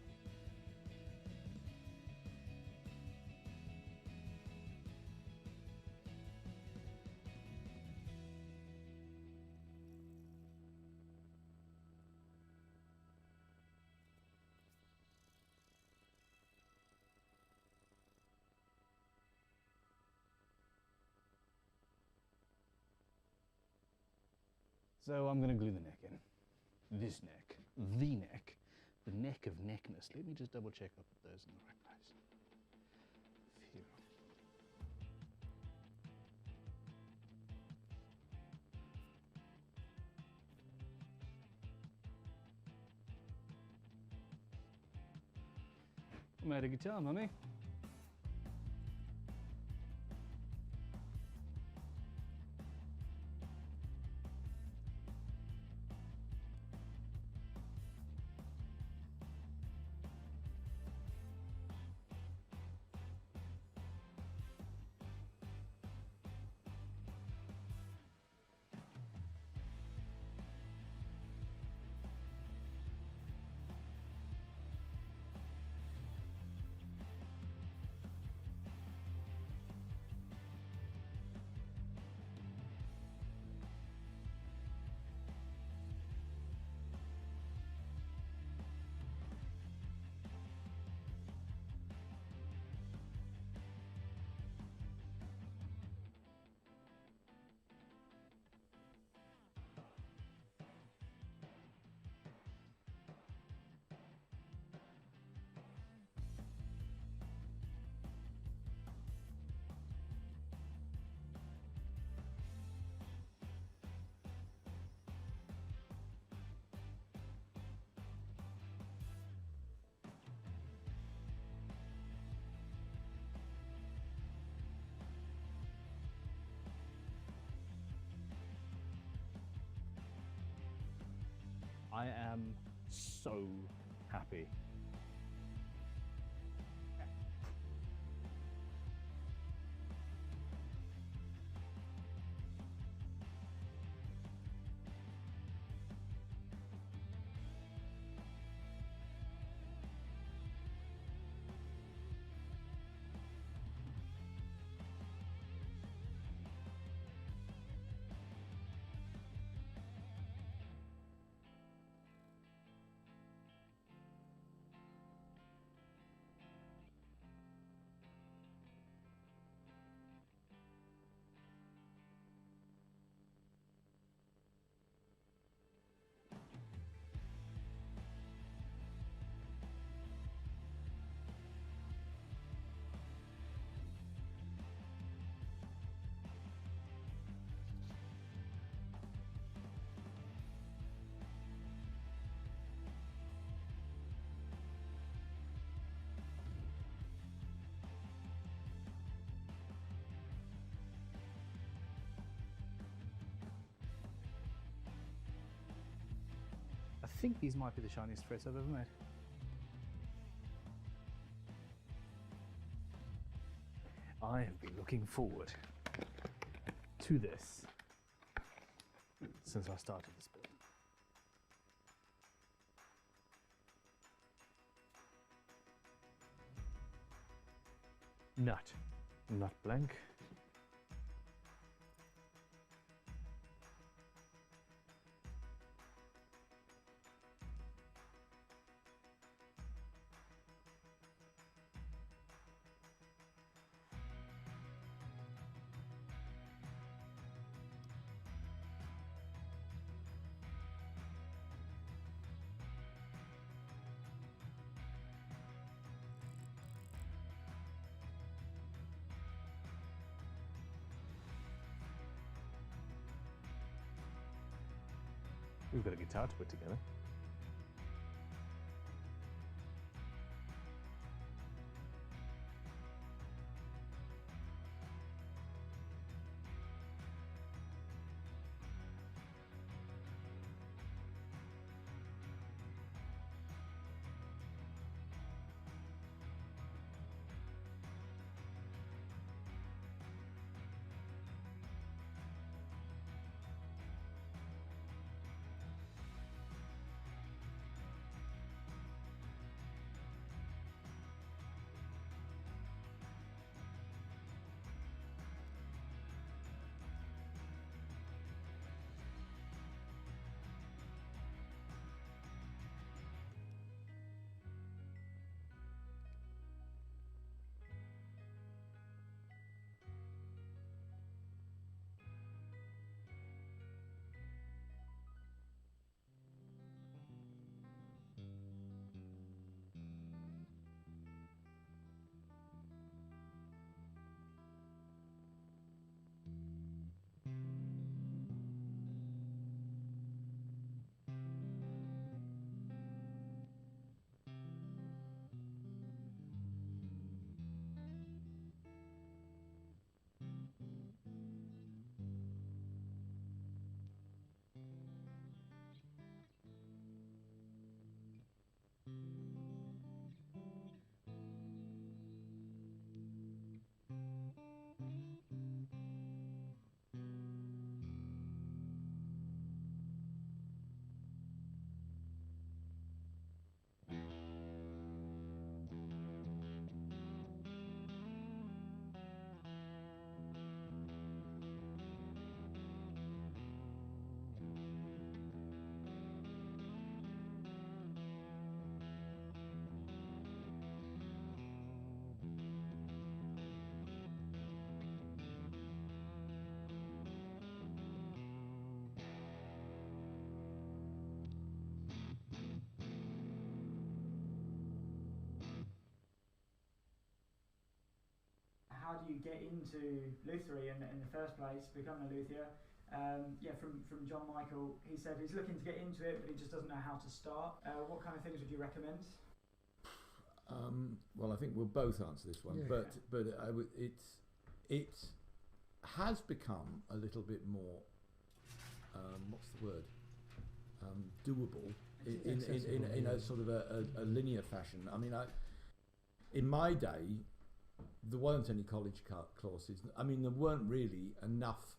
So I'm going to glue the neck in. This neck, the neck. The neck of neckness. Let me just double check I put those in the right place. Phew. I made a guitar, mummy. I am so happy. I think these might be the shiniest frets I've ever made. I have been looking forward to this since I started this build. Nut blank. We've got a guitar to put together. How do you get into luthiery in the first place, becoming a luthier? From John Michael, he said he's looking to get into it, but he just doesn't know how to start. What kind of things would you recommend? Well, I think we'll both answer this one, Yeah. but it has become a little bit more what's the word, doable in a sort of a linear fashion. I mean, in my day, there weren't any college courses. I mean, there weren't really enough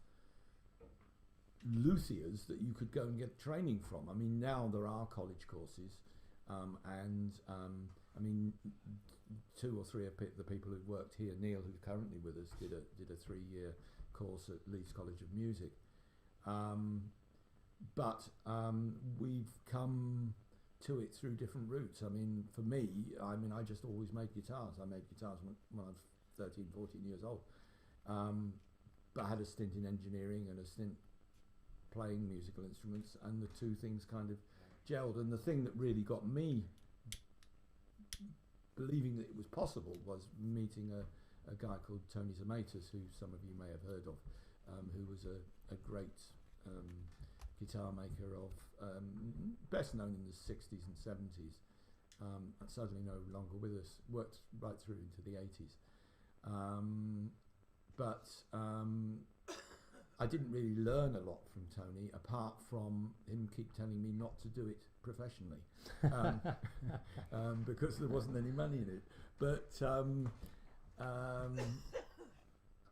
luthiers that you could go and get training from. I mean, now there are college courses, and I mean, 2 or 3 of the people who've worked here, Neil, who's currently with us, did a 3-year course at Leeds College of Music. But we've come to it through different routes. I mean, for me, I just always made guitars. I made guitars when I was 13, 14 years old. But I had a stint in engineering and a stint playing musical instruments, and the two things kind of gelled. And the thing that really got me believing that it was possible was meeting a guy called Tony Zamatis, who some of you may have heard of, who was a great guitar maker of best known in the 60s and 70s, sadly no longer with us, worked right through into the 80s. But I didn't really learn a lot from Tony, apart from him keep telling me not to do it professionally, because there wasn't any money in it. But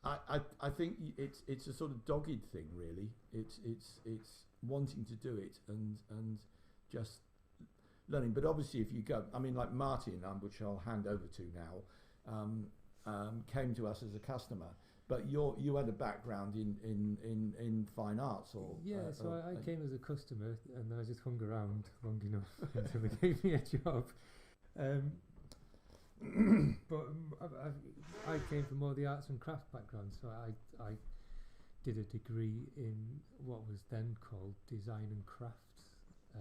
I think it's a sort of dogged thing, really. It's wanting to do it and just learning. But obviously, if you go, I mean, like Martin, which I'll hand over to now, came to us as a customer. But you had a background in fine arts, or so I came as a customer, and I just hung around long enough until they gave me a job. But I came from more the arts and crafts background, so I did a degree in what was then called design and crafts,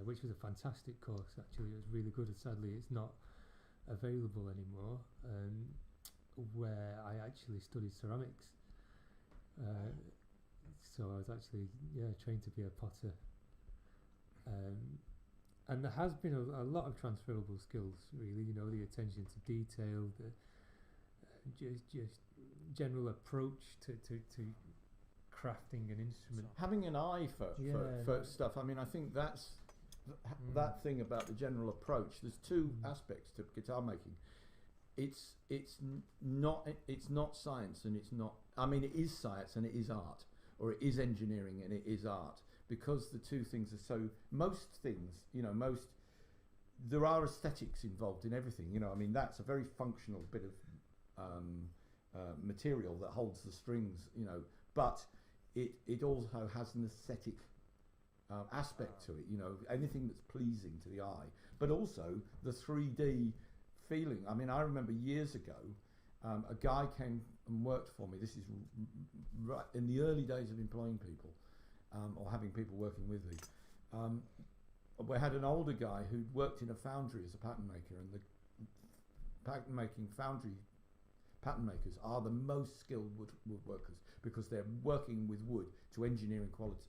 which was a fantastic course. Actually, it was really good. And sadly, it's not available anymore. Where I actually studied ceramics. So I was actually trained to be a potter. And there has been a lot of transferable skills, really. You know, the attention to detail, the just general approach to crafting an instrument. Having an eye for stuff. I mean, I think that's that thing about the general approach. There's two aspects to guitar making. It's not science, and it's not. I mean, it is science and it is art, or it is engineering and it is art, because the two things are so. Most things, there are aesthetics involved in everything. I mean, that's a very functional bit of material that holds the strings. But it also has an aesthetic aspect to it. Anything that's pleasing to the eye, but also the 3D feeling. I mean, I remember years ago, a guy came and worked for me. This is right in the early days of employing people, or having people working with me. We had an older guy who'd worked in a foundry as a pattern maker, and the pattern makers are the most skilled woodworkers, because they're working with wood to engineering quality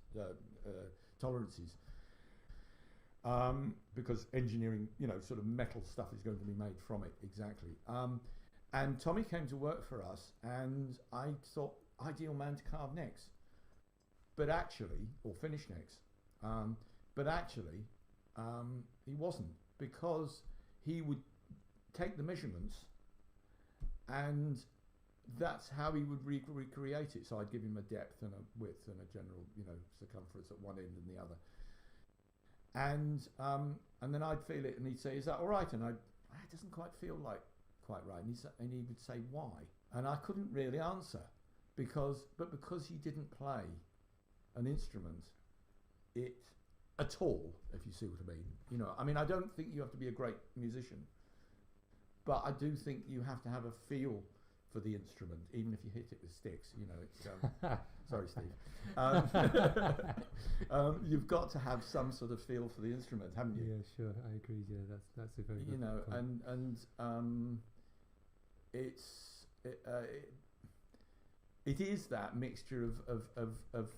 tolerances. Because engineering, sort of metal stuff is going to be made from it, exactly. And Tommy came to work for us, and I thought, ideal man to carve necks, but actually, or finish necks, but actually, he wasn't, because he would take the measurements, and that's how he would recreate it. So I'd give him a depth and a width and a general, circumference at one end and the other. And then I'd feel it, and he'd say, "Is that all right?" And it doesn't quite feel like quite right. And he would say, "Why?" And I couldn't really answer, because he didn't play an instrument at all, if you see what I mean. I mean, I don't think you have to be a great musician, but I do think you have to have a feel for the instrument, even if you hit it with sticks. It's sorry, Steve. You've got to have some sort of feel for the instrument, haven't you? Yeah, sure, I agree. Yeah, that's a very good point. And it is that mixture of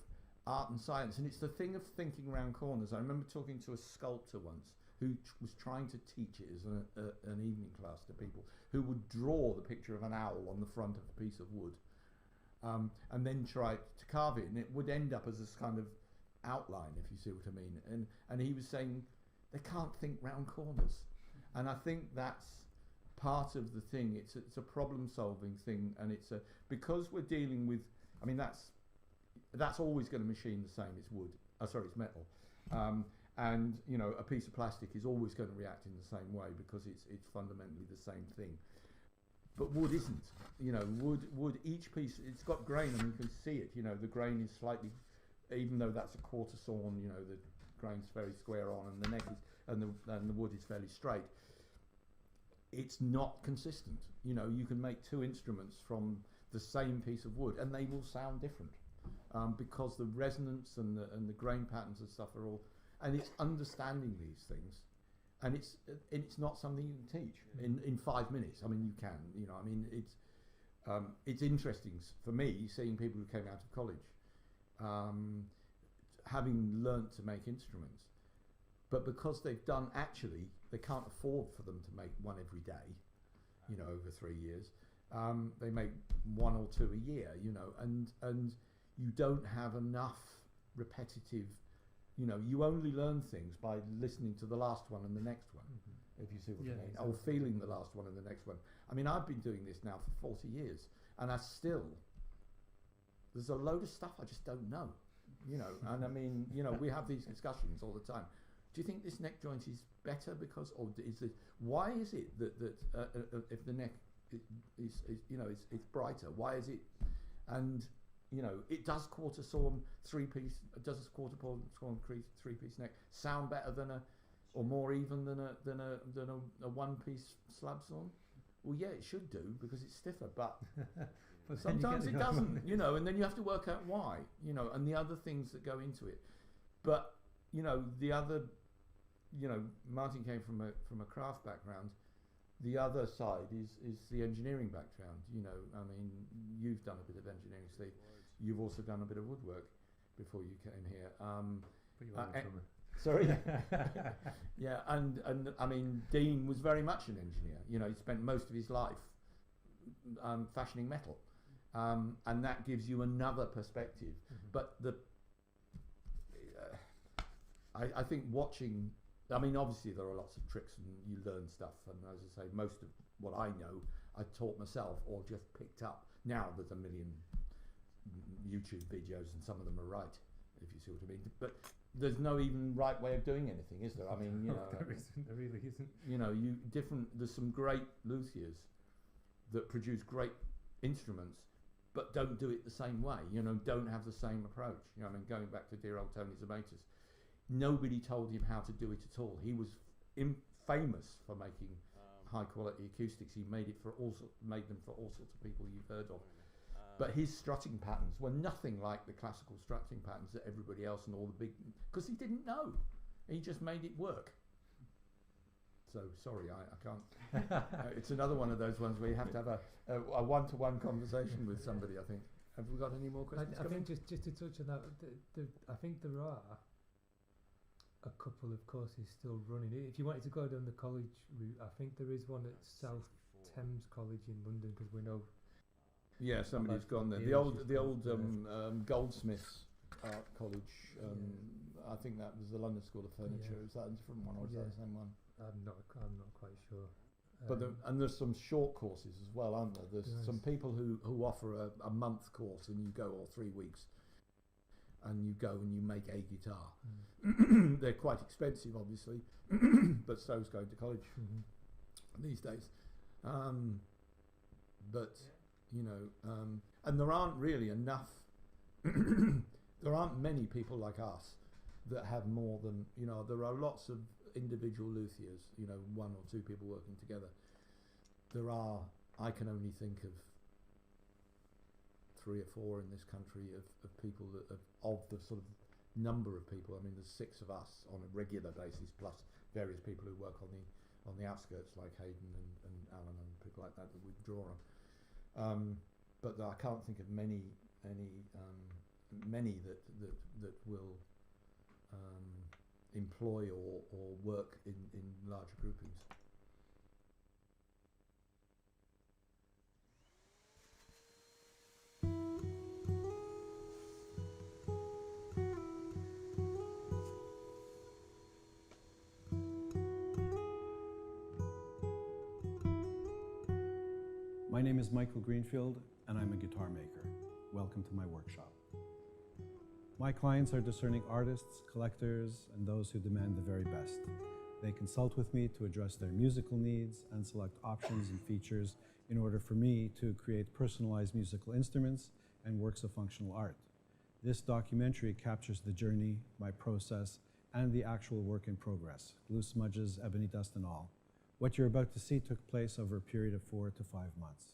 art and science, and it's the thing of thinking around corners. I remember talking to a sculptor once who was trying to teach it as an evening class to people, who would draw the picture of an owl on the front of a piece of wood, and then try to carve it, and it would end up as this kind of outline, if you see what I mean. And he was saying, they can't think round corners. And I think that's part of the thing. It's a problem-solving thing, and because we're dealing with. I mean, that's always going to machine the same. It's wood. It's metal. And a piece of plastic is always going to react in the same way because it's fundamentally the same thing. But wood isn't. Wood. Each piece, it's got grain, and you can see it. The grain is slightly, even though that's a quarter sawn. The grain's very square on, and the neck is, and the wood is fairly straight. It's not consistent. You can make two instruments from the same piece of wood, and they will sound different because the resonance and the grain patterns and stuff are all. And it's understanding these things, and it's not something you can teach in 5 minutes. I mean, you can. It's interesting for me seeing people who came out of college, having learnt to make instruments, but because they can't afford for them to make one every day, over 3 years. They make one or two a year, and you don't have enough repetitive. You only learn things by listening to the last one and the next one, if you see what I mean, or feeling the last one and the next one. I mean, I've been doing this now for 40 years, and there's a load of stuff I just don't know, and I mean, we have these discussions all the time. Do you think this neck joint is better why is it that if the neck is it's brighter, why is it, and it does quarter sawn 3-piece, does a quarter sawn 3-piece neck sound better or more even than a 1-piece slab sawn? Well, yeah, it should do because it's stiffer, but sometimes it doesn't, and then you have to work out why, and the other things that go into it. But the other, Martin came from a craft background. The other side is the engineering background. I mean, you've done a bit of engineering, Steve. You've also done a bit of woodwork before you came here. But you are a drummer. Sorry. Yeah, and I mean, Dean was very much an engineer. He spent most of his life fashioning metal, and that gives you another perspective. But I think watching. I mean, obviously there are lots of tricks and you learn stuff. And as I say, most of what I know, I taught myself or just picked up. Now there's a million YouTube videos and some of them are right, if you see what I mean. But there's no even right way of doing anything, is there? I mean, there isn't. There really isn't. There's some great luthiers that produce great instruments, but don't do it the same way. Don't have the same approach. I mean, going back to dear old Tony Zamatis. Nobody told him how to do it at all. He was famous for making high quality acoustics. He made them for all sorts of people you've heard of. But his strutting patterns were nothing like the classical strutting patterns that everybody else and all the big, because he didn't know. He just made it work. So sorry, I can't. It's another one of those ones where you have to have a one-to-one conversation with somebody. I think. Have we got any more questions? I think just to touch on that, I think there are a couple of courses still running. If you wanted to go down the college route, I think there is one at South Thames College in London, because we know. Yeah, somebody's gone there. The old Goldsmiths Art College. I think that was the London School of Furniture. Yeah. Is that a different one, or is that the same one? I'm not quite sure. But and there's some short courses as well, aren't there? There's some people who offer a month course, and you go, or 3 weeks. And you go and you make a guitar. They're quite expensive, obviously, but so's going to college these days. But and there aren't really enough. There aren't many people like us that have more than There are lots of individual luthiers. 1 or 2 people working together. I can only think of 3 or 4 in this country of people that of the sort of number of people. I mean, there's 6 of us on a regular basis, plus various people who work on the outskirts, like Hayden and Alan and people like that we draw on. But I can't think of many that will employ or work in larger groupings. name is Michael Greenfield, and I'm a guitar maker. Welcome to my workshop. My clients are discerning artists, collectors, and those who demand the very best. They consult with me to address their musical needs and select options and features in order for me to create personalized musical instruments and works of functional art. This documentary captures the journey, my process, and the actual work in progress, glue smudges, ebony dust, and all. What you're about to see took place over a period of 4 to 5 months.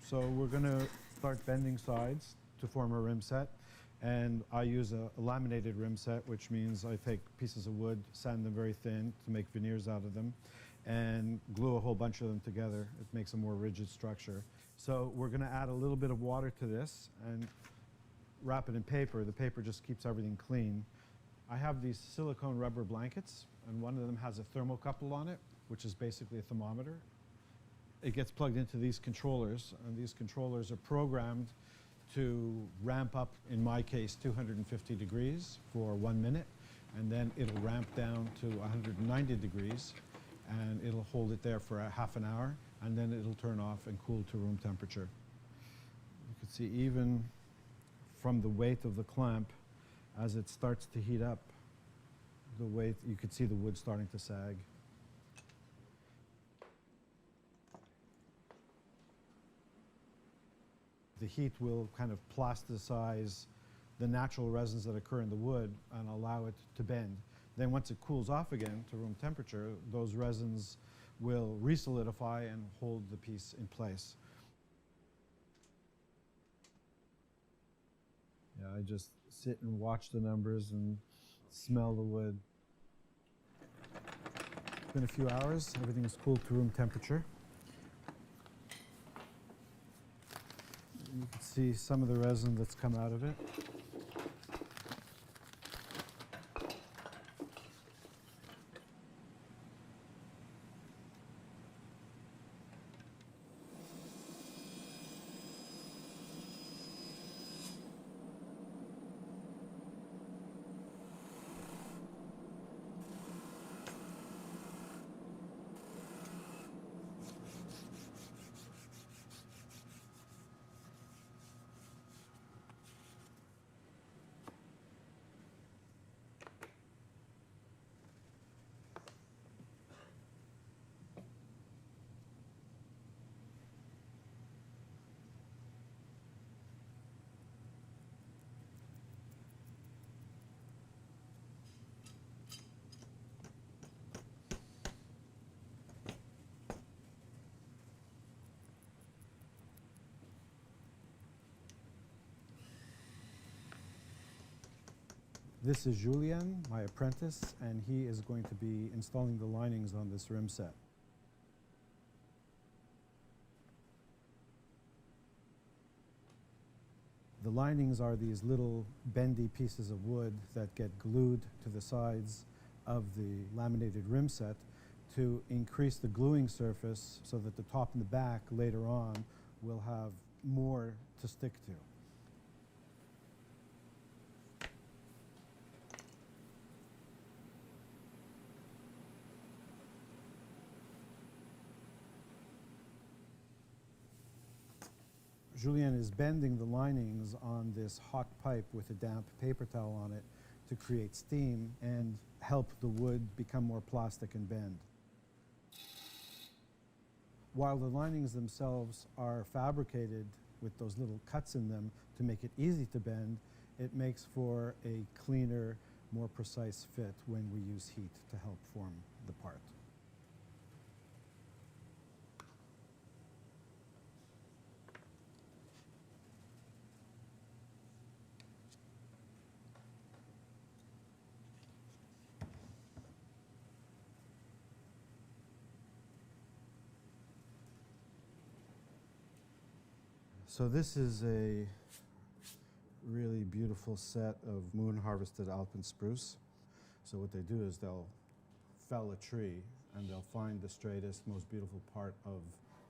So we're going to start bending sides to form a rim set. And I use a laminated rim set, which means I take pieces of wood, sand them very thin to make veneers out of them, and glue a whole bunch of them together. It makes a more rigid structure. So we're going to add a little bit of water to this and wrap it in paper. The paper just keeps everything clean. I have these silicone rubber blankets, and one of them has a thermocouple on it, which is basically a thermometer. It gets plugged into these controllers, and these controllers are programmed to ramp up, in my case, 250 degrees for 1 minute, and then it'll ramp down to 190 degrees, and it'll hold it there for a half an hour, and then it'll turn off and cool to room temperature. You can see even from the weight of the clamp, as it starts to heat up, the weight, you could see the wood starting to sag. The heat will kind of plasticize the natural resins that occur in the wood and allow it to bend. Then once it cools off again to room temperature, those resins will re-solidify and hold the piece in place. Yeah, I just sit and watch the numbers and smell the wood. It's been a few hours, everything is cooled to room temperature. You can see some of the resin that's come out of it. This is Julien, my apprentice, and he is going to be installing the linings on this rim set. The linings are these little bendy pieces of wood that get glued to the sides of the laminated rim set to increase the gluing surface so that the top and the back later on will have more to stick to. Julien is bending the linings on this hot pipe with a damp paper towel on it to create steam and help the wood become more plastic and bend. While the linings themselves are fabricated with those little cuts in them to make it easy to bend, it makes for a cleaner, more precise fit when we use heat to help form the part. So this is a really beautiful set of moon-harvested alpine spruce. So what they do is they'll fell a tree and they'll find the straightest, most beautiful part of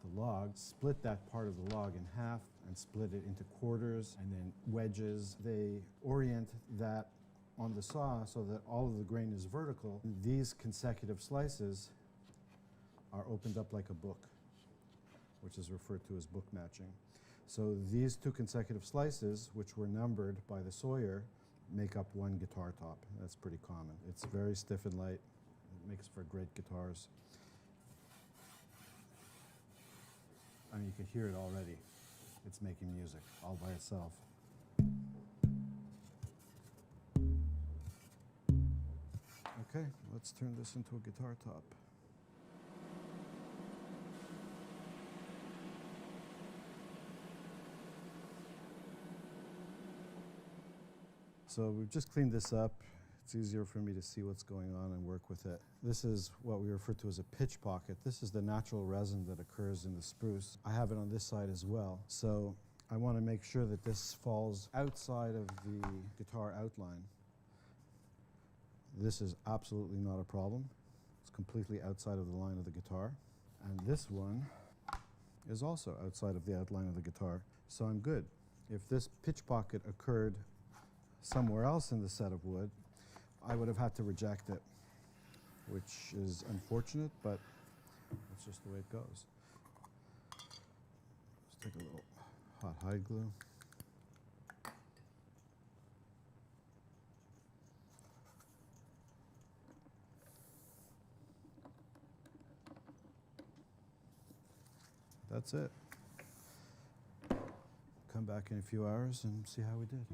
the log, split that part of the log in half, and split it into quarters and then wedges. They orient that on the saw so that all of the grain is vertical. These consecutive slices are opened up like a book, which is referred to as book matching. So these two consecutive slices, which were numbered by the sawyer, make up one guitar top. That's pretty common. It's very stiff and light. It makes for great guitars. I mean, you can hear it already. It's making music all by itself. Okay, let's turn this into a guitar top. So we've just cleaned this up. It's easier for me to see what's going on and work with it. This is what we refer to as a pitch pocket. This is the natural resin that occurs in the spruce. I have it on this side as well. So I want to make sure that this falls outside of the guitar outline. This is absolutely not a problem. It's completely outside of the line of the guitar. And this one is also outside of the outline of the guitar. So I'm good. If this pitch pocket occurred somewhere else in the set of wood, I would have had to reject it, which is unfortunate, but that's just the way it goes. Let's take a little hot hide glue. That's it. Come back in a few hours and see how we did.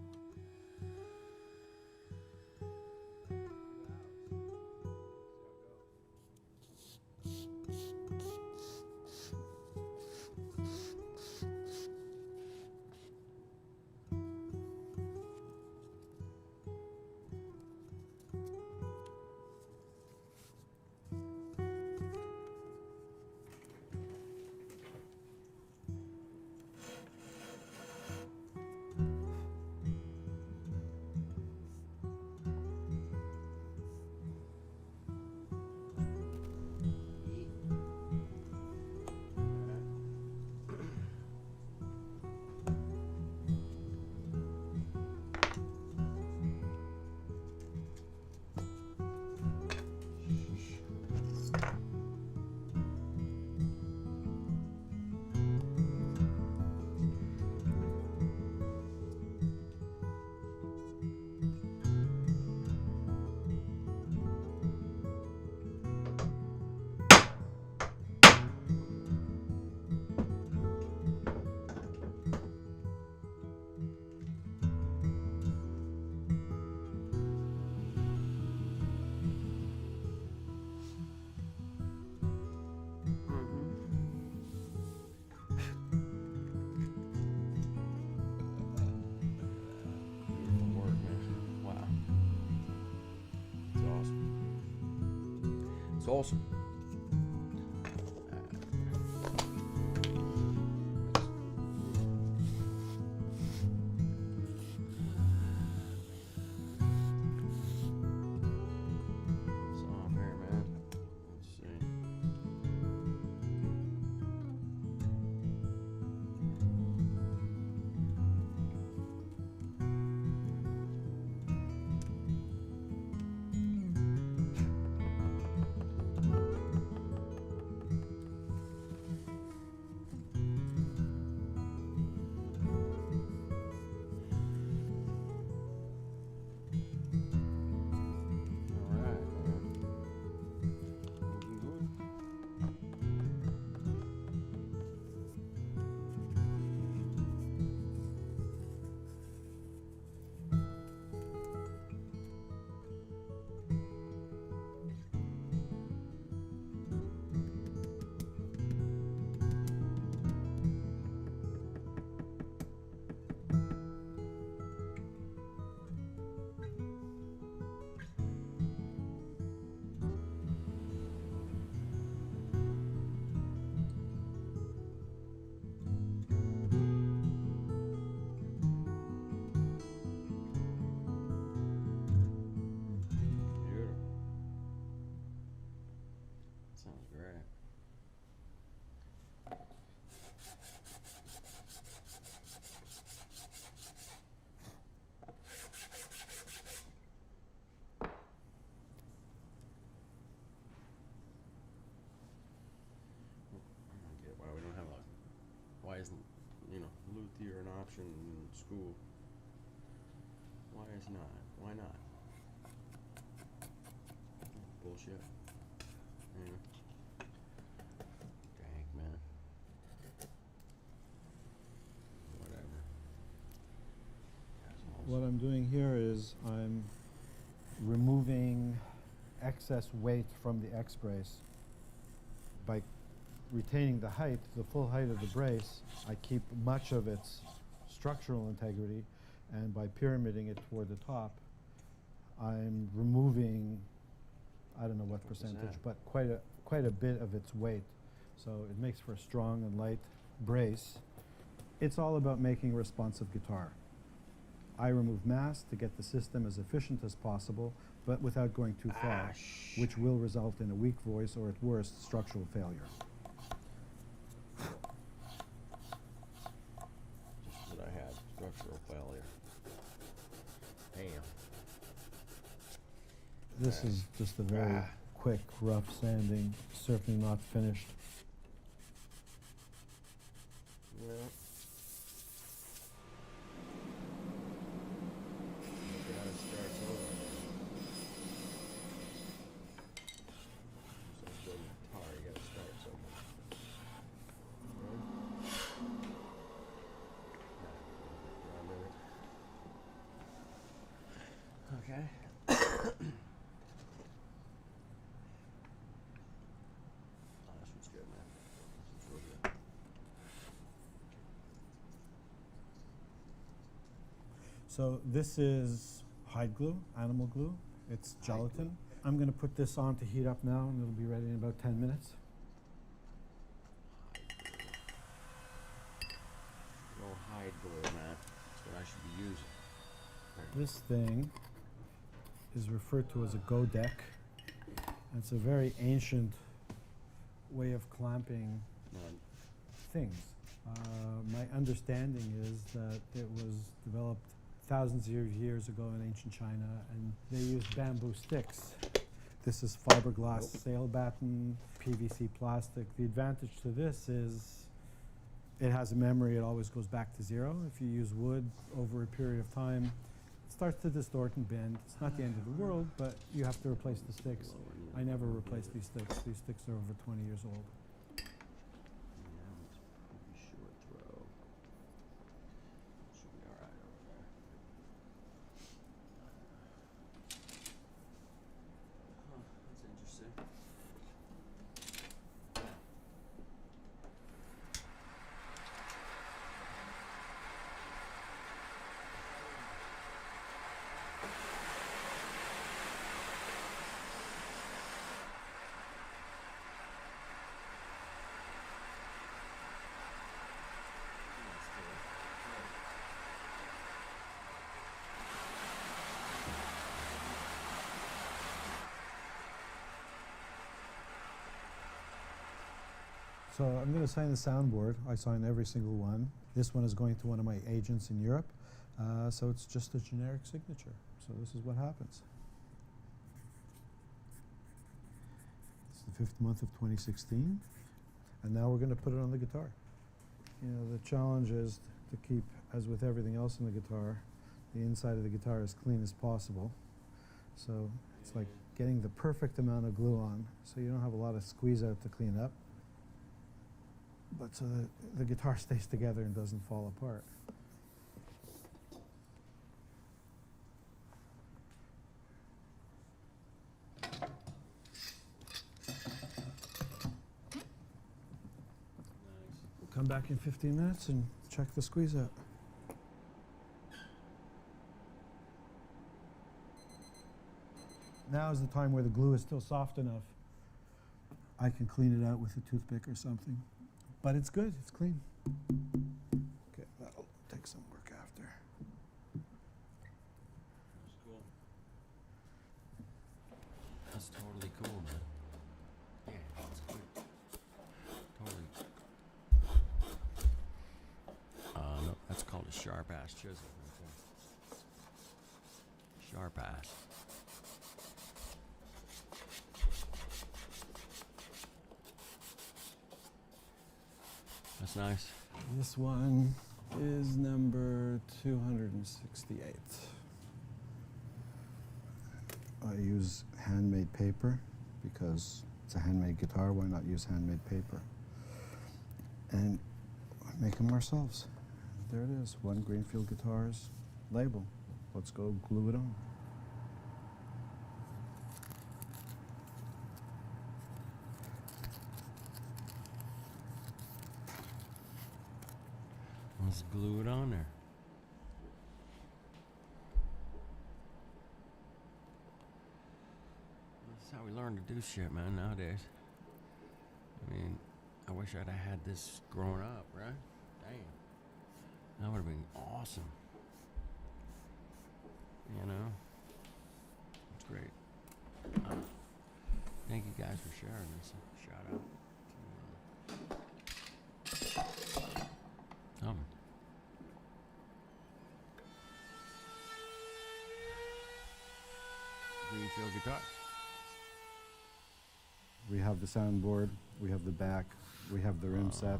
It's awesome. It's off here, man. Let's see. option in school. Why is not? Why not? Bullshit. Yeah. Dang, man. Whatever. What I'm doing here is I'm removing excess weight from the X brace. By retaining the height, the full height of the brace, I keep much of its structural integrity, and by pyramiding it toward the top, I'm removing, I don't know what percentage, but quite a bit of its weight. So it makes for a strong and light brace. It's all about making a responsive guitar. I remove mass to get the system as efficient as possible, but without going too far, which will result in a weak voice or, at worst, structural failure. Just what I had, structural failure. Damn. This is just a very quick, rough sanding, certainly not finished. Yeah. Okay. Oh, this one's good, man. This one's real good. So this is hide glue, animal glue. It's gelatin. I'm going to put this on to heat up now, and it'll be ready in about 10 minutes. No hide glue, man. That's what I should be using. This thing is referred to as a go deck. It's a very ancient way of clamping things. My understanding is that it was developed thousands of years ago in ancient China, and they used bamboo sticks. This is fiberglass sail batten, PVC plastic. The advantage to this is it has a memory. It always goes back to zero. If you use wood over a period of time, it starts to distort and bend. It's not the end of the world, but you have to replace the sticks. I never replace these sticks. These sticks are over 20 years old. So I'm going to sign the soundboard. I sign every single one. This one is going to one of my agents in Europe. So it's just a generic signature. So this is what happens. It's the 5th month of 2016. And now we're going to put it on the guitar. You know, the challenge is to keep, as with everything else in the guitar, the inside of the guitar as clean as possible. So it's like getting the perfect amount of glue on, so you don't have a lot of squeeze out to clean up, but so that the guitar stays together and doesn't fall apart. We'll come back in 15 minutes and check the squeeze out. Now is the time where the glue is still soft enough. I can clean it out with a toothpick or something. But it's good, it's clean. Okay, that'll take some work after. That's cool. That's totally cool, man. Yeah, that's good. Totally. No, that's called a sharp ass chisel. Okay. Sharp ass. That's nice. This one is number 268. I use handmade paper because it's a handmade guitar. Why not use handmade paper? And make them ourselves. There it is, One Greenfield Guitars label. Let's go glue it on. Let's glue it on there. That's how we learn to do shit, man, nowadays. I mean, I wish I'd have had this growing up, right? Damn. That would have been awesome. You know? It's great. Thank you guys for sharing this. Shout out to Greenfield Guitar. We have the soundboard, we have the back, we have the rim set.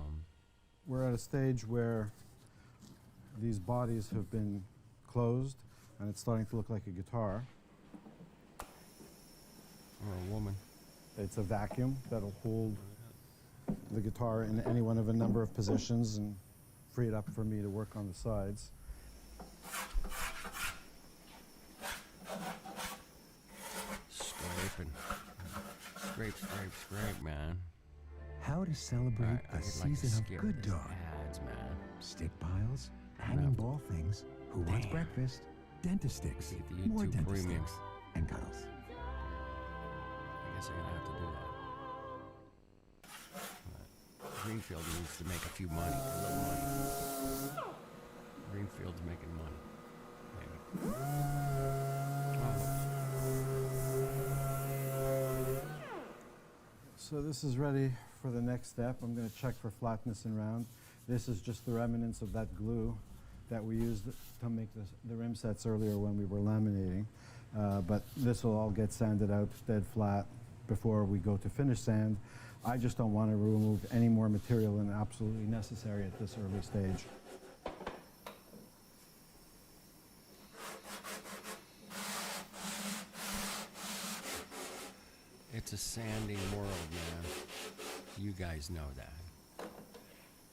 We're at a stage where these bodies have been closed and it's starting to look like a guitar. Or a woman. It's a vacuum that'll hold the guitar in any one of a number of positions and free it up for me to work on the sides. Scraping. Scrape, man. How to celebrate the season of good dog. Ads, man. Stick piles, hanging ball things, who wants breakfast, dentist sticks, more YouTube dentist premium. sticks, and cuddles. I guess I'm gonna have to do that. Greenfield needs to make a few money, a little money. Greenfield's making money. Maybe. So this is ready for the next step. I'm going to check for flatness and round. This is just the remnants of that glue that we used to make the rim sets earlier when we were laminating. But this will all get sanded out dead flat before we go to finish sand. I just don't want to remove any more material than absolutely necessary at this early stage. It's a sanding world, man. You guys know that.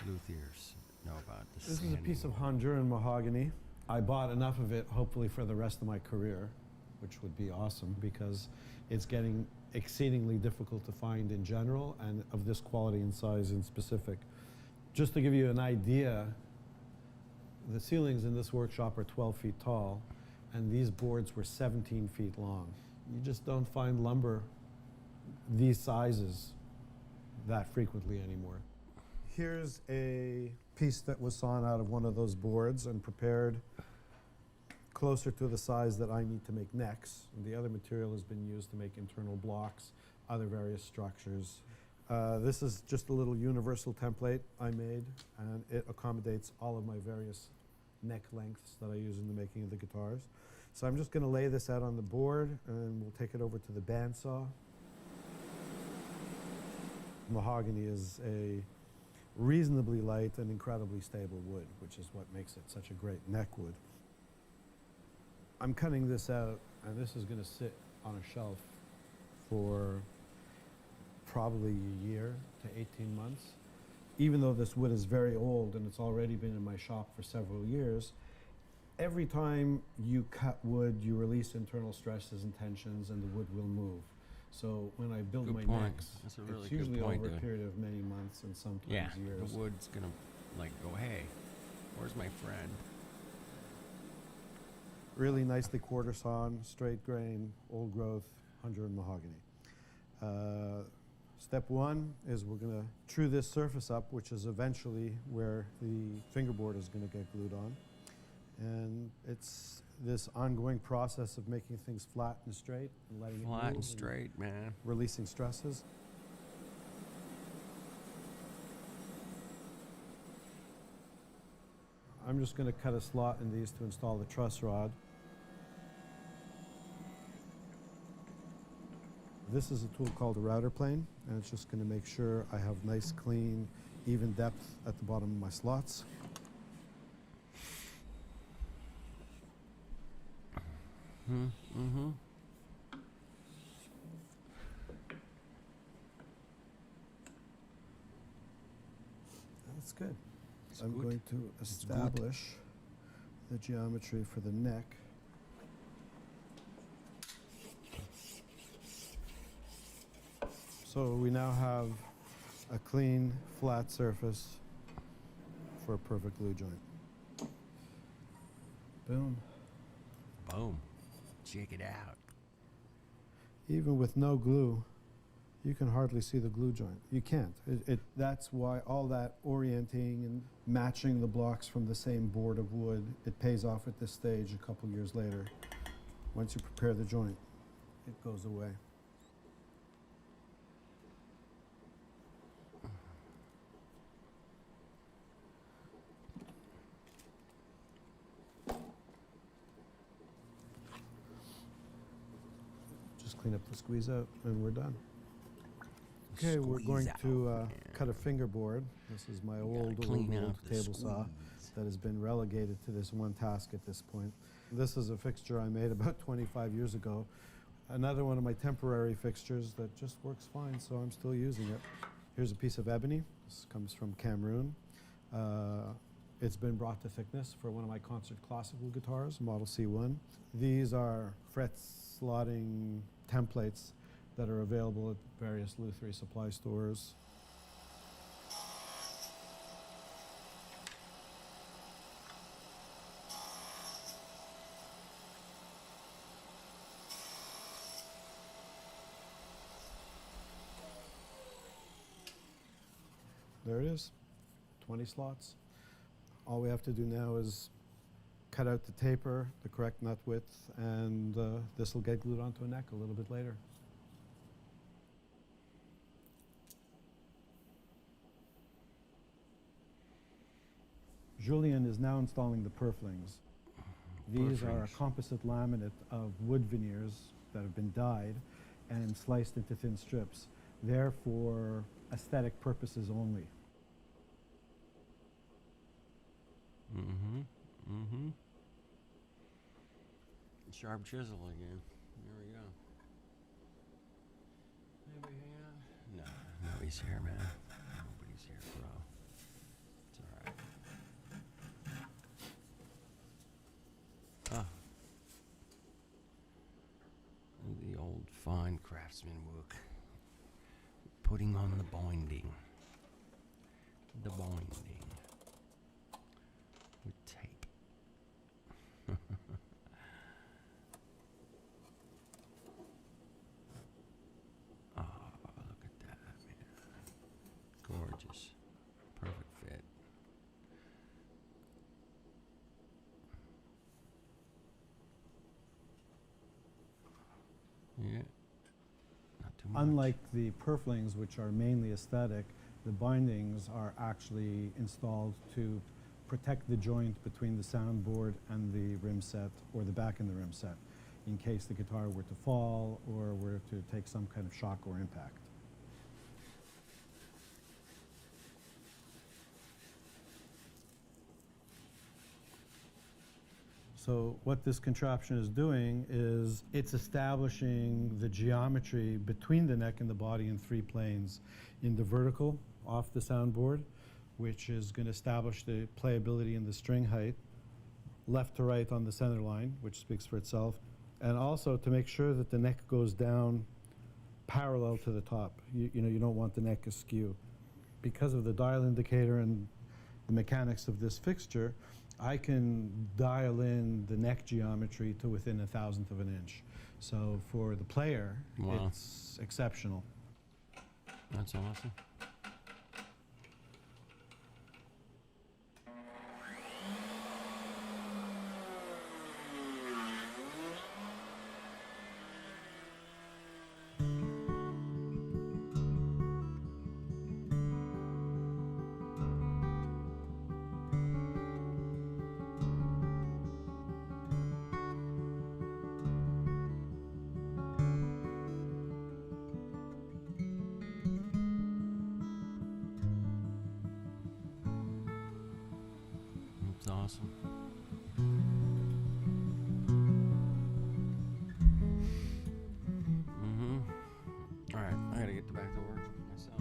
Luthiers know about the This sanding. is a piece of Honduran mahogany. I bought enough of it, hopefully for the rest of my career, which would be awesome because it's getting exceedingly difficult to find in general and of this quality and size in specific. Just to give you an idea, the ceilings in this workshop are 12 feet tall and these boards were 17 feet long. You just don't find lumber these sizes that frequently anymore. Here's a piece that was sawn out of one of those boards and prepared closer to the size that I need to make necks. And the other material has been used to make internal blocks, other various structures. This is just a little universal template I made, and it accommodates all of my various neck lengths that I use in the making of the guitars. So I'm just going to lay this out on the board, and we'll take it over to the bandsaw. Mahogany is a reasonably light and incredibly stable wood, which is what makes it such a great neck wood. I'm cutting this out, and this is going to sit on a shelf for probably a year to 18 months. Even though this wood is very old and it's already been in my shop for several years, every time you cut wood, you release internal stresses and tensions, and the wood will move. So when I build Good my point. necks, That's a really it's good usually point, over a dude. period of many months and sometimes years. The wood's gonna like go, hey, where's my friend? Really nicely quarter sawn, straight grain, old growth, Honduran mahogany. Step one is we're going to true this surface up, which is eventually where the fingerboard is going to get glued on. And it's this ongoing process of making things flat and straight and letting it move. Flat and straight, man. Releasing stresses. I'm just going to cut a slot in these to install the truss rod. This is a tool called a router plane, and it's just going to make sure I have nice, clean, even depth at the bottom of my slots. Mm-hmm. Mm-hmm. That's good. It's I'm good. going to It's good. establish the geometry for the neck. So we now have a clean, flat surface for a perfect glue joint. Boom. Boom. Check it out. Even with no glue, you can hardly see the glue joint. You can't. That's why all that orienting and matching the blocks from the same board of wood, it pays off at this stage a couple years later. Once you prepare the joint, it goes away. Just clean up the squeeze out and we're done. Okay, we're going to cut a fingerboard. This is my old table saw that has been relegated to this one task at this point. This is a fixture I made about 25 years ago. Another one of my temporary fixtures that just works fine, so I'm still using it. Here's a piece of ebony. This comes from Cameroon. It's been brought to thickness for one of my concert classical guitars, Model C1. These are fret slotting templates that are available at various Luthiers supply stores. There it is, 20 slots. All we have to do now is cut out the taper, the correct nut width, and this will get glued onto a neck a little bit later. Julien is now installing the purflings. These are a composite laminate of wood veneers that have been dyed and sliced into thin strips. They're for aesthetic purposes only. Mm-hmm. Mm-hmm. Sharp chisel again. There we go. Anybody hang on? No, nobody's here, man. Nobody's here, bro. It's alright. Ah. The old fine craftsman work. Putting on the binding. The binding. With tape. Oh, look at that, man. Gorgeous. Perfect fit. Yeah. Not too much. Unlike the purflings, which are mainly aesthetic, the bindings are actually installed to protect the joint between the soundboard and the rim set, or the back in the rim set, in case the guitar were to fall or were to take some kind of shock or impact. So what this contraption is doing is it's establishing the geometry between the neck and the body in 3 planes. In the vertical, off the soundboard, which is going to establish the playability and the string height, left to right on the center line, which speaks for itself, and also to make sure that the neck goes down parallel to the top. You know, you don't want the neck askew. Because of the dial indicator and the mechanics of this fixture, I can dial in the neck geometry to within 1/1000th of an inch. So for the player, wow, it's exceptional. That's awesome. That's awesome. get back to work myself.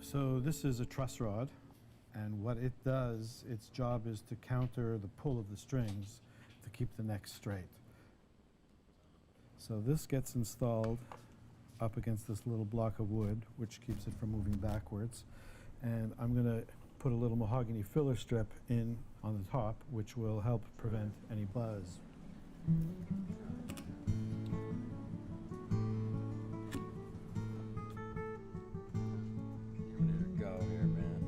So this is a truss rod, and what it does, its job is to counter the pull of the strings to keep the neck straight. So this gets installed up against this little block of wood, which keeps it from moving backwards. And I'm going to put a little mahogany filler strip in on the top, which will help prevent any buzz. Go here, man.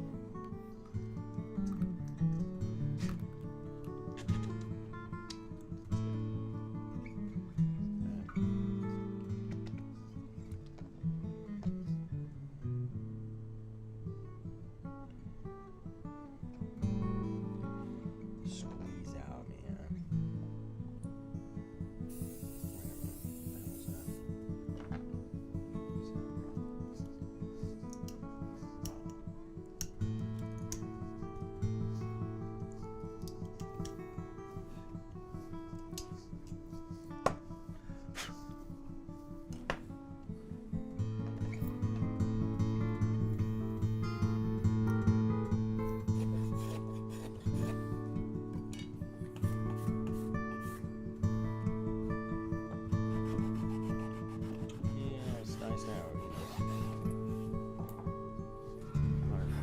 Squeeze out, man.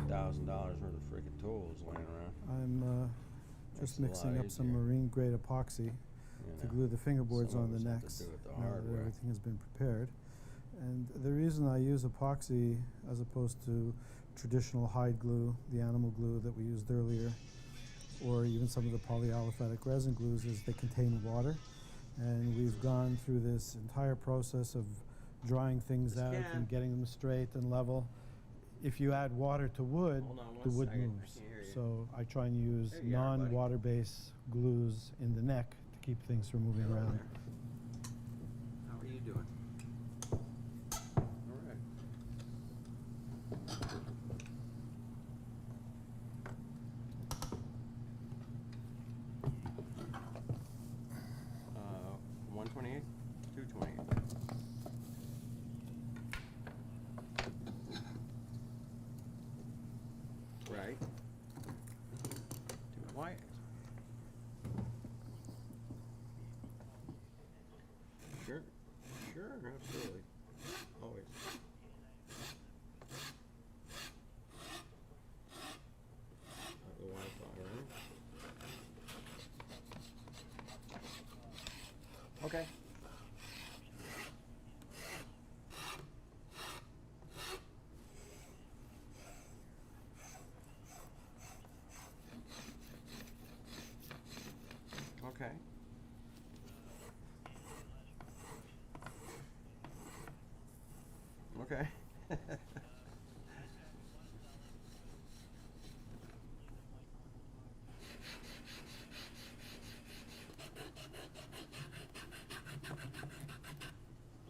$100,000 worth of freaking tools laying around. I'm just Makes it a mixing lot up some easier. marine grade epoxy to glue the fingerboards Some on of the us have to necks do it the now hard that way. everything has been prepared. And the reason I use epoxy as opposed to traditional hide glue, the animal glue that we used earlier, or even some of the polyaliphatic resin glues, is they contain water. And we've gone through this entire process of drying things out and getting them straight and level. If you add water to wood, the wood moves. So I try and use non-water-based glues in the neck to keep things from moving around. How are you doing? All right. 128, 228. Right. Two wires. Sure. Sure, absolutely. Always. The Wi-Fi, right? Okay. Okay. Okay.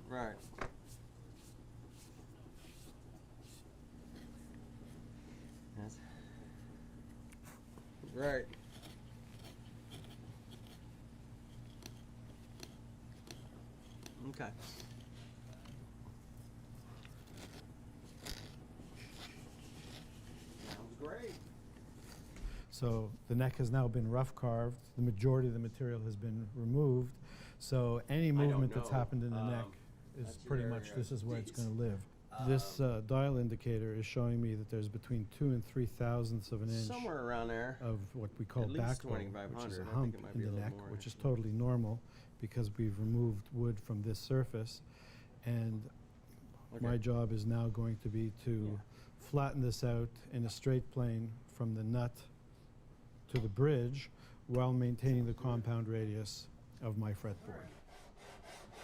Right. Yes. Right. Okay. Sounds great. So the neck has now been rough carved. The majority of the material has been removed. So any movement that's happened in the neck is that's pretty your much area this is where it's expertise. going to live. This dial indicator is showing me that there's between 2 and 3 thousandths of an inch Somewhere around there. of what we call At least backbone, which is 2,500. a I think hump it might in be a the little neck, more, which is actually. totally normal because we've removed wood from this surface. And Okay. my job is now going to be to flatten this out in a straight plane from the nut to the bridge while maintaining the compound radius of my fretboard.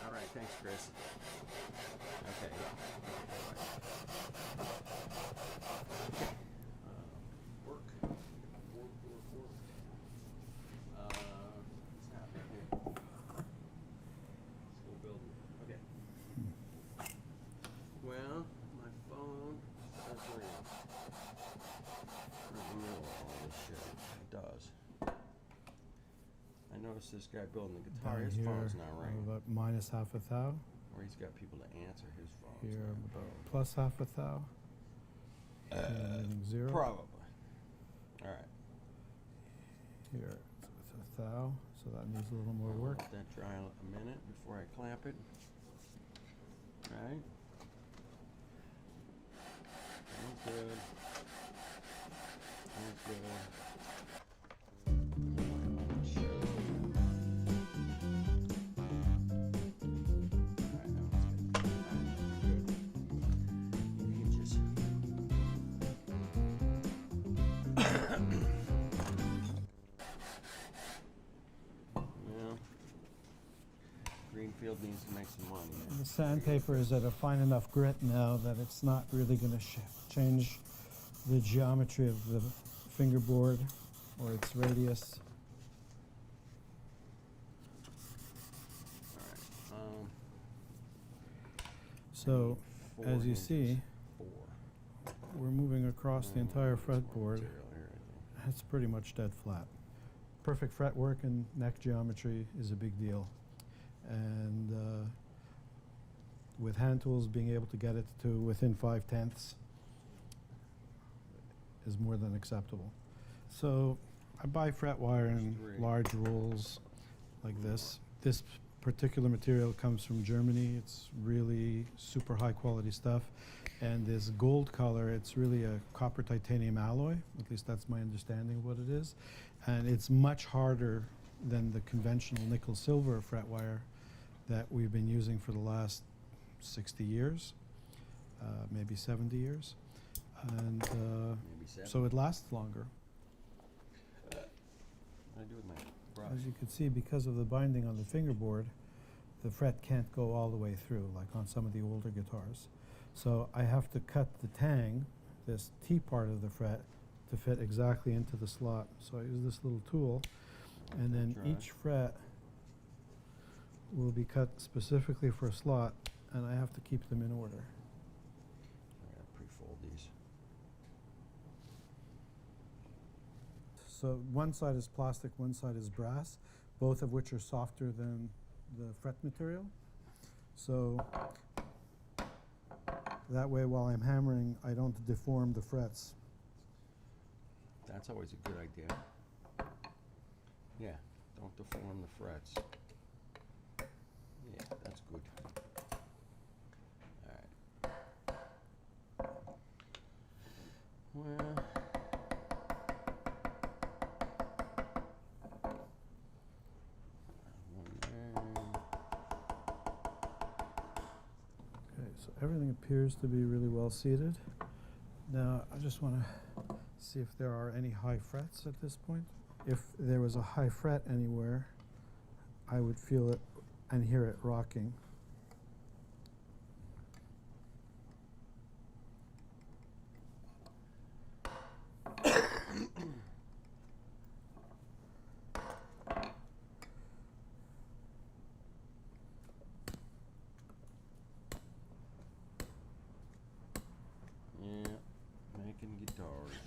All right, thanks, Chris. Okay. Work. What's happening here? School building. Okay. Well, my phone does ring. Right in the middle of all this shit. It does. I noticed this guy building the guitar, Down his here, phone's not ringing. about minus half a thou. Or he's got people to answer his phone. Here, about plus half a thou. Zero. Probably. All right. Here, it's a thou, so that needs a little more work. Let that dry a minute before I clamp it. Right. Sounds good. Sounds good. Greenfield needs to make some money. The sandpaper is at a fine enough grit now that it's not really going to change the geometry of the fingerboard or its radius. So, as you see, we're moving across the entire fretboard. It's pretty much dead flat. Perfect fretwork and neck geometry is a big deal. And with hand tools, being able to get it to within 5/10 is more than acceptable. So I buy fret wire in large rolls like this. This particular material comes from Germany. It's really super high quality stuff. And this gold color, it's really a copper titanium alloy. At least that's my understanding of what it is. And it's much harder than the conventional nickel silver fret wire that we've been using for the last 60 years, maybe 70 years. And so it lasts longer. What do I do with my brush? As you can see, because of the binding on the fingerboard, the fret can't go all the way through, like on some of the older guitars. So I have to cut the tang, this T part of the fret, to fit exactly into the slot. So I use this little tool, and then each fret will be cut specifically for a slot, and I have to keep them in order. I gotta pre-fold these. So one side is plastic, one side is brass, both of which are softer than the fret material. So that way, while I'm hammering, I don't deform the frets. That's always a good idea. Yeah, don't deform the frets. Yeah, that's good. Alright. Well. Okay, so everything appears to be really well seated. Now, I just want to see if there are any high frets at this point. If there was a high fret anywhere, I would feel it and hear it rocking. Yeah, making guitars.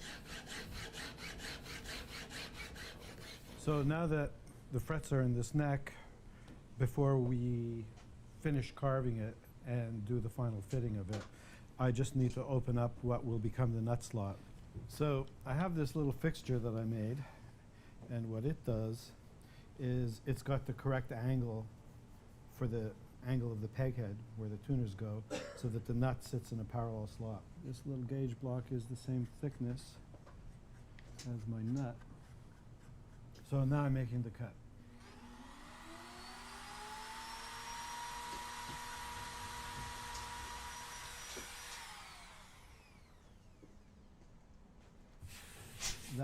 So now that the frets are in this neck, before we finish carving it and do the final fitting of it, I just need to open up what will become the nut slot. So I have this little fixture that I made, and what it does is it's got the correct angle for the angle of the peg head where the tuners go, so that the nut sits in a parallel slot. This little gauge block is the same thickness as my nut. So now I'm making the cut.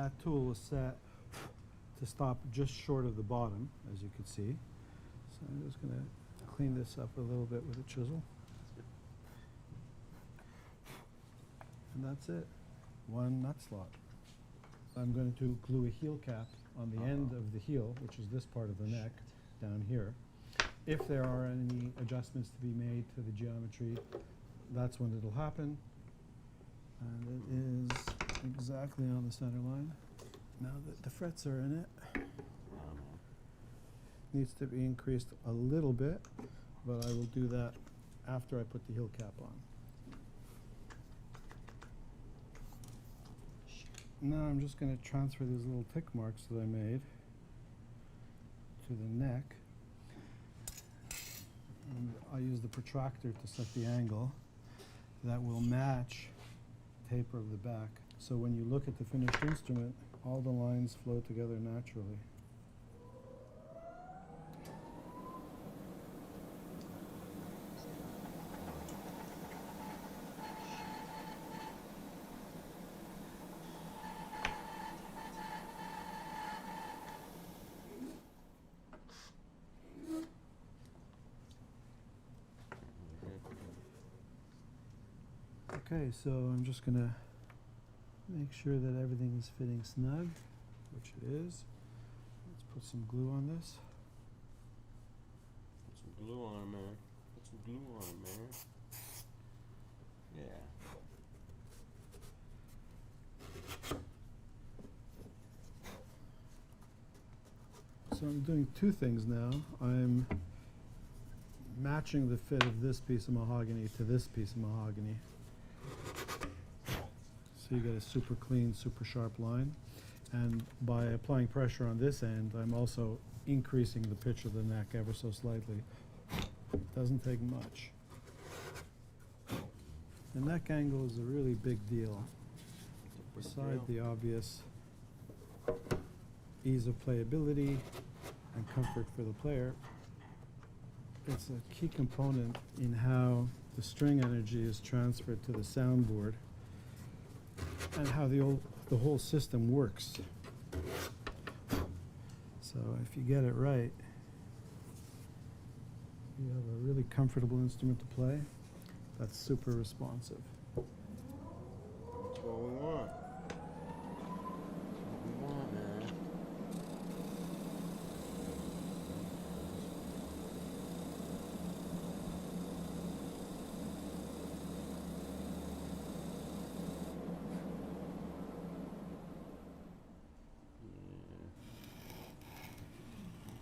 that tool is set to stop just short of the bottom, as you can see. So I'm just going to clean this up a little bit with a chisel. And that's it. One nut slot. I'm going to glue a heel cap on the end of the heel, which is this part of the neck down here. If there are any adjustments to be made to the geometry, that's when it'll happen. And it is exactly on the center line. Now that the frets are in it, needs to be increased a little bit, but I will do that after I put the heel cap on. Now I'm just going to transfer these little tick marks that I made to the neck. And I use the protractor to set the angle that will match the taper of the back. So when you look at the finished instrument, all the lines flow together naturally. Okay, so I'm just going to make sure that everything is fitting snug, which it is. Let's put some glue on this. Put some glue on it, man. Put some glue on it, man. Yeah. So I'm doing two things now. I'm matching the fit of this piece of mahogany to this piece of mahogany. So you get a super clean, super sharp line. And by applying pressure on this end, I'm also increasing the pitch of the neck ever so slightly. Doesn't take much. The neck angle is a really big deal. Beside the obvious ease of playability and comfort for the player, it's a key component in how the string energy is transferred to the soundboard and how the whole system works. So if you get it right, you have a really comfortable instrument to play that's super responsive. That's what we want. That's what we want, man.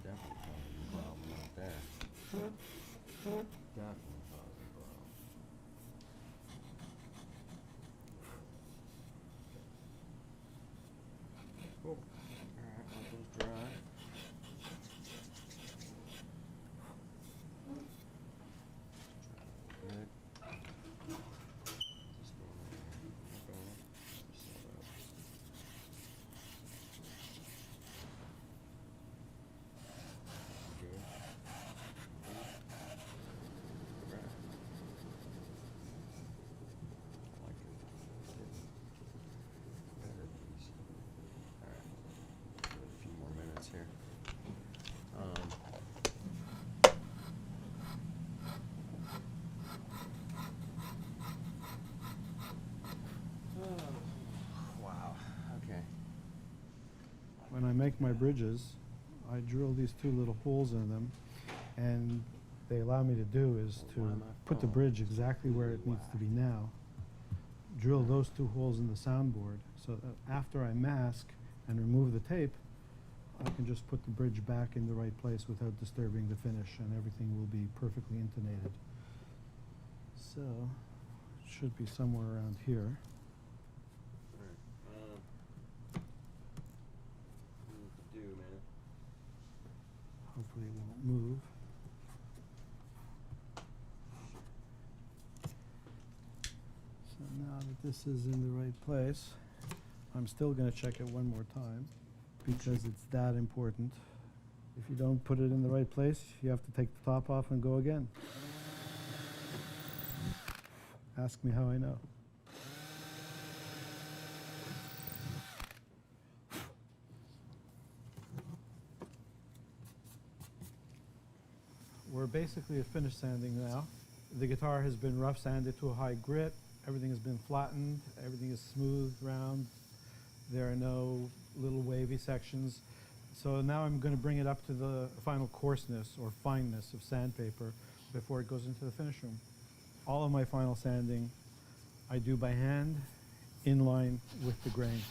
Definitely causing a problem right there. Definitely causing a problem. Cool. Alright, let those dry. Good. Just go in there. Boom. Set up. Good. Right. I like it. Better piece. Alright. Give it a few more minutes here. Wow. Okay. When I make my bridges, I drill these two little holes in them, and they allow me to do is to put the bridge exactly where it needs to be now, drill those two holes in the soundboard, so that after I mask and remove the tape, I can just put the bridge back in the right place without disturbing the finish, and everything will be perfectly intonated. So, it should be somewhere around here. What to do, man? Hopefully it won't move. So now that this is in the right place, I'm still going to check it one more time because it's that important. If you don't put it in the right place, you have to take the top off and go again. Ask me how I know. we're basically at finish sanding now. The guitar has been rough sanded to a high grit. Everything has been flattened. Everything is smooth, round. There are no little wavy sections. So now I'm going to bring it up to the final coarseness or fineness of sandpaper before it goes into the finish room. All of my final sanding I do by hand, in line with the grain.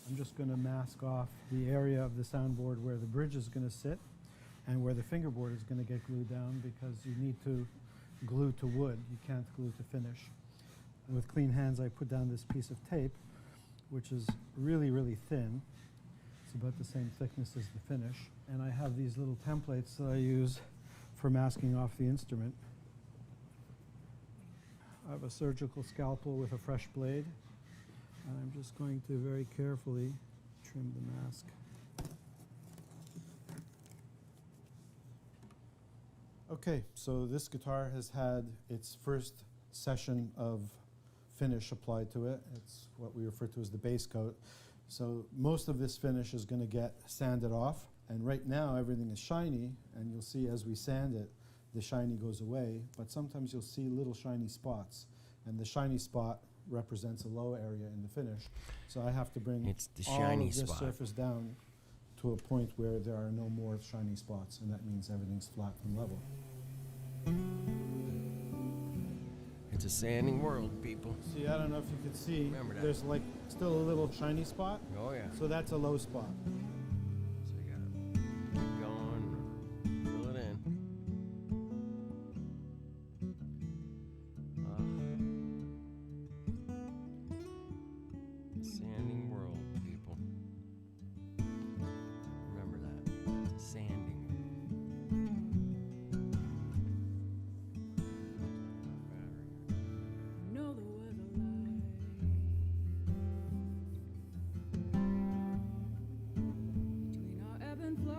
I'm just going to mask off the area of the soundboard where the bridge is going to sit and where the fingerboard is going to get glued down, because you need to glue to wood. You can't glue to finish. And with clean hands, I put down this piece of tape, which is really, really thin. It's about the same thickness as the finish. And I have these little templates that I use for masking off the instrument. I have a surgical scalpel with a fresh blade. And I'm just going to very carefully trim the mask. Okay, so this guitar has had its first session of finish applied to it. It's what we refer to as the base coat. So most of this finish is going to get sanded off. And right now everything is shiny, and you'll see as we sand it, the shiny goes away. But sometimes you'll see little shiny spots. And the shiny spot represents a low area in the finish. So I have to bring all of this surface down to a point where there are no more shiny spots, and that means everything's flat and level. It's a sanding world, people. See, I don't know if you can see, Remember that. there's like still a little shiny spot. Oh yeah. So that's a low spot. So you gotta keep going, fill it in. Sanding world, people. Remember that. It's a sanding. Know the weather lie between our ebb and flow.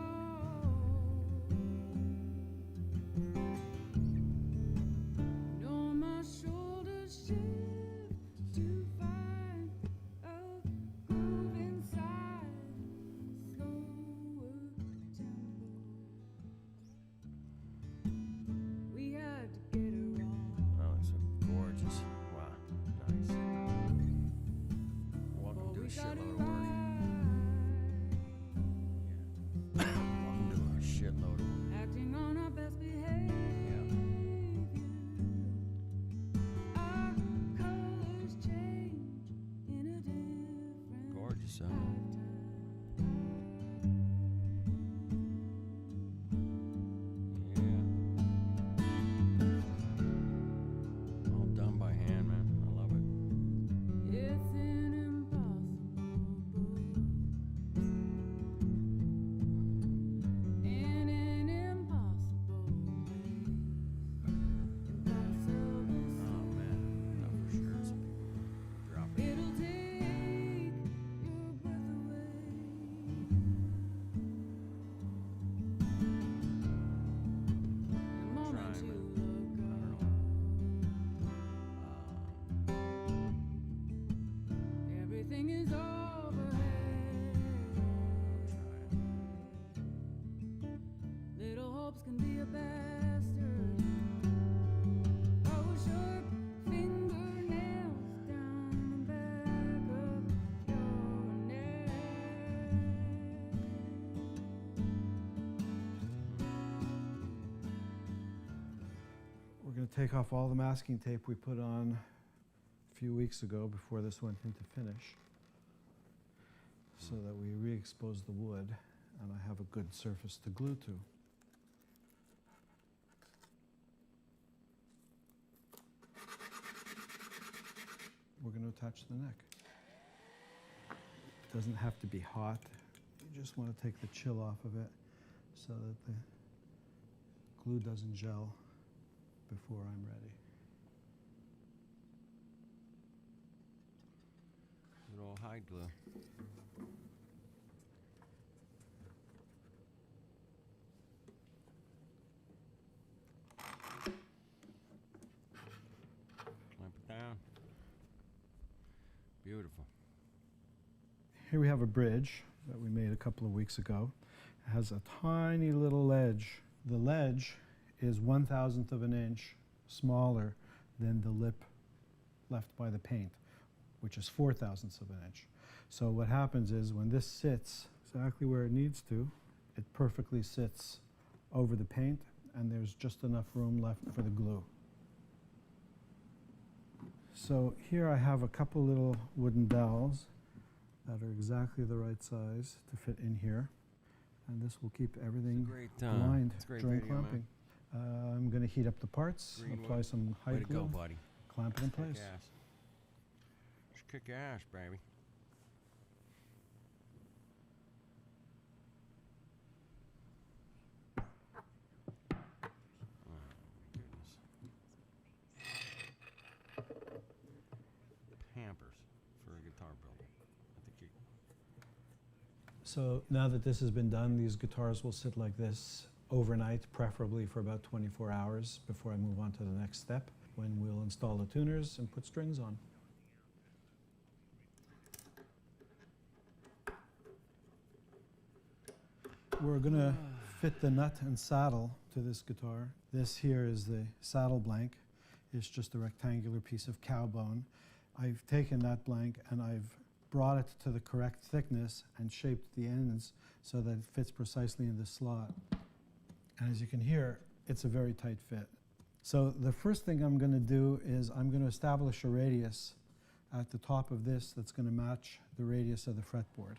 Know my shoulders shift to find a groove inside slower tempo. We had to get it wrong. Oh, it's so gorgeous. Wow, nice. Welcome to a shitload of work. Welcome to a shitload of work. Acting on our best behavior. Our colors change in a different Gorgeous, huh? All done by hand, man. I love it. It's an impossible book in an impossible place. Impossible. Oh man, no, for sure. Some people drop it. It'll take your breath away. The moment Trying, you man. look I don't know. everything is overhead. Little hopes can be a bastard. Oh, short fingernails down the back of your neck. We're going to take off all the masking tape we put on a few weeks ago before this went into finish, so that we re-expose the wood and I have a good surface to glue to. We're going to attach the neck. It doesn't have to be hot. You just want to take the chill off of it so that the glue doesn't gel before I'm ready. Is it all hide glue. Clamp it down. Beautiful. Here we have a bridge that we made a couple of weeks ago. It has a tiny little ledge. The ledge is 1/1000th of an inch smaller than the lip left by the paint, which is 4/1000ths of an inch. So what happens is when this sits exactly where it needs to, it perfectly sits over the paint, and there's just enough room left for the glue. So here I have a couple little wooden dowels that are exactly the right size to fit in here, and this will keep everything aligned during clamping. I'm going to heat up the parts, apply some hide Way to glue, go, buddy. clamp it in place. Kick ass. Just kick your ass, baby. Pampers for a guitar builder. I think you So now that this has been done, these guitars will sit like this overnight, preferably for about 24 hours before I move on to the next step, when we'll install the tuners and put strings on. We're going to fit the nut and saddle to this guitar. This here is the saddle blank. It's just a rectangular piece of cow bone. I've taken that blank and I've brought it to the correct thickness and shaped the ends so that it fits precisely in the slot. And as you can hear, it's a very tight fit. So the first thing I'm going to do is I'm going to establish a radius at the top of this that's going to match the radius of the fretboard.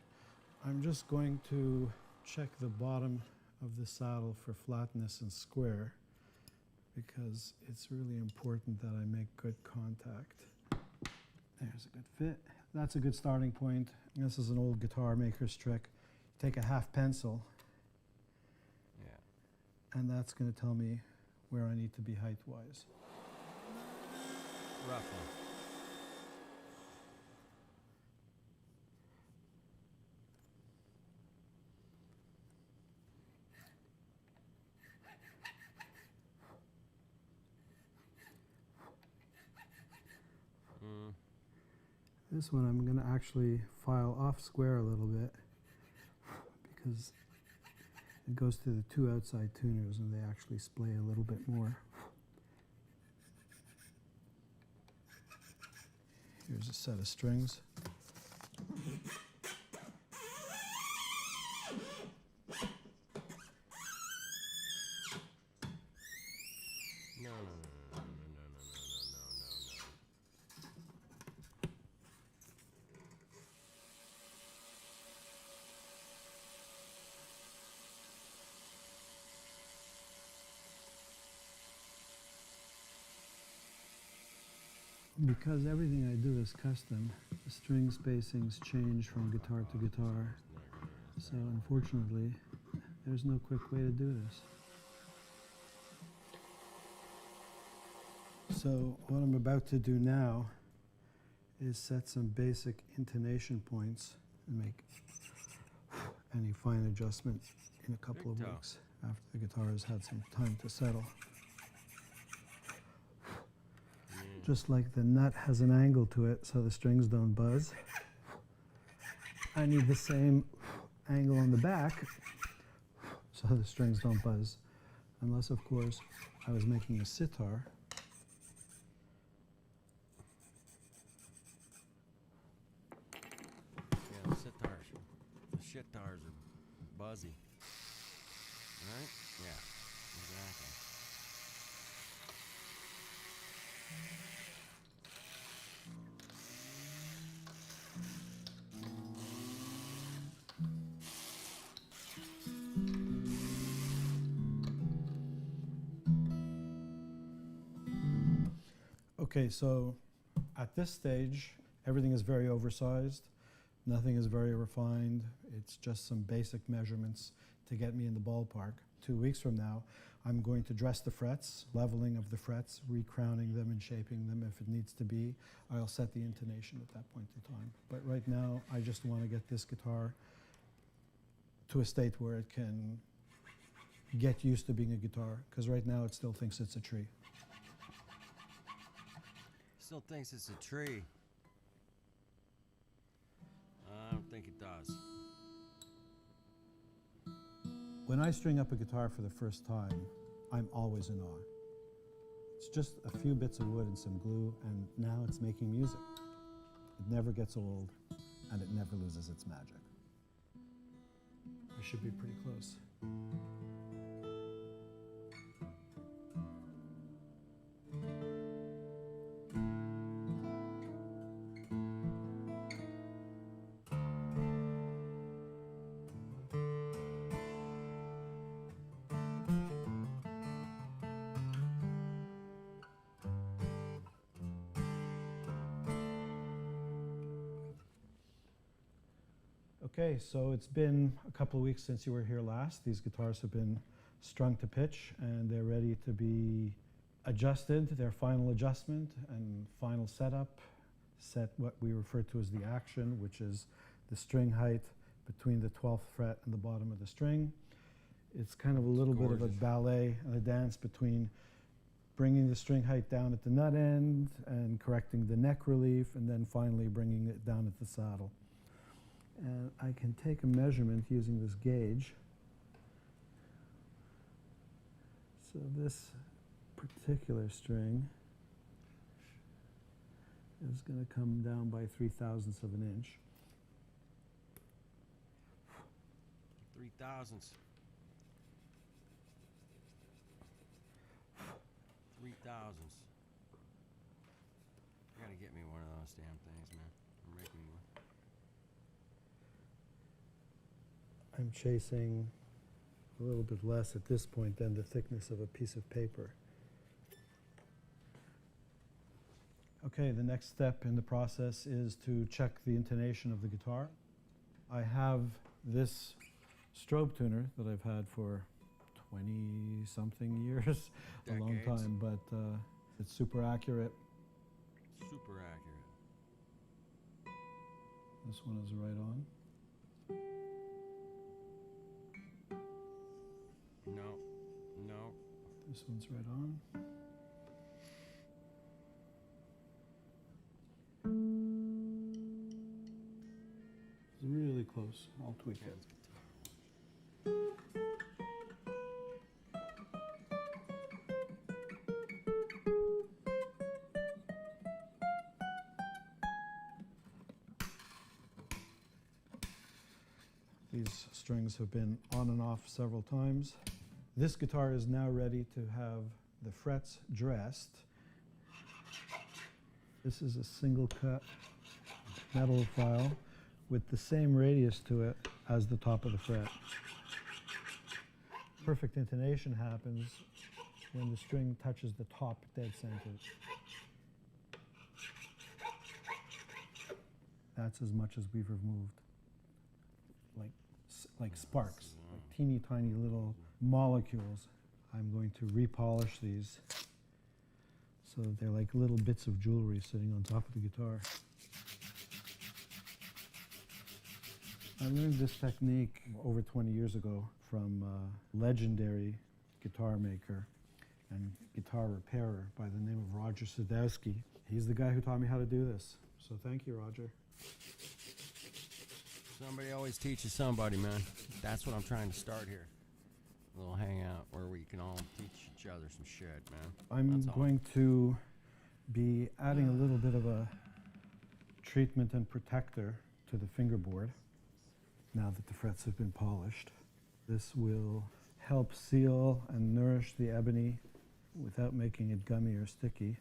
I'm just going to check the bottom of the saddle for flatness and square, because it's really important that I make good contact. There's a good fit. That's a good starting point. This is an old guitar maker's trick. Take a half pencil, and that's going to tell me where I need to be height-wise. roughly. This one I'm going to actually file off square a little bit, because it goes to the two outside tuners and they actually splay a little bit more. Here's a set of strings. Because everything I do is custom, the string spacings change from guitar to guitar. So unfortunately, there's no quick way to do this. So what I'm about to do now is set some basic intonation points and make any fine adjustment in a couple of weeks after the guitar has had some time to settle. Just like the nut has an angle to it so the strings don't buzz, I need the same angle on the back so the strings don't buzz. Unless, of course, I was making a sitar. Yeah, the sitars are buzzy. Right? Yeah, exactly. Okay, so at this stage, everything is very oversized. Nothing is very refined. It's just some basic measurements to get me in the ballpark. 2 weeks from now, I'm going to dress the frets, leveling of the frets, recrowning them and shaping them if it needs to be. I'll set the intonation at that point in time. But right now, I just want to get this guitar to a state where it can get used to being a guitar, because right now it still thinks it's a tree. Still thinks it's a tree. I don't think it does. When I string up a guitar for the first time, I'm always in awe. It's just a few bits of wood and some glue, and now it's making music. It never gets old, and it never loses its magic. I should be pretty close. Okay, so it's been a couple of weeks since you were here last. These guitars have been strung to pitch and they're ready to be adjusted, their final adjustment and final setup. Set what we refer to as the action, which is the string height between the 12th fret and the bottom of the string. It's kind of a little bit of a ballet and a dance between bringing the string height down at the nut end and correcting the neck relief, and then finally bringing it down at the saddle. And I can take a measurement using this gauge. So this particular string is going to come down by 3/1000ths of an inch. 3/1000ths. 3/1000ths. You gotta get me one of those damn things, man. Or make me one. I'm chasing a little bit less at this point than the thickness of a piece of paper. Okay, the next step in the process is to check the intonation of the guitar. I have this strobe tuner that I've had for 20-something years, a long Decades. time, but it's super accurate. Super accurate. This one is right on. No. No. This one's right on. It's really close. I'll tweak it. These strings have been on and off several times. This guitar is now ready to have the frets dressed. This is a single cut metal file with the same radius to it as the top of the fret. Perfect intonation happens when the string touches the top dead center. That's as much as we've removed. Like sparks, like teeny tiny little molecules. I'm going to repolish these so that they're like little bits of jewelry sitting on top of the guitar. I learned this technique over 20 years ago from a legendary guitar maker and guitar repairer by the name of Roger Sadowski. He's the guy who taught me how to do this. So thank you, Roger. Somebody always teaches somebody, man. That's what I'm trying to start here. A little hangout where we can all teach each other some shit, man. I'm going to be adding a little bit of a treatment and protector to the fingerboard now that the frets have been polished. This will help seal and nourish the ebony without making it gummy or sticky.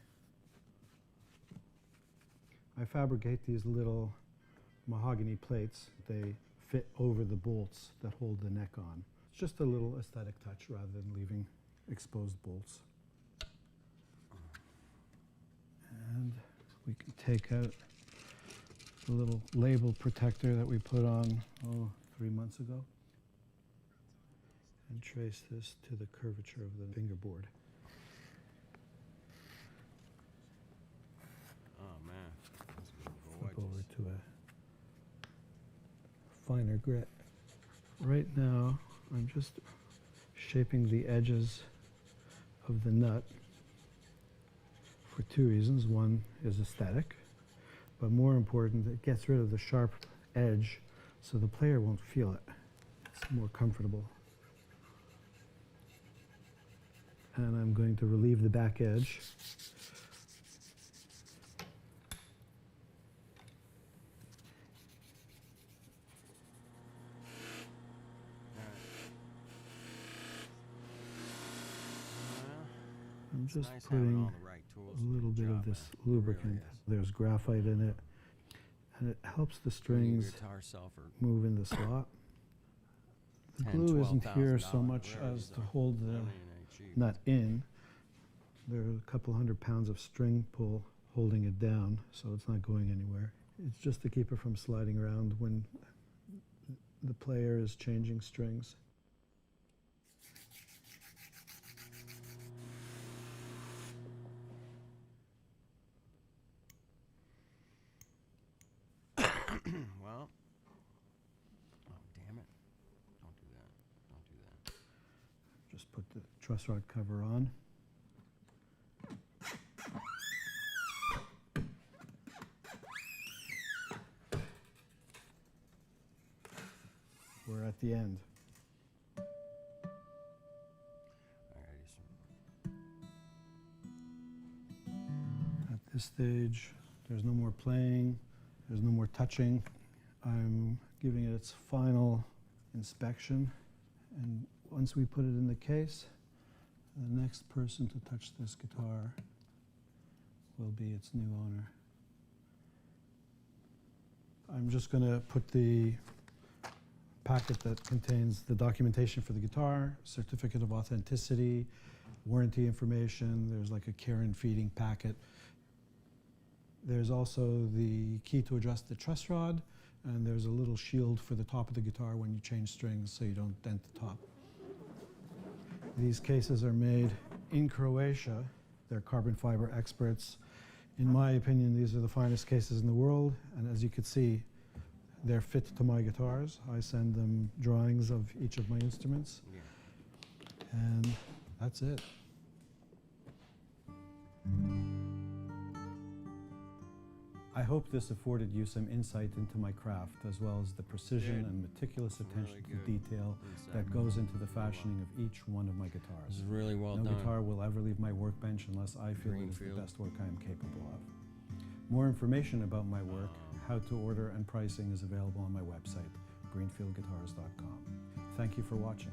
I fabricate these little mahogany plates. They fit over the bolts that hold the neck on. It's just a little aesthetic touch rather than leaving exposed bolts. And we can take out the little label protector that we put on, 3 months ago. and trace this to the curvature of the fingerboard. Oh man, that's Flip gorgeous. over to a finer grit. Right now, I'm just shaping the edges of the nut for two reasons. One is aesthetic, but more important, it gets rid of the sharp edge so the player won't feel it. It's more comfortable. And I'm going to relieve the back edge. I'm just nice having putting all the right tools a to do little the bit job, of this man. It really lubricant. is. There's graphite in it, and it helps the Bringing strings guitar sell for move in the slot. The 10, glue isn't here so $12,000, much whatever as these to are. hold I the mean, it ain't cheap. nut in. There are a couple hundred pounds of string pull holding it down, so it's not going anywhere. It's just to keep it from sliding around when the player is changing strings. Well, oh damn it! Don't do that. Don't do that. Just put the truss rod cover on. We're at the end. At this stage, there's no more playing, there's no more touching. I'm giving it its final inspection, and once we put it in the case, the next person to touch this guitar will be its new owner. I'm just going to put the packet that contains the documentation for the guitar, certificate of authenticity, warranty information. There's like a care and feeding packet. There's also the key to adjust the truss rod, and there's a little shield for the top of the guitar when you change strings so you don't dent the top. These cases are made in Croatia. They're carbon fiber experts. In my opinion, these are the finest cases in the world, and as you can see, they're fit to my guitars. I send them drawings of each of my instruments, and that's it. I hope this afforded you some insight into my craft, as well as the precision and meticulous attention to detail that goes into the fashioning of each one of my guitars. This is really well no done. guitar will ever leave my workbench unless I feel it is the Greenfield. best work I am capable of. More information about my work, how to order, and pricing is available on my website, greenfieldguitars.com. Thank you for watching.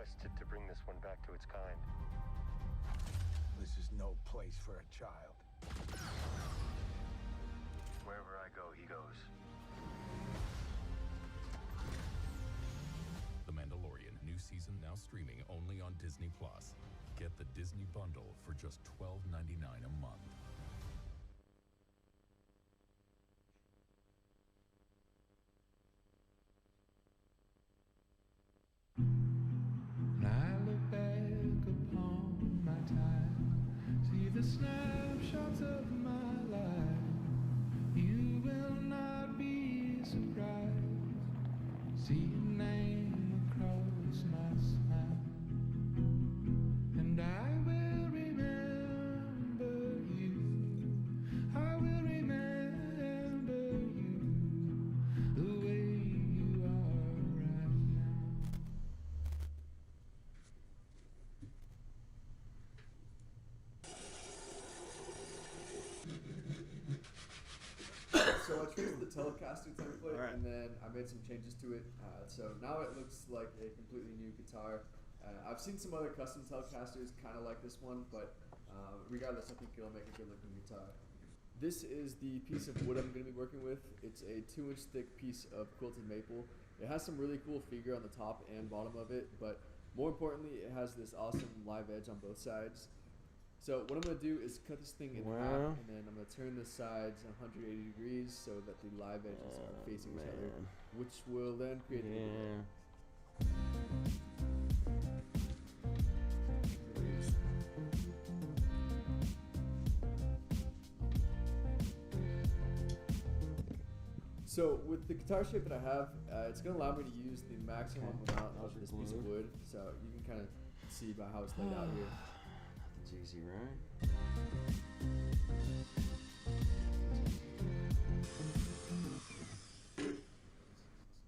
requested to bring this one back to its kind. This is no place for a child. Wherever I go, he goes. The Mandalorian, new season now streaming only on Disney+. Get the Disney Bundle for just $12.99 a month. When I look back upon my time, see the snapshots of my life, you will not be surprised. See your name across my smile, and I will remember you. I will remember you the way you are right now. So I chose the Telecaster template, and then I made some changes to it. So now it looks like a completely new guitar. I've seen some other custom Telecasters kind of like this one, but regardless, I think it'll make a good looking guitar. This is the piece of wood I'm going to be working with. It's a 2-inch thick piece of quilted maple. It has some really cool figure on the top and bottom of it, but more importantly, it has this awesome live edge on both sides. So what I'm going to do is cut this thing in half, and then I'm going to turn the sides 180 degrees so that the live edges are facing each other, which will then create a So with the guitar shape that I have, it's going to allow me to use the maximum amount of this piece of wood. So you can kind of see by how it's laid out here. Nothing's easy, right?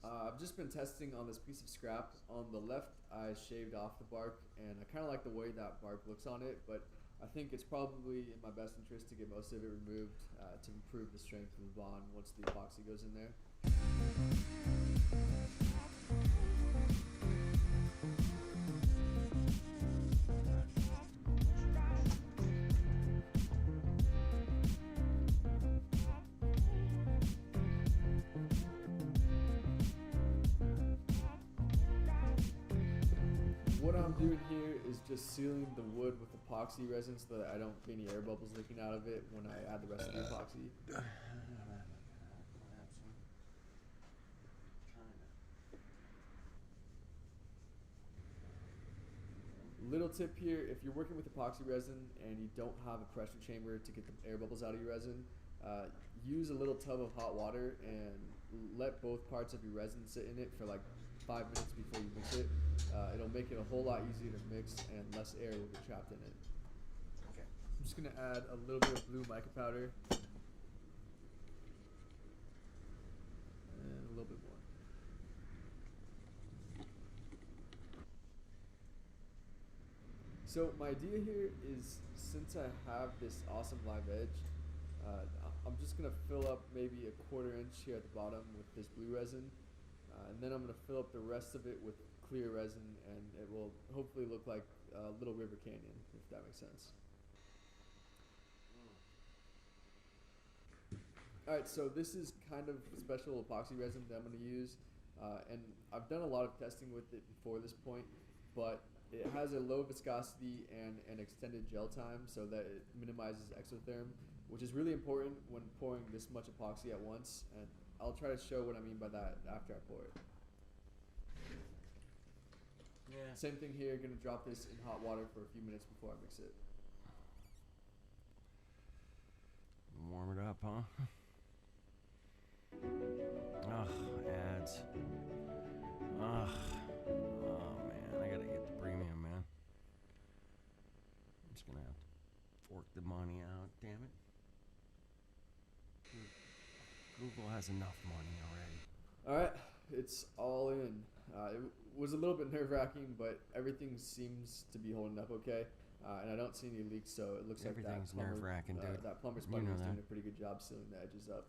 I've just been testing on this piece of scrap. On the left, I shaved off the bark, and I kind of like the way that bark looks on it, but I think it's probably in my best interest to get most of it removed to improve the strength of the bond once the epoxy goes in there. What I'm doing here is just sealing the wood with epoxy resin so that I don't get any air bubbles leaking out of it when I add the rest of the epoxy. Little tip here, if you're working with epoxy resin and you don't have a pressure chamber to get the air bubbles out of your resin, use a little tub of hot water and let both parts of your resin sit in it for like 5 minutes before you mix it. It'll make it a whole lot easier to mix and less air will get trapped in it. Okay. I'm just going to add a little bit of blue mica powder. And a little bit more. So my idea here is, since I have this awesome live edge, I'm just going to fill up maybe a 1/4 inch here at the bottom with this blue resin. And then I'm going to fill up the rest of it with clear resin, and it will hopefully look like a little river canyon, if that makes sense. Alright, so this is kind of special epoxy resin that I'm going to use, and I've done a lot of testing with it before this point, but it has a low viscosity and an extended gel time so that it minimizes exotherm, which is really important when pouring this much epoxy at once, and I'll try to show what I mean by that after I pour it. Yeah. Same thing here, gonna drop this in hot water for a few minutes before I mix it. Warm it up, huh? Ugh, ads. Ugh. Oh man, I gotta get the premium, man. I'm just gonna have to fork the money out, damn it. Google has enough money already. Alright, it's all in. It was a little bit nerve-wracking, but everything seems to be holding up okay. And I don't see any leaks, so it looks Everything's like that nerve-wracking, dude. that plumber's You buddy know was doing that. a pretty good job sealing the edges up.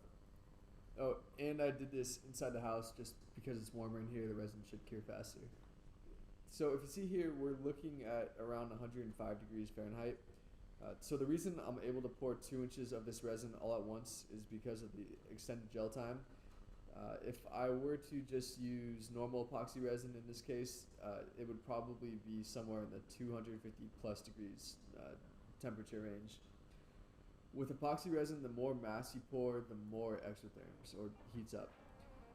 Oh, and I did this inside the house just because it's warmer in here. The resin should cure faster. So if you see here, we're looking at around 105 degrees Fahrenheit. So the reason I'm able to pour 2 inches of this resin all at once is because of the extended gel time. If I were to just use normal epoxy resin in this case, it would probably be somewhere in the 250 plus degrees temperature range. With epoxy resin, the more mass you pour, the more exotherms or heats up.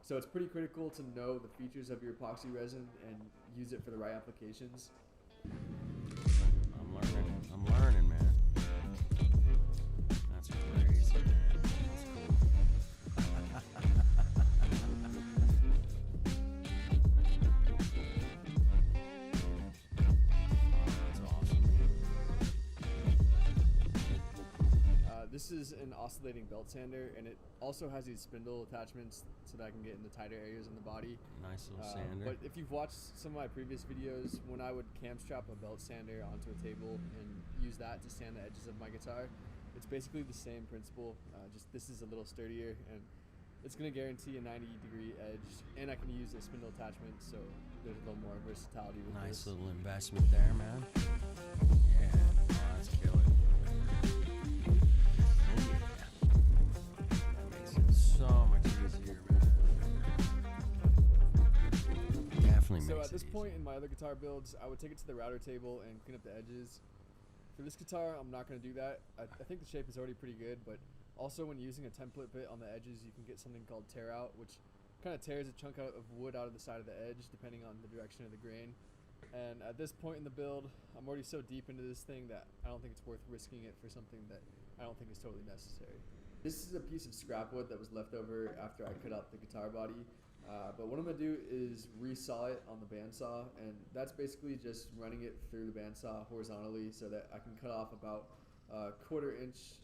So it's pretty critical to know the features of your epoxy resin and use it for the right applications. I'm learning, man. That's crazy, man. That's This is an oscillating belt sander, and it also has these spindle attachments so that I can get in the tighter areas in the body. Nice little sander. But if you've watched some of my previous videos, when I would cam strap a belt sander onto a table and use that to sand the edges of my guitar, it's basically the same principle, just this is a little sturdier, and it's going to guarantee a 90-degree edge, and I can use a spindle attachment, so there's a little more versatility with nice this. little investment there, man. Yeah, that's killer. That makes it so much easier, man. Definitely So makes at this it point in my other guitar builds, I would take it to the router table and clean up the edges. For this guitar, I'm not going to do that. I think the shape is already pretty good, but also when using a template bit on the edges, you can get something called tear out, which kind of tears a chunk out of wood out of the side of the edge, depending on the direction of the grain. And at this point in the build, I'm already so deep into this thing that I don't think it's worth risking it for something that I don't think is totally necessary. This is a piece of scrap wood that was left over after I cut out the guitar body. But what I'm going to do is resaw it on the bandsaw, and that's basically just running it through the bandsaw horizontally so that I can cut off about a 1/4 inch.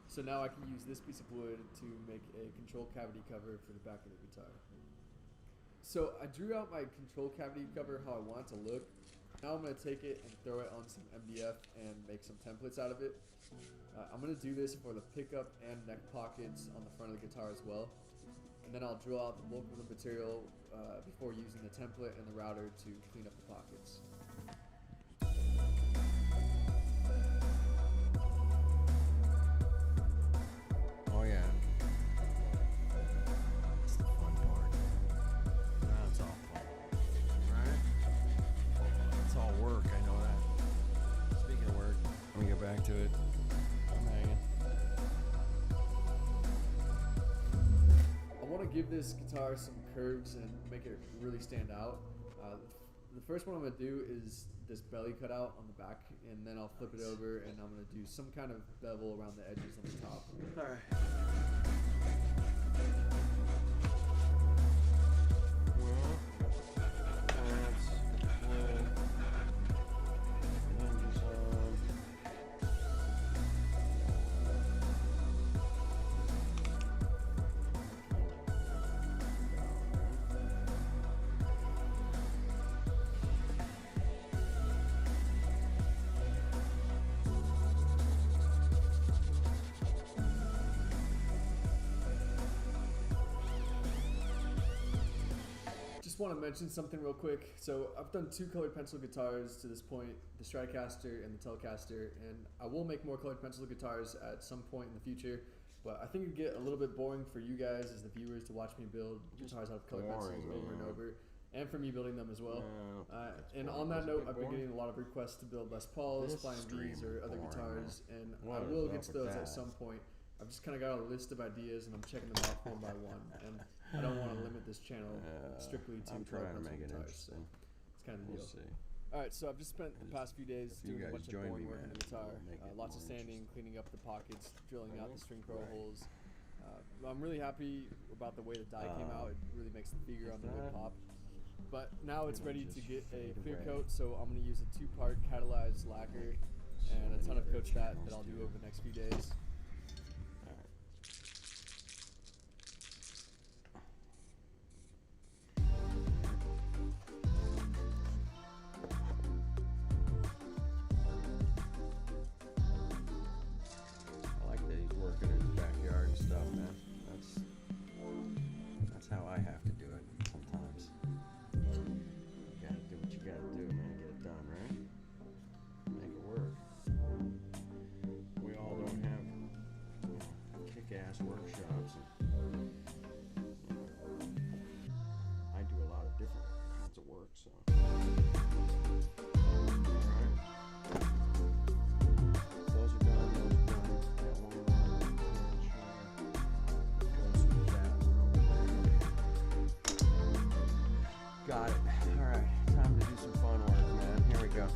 So now I can use this piece of wood to make a control cavity cover for the back of the guitar. So I drew out my control cavity cover how I want it to look. Now I'm going to take it and throw it on some MDF and make some templates out of it. I'm going to do this for the pickup and neck pockets on the front of the guitar as well. And then I'll drill out the bulk of the material before using the template and the router to clean up the pockets. Oh yeah. That's the fun part. That's all fun. Right? It's all work, I know that. Speaking of work, let me get back to it. I'm hanging. I want to give this guitar some curves and make it really stand out. The first one I'm going to do is this belly cutout on the back, and then I'll flip it over and I'm going to do some kind of bevel around the edges on the top. Alright. Want to mention something real quick. So I've done 2 colored pencil guitars to this point, the Stratocaster and the Telecaster, and I will make more colored pencil guitars at some point in the future, but I think it'd get a little bit boring for you guys as the viewers to watch me build guitars out of colored pencils over and over, and for me building them as well. And on that note, I've been getting a lot of requests to build Les Pauls, Flying V's, or other guitars, and I will get to those at some point. I've just kind of got a list of ideas and I'm checking them off one by one, and I don't want to limit this channel strictly to colored pencil guitars. So it's kind of the deal. Alright, so I've just spent the past few days doing a bunch of boring work on the guitar. Lots of sanding, cleaning up the pockets, drilling out the string pro holes. I'm really happy about the way the die came out. It really makes the figure on the wood pop. But now it's ready to get a clear coat, so I'm going to use a 2-part catalyzed lacquer and a ton of coat that I'll do over the next few days. kick-ass workshops. And, I do a lot of different kinds of work, so. Alright. Those are done, those are done. Got one more. Goes with that one over there. Got it. Alright, time to do some fun work, man. Here we go.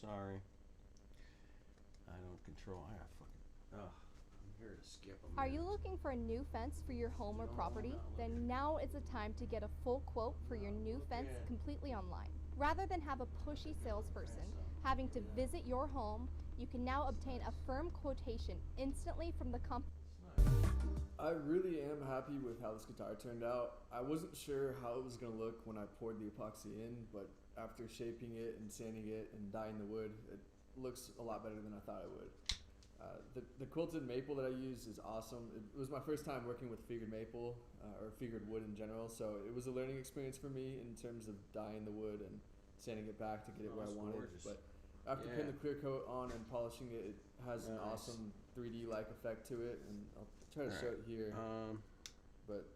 Sorry. I don't control. I got fucking. Ugh. I'm here to skip them. Are you looking for a new fence for your home or property? Then now is the time to get a full quote for your new fence completely online. Rather than have a pushy salesperson having to visit your home, you can now obtain a firm quotation instantly from the company. I really am happy with how this guitar turned out. I wasn't sure how it was going to look when I poured the epoxy in, but after shaping it and sanding it and dyeing the wood, it looks a lot better than I thought it would. The quilted maple that I use is awesome. It was my first time working with figured maple or figured wood in general, so it was a learning experience for me in terms of dyeing the wood and sanding it back to get it where I wanted. Gorgeous. But after putting the clear coat on and polishing it, it has an awesome 3D-like effect to it, and I'll try to show it here. But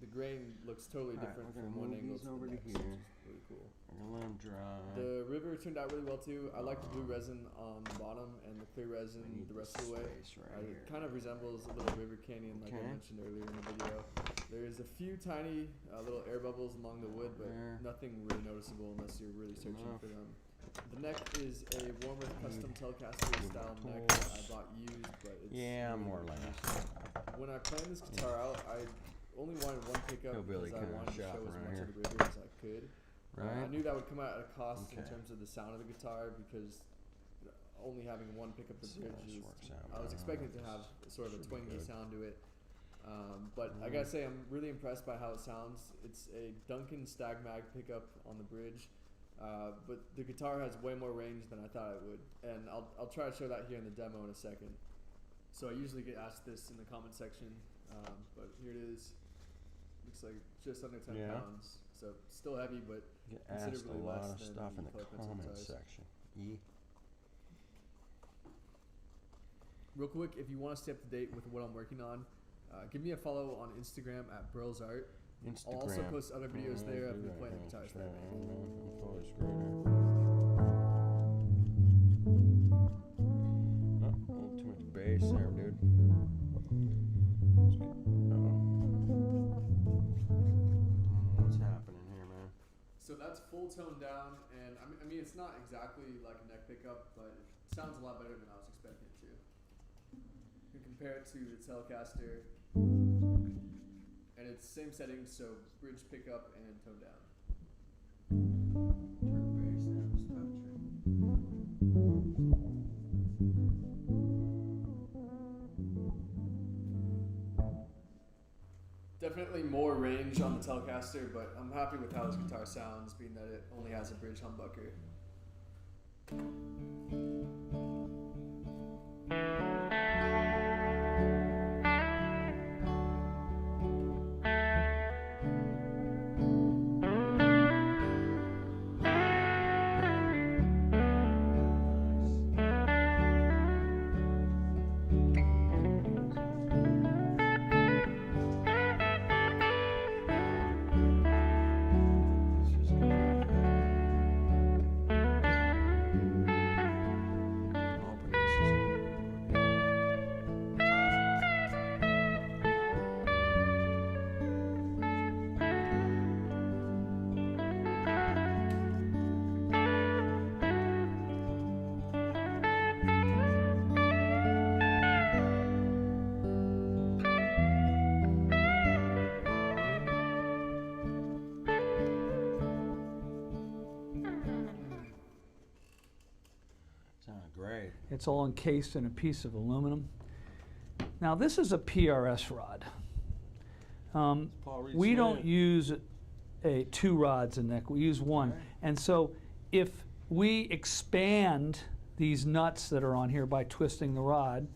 the grain looks totally different from one angle to the next, which is really cool. I'm gonna let them dry. The river turned out really well too. I like the blue resin on the bottom and the clear resin the rest of the way. It kind of resembles a little river canyon like I mentioned earlier in the video. There's a few tiny little air bubbles along the wood, but nothing really noticeable unless you're really searching for them. The neck is a warmer custom Telecaster style neck that I bought used, but it's more or less. When I planned this guitar out, I only wanted one pickup because I wanted to show as much of the river as I could. I knew that would come out at a cost in terms of the sound of the guitar because only having one pickup to bridge I was expecting it to have sort of a twangy sound to it. But I gotta say, I'm really impressed by how it sounds. It's a Duncan Stag Mag pickup on the bridge. But the guitar has way more range than I thought it would, and I'll try to show that here in the demo in a second. So I usually get asked this in the comment section, but here it is. Looks like just under 10 pounds, so still heavy, but considerably less than stuff in the color pencil comment guitars. section. Real quick, if you want to stay up to date with what I'm working on, give me a follow on Instagram at Burls Art. I'll also post other videos there of me playing the guitars that I make. Oh, a little too much bass there, dude. What's happening here, man? So that's full tone down, and I mean it's not exactly like a neck pickup, but it sounds a lot better than I was expecting it to. You can compare it to the Telecaster. And it's same settings, so bridge pickup and tone down. Definitely more range on the Telecaster, but I'm happy with how this guitar sounds, being that it only has a bridge humbucker. It's all encased in a piece of aluminum. Now this is a PRS rod. We don't use two rods in neck, we use one. And so if we expand these nuts that are on here by twisting the rod,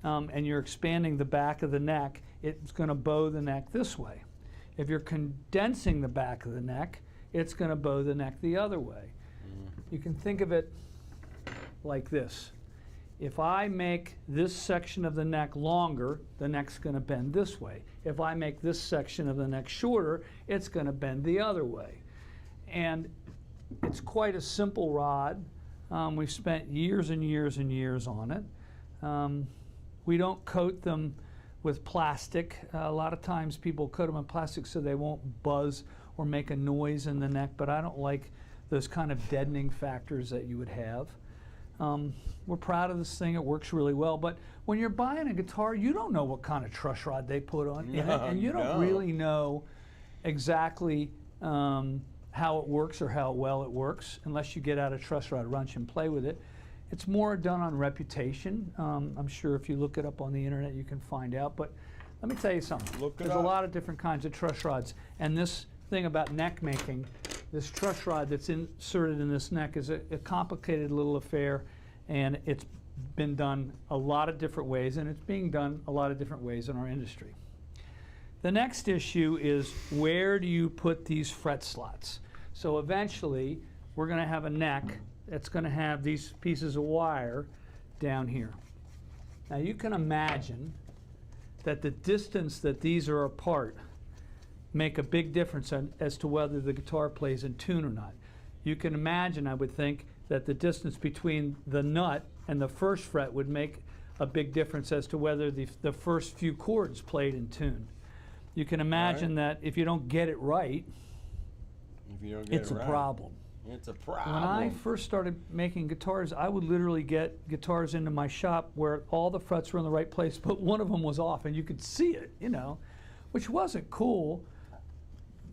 and you're expanding the back of the neck, it's going to bow the neck this way. If you're condensing the back of the neck, it's going to bow the neck the other way. You can think of it like this. If I make this section of the neck longer, the neck's going to bend this way. If I make this section of the neck shorter, it's going to bend the other way. And it's quite a simple rod. We've spent years and years and years on it. We don't coat them with plastic. A lot of times people coat them in plastic so they won't buzz or make a noise in the neck, but I don't like those kind of deadening factors that you would have. We're proud of this thing. It works really well. But when you're buying a guitar, you don't know what kind of truss rod they put on in it, and you don't really know exactly how it works or how well it works unless you get out a truss rod wrench and play with it. It's more done on reputation. I'm sure if you look it up on the internet, you can find out. But let me tell you something. There's a lot of different kinds of truss rods. And this thing about neck making, this truss rod that's inserted in this neck is a complicated little affair, and it's been done a lot of different ways, and it's being done a lot of different ways in our industry. The next issue is, where do you put these fret slots? So eventually, we're going to have a neck that's going to have these pieces of wire down here. Now you can imagine that the distance that these are apart make a big difference as to whether the guitar plays in tune or not. You can imagine, I would think, that the distance between the nut and the first fret would make a big difference as to whether the first few chords played in tune. You can imagine that if you don't get it right, it's a problem. It's a problem. When I first started making guitars, I would literally get guitars into my shop where all the frets were in the right place, but one of them was off, and you could see it, you know, which wasn't cool.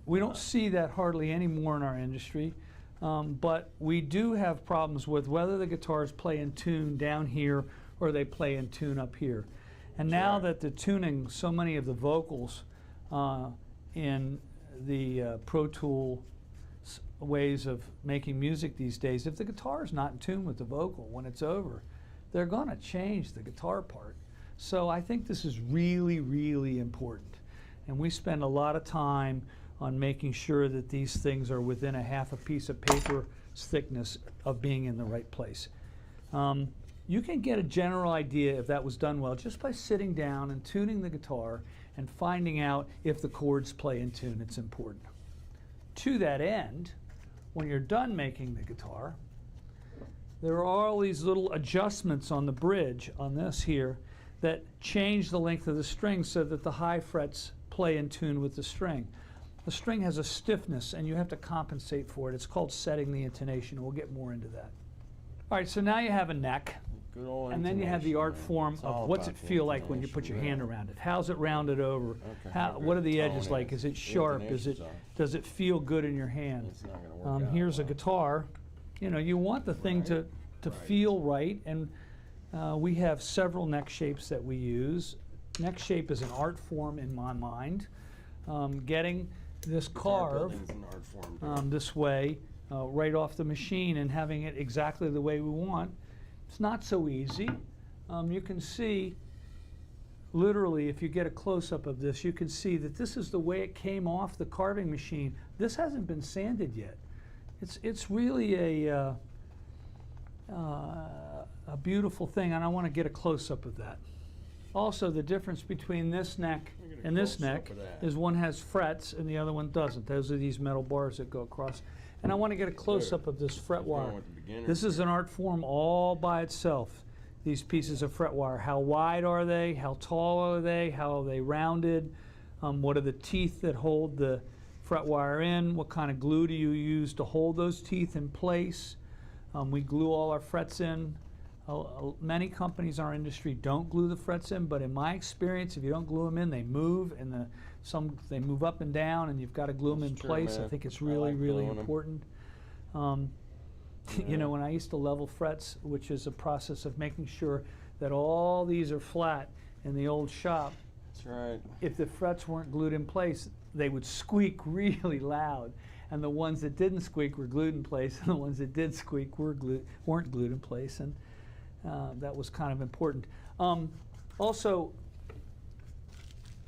We don't see that hardly anymore in our industry, but we do have problems with whether the guitars play in tune down here or they play in tune up here. And now that they're tuning so many of the vocals in the Pro Tool ways of making music these days, if the guitar is not in tune with the vocal when it's over, they're going to change the guitar part. So I think this is really, really important. And we spend a lot of time on making sure that these things are within a half a piece of paper's thickness of being in the right place. You can get a general idea if that was done well just by sitting down and tuning the guitar and finding out if the chords play in tune. It's important. To that end, when you're done making the guitar, there are all these little adjustments on the bridge on this here that change the length of the string so that the high frets play in tune with the string. The string has a stiffness, and you have to compensate for it. It's called setting the intonation. We'll get more into that. All right, so now you have a neck, and then you have the art form of what's it feel like when you put your hand around it. How's it rounded over? What are the edges like? Is it sharp? Does it feel good in your hand? Here's a guitar. You know, you want the thing to feel right, and we have several neck shapes that we use. Neck shape is an art form in my mind. Getting this carve this way right off the machine and having it exactly the way we want, it's not so easy. You can see, literally, if you get a close-up of this, you can see that this is the way it came off the carving machine. This hasn't been sanded yet. It's really a beautiful thing, and I want to get a close-up of that. Also, the difference between this neck and this neck is one has frets and the other one doesn't. Those are these metal bars that go across. And I want to get a close-up of this fret wire. This is an art form all by itself, these pieces of fret wire. How wide are they? How tall are they? How are they rounded? What are the teeth that hold the fret wire in? What kind of glue do you use to hold those teeth in place? We glue all our frets in. Many companies in our industry don't glue the frets in, but in my experience, if you don't glue them in, they move, and they move up and down, and you've got to glue them in place. I think it's really, really important. You know, when I used to level frets, which is a process of making sure that all these are flat in the old shop. That's right. If the frets weren't glued in place, they would squeak really loud. and the ones that didn't squeak were glued in place, and the ones that did squeak weren't glued in place, and that was kind of important. Also,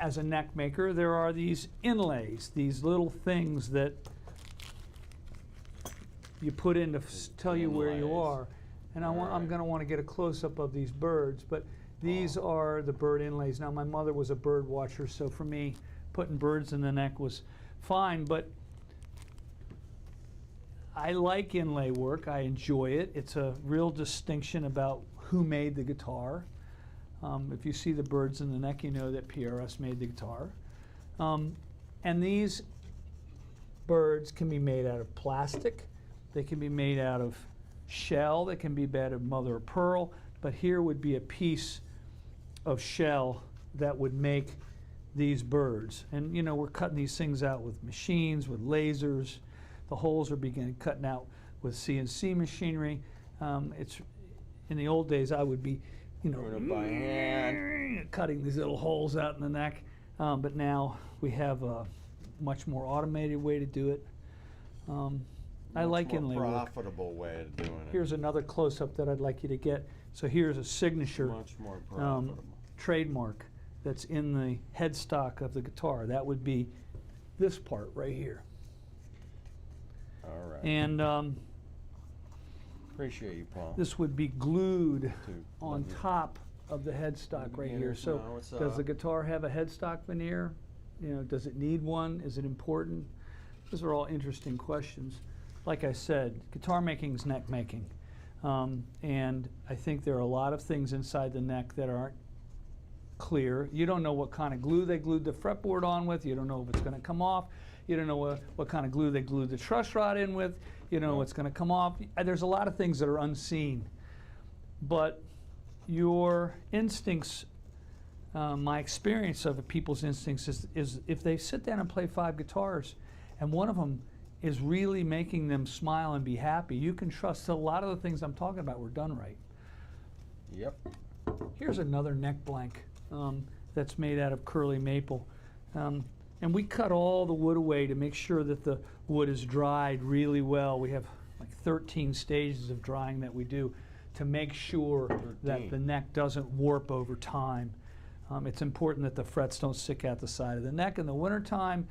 as a neck maker, there are these inlays, these little things that you put in to tell you where you are. And I'm going to want to get a close-up of these birds, but these are the bird inlays. Now, my mother was a bird watcher, so for me, putting birds in the neck was fine, but I like inlay work. I enjoy it. It's a real distinction about who made the guitar. If you see the birds in the neck, you know that PRS made the guitar. And these birds can be made out of plastic. They can be made out of shell. They can be made out of mother of pearl. But here would be a piece of shell that would make these birds. And you know, we're cutting these things out with machines, with lasers. The holes are beginning cutting out with CNC machinery. It's in the old days I would be, you know, by hand, cutting these little holes out in the neck. But now we have a much more automated way to do it. I like inlay work. Profitable way of doing it. Here's another close-up that I'd like you to get. So here's a signature Much more profitable. trademark that's in the headstock of the guitar. That would be this part right here. All right. And appreciate you, Paul. this would be glued on top of the headstock right here. Beginners So know what's does the up. guitar have a headstock veneer? You know, does it need one? Is it important? Those are all interesting questions. Like I said, guitar making is neck making. And I think there are a lot of things inside the neck that aren't clear. You don't know what kind of glue they glued the fretboard on with. You don't know if it's going to come off. You don't know what kind of glue they glued the truss rod in with. You don't know what's going to come off. There's a lot of things that are unseen. But your instincts, my experience of people's instincts is if they sit down and play 5 guitars and one of them is really making them smile and be happy, you can trust that a lot of the things I'm talking about were done right. Yep. Here's another neck blank that's made out of curly maple. And we cut all the wood away to make sure that the wood is dried really well. We have like 13 stages of drying that we do to make sure that the neck doesn't warp over time. It's important that the frets don't stick out the side of the neck. In the wintertime,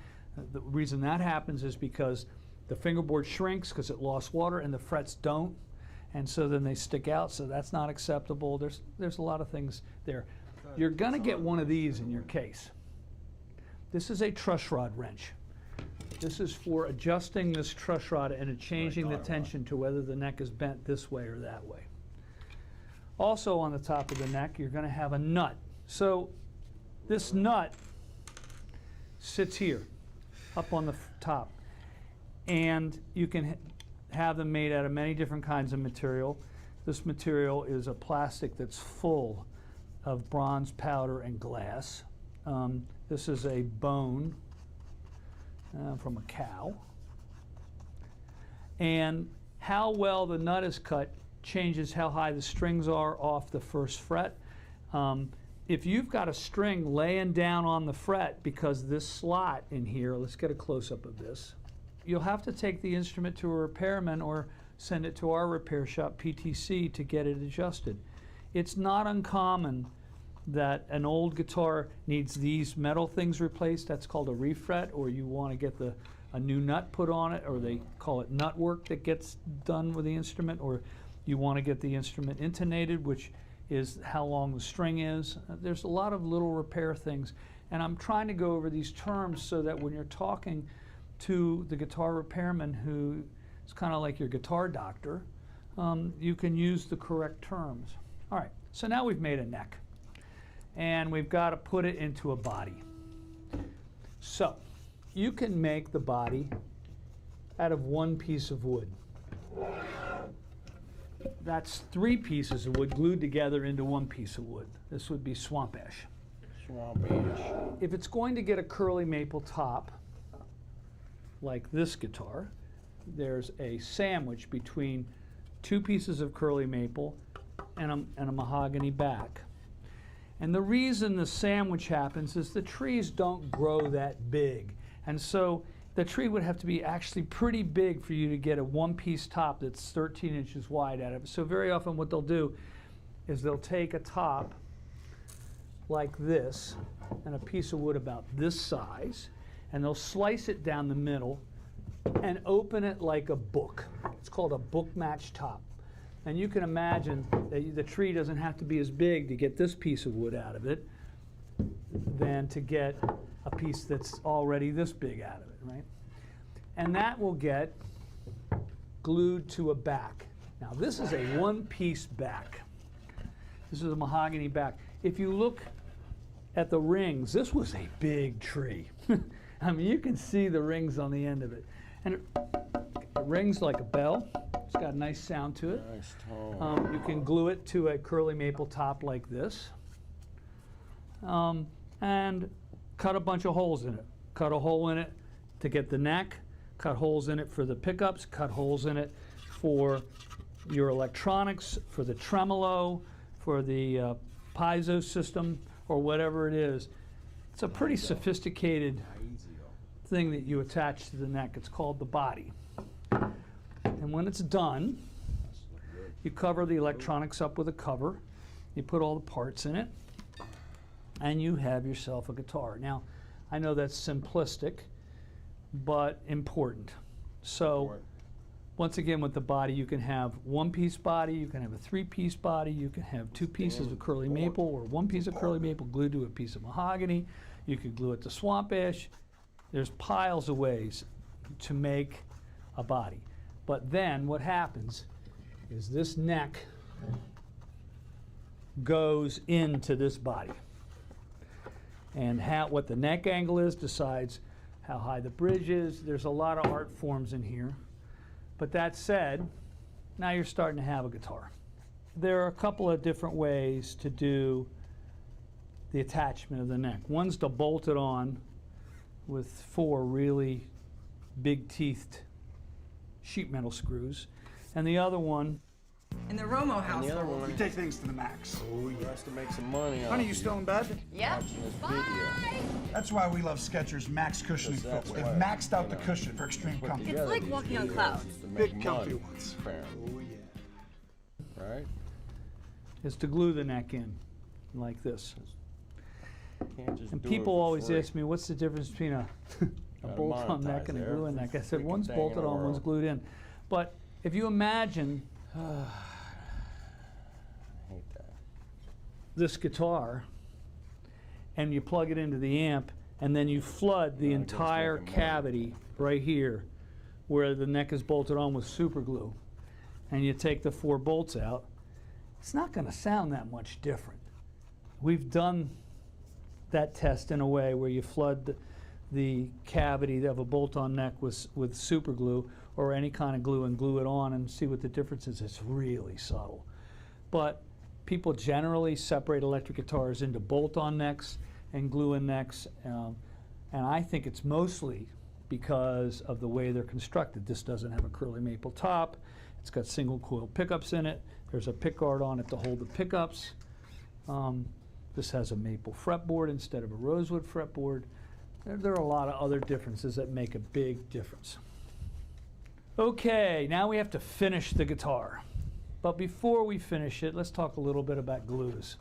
the reason that happens is because the fingerboard shrinks because it lost water and the frets don't. And so then they stick out, so that's not acceptable. There's a lot of things there. You're going to get one of these in your case. This is a truss rod wrench. This is for adjusting this truss rod and changing the tension to whether the neck is bent this way or that way. Also on the top of the neck, you're going to have a nut. So this nut sits here, up on the top. And you can have them made out of many different kinds of material. This material is a plastic that's full of bronze powder and glass. This is a bone from a cow. And how well the nut is cut changes how high the strings are off the first fret. If you've got a string laying down on the fret because this slot in here, let's get a close-up of this, you'll have to take the instrument to a repairman or send it to our repair shop, PTC, to get it adjusted. It's not uncommon that an old guitar needs these metal things replaced. That's called a refret, or you want to get a new nut put on it, or they call it nut work that gets done with the instrument, or you want to get the instrument intonated, which is how long the string is. There's a lot of little repair things, and I'm trying to go over these terms so that when you're talking to the guitar repairman, who is kind of like your guitar doctor, you can use the correct terms. All right, so now we've made a neck, and we've got to put it into a body. So you can make the body out of one piece of wood. That's 3 pieces of wood glued together into one piece of wood. This would be swamp ash. Swamp ash. If it's going to get a curly maple top, like this guitar, there's a sandwich between 2 pieces of curly maple and a mahogany back. And the reason the sandwich happens is the trees don't grow that big. And so the tree would have to be actually pretty big for you to get a one-piece top that's 13 inches wide out of it. So very often what they'll do is they'll take a top like this and a piece of wood about this size, and they'll slice it down the middle and open it like a book. It's called a book match top. And you can imagine that the tree doesn't have to be as big to get this piece of wood out of it than to get a piece that's already this big out of it, right? And that will get glued to a back. Now this is a one-piece back. This is a mahogany back. If you look at the rings, this was a big tree. I mean, you can see the rings on the end of it. And it rings like a bell. It's got a nice sound to it. Nice tone. You can glue it to a curly maple top like this. And cut a bunch of holes in it. Cut a hole in it to get the neck, cut holes in it for the pickups, cut holes in it for your electronics, for the tremolo, for the piezo system, or whatever it is. It's a pretty sophisticated thing that you attach to the neck. It's called the body. And when it's done, you cover the electronics up with a cover, you put all the parts in it, and you have yourself a guitar. Now, I know that's simplistic, but important. So, once again, with the body, you can have one-piece body, you can have a three-piece body, you can have two pieces of curly maple, or one piece of curly maple glued to a piece of mahogany. You could glue it to swamp ash. There's piles of ways to make a body. But then what happens is this neck goes into this body. And what the neck angle is decides how high the bridge is. There's a lot of art forms in here. But that said, now you're starting to have a guitar. There are a couple of different ways to do the attachment of the neck. One's to bolt it on with 4 really big-teethed sheet metal screws. And the other one, in the Romo household, we take things to the max. Oh, you has to make some money. Honey, you still in bed? Yep. Bye. That's why we love Skechers Max Cushioning That's footwear. why, They've maxed out you the know, cushion for extreme put comfort. together like these walking on videos clouds. to make Big comfy money, ones. apparently. Oh yeah. Right? is to glue the neck in like this. Can't just And do it people for always free. ask me, what's the difference between a Gotta bolt-on neck monetize and a every glue-in neck? I said, freaking one's thing in bolted the on, one's world. glued in. But if you imagine hate that. this guitar and you plug it into the amp and then you flood the entire cavity right here where the neck is bolted on with super glue, and you take the 4 bolts out, it's not going to sound that much different. We've done that test in a way where you flood the cavity of a bolt-on neck with super glue or any kind of glue and glue it on and see what the difference is. It's really subtle. But people generally separate electric guitars into bolt-on necks and glue-in necks, and I think it's mostly because of the way they're constructed. This doesn't have a curly maple top. It's got single coil pickups in it. There's a pickguard on it to hold the pickups. This has a maple fretboard instead of a rosewood fretboard. There are a lot of other differences that make a big difference. Okay, now we have to finish the guitar. But before we finish it, let's talk a little bit about glues.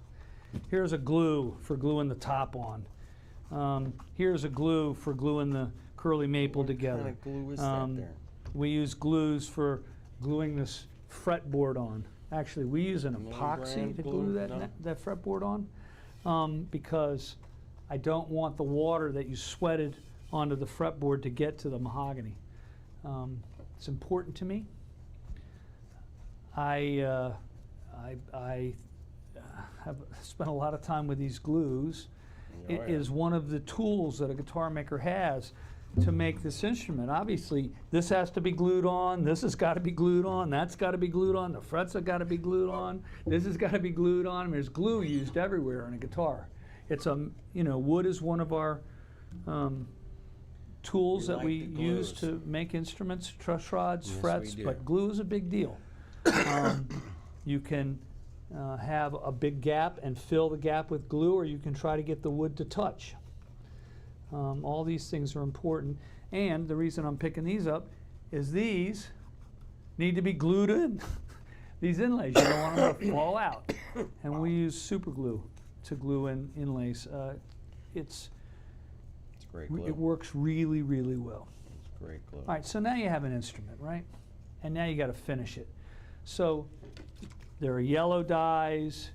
Here's a glue for gluing the top on. Here's a glue for gluing the curly maple together. What kind of glue is that there? We use glues for gluing this fretboard on. Actually, we use an epoxy to glue that fretboard on because I don't want the water that you sweated onto the fretboard to get to the mahogany. It's important to me. I have spent a lot of time with these glues. It is one of the tools that a guitar maker has to make this instrument. Obviously, this has to be glued on, this has got to be glued on, that's got to be glued on, the frets have got to be glued on, this has got to be glued on. I mean, there's glue used everywhere in a guitar. It's wood is one of our tools that we use to make instruments, truss rods, frets, but glue is a big deal. You can have a big gap and fill the gap with glue, or you can try to get the wood to touch. All these things are important. And the reason I'm picking these up is these need to be glued in. These inlays, you don't want them to fall out. And we use super glue to glue in inlays. It's great glue. It works really, really well. It's great glue. All right, so now you have an instrument, right? And now you got to finish it. So there are yellow dyes,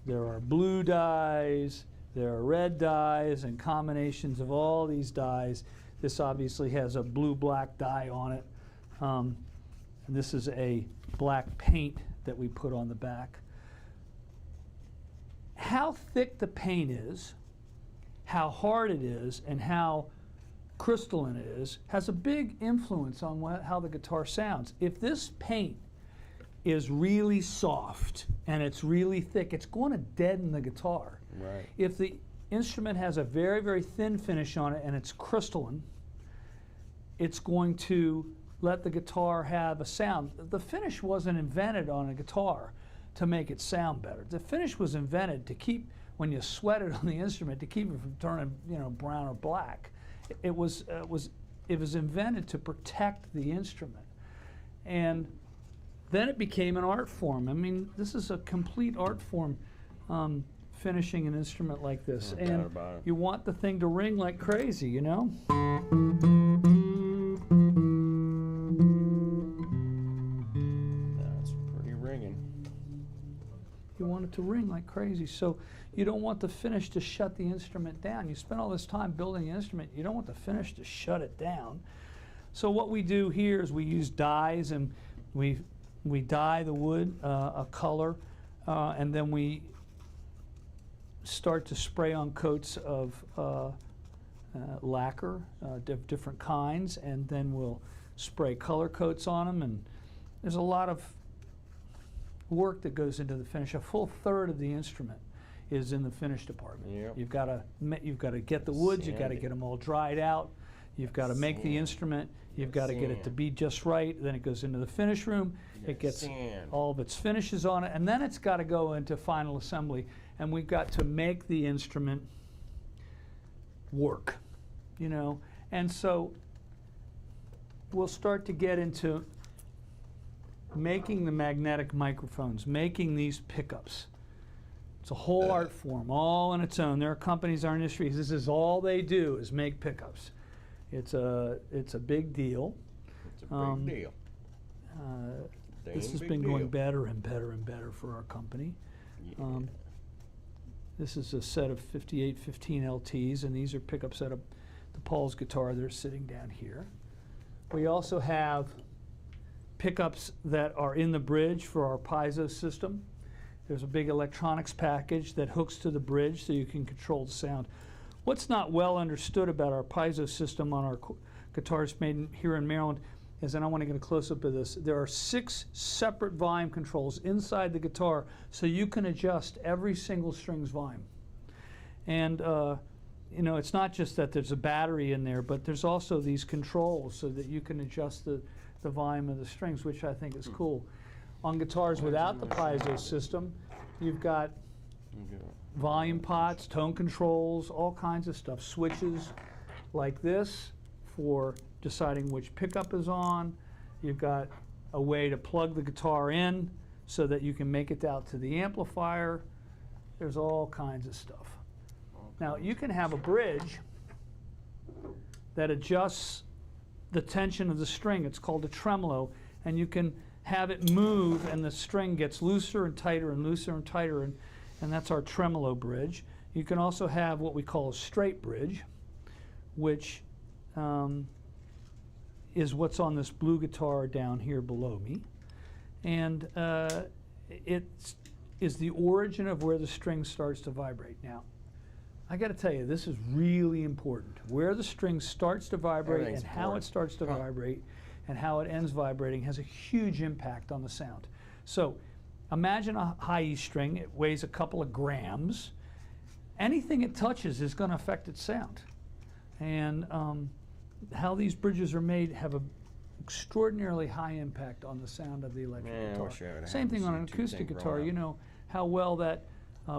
there are blue dyes, there are red dyes, and combinations of all these dyes. This obviously has a blue-black dye on it. And this is a black paint that we put on the back. How thick the paint is, how hard it is, and how crystalline it is has a big influence on how the guitar sounds. If this paint is really soft and it's really thick, it's going to deaden the guitar. Right. If the instrument has a very, very thin finish on it and it's crystalline, it's going to let the guitar have a sound. The finish wasn't invented on a guitar to make it sound better. The finish was invented to keep, when you sweat it on the instrument, to keep it from turning, brown or black. It was invented to protect the instrument. And then it became an art form. I mean, this is a complete art form, finishing an instrument like this. No doubt And about it. you want the thing to ring like crazy, you know? That's pretty ringing. You want it to ring like crazy. So you don't want the finish to shut the instrument down. You spend all this time building an instrument, you don't want the finish to shut it down. So what we do here is we use dyes, and we dye the wood a color, and then we start to spray on coats of lacquer, different kinds, and then we'll spray color coats on them. And there's a lot of work that goes into the finish. A full third of the instrument is in the finish department. Yep. You've got to get the woods, you've got to Sand it. get them all dried out, you've got to make the Sand. instrument, you've got to get it to Sand. be just right, then it goes into the finish room, it gets Sand. all of its finishes on it, and then it's got to go into final assembly, and we've got to make the instrument work, and so we'll start to get into making the magnetic microphones, making these pickups. It's a whole art form, all on its own. There are companies in our industry, this is all they do is make pickups. It's a big deal. It's a big deal. This has big been deal. going better and better and better for our company. Yeah. This is a set of 5815 LTs, and these are pickups out of the Paul's guitar. They're sitting down here. We also have pickups that are in the bridge for our piezo system. There's a big electronics package that hooks to the bridge so you can control the sound. What's not well understood about our piezo system on our guitars made here in Maryland is, and I want to get a close-up of this, there are 6 separate volume controls inside the guitar so you can adjust every single string's volume. And it's not just that there's a battery in there, but there's also these controls so that you can adjust the volume of the strings, which I think is cool. On guitars without the piezo system, you've got volume pots, tone controls, all kinds of stuff. Switches like this for deciding which pickup is on. You've got a way to plug the guitar in so that you can make it out to the amplifier. There's all kinds of stuff. Now, you can have a bridge that adjusts the tension of the string. It's called a tremolo, and you can have it move, and the string gets looser and tighter and looser and tighter, and that's our tremolo bridge. You can also have what we call a straight bridge, which is what's on this blue guitar down here below me. And it is the origin of where the string starts to vibrate. Now, I got to tell you, this is really important. Where the string starts to vibrate Everything's and how it important. starts to vibrate and how it ends vibrating has a huge impact on the sound. So imagine a high E string. It weighs a couple of grams. Anything it touches is going to affect its sound. And how these bridges are made have an extraordinarily high impact on the sound of the electric Man, I guitar. wish I would've Same had thing this on an YouTube acoustic thing guitar. growing You up. know how well that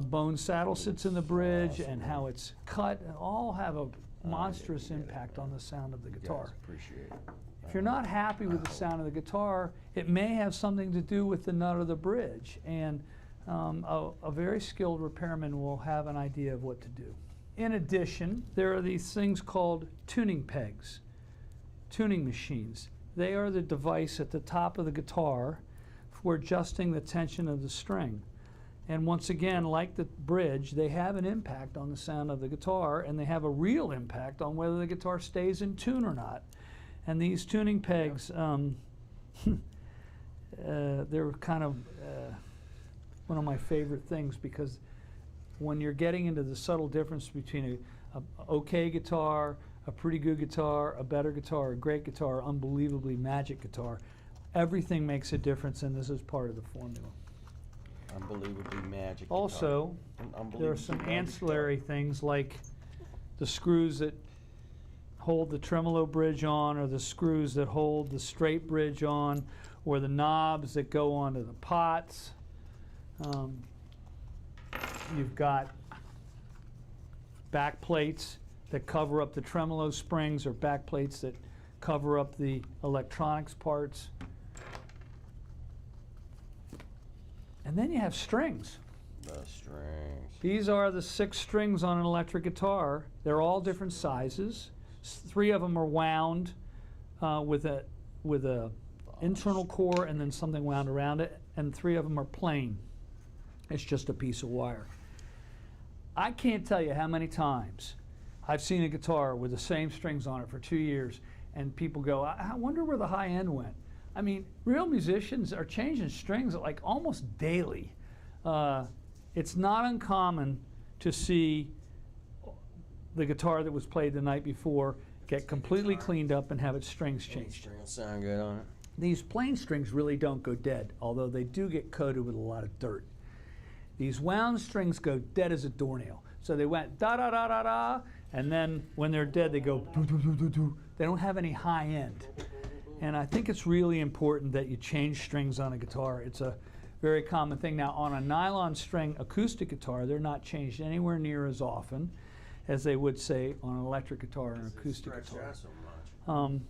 bone saddle sits in the bridge and how it's cut, and all have a monstrous impact on the sound of the You guys guitar. appreciate it. If you're not happy with the sound of the guitar, it may have something to do with the nut or the bridge, and a very skilled repairman will have an idea of what to do. In addition, there are these things called tuning pegs, tuning machines. They are the device at the top of the guitar for adjusting the tension of the string. And once again, like the bridge, they have an impact on the sound of the guitar, and they have a real impact on whether the guitar stays in tune or not. And these tuning pegs, they're kind of one of my favorite things, because when you're getting into the subtle difference between a okay guitar, a pretty good guitar, a better guitar, a great guitar, unbelievably magic guitar, everything makes a difference, and this is part of the formula. Unbelievably magic. Also, there are some ancillary things like the screws that hold the tremolo bridge on, or the screws that hold the straight bridge on, or the knobs that go onto the pots. You've got back plates that cover up the tremolo springs, or back plates that cover up the electronics parts. And then you have strings. The strings. These are the 6 strings on an electric guitar. They're all different sizes. 3 of them are wound with a internal core and then something wound around it, and 3 of them are plain. It's just a piece of wire. I can't tell you how many times I've seen a guitar with the same strings on it for 2 years, and people go, I wonder where the high end went. I mean, real musicians are changing strings like almost daily. It's not uncommon to see the guitar that was played the night before get completely cleaned up and have its strings changed. Strings sound good on it. These plain strings really don't go dead, although they do get coated with a lot of dirt. These wound strings go dead as a doornail. So they went da da da da da, and then when they're dead, they go do do do do do. They don't have any high end. And I think it's really important that you change strings on a guitar. It's a very common thing. Now, on a nylon string acoustic guitar, they're not changed anywhere near as often as they would, say, on an electric guitar or an acoustic guitar. So much.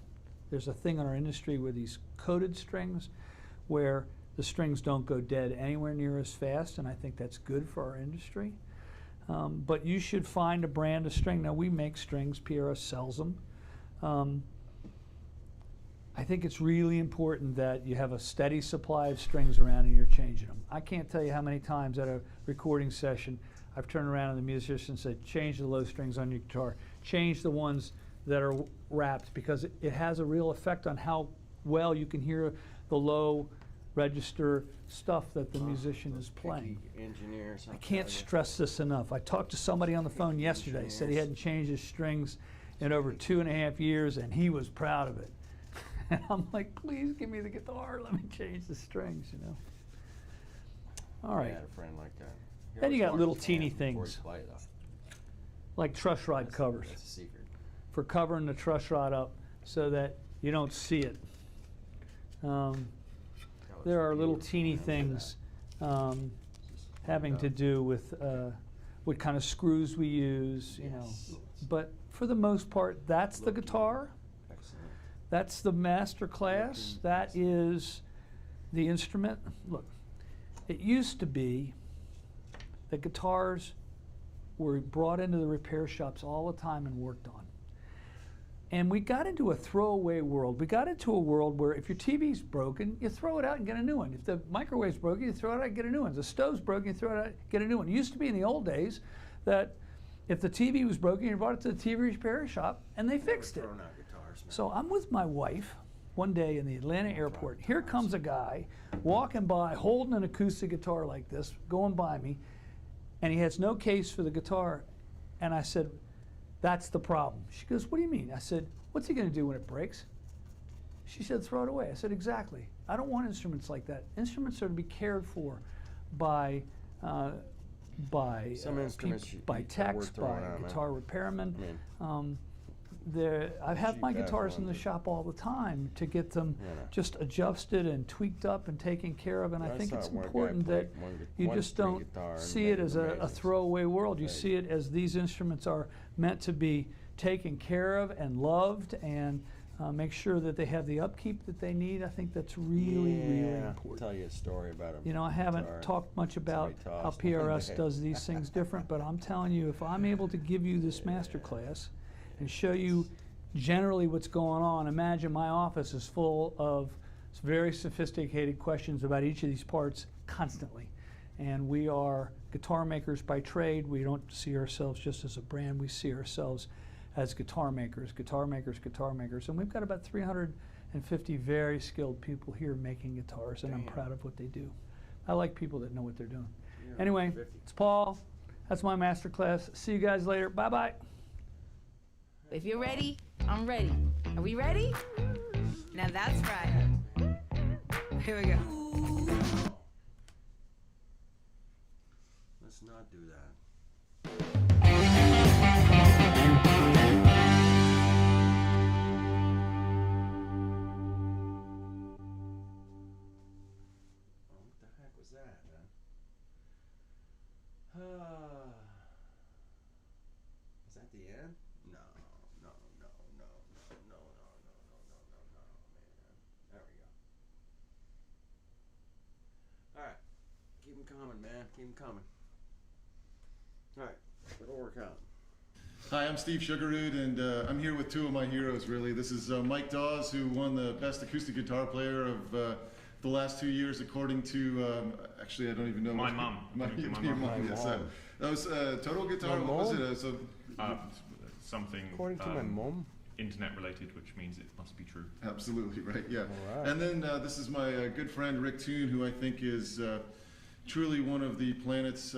There's a thing in our industry with these coated strings where the strings don't go dead anywhere near as fast, and I think that's good for our industry. But you should find a brand of string. Now, we make strings, PRS sells them. I think it's really important that you have a steady supply of strings around and you're changing them. I can't tell you how many times at a recording session I've turned around to the musician and said, change the low strings on your guitar, change the ones that are wrapped, because it has a real effect on how well you can hear the low register stuff that the musician is playing. Engineers. I can't stress this enough. I talked to somebody on the phone yesterday, said he hadn't changed his strings in over 2.5 years, and he was proud of it. And I'm like, please give me the guitar, let me change the strings, you know. All right. I had a friend like that. He Then you always got little washed his teeny hands before he things, played, though. like truss rod covers, That's a secret. for covering the truss rod up so that you don't see it. There are little teeny things having to do with what kind of screws we use, you know. But for the most part, that's the guitar. That's the master class. That is the instrument. Look, it used to be that guitars were brought into the repair shops all the time and worked on. And we got into a throwaway world. We got into a world where if your TV's broken, you throw it out and get a new one. If the microwave's broken, you throw it out and get a new one. If the stove's broken, you throw it out and get a new one. It used to be in the old days that if the TV was broken, you brought it to the TV repair shop and they fixed it. So I'm with my wife one day in the Atlanta airport. Here comes a guy walking by holding an acoustic guitar like this, going by me, and he has no case for the guitar. And I said, that's the problem. She goes, what do you mean? I said, what's he going to do when it breaks? She said, throw it away. I said, exactly. I don't want instruments like that. Instruments are to be cared for by Some instruments by techs, by guitar repairmen. I have my guitars in the shop all the time to get them just adjusted and tweaked up and taken care of, and I think it's important that you just don't see it as a throwaway world. You see it as these instruments are meant to be taken care of and loved, and make sure that they have the upkeep that they need. I think that's really, really important. Tell you a story about a You know, I haven't guitar talked much about somebody how tossed one PRS day. does these things different, but I'm telling you, if I'm able to give you this master class and show you generally what's going on, imagine my office is full of very sophisticated questions about each of these parts constantly. And we are guitar makers by trade. We don't see ourselves just as a brand. We see ourselves as guitar makers, guitar makers, guitar makers. And we've got about 350 very skilled people here making guitars, and I'm proud of what they do. I like people that know what they're doing. Anyway, it's Paul. That's my master class. See you guys later. Bye-bye. If you're ready, I'm ready. Are we ready? Now that's right. Here we go. Let's not do that. What the heck was that, man? Is that the end? No, no, no, no, no, no, no, no, no, no, no, no, man. There we go. Alright. Keep them coming, man. Keep them coming. Alright. It'll work out. Hi, I'm Steve Sugarroot, and I'm here with two of my heroes, really. This is Mike Dawes, who won the Best Acoustic Guitar Player of the last 2 years, according to, actually, I don't even know. My mum. Your mom, yes. That was Total Guitar, what was it? Something according to my mom? Internet related, which means it must be true. Absolutely, right, yeah. All right. And then this is my good friend Rick Toon, who I think is truly one of the planet's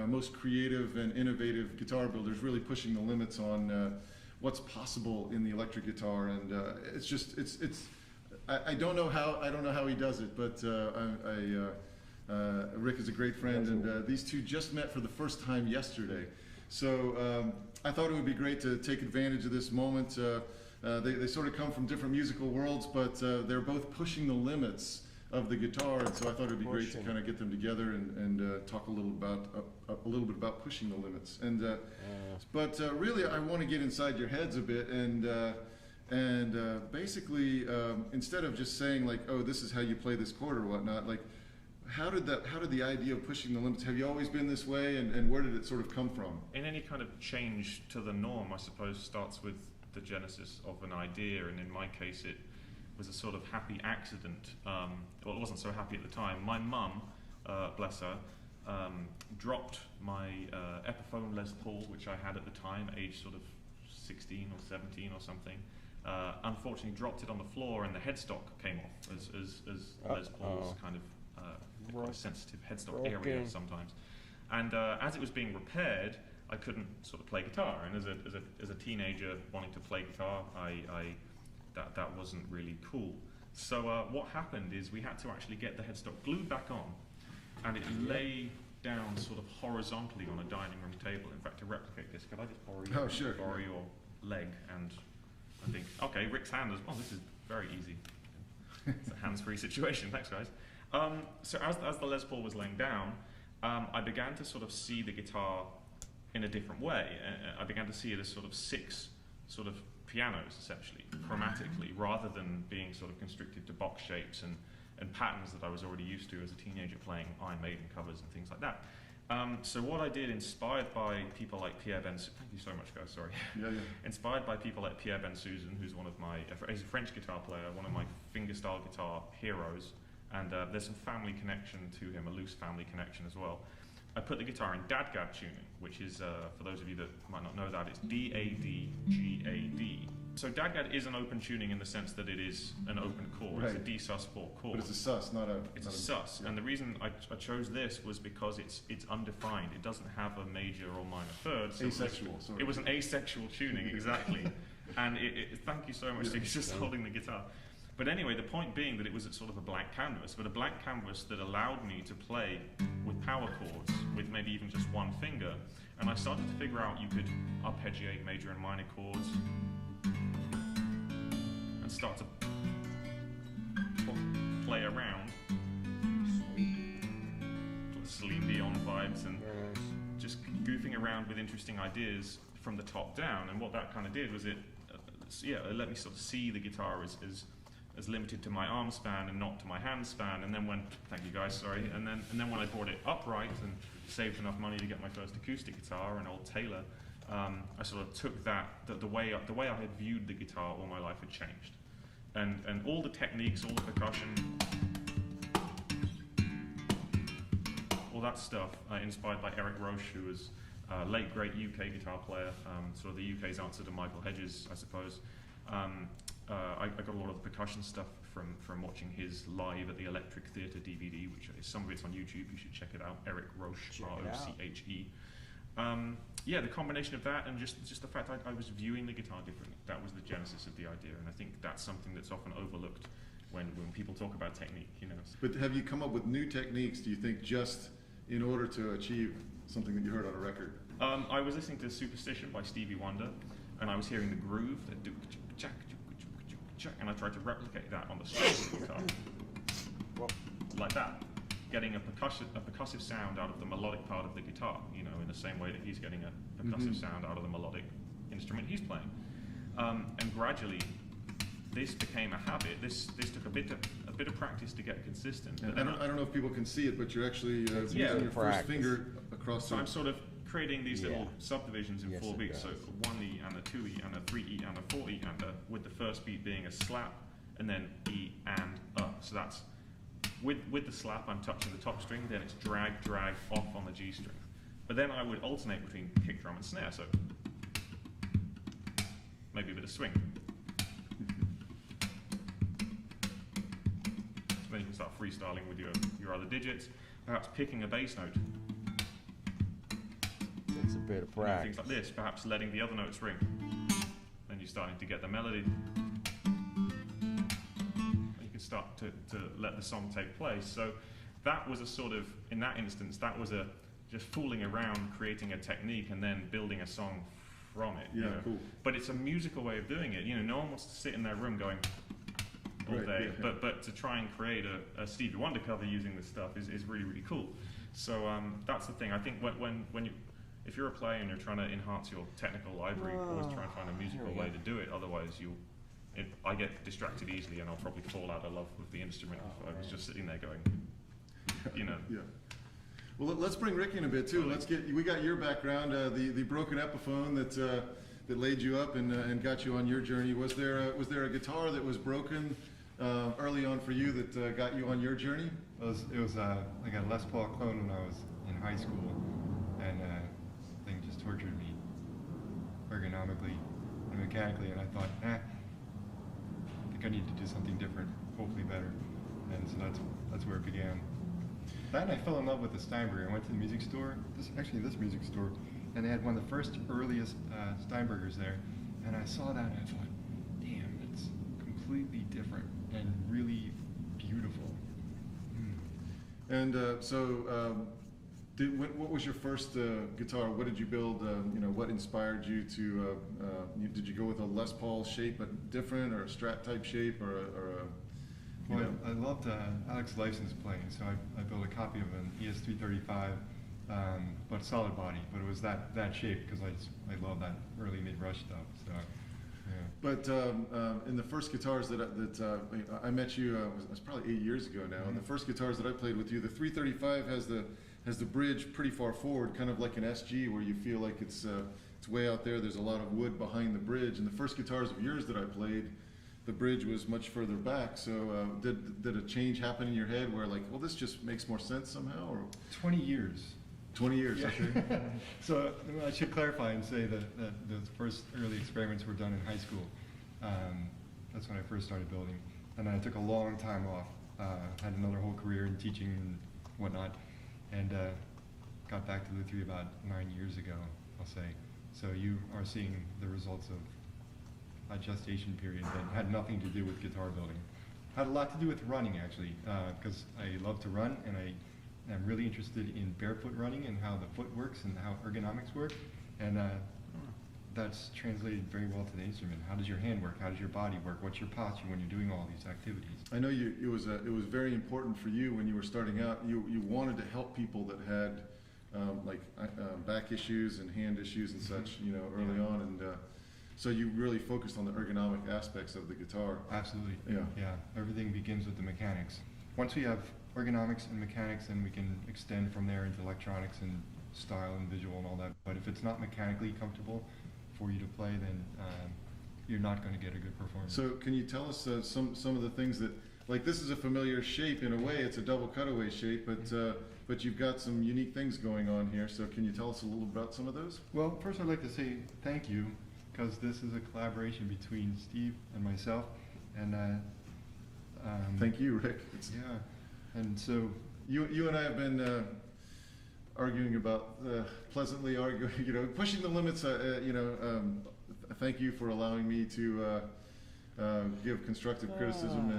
most creative and innovative guitar builders, really pushing the limits on what's possible in the electric guitar. And it's just, I don't know how he does it, but Rick is a great friend, and these two just met for the first time yesterday. So I thought it would be great to take advantage of this moment. They sort of come from different musical worlds, but they're both pushing the limits of the guitar, and so I thought it would be great to kind of get them together and talk a little bit about pushing the limits. And but really, I want to get inside your heads a bit, and basically, instead of just saying like, oh, this is how you play this chord or whatnot, like, how did the idea of pushing the limits, have you always been this way, and where did it sort of come from? In any kind of change to the norm, I suppose, starts with the genesis of an idea, and in my case, it was a sort of happy accident. Well, it wasn't so happy at the time. My mum, bless her, dropped my Epiphone Les Paul, which I had at the time, aged sort of 16 or 17 or something. Unfortunately, dropped it on the floor, and the headstock came off, as Les Paul's kind of quite a sensitive headstock area sometimes. And as it was being repaired, I couldn't sort of play guitar. And as a teenager wanting to play guitar, that wasn't really cool. So what happened is we had to actually get the headstock glued back on, and it lay down sort of horizontally on a dining room table. In fact, to replicate this, could I just borrow your leg? And I think, okay, Rick's hand is, oh, this is very easy. It's a hands-free situation, thanks guys. So as the Les Paul was laying down, I began to sort of see the guitar in a different way. I began to see it as sort of 6 sort of pianos, essentially, chromatically, rather than being sort of constricted to box shapes and patterns that I was already used to as a teenager playing Iron Maiden covers and things like that. So what I did, inspired by people like Pierre Bensusan, thank you so much guys, sorry. Yeah. Inspired by people like Pierre Bensusan, who's one of my, he's a French guitar player, one of my fingerstyle guitar heroes, and there's some family connection to him, a loose family connection as well. I put the guitar in DADGAD tuning, which is, for those of you that might not know that, it's D-A-D-G-A-D. So DADGAD is an open tuning in the sense that it is an open chord. Right. It's a D sus4 chord. But it's a sus, not a... It's a sus, yeah. And the reason I chose this was because it's undefined. It doesn't have a major or minor third. So asexual, sorry. It was an asexual tuning, exactly. And thank you so much, Steve, just holding the guitar. But anyway, the point being that it was sort of a blank canvas, but a blank canvas that allowed me to play with power chords, with maybe even just one finger. And I started to figure out you could arpeggiate major and minor chords and start to play around. Celine Dion vibes and just goofing around with interesting ideas from the top down, and what that kind of did was it let me sort of see the guitar as limited to my arm span and not to my hand span. And then thank you guys, sorry, and then when I brought it upright and saved enough money to get my first acoustic guitar, an old Taylor, I sort of took the way I had viewed the guitar all my life had changed, and all the techniques, all the percussion, all that stuff inspired by Eric Roche, who was a late great UK guitar player, sort of the UK's answer to Michael Hedges, I suppose. I got a lot of the percussion stuff from watching his live at the Electric Theatre DVD, which is, some of it's on YouTube. You should check it out. Eric Roche, R-O-C-H-E. The combination of that and just the fact I was viewing the guitar differently. That was the genesis of the idea, and I think that's something that's often overlooked when people talk about technique. But have you come up with new techniques, do you think, just in order to achieve something that you heard on a record? I was listening to Superstition by Stevie Wonder, and I was hearing the groove, and I tried to replicate that on the strings of the guitar, like that, getting a percussive sound out of the melodic part of the guitar, in the same way that he's getting a percussive sound out of the melodic instrument he's playing. And gradually, this became a habit. This took a bit of practice to get consistent. I don't know if people can see it, but you're actually using your first finger across. So I'm sort of creating these little subdivisions in 4 beats. So a 1E and a 2E and a 3E and a 4E, and with the first beat being a slap, and then E and up. So that's with the slap, I'm touching the top string. Then it's drag off on the G string. But then I would alternate between kick drum and snare. So maybe a bit of swing. Then you can start freestyling with your other digits, perhaps picking a bass note. Takes a bit of practice. Things like this, perhaps letting the other notes ring. Then you're starting to get the melody. You can start to let the song take place. So that was a sort of, in that instance, that was just fooling around, creating a technique and then building a song from it. Cool. But it's a musical way of doing it. No one wants to sit in their room going all day. But to try and create a Stevie Wonder cover using this stuff is really, really cool. So that's the thing. I think when you, if you're a player and you're trying to enhance your technical library, always try and find a musical way to do it. Otherwise, I get distracted easily, and I'll probably fall out of love with the instrument if I was just sitting there going, Yeah. Well, let's bring Rick in a bit too. We got your background, the broken Epiphone that laid you up and got you on your journey. Was there a guitar that was broken early on for you that got you on your journey? It was like a Les Paul clone when I was in high school, and the thing just tortured me ergonomically and mechanically, and I thought, I think I need to do something different, hopefully better, and so that's where it began. Then I fell in love with the Steinberger. I went to the music store, this music store, and they had one of the first earliest Steinbergers there, and I saw that and I thought, damn, it's completely different and really beautiful. And what was your first guitar? What did you build? What inspired you to? Did you go with a Les Paul shape, but different, or a Strat type shape, or a? I loved Alex Lifeson's playing, so I built a copy of an ES335, but solid body. But it was that shape because I love that early mid-rush stuff. So. Yeah. But in the first guitars that I met you, it was probably 8 years ago now. Mm-hmm. And the first guitars that I played with you, the 335 has the bridge pretty far forward, kind of like an SG, where you feel like it's way out there. There's a lot of wood behind the bridge. And the first guitars of yours that I played, the bridge was much further back. So did a change happen in your head where like, well, this just makes more sense somehow? Or 20 years. 20 years, yeah. Okay. So I should clarify and say that those first early experiments were done in high school. That's when I first started building. And then I took a long time off. Had another whole career in teaching and whatnot. And got back to Luthiers about 9 years ago, I'll say. So you are seeing the results of a gestation period that had nothing to do with guitar building. Had a lot to do with running, actually, because I love to run, and I'm really interested in barefoot running and how the foot works and how ergonomics work, and that's translated very well to the instrument. How does your hand work? How does your body work? What's your posture when you're doing all these activities? I know it was very important for you when you were starting out. You wanted to help people that had back issues and hand issues and such, you know, early on, and so you really focused on the ergonomic aspects of the guitar. Absolutely. Yeah. Yeah. Everything begins with the mechanics. Once we have ergonomics and mechanics, then we can extend from there into electronics and style and visual and all that. But if it's not mechanically comfortable for you to play, then you're not going to get a good performance. So can you tell us some of the things that, like, this is a familiar shape in a way, it's a double cutaway shape, but you've got some unique things going on here. So can you tell us a little about some of those? Well, first I'd like to say thank you, because this is a collaboration between Steve and myself, and thank you, Rick. Yeah, and so you and I have been arguing about pleasantly arguing, you know, pushing the limits. Thank you for allowing me to give constructive criticism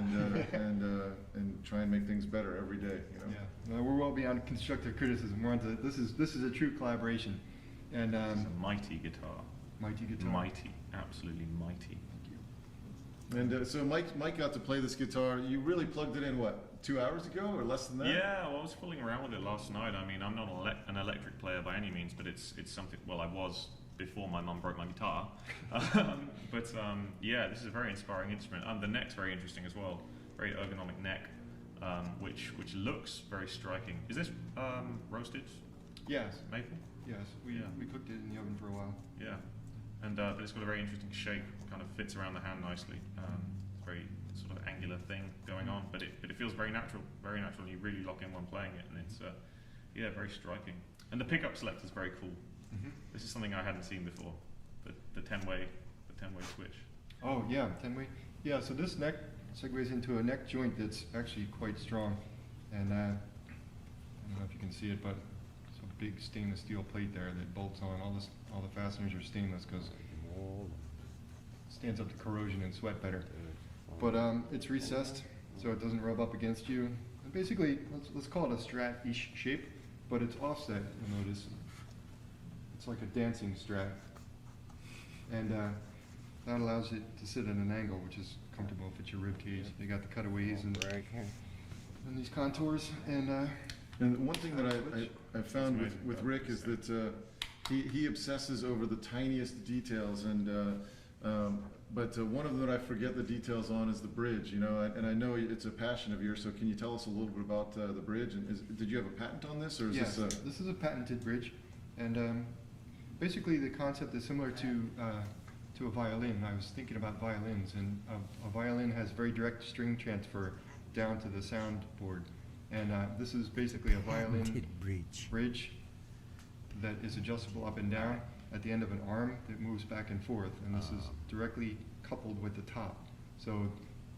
and try and make things better every day. You know. Yeah, we're well beyond constructive criticism. We're on to this is a true collaboration, and it's a mighty guitar. Mighty guitar. Mighty, absolutely mighty. Thank you. And so Mike got to play this guitar. You really plugged it in, what, 2 hours ago or less than that? Yeah, well, I was fooling around with it last night. I mean, I'm not an electric player by any means, but it's something. Well, I was before my mum broke my guitar. Yeah, this is a very inspiring instrument. The neck's very interesting as well. Very ergonomic neck, which looks very striking. Is this roasted? Yes. Maple? Yes. We cooked it in the oven for a while. Yeah. And but it's got a very interesting shape. Kind of fits around the hand nicely. It's a very sort of angular thing going on, but it feels very natural. Very natural. You really lock in when playing it, and it's very striking. And the pickup select is very cool. Mm-hmm. This is something I hadn't seen before. The 10-way switch. Oh yeah, 10-way. Yeah. So this neck segues into a neck joint that's actually quite strong, and I don't know if you can see it, but it's a big stainless steel plate there that bolts on. All the fasteners are stainless because it stands up to corrosion and sweat better. But it's recessed so it doesn't rub up against you. And basically, let's call it a Strat-ish shape, but it's offset. You'll notice it's like a dancing Strat, and that allows it to sit at an angle, which is comfortable if it's your rib cage. You got the cutaways and these contours, and one thing that I found with Rick is that he obsesses over the tiniest details, and but one of them that I forget the details on is the bridge. You know, and I know it's a passion of yours. So can you tell us a little bit about the bridge? And did you have a patent on this, or is yes, this this is a patented bridge, and basically the concept is similar to a violin. I was thinking about violins, and a violin has very direct string transfer down to the soundboard, and this is basically a violin bridge that is adjustable up and down at the end of an arm that moves back and forth, and this is directly coupled with the top. So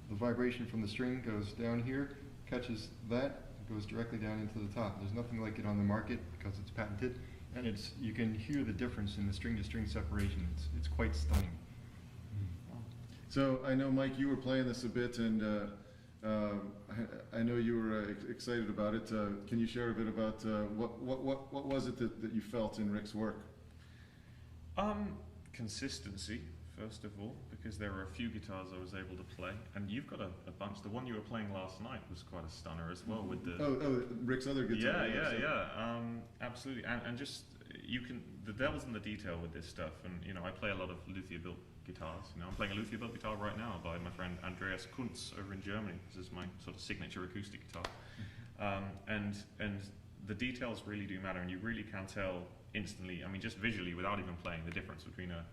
the vibration from the string goes down here, catches that, goes directly down into the top. There's nothing like it on the market because it's patented, and you can hear the difference in the string-to-string separation. It's quite stunning. So I know, Mike, you were playing this a bit, and I know you were excited about it. Can you share a bit about what was it that you felt in Rick's work? Consistency, first of all, because there were a few guitars I was able to play, and you've got a bunch. The one you were playing last night was quite a stunner as well, with the Rick's other guitar. Yeah. Absolutely, and just the devil's in the detail with this stuff. And you know, I play a lot of Luthier built guitars. You know, I'm playing a Luthier built guitar right now by my friend Andreas Kuntz over in Germany. This is my sort of signature acoustic guitar, and the details really do matter, and you really can tell instantly, I mean, just visually, without even playing, the difference between a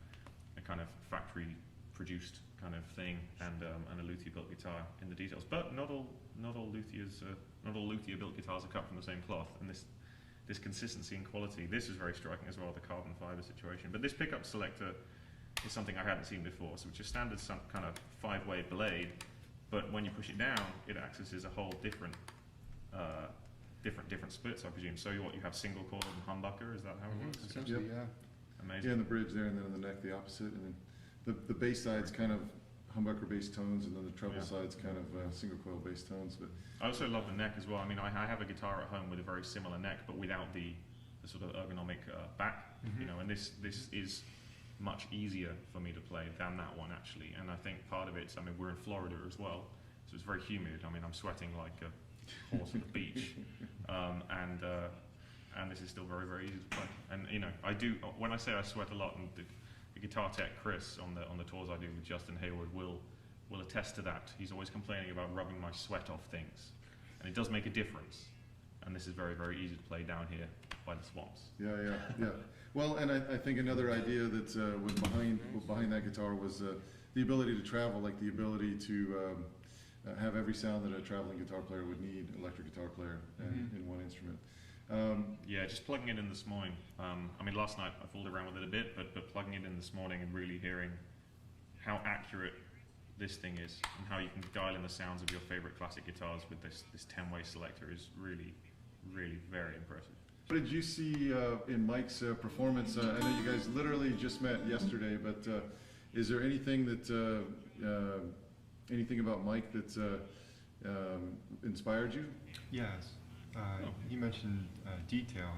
kind of factory produced kind of thing and a Luthier built guitar in the details. But not all Luthier built guitars are cut from the same cloth, and this consistency and quality, this is very striking as well, the carbon fiber situation. But this pickup selector is something I hadn't seen before. So it's a standard some kind of 5-way blade, but when you push it down, it accesses a whole different splits, I presume. So you have single coil and humbucker, is that how it works? Essentially, yeah. Amazing. Yeah, and the bridge there, and then in the neck the opposite, and then the bass side's kind of humbucker bass tones, and then the treble side's kind of single coil bass tones. But I also love the neck as well. I mean, I have a guitar at home with a very similar neck, but without the sort of ergonomic back, you know, and this is much easier for me to play than that one actually. And I think part of it's, I mean, we're in Florida as well, so it's very humid. I mean, I'm sweating like a horse at the beach, and and this is still very, very easy to play. And you know, I do, when I say I sweat a lot, and the guitar tech Chris on the tours I do with Justin Hayward will attest to that. He's always complaining about rubbing my sweat off things, and it does make a difference. And this is very, very easy to play down here by the swamps. Yeah. Well, and I think another idea that was behind that guitar was the ability to travel, like the ability to have every sound that a traveling guitar player would need, electric guitar player, in one instrument. Yeah, just plugging it in this morning. I mean, last night I fooled around with it a bit, but plugging it in this morning and really hearing how accurate this thing is and how you can dial in the sounds of your favorite classic guitars with this 10-way selector is really, really very impressive. What did you see in Mike's performance? I know you guys literally just met yesterday, but is there anything that anything about Mike that inspired you? Yes. You mentioned detail.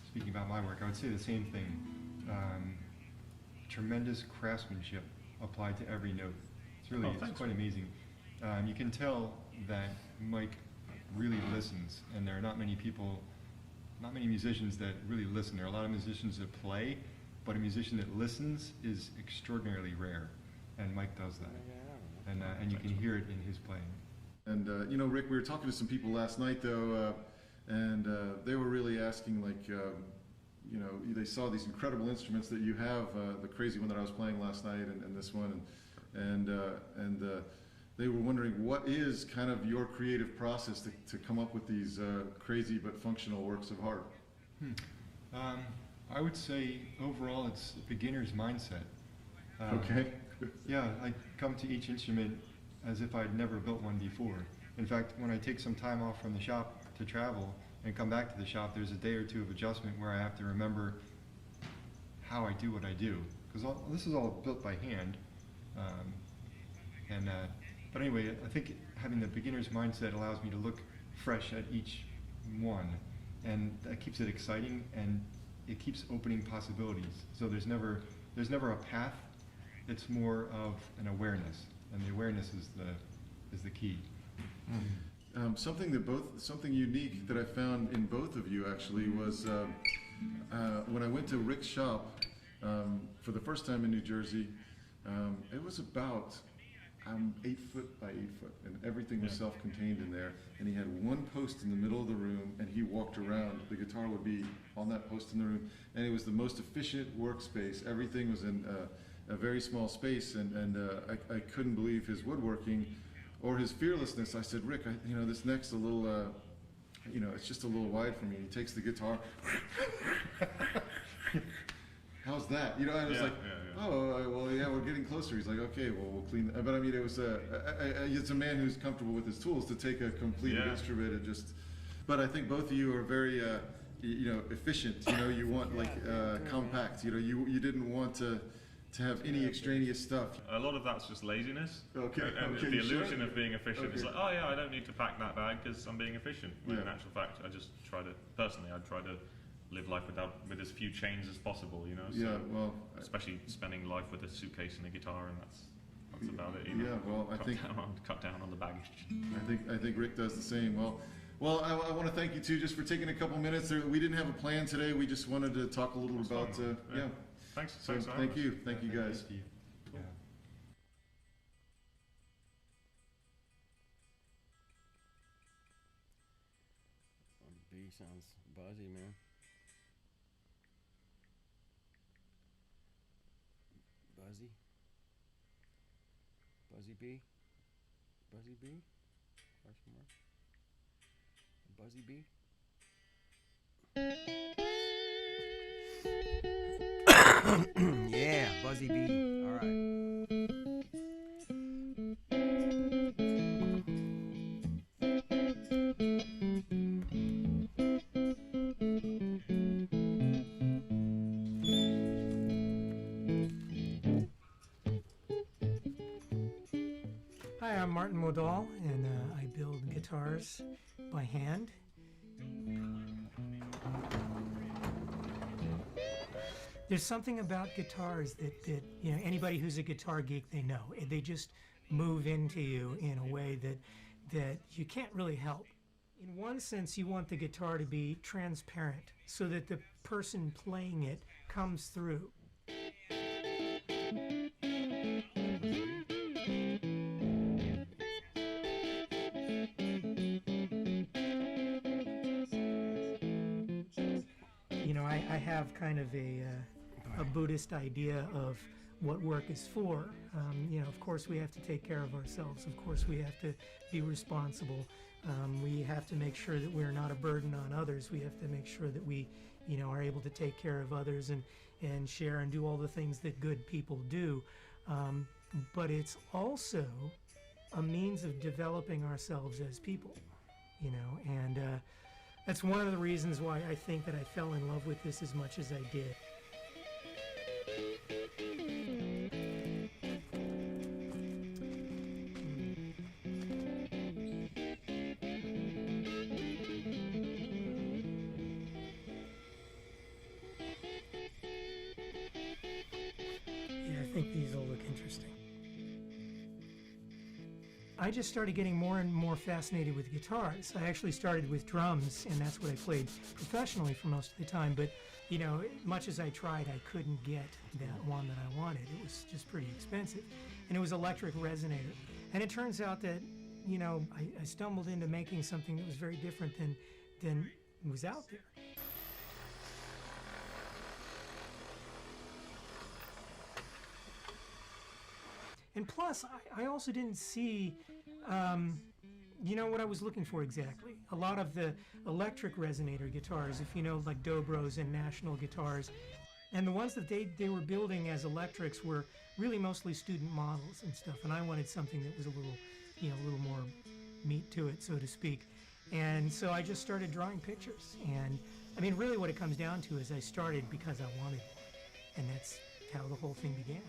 Speaking about my work, I would say the same thing. Tremendous craftsmanship applied to every note. It's really it's quite amazing. You can tell that Mike really listens, and there are not many people, not many musicians that really listen. There are a lot of musicians that play, but a musician that listens is extraordinarily rare, and Mike does that. And you can hear it in his playing. And you know, Rick, we were talking to some people last night though, and they were really asking, like, you know, they saw these incredible instruments that you have, the crazy one that I was playing last night, and this one, and they were wondering what is kind of your creative process to come up with these crazy but functional works of art. I would say overall it's a beginner's mindset. Okay. Yeah, I come to each instrument as if I'd never built one before. In fact, when I take some time off from the shop to travel and come back to the shop, there's a day or two of adjustment where I have to remember how I do what I do. Because this is all built by hand. But anyway, I think having the beginner's mindset allows me to look fresh at each one. And that keeps it exciting, and it keeps opening possibilities. So there's never a path. It's more of an awareness, and the awareness is the key. Something unique that I found in both of you actually was when I went to Rick's shop for the first time in New Jersey. It was about 8 foot by 8 foot, and everything was self-contained in there. And he had one post in the middle of the room, and he walked around. The guitar would be on that post in the room, and it was the most efficient workspace. Everything was in a very small space, and I couldn't believe his woodworking or his fearlessness. I said, Rick, you know, this neck's a little, you know, it's just a little wide for me. He takes the guitar. How's that? You know, I was oh, well, yeah, we're getting closer. He's like, okay, well, we'll clean that. But I mean, it was it's a man who's comfortable with his tools to take a completed instrument and just. But I think both of you are very, you know, efficient. You know, you want like compact. You know, you didn't want to have any extraneous stuff. A lot of that's just laziness. Okay. And the illusion of being efficient is like, oh yeah, I don't need to pack that bag because I'm being efficient. When in actual fact, I just try to, personally, I'd try to live life with as few chains as possible, you know. So especially spending life with a suitcase and a guitar, and that's about it. You know? Yeah. Well, I think cut down on the baggage. I think Rick does the same. Well, I want to thank you too, just for taking a couple minutes. We didn't have a plan today. We just wanted to talk a little about Thanks. So thanks thank you guys. Thank you. Yeah. B sounds buzzy, man. Buzzy? Buzzy B? Buzzy B? Question mark? Buzzy B? Yeah, Buzzy B. All right. Hi, I'm Martin Modal, and I build guitars by hand. There's something about guitars that you know, anybody who's a guitar geek, they know. They just move into you in a way that you can't really help In one sense, you want the guitar to be transparent so that the person playing it comes through. You know, I have kind of a Buddhist idea of what work is for. You know, of course we have to take care of ourselves. Of course we have to be responsible. We have to make sure that we're not a burden on others. We have to make sure that we, you know, are able to take care of others and share and do all the things that good people do. But it's also a means of developing ourselves as people, you know, and that's one of the reasons why I think that I fell in love with this as much as I did. Yeah, I think these all look interesting. I just started getting more and more fascinated with guitars. I actually started with drums, and that's what I played professionally for most of the time, but you know, much as I tried, I couldn't get that one that I wanted. It was just pretty expensive, and it was electric resonator. And it turns out that, you know, I stumbled into making something that was very different than was out there. And plus, I also didn't see, you know, what I was looking for exactly. A lot of the electric resonator guitars, if you know, like Dobros and National guitars, and the ones that they were building as electrics were really mostly student models and stuff, and I wanted something that was a little, you know, a little more meat to it, so to speak. And so I just started drawing pictures, and I mean, really what it comes down to is I started because I wanted one, and that's how the whole thing began.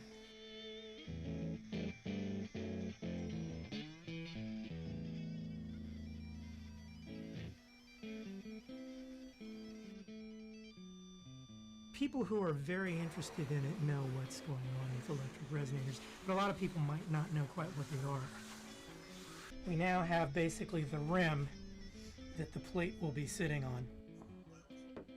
People who are very interested in it know what's going on with electric resonators, but a lot of people might not know quite what they are. We now have basically the rim that the plate will be sitting on.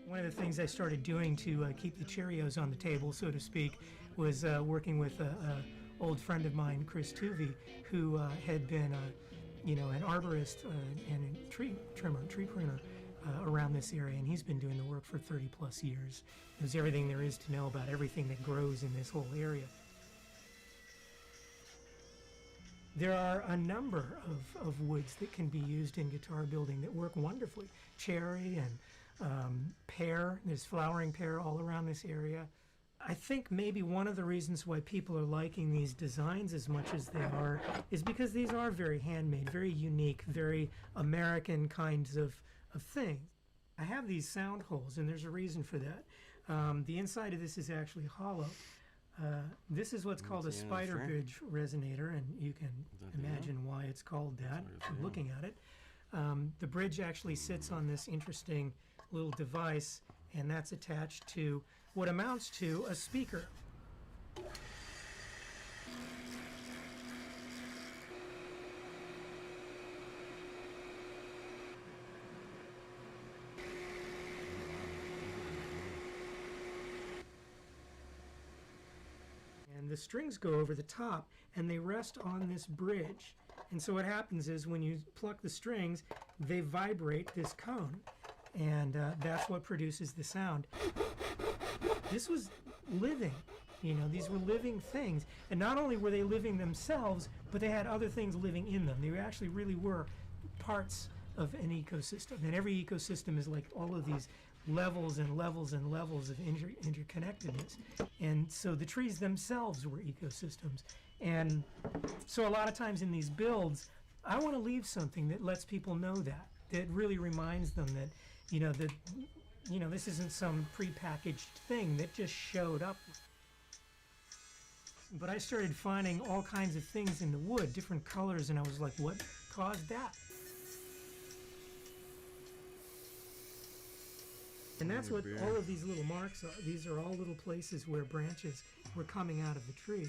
One of the things I started doing to keep the Cheerios on the table, so to speak, was working with an old friend of mine, Chris Tuvey, who had been, you know, an arborist and a tree pruner around this area, and he's been doing the work for 30 plus years. Knows everything there is to know about everything that grows in this whole area. There are a number of woods that can be used in guitar building that work wonderfully. Cherry and pear, there's flowering pear all around this area. I think maybe one of the reasons why people are liking these designs as much as they are is because these are very handmade, very unique, very American kinds of thing. I have these sound holes, and there's a reason for that. The inside of this is actually hollow. This is what's called a spider bridge resonator, and you can imagine why it's called that from looking at it. The bridge actually sits on this interesting little device, and that's attached to what amounts to a speaker. And the strings go over the top, and they rest on this bridge. And so what happens is when you pluck the strings, they vibrate this cone, and that's what produces the sound. This was living, you know, these were living things. And not only were they living themselves, but they had other things living in them. They actually really were parts of an ecosystem. And every ecosystem is like all of these levels and levels and levels of interconnectedness. And so the trees themselves were ecosystems. And so a lot of times in these builds, I want to leave something that lets people know that really reminds them that, you know, that, you know, this isn't some prepackaged thing that just showed up. But I started finding all kinds of things in the wood, different colors, and I was like, what caused that? And that's what all of these little marks are. These are all little places where branches were coming out of the tree.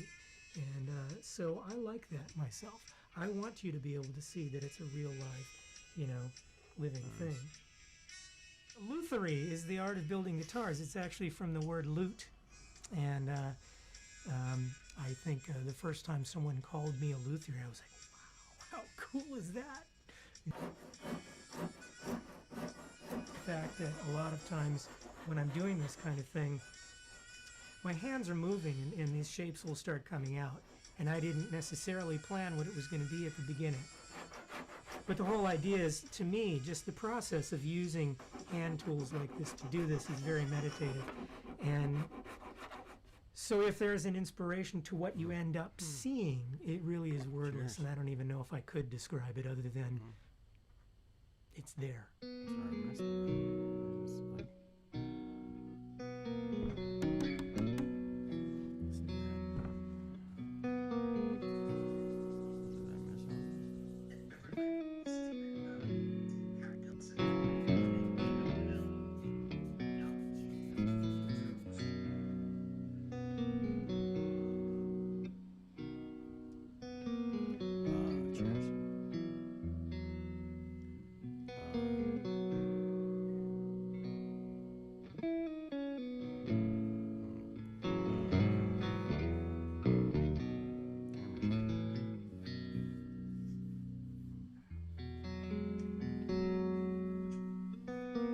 And so I like that myself. I want you to be able to see that it's a real life, you know, living thing. Lutherie is the art of building guitars. It's actually from the word lute. And I think the first time someone called me a luthier, I was like, wow, how cool is that? The fact that a lot of times when I'm doing this kind of thing, my hands are moving and these shapes will start coming out. And I didn't necessarily plan what it was going to be at the beginning. But the whole idea is, to me, just the process of using hand tools like this to do this is very meditative. And so if there's an inspiration to what you end up seeing, it really is wordless, and I don't even know if I could describe it other than it's there.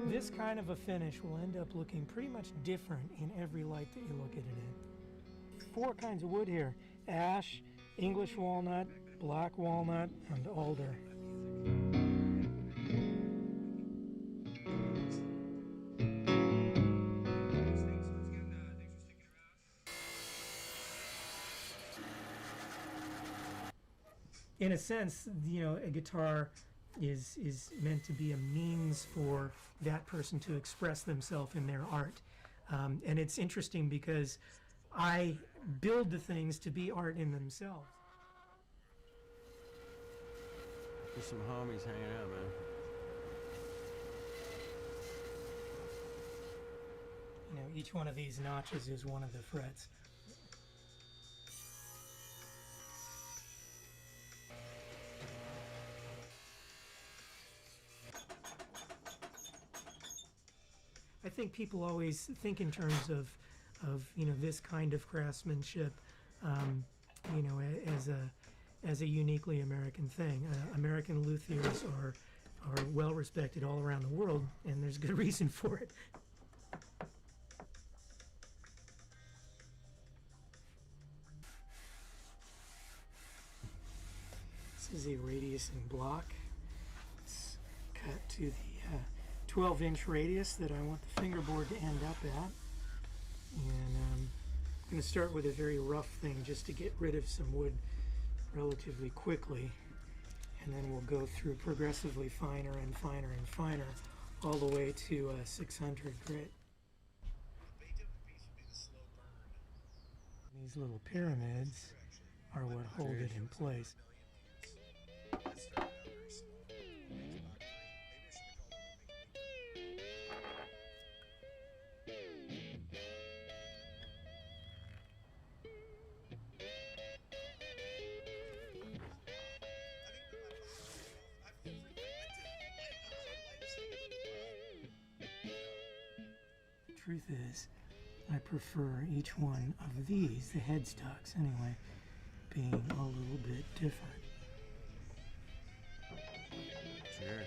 This kind of a finish will end up looking pretty much different in every light that you look at it in. 4 kinds of wood here: ash, English walnut, black walnut, and alder. In a sense, you know, a guitar is meant to be a means for that person to express themselves in their art. And it's interesting because I build the things to be art in themselves. There's some homies hanging out, man. You know, each one of these notches is one of the frets. I think people always think in terms of you know, this kind of craftsmanship, you know, as a uniquely American thing. American luthiers are well respected all around the world, and there's good reason for it. This is a radius and block. It's cut to the 12-inch radius that I want the fingerboard to end up at. And I'm going to start with a very rough thing just to get rid of some wood relatively quickly. And then we'll go through progressively finer and finer and finer all the way to 600 grit. These little pyramids are what hold it in place. Truth is, I prefer each one of these, the headstocks anyway, being a little bit different. Cheers.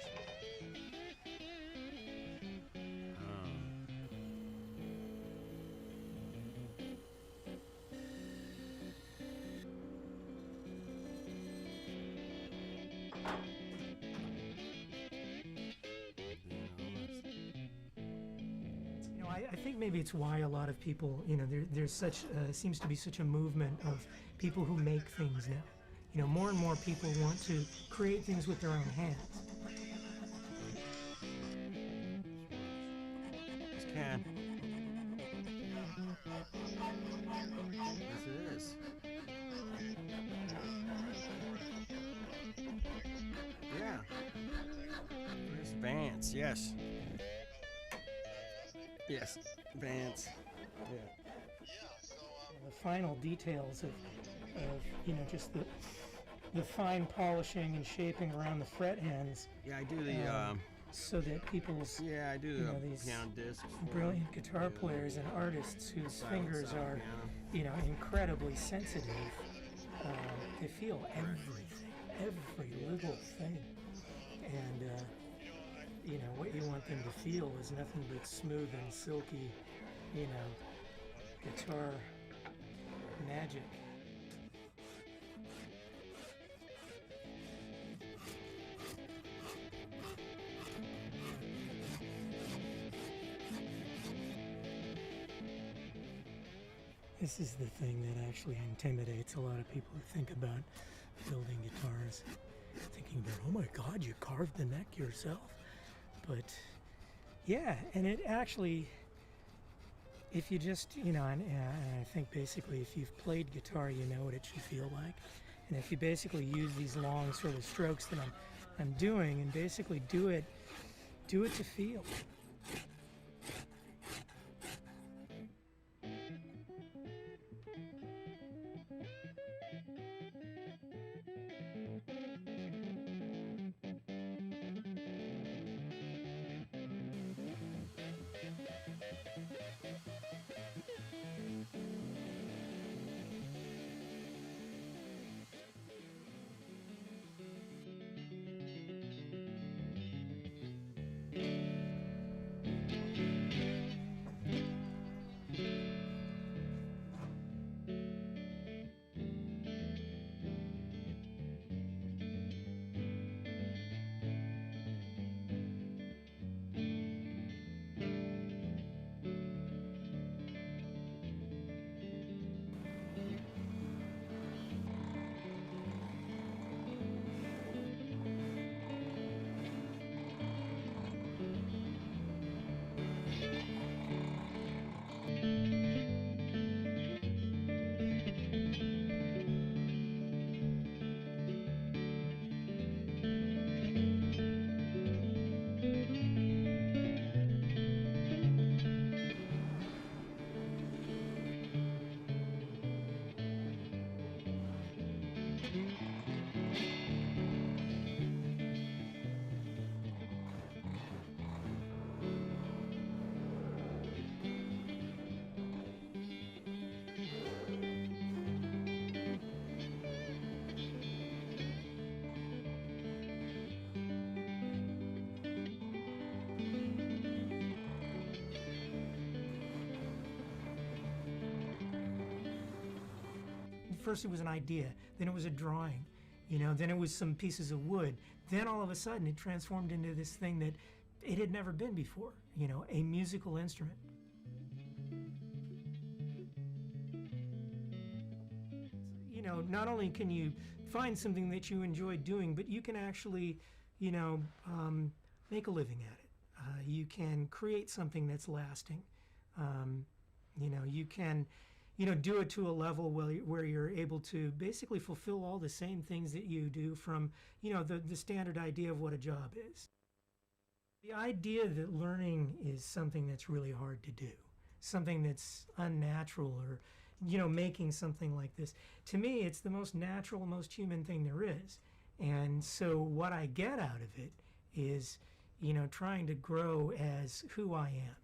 I think maybe it's why a lot of people, you know, there's such, seems to be such a movement of people who make things now. You know, more and more people want to create things with their own hands. This can. Yes, it is. Yeah. There's Vance, yes. Yes, Vance. Yeah. The final details of you know, just the fine polishing and shaping around the fret ends. Yeah, I do the so that people's I do you know, these piano discs. brilliant guitar players and artists whose fingers are, you know, incredibly sensitive. They feel everything, every little thing, and you know what you want them to feel is nothing but smooth and silky, you know, guitar magic. This is the thing that actually intimidates a lot of people who think about building guitars. Thinking about, oh my God, you carved the neck yourself. But yeah, and it actually, if you just, you know, and I think basically if you've played guitar, you know what it should feel like. And if you basically use these long sort of strokes that I'm doing and basically do it to feel. First it was an idea, then it was a drawing, you know, then it was some pieces of wood. Then all of a sudden it transformed into this thing that it had never been before, you know, a musical instrument. You know, not only can you find something that you enjoy doing, but you can actually, you know, make a living at it. You can create something that's lasting. You know, you can, you know, do it to a level where you're able to basically fulfill all the same things that you do from, you know, the standard idea of what a job is. The idea that learning is something that's really hard to do, something that's unnatural, or, you know, making something like this, to me it's the most natural, most human thing there is. And so what I get out of it is, you know, trying to grow as who I am.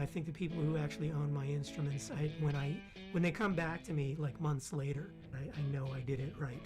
I think the people who actually own my instruments, when they come back to me like months later, I know I did it right.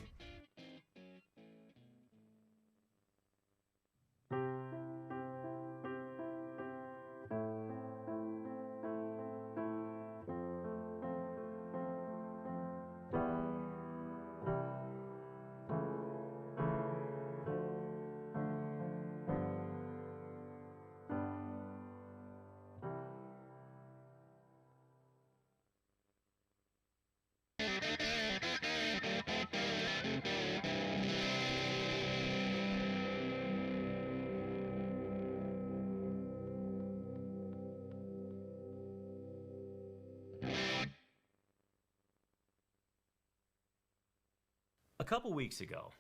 A couple weeks ago,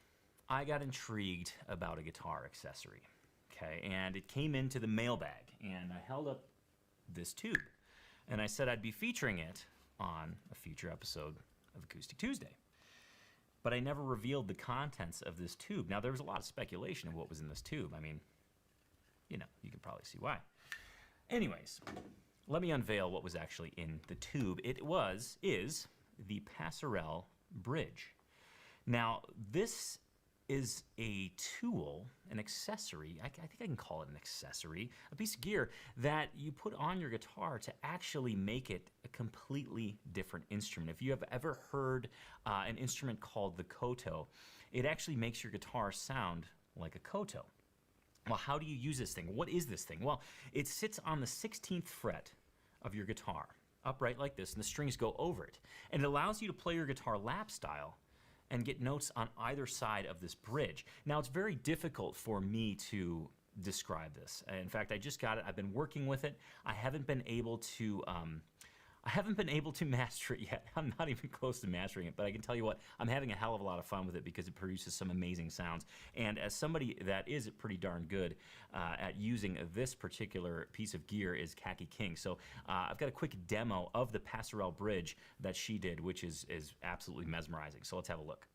I got intrigued about a guitar accessory, okay? And it came into the mailbag, and I held up this tube, and I said I'd be featuring it on a future episode of Acoustic Tuesday. But I never revealed the contents of this tube. Now, there was a lot of speculation of what was in this tube. I mean, you know, you can probably see why. Anyways, let me unveil what was actually in the tube. It is the Passerelle bridge. Now, this is a tool, an accessory, I think I can call it an accessory, a piece of gear that you put on your guitar to actually make it a completely different instrument. If you have ever heard an instrument called the koto, it actually makes your guitar sound like a koto. Well, how do you use this thing? What is this thing? Well, it sits on the 16th fret of your guitar, upright like this, and the strings go over it. And it allows you to play your guitar lap style and get notes on either side of this bridge. Now, it's very difficult for me to describe this. In fact, I just got it. I've been working with it. I haven't been able to master it yet. I'm not even close to mastering it, but I can tell you what, I'm having a hell of a lot of fun with it because it produces some amazing sounds. And as somebody that is pretty darn good at using this particular piece of gear is Khaki King. So I've got a quick demo of the Passerelle bridge that she did, which is absolutely mesmerizing. So let's have a look.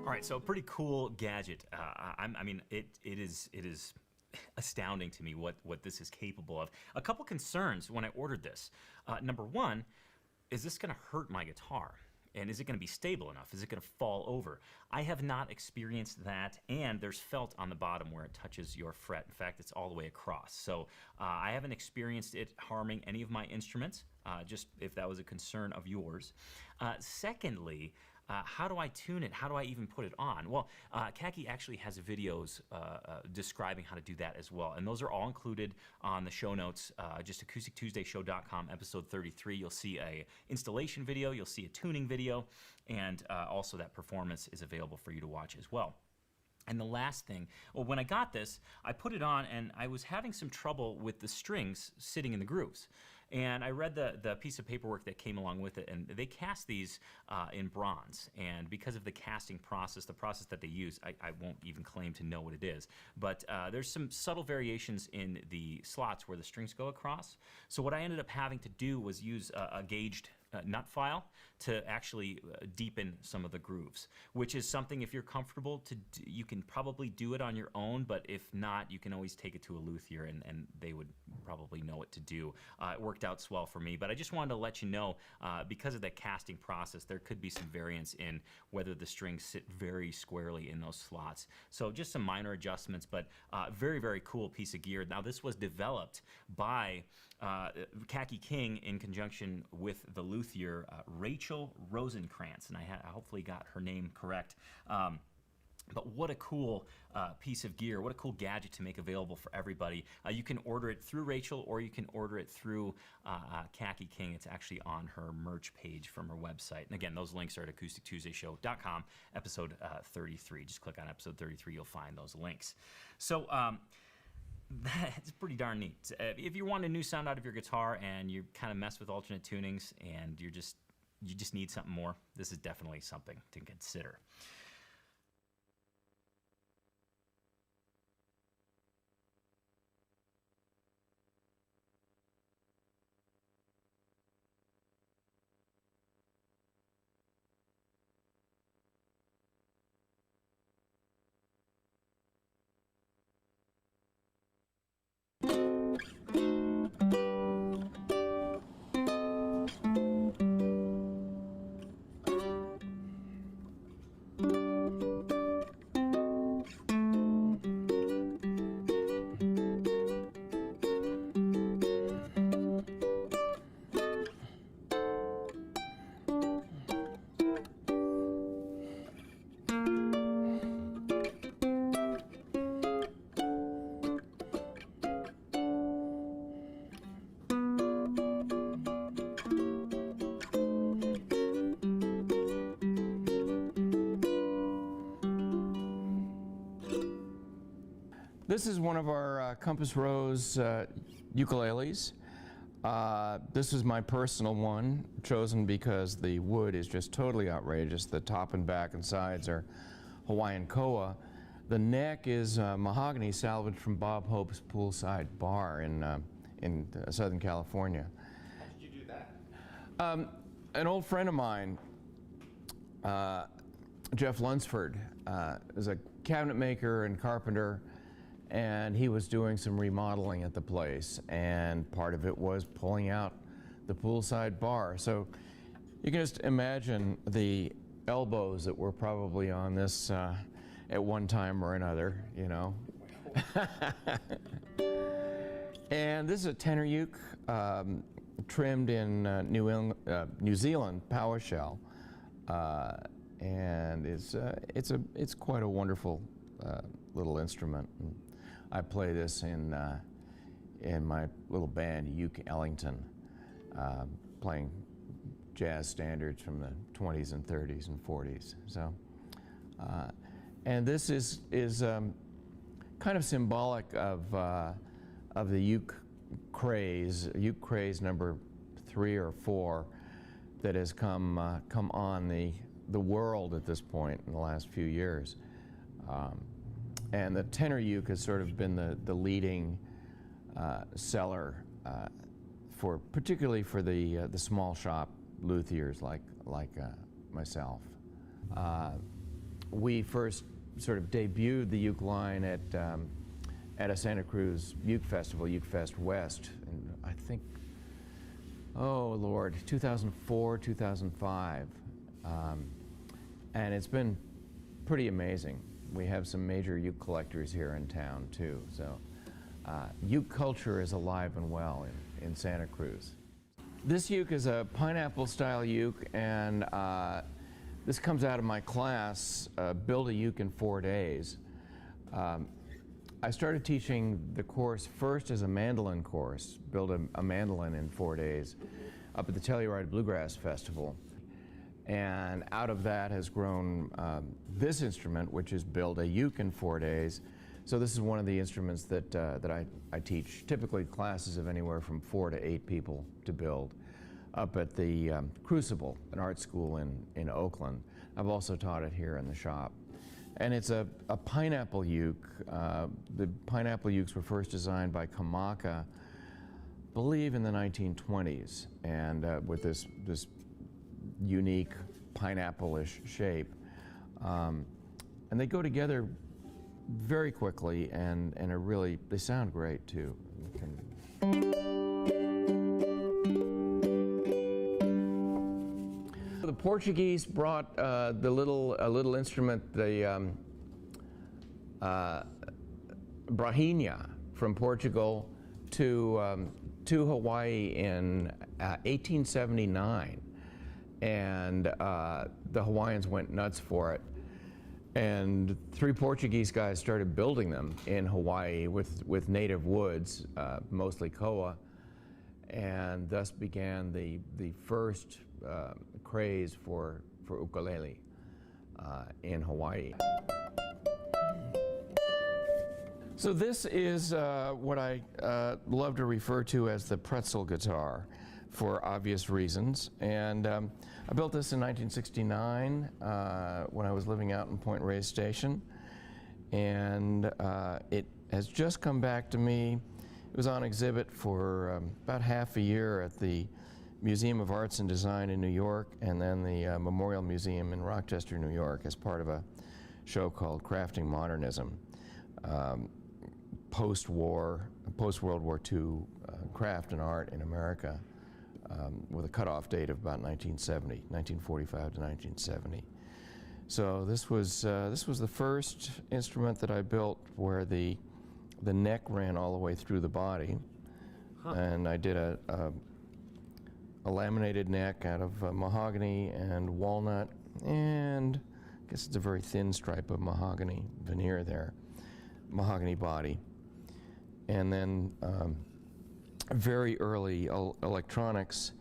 All right, so a pretty cool gadget. I mean, it is astounding to me what this is capable of. A couple concerns when I ordered this. Number one, is this going to hurt my guitar? And is it going to be stable enough? Is it going to fall over? I have not experienced that, and there's felt on the bottom where it touches your fret. In fact, it's all the way across. So I haven't experienced it harming any of my instruments, just if that was a concern of yours. Secondly, how do I tune it? How do I even put it on? Well, Khaki actually has videos describing how to do that as well, and those are all included on the show notes. Just acoustictuesdayshow.com, episode 33. You'll see a installation video, you'll see a tuning video, and also that performance is available for you to watch as well. And the last thing, well, when I got this, I put it on and I was having some trouble with the strings sitting in the grooves. And I read the piece of paperwork that came along with it, and they cast these in bronze. And because of the casting process, the process that they use, I won't even claim to know what it is. But there's some subtle variations in the slots where the strings go across. So what I ended up having to do was use a gauged nut file to actually deepen some of the grooves, which is something, if you're comfortable to do, you can probably do it on your own, but if not, you can always take it to a luthier and they would probably know what to do. It worked out swell for me, but I just wanted to let you know, because of the casting process, there could be some variance in whether the strings sit very squarely in those slots. So just some minor adjustments, but very, very cool piece of gear. Now, this was developed by Khaki King in conjunction with the luthier Rachel Rosenkrantz, and I hopefully got her name correct. But what a cool piece of gear, what a cool gadget to make available for everybody. You can order it through Rachel, or you can order it through Khaki King. It's actually on her merch page from her website. And again, those links are at acoustictuesdayshow.com, episode 33. Just click on episode 33, you'll find those links. So that's pretty darn neat. If you want a new sound out of your guitar and you kind of mess with alternate tunings and you just need something more, this is definitely something to consider. This is one of our Compass Rose ukuleles. This is my personal one, chosen because the wood is just totally outrageous. The top and back and sides are Hawaiian koa. The neck is mahogany salvaged from Bob Hope's poolside bar in Southern California. How did you do that? An old friend of mine, Jeff Lunsford, is a cabinet maker and carpenter, and he was doing some remodeling at the place, and part of it was pulling out the poolside bar. So you can just imagine the elbows that were probably on this at one time or another, you know. And this is a tenor uke trimmed in New Zealand power shell, and it's quite a wonderful little instrument. And I play this in my little band, Uke Ellington, playing jazz standards from the 20s and 30s and 40s. So, and this is kind of symbolic of the uke craze number 3 or 4 that has come on the world at this point in the last few years. And the tenor uke has sort of been the leading seller particularly for the small shop luthiers like myself. We first sort of debuted the uke line at a Santa Cruz uke festival, Uke Fest West, and I think, oh Lord, 2004, 2005, and it's been pretty amazing. We have some major uke collectors here in town too, so uke culture is alive and well in Santa Cruz. This uke is a pineapple style uke, and this comes out of my class, Build a Uke in 4 Days. I started teaching the course first as a mandolin course, Build a Mandolin in 4 Days, up at the Telluride Bluegrass Festival. And out of that has grown this instrument, which is Build a Uke in 4 Days. So this is one of the instruments that I teach, typically classes of anywhere from 4 to 8 people to build, up at the Crucible, an art school in Oakland. I've also taught it here in the shop. And it's a pineapple uke. The pineapple ukes were first designed by Kamaka, I believe in the 1920s, and with this unique pineapple-ish shape. And they go together very quickly, and are really, they sound great too. The Portuguese brought a little instrument, the brahina from Portugal to Hawaii in 1879, and the Hawaiians went nuts for it. And 3 Portuguese guys started building them in Hawaii with native woods, mostly koa, and thus began the first craze for ukulele in Hawaii. So this is what I love to refer to as the pretzel guitar, for obvious reasons. And I built this in 1969 when I was living out in Point Reyes Station. And it has just come back to me. It was on exhibit for about half a year at the Museum of Arts and Design in New York, and then the Memorial Museum in Rochester, New York, as part of a show called Crafting Modernism. Post-World War II craft and art in America, with a cutoff date of about 1970, 1945 to 1970. So this was the first instrument that I built where the neck ran all the way through the body, and I did a laminated neck out of mahogany and walnut, and I guess it's a very thin stripe of mahogany veneer there, mahogany body. And then very early electronics.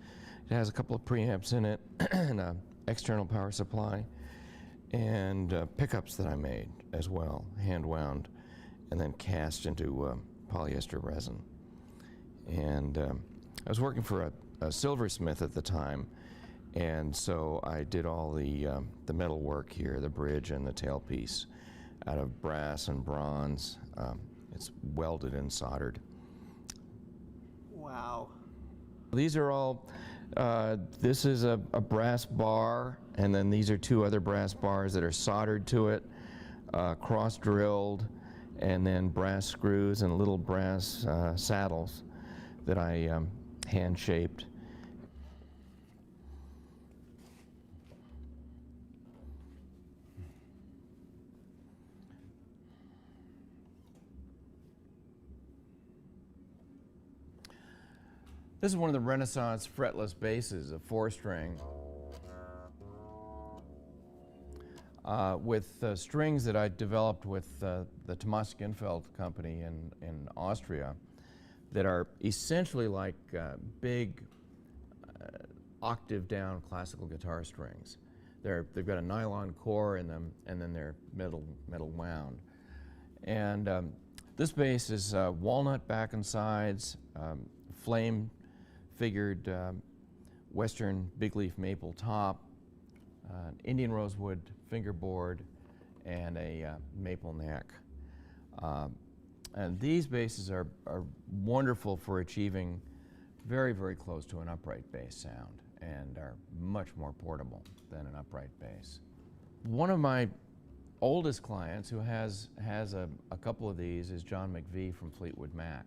It has a couple of preamps in it and an external power supply, and pickups that I made as well, hand wound, and then cast into polyester resin. And I was working for a silversmith at the time, and so I did all the metal work here, the bridge and the tailpiece, out of brass and bronze. It's welded and soldered. Wow. These are all, this is a brass bar, and then these are 2 other brass bars that are soldered to it, cross-drilled, and then brass screws and little brass saddles that I hand-shaped. This is one of the Renaissance fretless basses, a 4-string, with strings that I developed with the Thomas Ginfeld company in Austria, that are essentially like big octave down classical guitar strings. They've got a nylon core in them, and then they're metal wound. And this bass is walnut back and sides, flame figured Western big leaf maple top, Indian rosewood fingerboard, and a maple neck. And these basses are wonderful for achieving very, very close to an upright bass sound, and are much more portable than an upright bass. One of my oldest clients who has a couple of these is John McVie from Fleetwood Mac.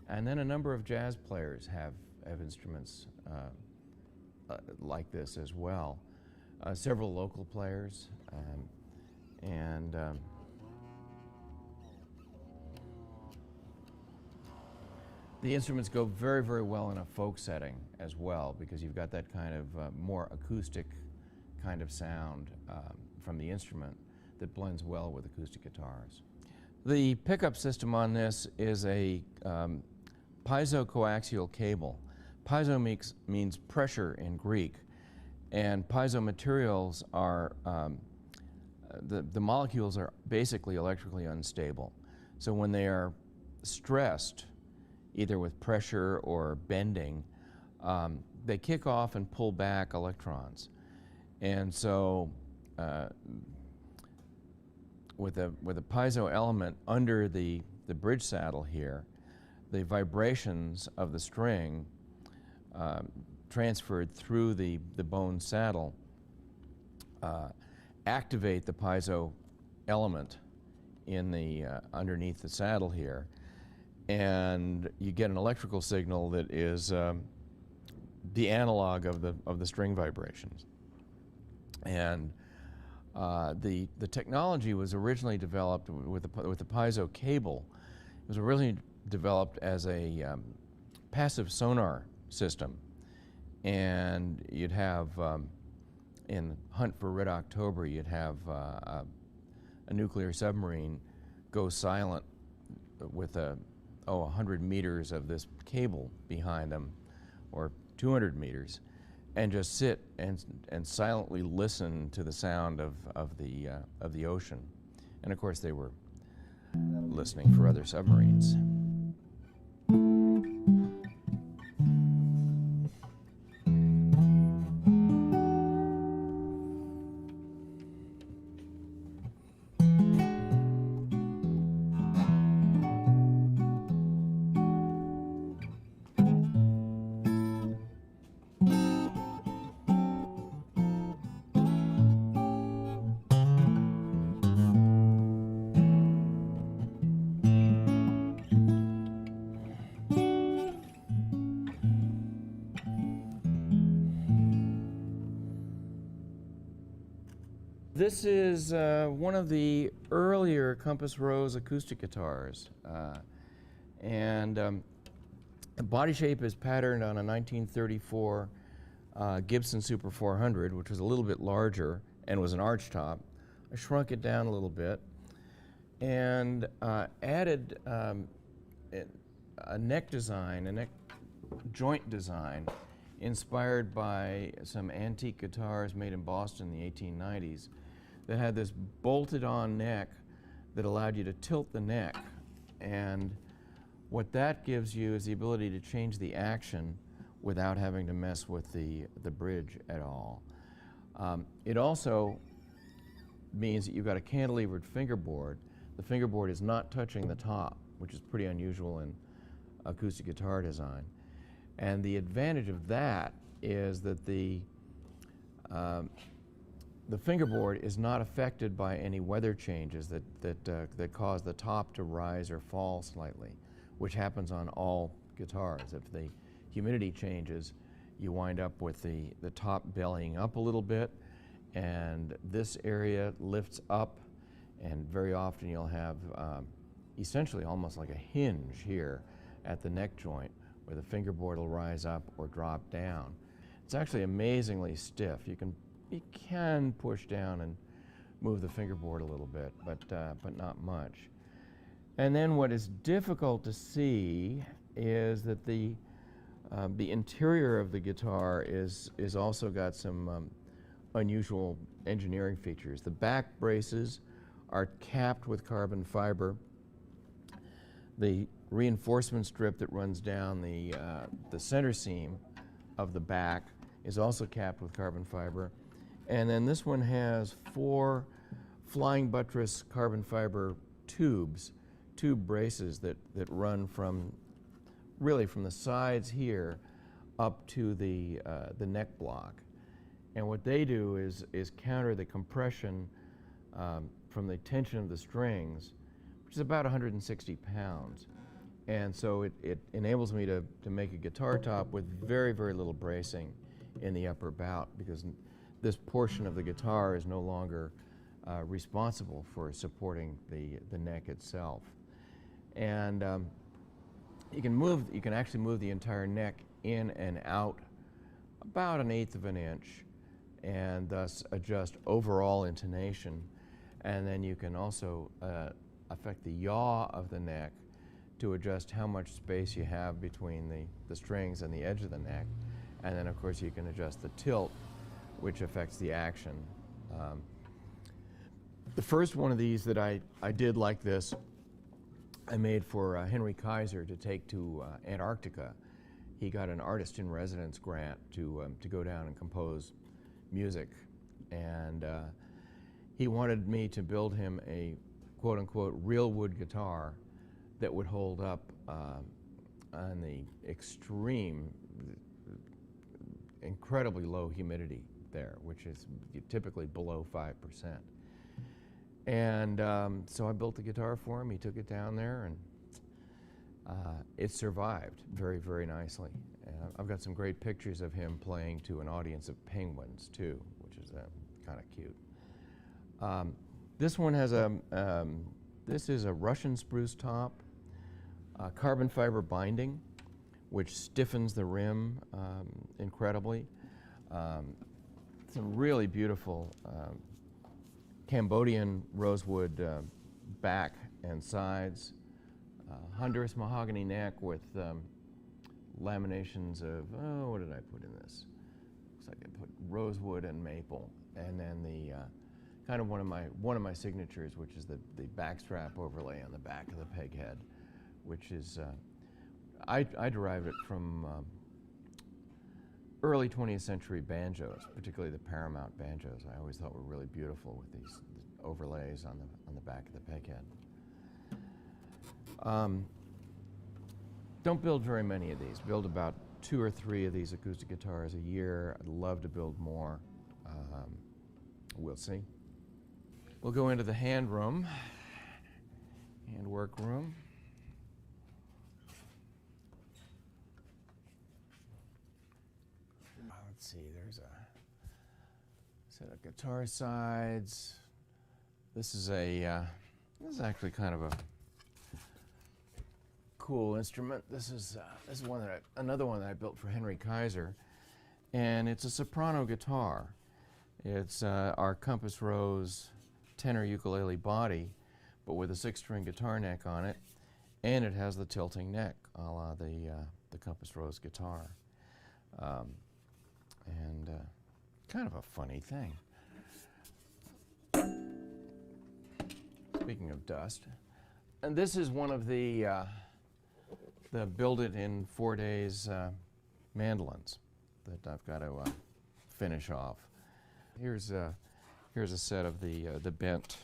And then a number of jazz players have instruments like this as well. Several local players, and the instruments go very, very well in a folk setting as well, because you've got that kind of more acoustic kind of sound from the instrument that blends well with acoustic guitars. The pickup system on this is a piezo coaxial cable. Piezo means pressure in Greek, and piezo materials are, the molecules are basically electrically unstable. So when they are stressed, either with pressure or bending, they kick off and pull back electrons. And so with a piezo element under the bridge saddle here, the vibrations of the string transferred through the bone saddle activate the piezo element in the underneath the saddle here, and you get an electrical signal that is the analog of the string vibrations. And the technology was originally developed with the piezo cable. It was originally developed as a passive sonar system, and you'd have in Hunt for Red October, you'd have a nuclear submarine go silent with 100 meters of this cable behind them, or 200 meters, and just sit and silently listen to the sound of the ocean. And of course, they were listening for other submarines. This is one of the earlier Compass Rose acoustic guitars, and the body shape is patterned on a 1934 Gibson Super 400, which was a little bit larger and was an arch top. I shrunk it down a little bit and added a neck design, a neck joint design, inspired by some antique guitars made in Boston in the 1890s that had this bolted-on neck that allowed you to tilt the neck. And what that gives you is the ability to change the action without having to mess with the bridge at all. It also means that you've got a cantilevered fingerboard. The fingerboard is not touching the top, which is pretty unusual in acoustic guitar design. And the advantage of that is that the fingerboard is not affected by any weather changes that cause the top to rise or fall slightly, which happens on all guitars. If the humidity changes, you wind up with the top bellying up a little bit, and this area lifts up, and very often you'll have essentially almost like a hinge here at the neck joint, where the fingerboard will rise up or drop down. It's actually amazingly stiff. You can push down and move the fingerboard a little bit, but not much. And then what is difficult to see is that the interior of the guitar is also got some unusual engineering features. The back braces are capped with carbon fiber. The reinforcement strip that runs down the center seam of the back is also capped with carbon fiber. And then this one has 4 flying buttress carbon fiber tube braces that run from the sides here up to the neck block. And what they do is counter the compression from the tension of the strings, which is about 160 pounds. And so it enables me to make a guitar top with very, very little bracing in the upper bout, because this portion of the guitar is no longer responsible for supporting the neck itself. And you can actually move the entire neck in and out about 1/8 of an inch, and thus adjust overall intonation. And then you can also affect the yaw of the neck to adjust how much space you have between the strings and the edge of the neck. And then of course you can adjust the tilt, which affects the action. The first one of these that I did like this, I made for Henry Kaiser to take to Antarctica. He got an artist in residence grant to go down and compose music. And he wanted me to build him a quote unquote real wood guitar that would hold up on the extreme incredibly low humidity there, which is typically below 5%. And so I built the guitar for him. He took it down there, and it survived very, very nicely. I've got some great pictures of him playing to an audience of penguins too, which is kind of cute. This one has this is a Russian spruce top, carbon fiber binding, which stiffens the rim incredibly. Some really beautiful Cambodian rosewood back and sides, Honduras mahogany neck with laminations of, oh, what did I put in this? Looks like I put rosewood and maple, and then the kind of one of my signatures, which is the backstrap overlay on the back of the peg head, which is I derived it from early 20th century banjos, particularly the Paramount banjos. I always thought were really beautiful with these overlays on the back of the peg head. Don't build very many of these. Build about 2 or 3 of these acoustic guitars a year. I'd love to build more. We'll see. We'll go into the hand room, handwork room. Let's see, there's a set of guitar sides. This is actually kind of a cool instrument. This is another one that I built for Henry Kaiser, and it's a soprano guitar. It's our Compass Rose tenor ukulele body, but with a 6-string guitar neck on it, and it has the tilting neck, a la the Compass Rose guitar, and kind of a funny thing. Speaking of dust, and this is one of the build it in 4 days mandolins that I've got to finish off. Here's a set of the bent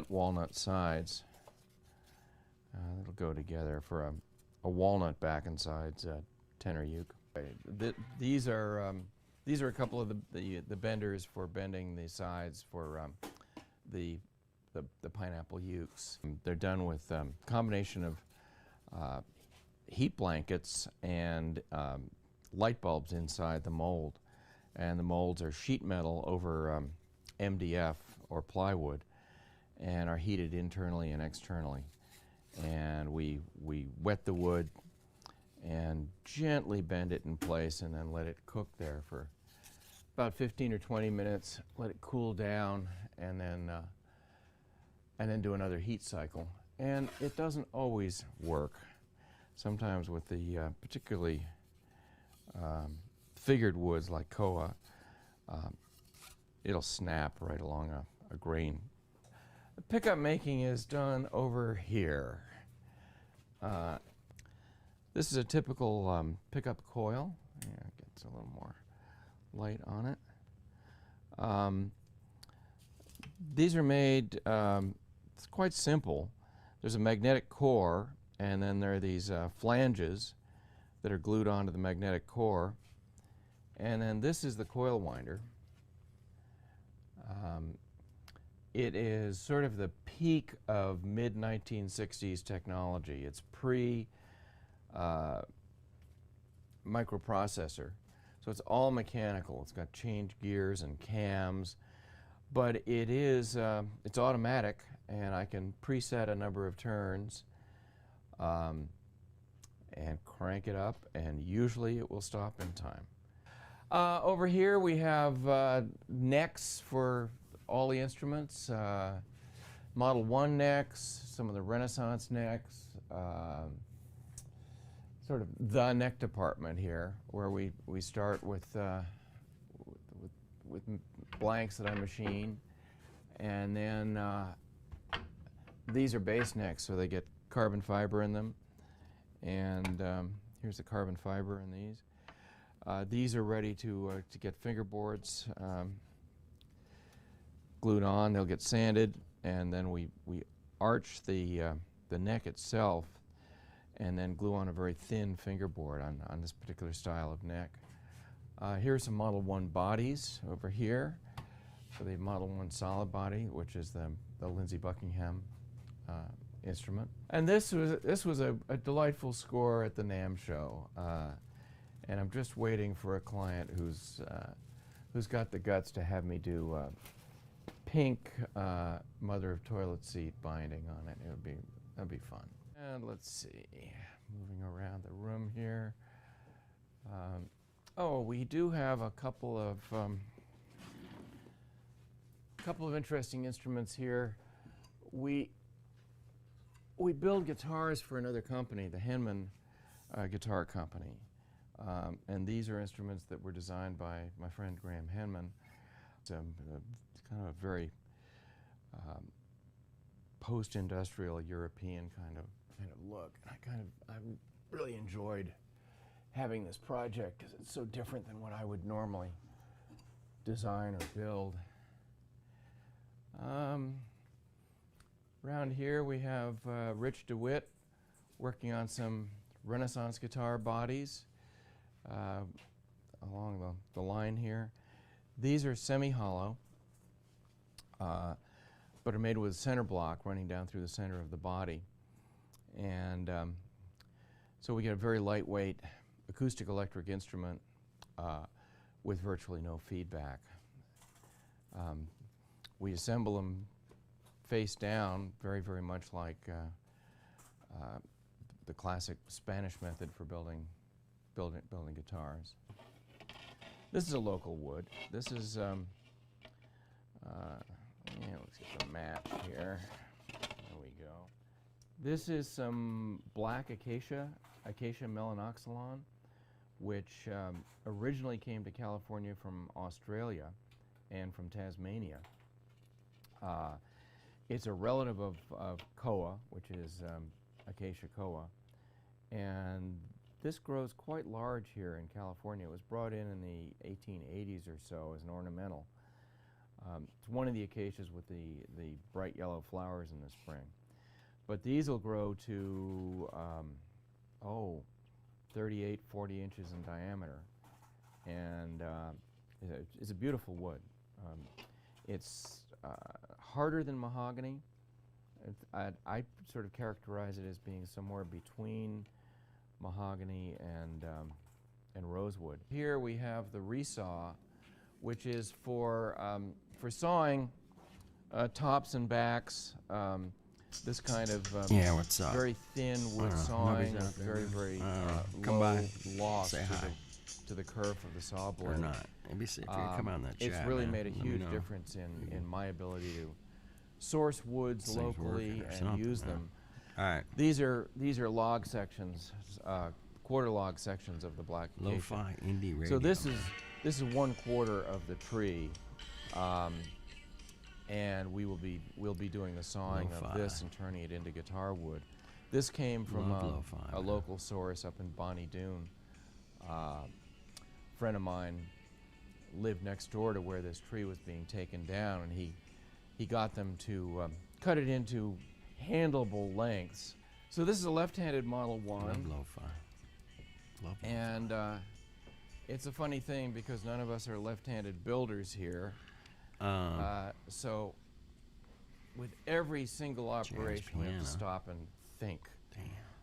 walnut sides. That'll go together for a walnut back and sides tenor uke. These are a couple of the benders for bending the sides for the pineapple ukes. They're done with a combination of heat blankets and light bulbs inside the mold. And the molds are sheet metal over MDF or plywood and are heated internally and externally. And we wet the wood and gently bend it in place and then let it cook there for about 15 or 20 minutes, let it cool down, and then do another heat cycle. And it doesn't always work. Sometimes with the particularly figured woods like koa, it'll snap right along a grain. The pickup making is done over here. This is a typical pickup coil. Yeah, it gets a little more light on it. These are made, it's quite simple. There's a magnetic core, and then there are these flanges that are glued onto the magnetic core. And then this is the coil winder. It is sort of the peak of mid-1960s technology. It's microprocessor. So it's all mechanical. It's got change gears and cams, but it is it's automatic, and I can preset a number of turns and crank it up, and usually it will stop in time. Over here we have necks for all the instruments, Model 1 necks, some of the Renaissance necks, sort of the neck department here, where we start with blanks that I machine, and then these are base necks, so they get carbon fiber in them, and here's the carbon fiber in these. These are ready to get fingerboards glued on. They'll get sanded, and then we arch the neck itself, and then glue on a very thin fingerboard on this particular style of neck. Here's some Model 1 bodies over here. So the Model 1 solid body, which is the Lindsey Buckingham instrument. And this was a delightful score at the NAMM show. And I'm just waiting for a client who's got the guts to have me do pink mother of toilet seat binding on it. That'd be fun. And let's see, moving around the room here. Oh, we do have a couple of interesting instruments here. We build guitars for another company, the Henman Guitar Company. And these are instruments that were designed by my friend Graham Henman. It's kind of a very post-industrial European kind of look. I really enjoyed having this project because it's so different than what I would normally design or build. Around here we have Rich DeWitt working on some Renaissance guitar bodies along the line here. These are semi-hollow, but are made with a center block running down through the center of the body. And so we get a very lightweight acoustic electric instrument with virtually no feedback. We assemble them face down, very, very much like the classic Spanish method for building guitars. This is a local wood. This is, let's get the match here. There we go. This is some black acacia melanoxylon, which originally came to California from Australia and from Tasmania. It's a relative of koa, which is acacia koa, and this grows quite large here in California. It was brought in the 1880s or so as an ornamental. It's one of the acacias with the bright yellow flowers in the spring. But these will grow to 38, 40 inches in diameter, and it's a beautiful wood. It's harder than mahogany. I sort of characterize it as being somewhere between mahogany and rosewood. Here we have the resaw, which is for sawing tops and backs. This kind of what's up? very thin wood sawing with very come low by, loss say hi. to the curve of the saw blade. Or not. Maybe see if you can come on that It's chat, really man. made a Let me huge know. difference in my ability to source woods This thing's locally working or and something, use man. them. All right. These are log sections, quarter log sections of the black acacia. Lo-fi indie radio. So this is 1/4 of the tree, and we'll be doing the sawing of Lo-fi. this and turning it into guitar wood. This came from Love lo-fi, a local source up in Bonnie Doon. A friend of mine lived next door to where this tree was being taken down, and he got them to cut it into handleable lengths. So this is a left-handed Model 1. Love lo-fi. Love lo-fi. And it's a funny thing because none of us are left-handed builders here. So with every single operation, we have piano. to stop and think,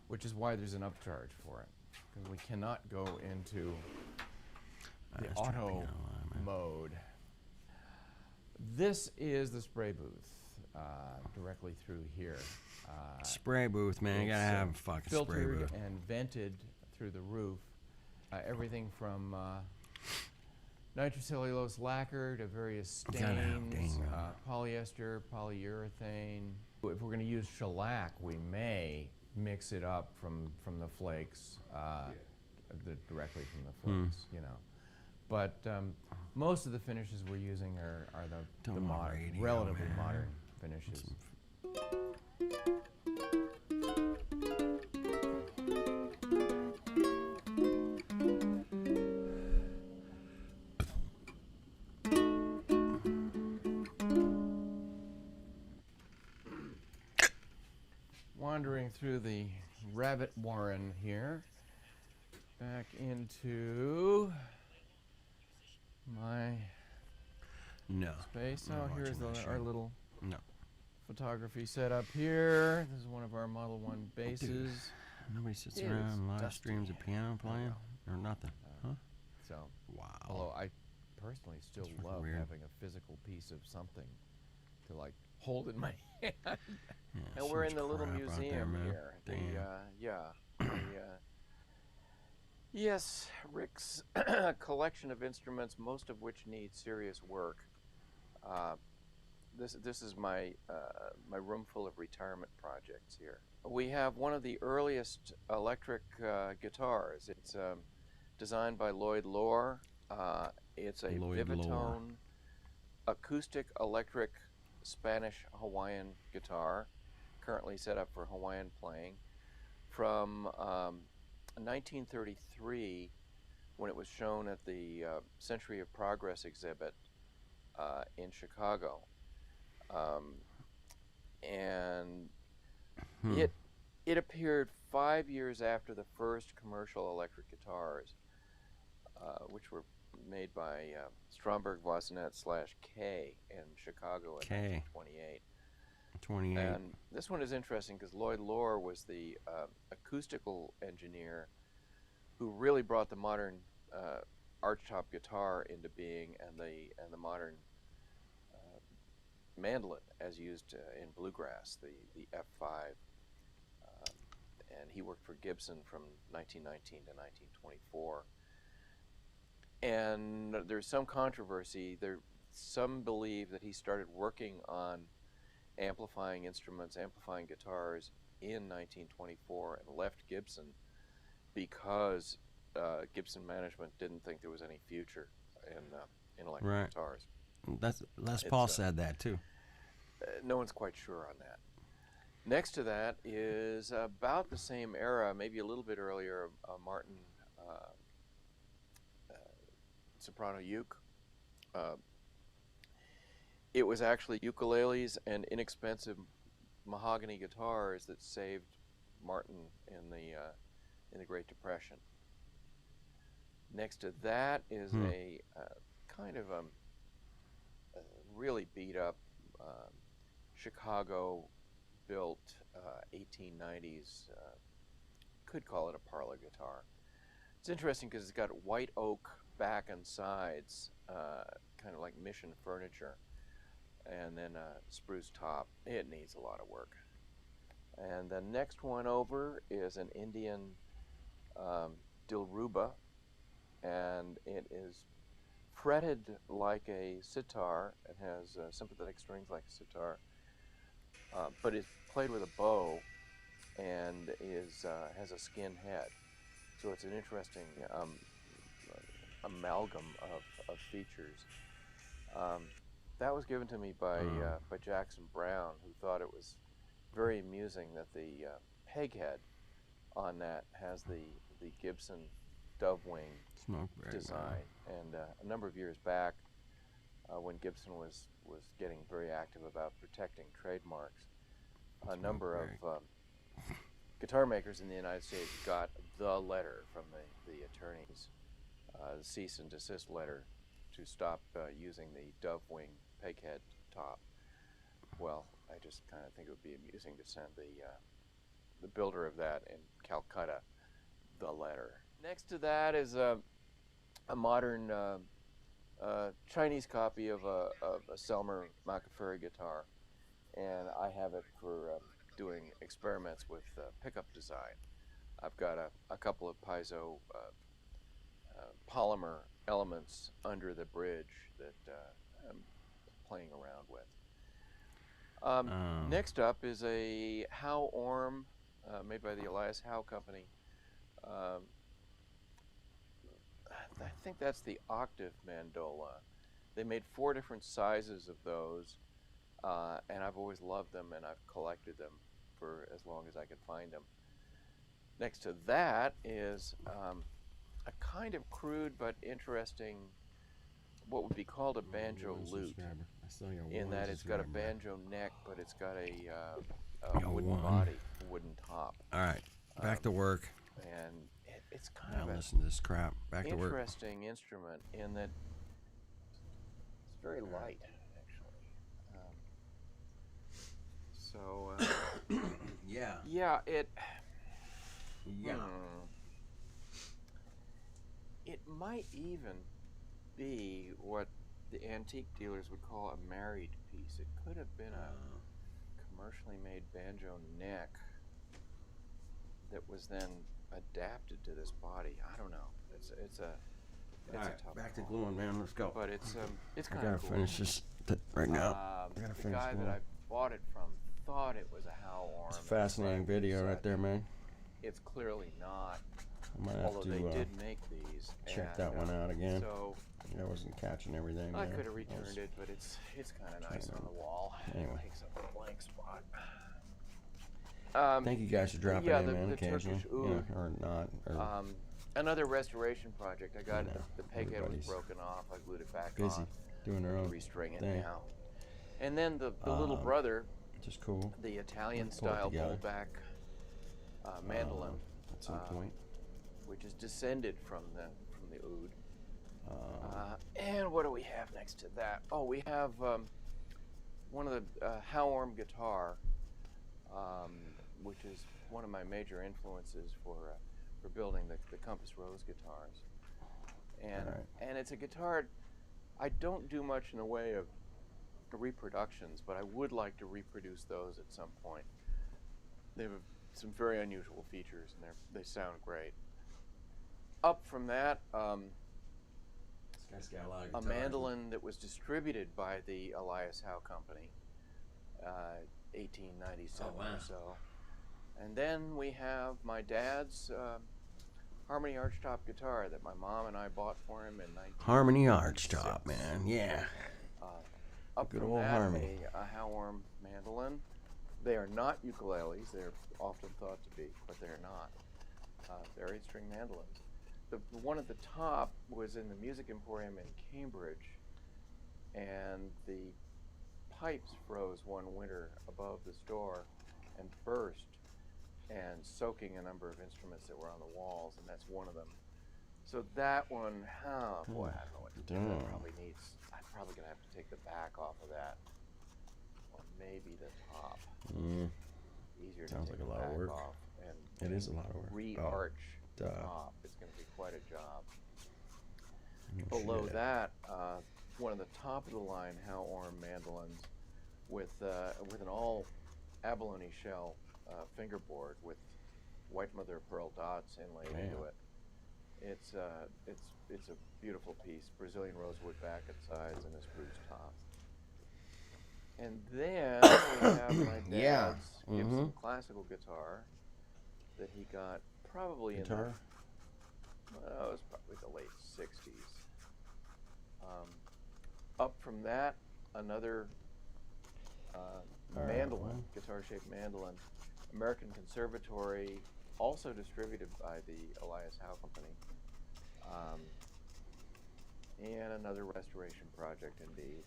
which is why there's an upcharge for it, because we cannot go into the auto mode. This is the spray booth directly through here. Spray booth, man. You gotta It's, have a fucking spray filtered booth. and vented through the roof. Everything from nitrocellulose lacquer to various Gotta have stains, dang, polyester, polyurethane. If we're going to use shellac, we may mix it up from the flakes, directly from the flakes, you know. But most of the finishes we're using are the Don't want modern, radio, relatively man. modern finishes. Wandering through the rabbit warren here. Back into my space. Not Oh, here's watching that our show. little No. photography setup here. This is one of our Model 1 bases. Nobody sits It around is and live dusty. streams a piano playing or nothing, huh? So, wow. Although I personally still That's fucking love weird. having a physical piece of something to like hold in my hand. Yeah, And so we're much in the little crap out there, museum man. here. Damn. Yes, Rick's collection of instruments, most of which need serious work. This is my my room full of retirement projects here. We have one of the earliest electric guitars. It's designed by Lloyd Lohr. It's a Lloyd Lohr. Vivitone acoustic electric Spanish Hawaiian guitar, currently set up for Hawaiian playing, from 1933, when it was shown at the Century of Progress exhibit in Chicago. And it appeared 5 years after the first commercial electric guitars, which were made by Stromberg Voisinet /K in Chicago in 1928. 28. And this one is interesting because Lloyd Lohr was the acoustical engineer who really brought the modern archtop guitar into being, and the modern mandolin as used in bluegrass, the F5. And he worked for Gibson from 1919 to 1924. And there's some controversy. Some believe that he started working on amplifying instruments, amplifying guitars in 1924 and left Gibson because Gibson management didn't think there was any future in electric guitars. That's Les Paul said that too. No one's quite sure on that. Next to that is about the same era, maybe a little bit earlier, Martin soprano uke. It was actually ukuleles and inexpensive mahogany guitars that saved Martin in the Great Depression. Next to that is a kind of a really beat up Chicago-built 1890s, could call it a parlor guitar. It's interesting because it's got white oak back and sides, kind of like Mission furniture, and then a spruce top. It needs a lot of work. And the next one over is an Indian Dilruba, and it is fretted like a sitar. It has sympathetic strings like a sitar, but it's played with a bow and has a skin head. So it's an interesting amalgam of features. That was given to me by Jackson Brown, who thought it was very amusing that the peg head on that has the Gibson dove wing design. And a number of years back, when Gibson was getting very active about protecting trademarks, a number of guitar makers in the United States got the letter from the attorneys, the cease and desist letter to stop using the dove wing peghead top. Well, I just kind of think it would be amusing to send the builder of that in Calcutta the letter. Next to that is a modern Chinese copy of a Selmer Macaferi guitar, and I have it for doing experiments with pickup design. I've got a couple of piezo polymer elements under the bridge that I'm playing around with. Next up is a Howe Orm, made by the Elias Howe Company. I think that's the octave mandola. They made 4 different sizes of those, and I've always loved them, and I've collected them for as long as I could find them. Next to that is a kind of crude but interesting, what would be called a banjo lute, in that it's got a banjo neck, but it's got a wooden body, wooden top. All right. Back to work. And it's kind Now of listen to this crap. Back to work. interesting instrument in that it's very light, actually. Yeah. Yeah, it. Yeah. It might even be what the antique dealers would call a married piece. It could have been a commercially made banjo neck that was then adapted to this body. I don't know. It's a Alright, tough back to call. gluing, man. Let's go. But it's I kind gotta of cool. finish this right now. I gotta The finish guy gluing. that I bought it from thought it was a Howl arm. It's a fascinating video right there, man. It's clearly not. I might have Although to they did make these. check and, that one out again. So I wasn't catching everything. I there. could have I was returned it, but it's kind of nice trying on to- the wall. Anyway. It takes up a blank spot. Thank you guys for dropping yeah, in, man, the occasionally. Turkish You know, oud. or not. Or Another restoration project. I got You know, the peg head was everybody's broken off. I glued it back busy on. doing their own Restring it thing. now. And then the little brother, just cool. the Italian Pull it style together. bullback mandolin, at some point. which is descended from the oud. And what do we have next to that? Oh, we have one of the Howarm guitar, which is one of my major influences for building the Compass Rose guitars. And it's a guitar. I don't do much in the way of reproductions, but I would like to reproduce those at some point. They have some very unusual features, and they sound great. Up from that, This guy's got a lot of a guitars. mandolin that was distributed by the Elias Howe Company, 1897 Oh, wow. or so. And then we have my dad's Harmony Archtop guitar that my mom and I bought for him in 1996. Harmony Archtop, man. Yeah. Up Good from old that, Harmony. a Howarm mandolin. They are not ukuleles. They're often thought to be, but they're not. They're 8-string mandolins. The one at the top was in the Music Emporium in Cambridge, and the pipes froze one winter above the store and burst, and soaking a number of instruments that were on the walls, and that's one of them. So that one, oh boy, I don't know what to do. Damn. That probably needs. I'm probably gonna have to take the back off of that, or maybe the top. Easier Sounds to take like a the lot of back work. off and It is a lot of work. re-arch the duh. top. It's gonna be quite a job. No Below shit. that, one of the top of the line Howarm mandolins with an all abalone shell fingerboard with white mother of pearl dots inlaid into Damn. it. It's a beautiful piece. Brazilian rosewood back and sides and a spruce top. And then we have my dad's Yeah. Gibson classical guitar that he got probably Guitar? it was probably the late 60s. Up from that, another mandolin, guitar-shaped mandolin, American Conservatory, also distributed by the Elias Howe Company, and another restoration project indeed.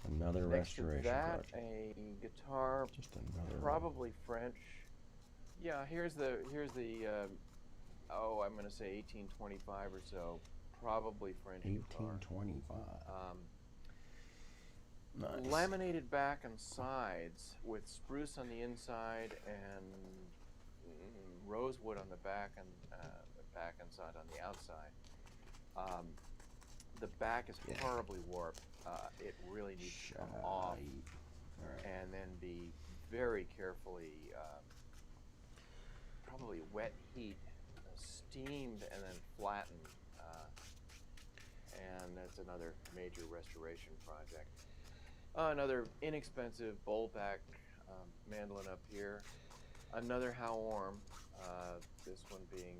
Another Next to restoration that, project. a guitar, Just another probably French. Yeah, here's the I'm going to say 1825 or so, probably French guitar. 1825. Nice. Laminated back and sides with spruce on the inside and rosewood on the back and side on the outside. The back is horribly warped. It really needs to come off and then be very carefully, probably wet heat, steamed and then flattened. And that's another major restoration project. Another inexpensive bowl-back mandolin up here. Another Howarm, this one being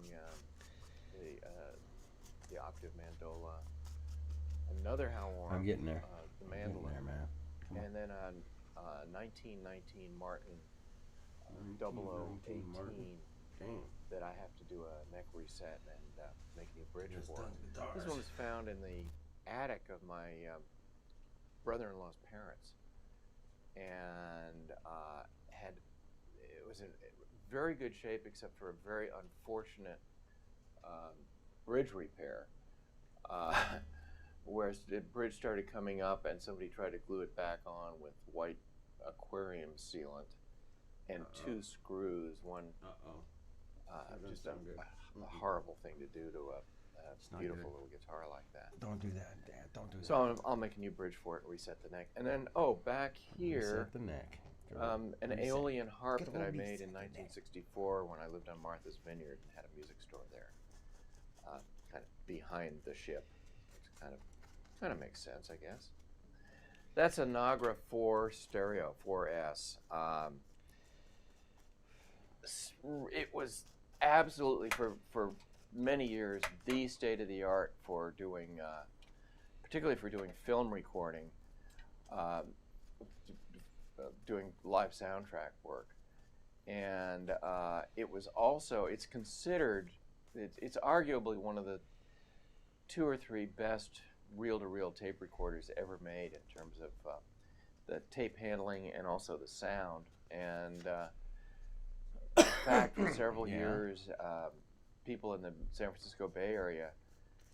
the octave mandola. Another Howarm. I'm getting there. The I'm getting mandolin. there, man. Come on. And then a 1919 Martin 1919 0018 Martin. Damn. that I have to do a neck reset and make a bridge Just for. done guitars. This one was found in the attic of my brother-in-law's parents, and it was a very good shape except for a very unfortunate bridge repair. Where the bridge started coming up and somebody tried to glue it back on with white aquarium sealant and two screws. One, just a horrible thing to do to a beautiful little guitar like that. Don't do that, Dad. Don't do that. So I'll make a new bridge for it and reset the neck. And then, back here, Reset the neck. an Reset. Aeolian harp Get that I all made reset in the neck. 1964 when I lived on Martha's Vineyard and had a music store there, kind of behind the ship. Kind of makes sense, I guess. That's a Nagra 4 stereo, 4S. It was absolutely, for many years, the state-of-the-art for doing, particularly for doing film recording, doing live soundtrack work. And it was also, it's considered, it's arguably one of the 2 or 3 best reel-to-reel tape recorders ever made in terms of the tape handling and also the sound. And in fact, for several years, people in the San Francisco Bay Area,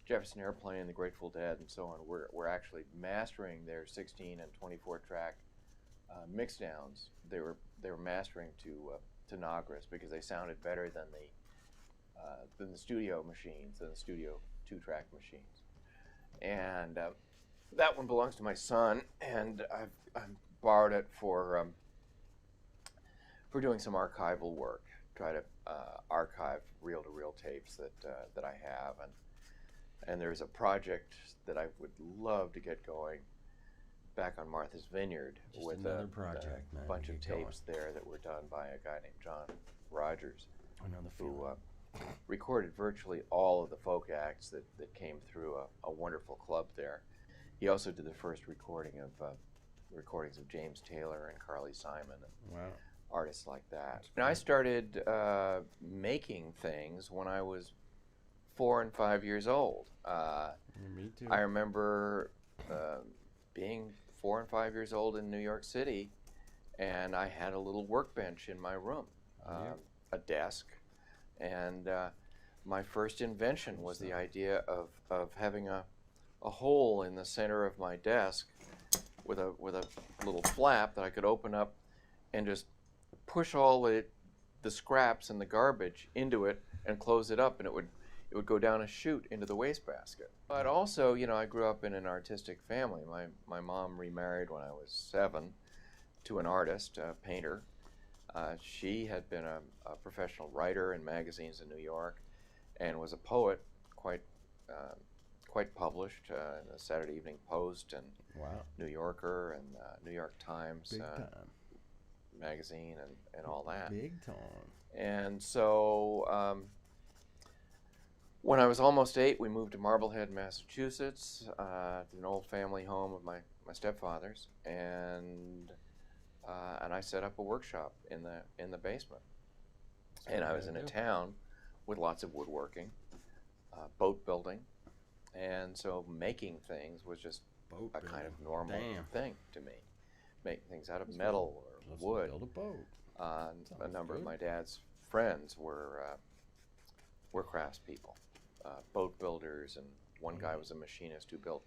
Jefferson Airplane, the Grateful Dead, and so on, were actually mastering their 16 and 24 track mixdowns. They were mastering to Nagras because they sounded better than the studio machines, than the studio 2-track machines. And that one belongs to my son, and I've borrowed it for doing some archival work. Try to archive reel-to-reel tapes that I have, and there's a project that I would love to get going back on Martha's Vineyard Just with another a project, man, bunch to of get going. tapes there that were done by a guy named John Rogers, Another who recorded virtually all of the folk acts that came through a wonderful club there. He also did the first recordings of James Taylor and Carly Simon and Wow. artists like that. And I started making things when I was 4 and 5 years old. Me too. I remember being 4 and 5 years old in New York City, and I had a little workbench in my room, a desk, and my first invention was the idea of having a hole in the center of my desk with a little flap that I could open up and just push all the scraps and the garbage into it and close it up, and it would go down a chute into the wastebasket. But also, I grew up in an artistic family. My mom remarried when I was 7 to an artist, a painter. She had been a professional writer in magazines in New York and was a poet, quite published in the Saturday Evening Post and New Yorker and New York Times Big time. magazine and all that. Big time. And so when I was almost 8, we moved to Marblehead, Massachusetts, to an old family home of my stepfather's, and I set up a workshop in the basement. And I was in a town with lots of woodworking, boat building, and so making things was just a kind of normal thing to me. Make things out of metal or wood. Build a boat. A number of my dad's friends were craftspeople, boat builders, and one guy was a machinist who built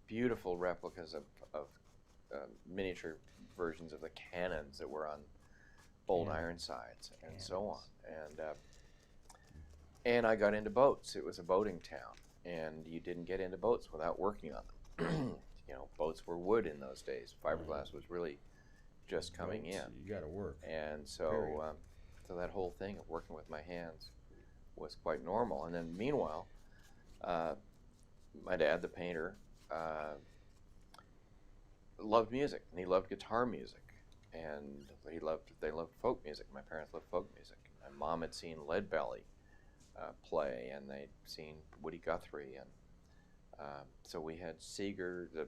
beautiful replicas of miniature versions of the cannons that were on old Ironsides and so on. And I got into boats. It was a boating town, and you didn't get into boats without working on them. Boats were wood in those days. Fiberglass was really just coming in. You got to work. And so, so that whole thing of working with my hands was quite normal. And then, meanwhile, my dad, the painter, loved music, and he loved guitar music, and they loved folk music. My parents loved folk music. My mom had seen Leadbelly play, and they'd seen Woody Guthrie, and so we had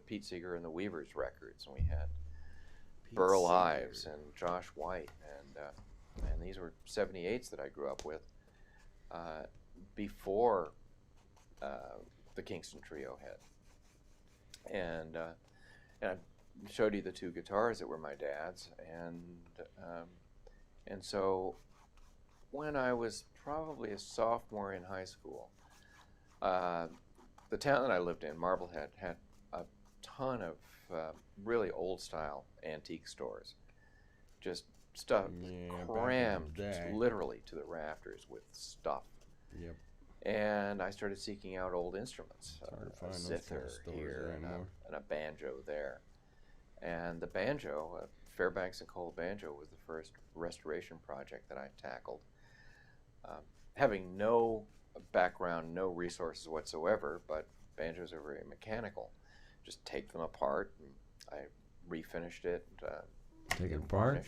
Pete Seeger and the Weavers records, and we had Burl Ives and Josh White, and these were 78s that I grew up with before the Kingston Trio hit. And I showed you the 2 guitars that were my dad's, and so when I was probably a sophomore in high school. The town that I lived in, Marblehead, had a ton of really old-style antique stores. Just stuff crammed just literally to the rafters with stuff. Yep. And I started seeking out old instruments. A zither here and a banjo there. And the banjo, Fairbanks and Cole banjo, was the first restoration project that I tackled. Having no background, no resources whatsoever, but banjos are very mechanical. Just take them apart, and I refinished it. Take it apart,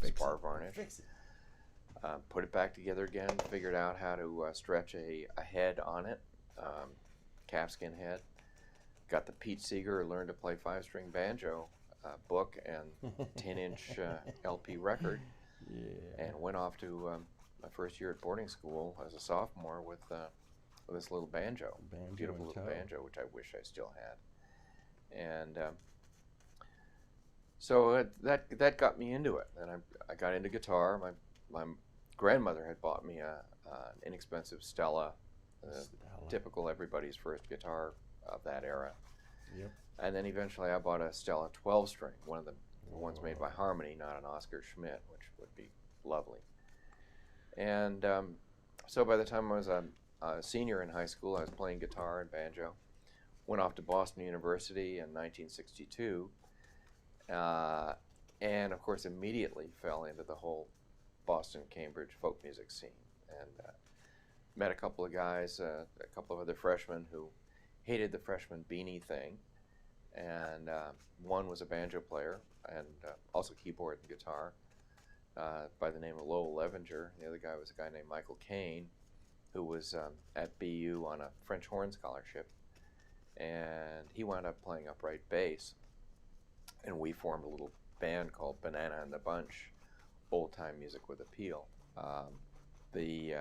spar varnish. Put it back together again. Figured out how to stretch a head on it, calfskin head. Got the Pete Seeger Learn to Play 5-String Banjo book and 10-inch LP record, and went off to my first year at boarding school as a sophomore with this little banjo, beautiful little banjo, which I wish I still had. And so that got me into it, and I got into guitar. My grandmother had bought me an inexpensive Stella, typical everybody's first guitar of that era. Yep. And then eventually I bought a Stella 12-string, one of the ones made by Harmony, not an Oscar Schmidt, which would be lovely. And so by the time I was a senior in high school, I was playing guitar and banjo. Went off to Boston University in 1962, and of course immediately fell into the whole Boston, Cambridge folk music scene, and met a couple of guys, a couple of other freshmen who hated the freshman beanie thing, and one was a banjo player and also keyboard and guitar by the name of Lowell Levenger. The other guy was a guy named Michael Kane, who was at BU on a French horn scholarship, and he wound up playing upright bass, and we formed a little band called Banana and the Bunch, old-time music with appeal. The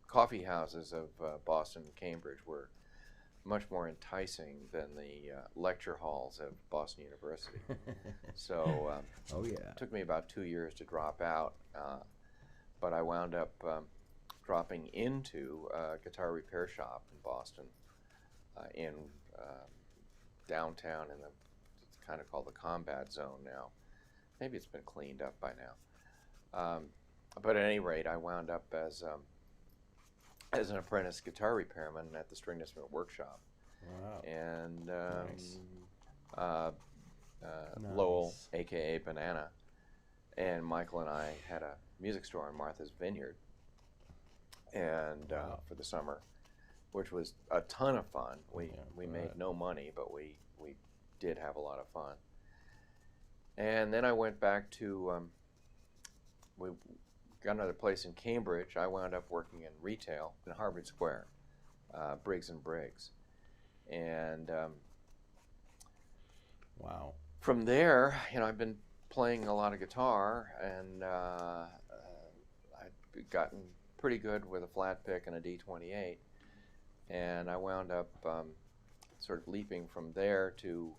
coffee houses of Boston and Cambridge were much more enticing than the lecture halls of Boston University. So it took me about 2 years to drop out, but I wound up dropping into a guitar repair shop in Boston, in downtown, it's kind of called the Combat Zone now. Maybe it's been cleaned up by now. But at any rate, I wound up as an apprentice guitar repairman at the String Instrument Workshop. Wow. And Nice. Lowell, a.k.a. Banana, and Michael and I had a music store on Martha's Vineyard, and for the summer, which was a ton of fun. We made no money, but we did have a lot of fun. And then I went back to, we got another place in Cambridge. I wound up working in retail in Harvard Square, Briggs & Briggs. And wow. From there, I've been playing a lot of guitar, and I'd gotten pretty good with a flat pick and a D28. And I wound up sort of leaping from there to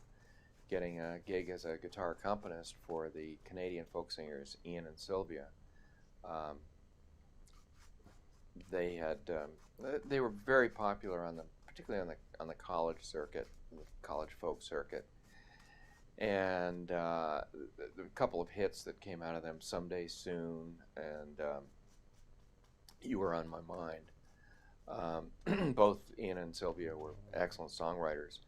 getting a gig as a guitar accompanist for the Canadian folk singers Ian and Sylvia. They were very popular particularly on the college circuit, the college folk circuit, and a couple of hits that came out of them, "Someday Soon" and "You Were on My Mind." Both Ian and Sylvia were excellent songwriters,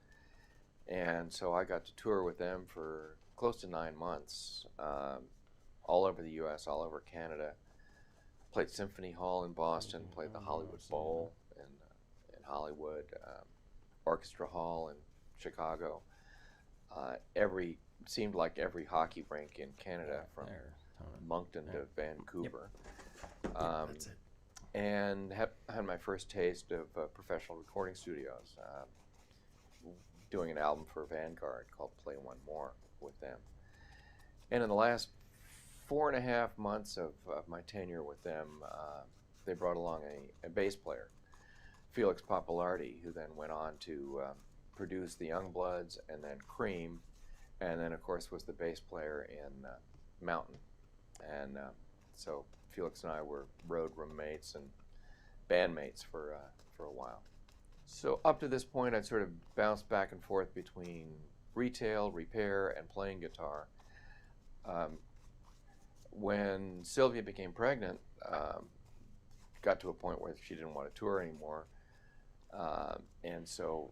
and so I got to tour with them for close to 9 months, all over the U.S., all over Canada. Played Symphony Hall in Boston, played the Hollywood Bowl in Hollywood, Orchestra Hall in Chicago. Seemed like every hockey rink in Canada, from Moncton to Vancouver. That's it. And had my first taste of professional recording studios, doing an album for Vanguard called Play One More with them. And in the last 4.5 months of my tenure with them, they brought along a bass player, Felix Papalardi, who then went on to produce the Youngbloods and then Cream, and then of course was the bass player in Mountain. And So Felix and I were road roommates and bandmates for a while. So up to this point, I'd sort of bounced back and forth between retail, repair, and playing guitar. When Sylvia became pregnant, got to a point where she didn't want to tour anymore, and so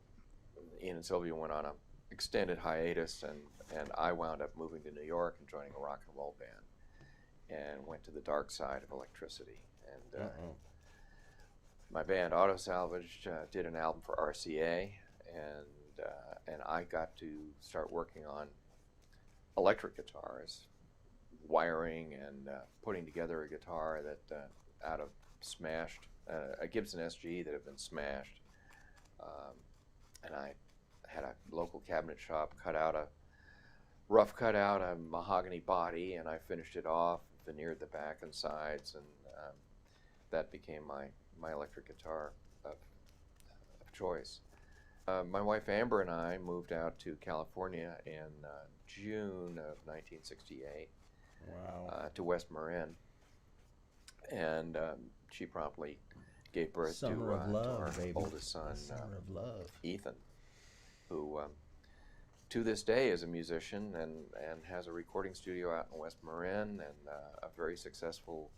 Ian and Sylvia went on an extended hiatus, and I wound up moving to New York and joining a rock and roll band, and went to the dark side of electricity. And my band Auto Salvage did an album for RCA, and I got to start working on electric guitars, wiring and putting together a guitar that out of smashed, a Gibson SG that had been smashed. And I had a local cabinet shop rough cut out a mahogany body, and I finished it off, veneered the back and sides, and that became my electric guitar of choice. My wife Amber and I moved out to California in June of 1968. Wow. To West Marin, and she promptly gave birth Summer to of love, our baby. oldest son, Summer of love. Ethan, who to this day is a musician and has a recording studio out in West Marin and a very successful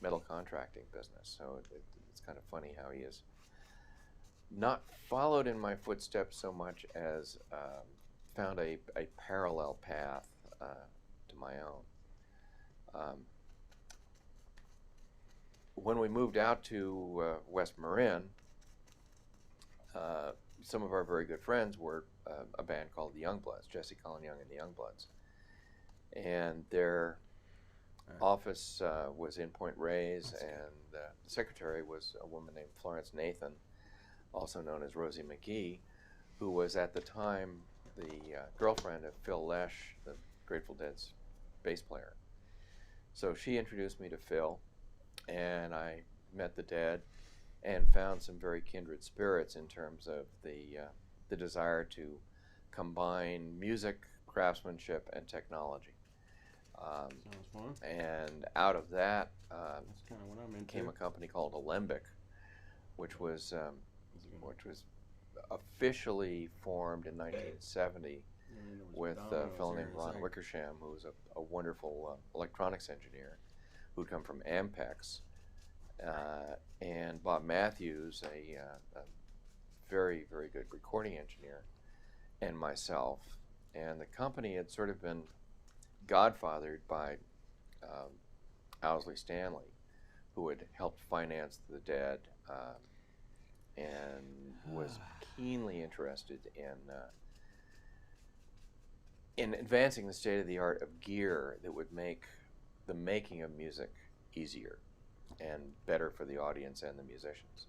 metal contracting business. So it's kind of funny how he has not followed in my footsteps so much as found a parallel path to my own. When we moved out to West Marin, some of our very good friends were a band called the Youngbloods, Jesse Colin Young and the Youngbloods. And their office was in Point Reyes, and the secretary was a woman named Florence Nathan, also known as Rosie McGee, who was at the time the girlfriend of Phil Lesh, the Grateful Dead's bass player. So she introduced me to Phil, and I met the Dead and found some very kindred spirits in terms of the desire to combine music, craftsmanship, and technology. Sounds fun. And out of that That's kind of what I'm into. came a company called Alembic, which was officially formed in 1970 with a fellow named Ron Wickersham, who was a wonderful electronics engineer who'd come from Ampex, and Bob Matthews, a very, very good recording engineer, and myself. And the company had sort of been godfathered by Owsley Stanley, who had helped finance the Dead and was keenly interested in advancing the state of the art of gear that would make the making of music easier and better for the audience and the musicians.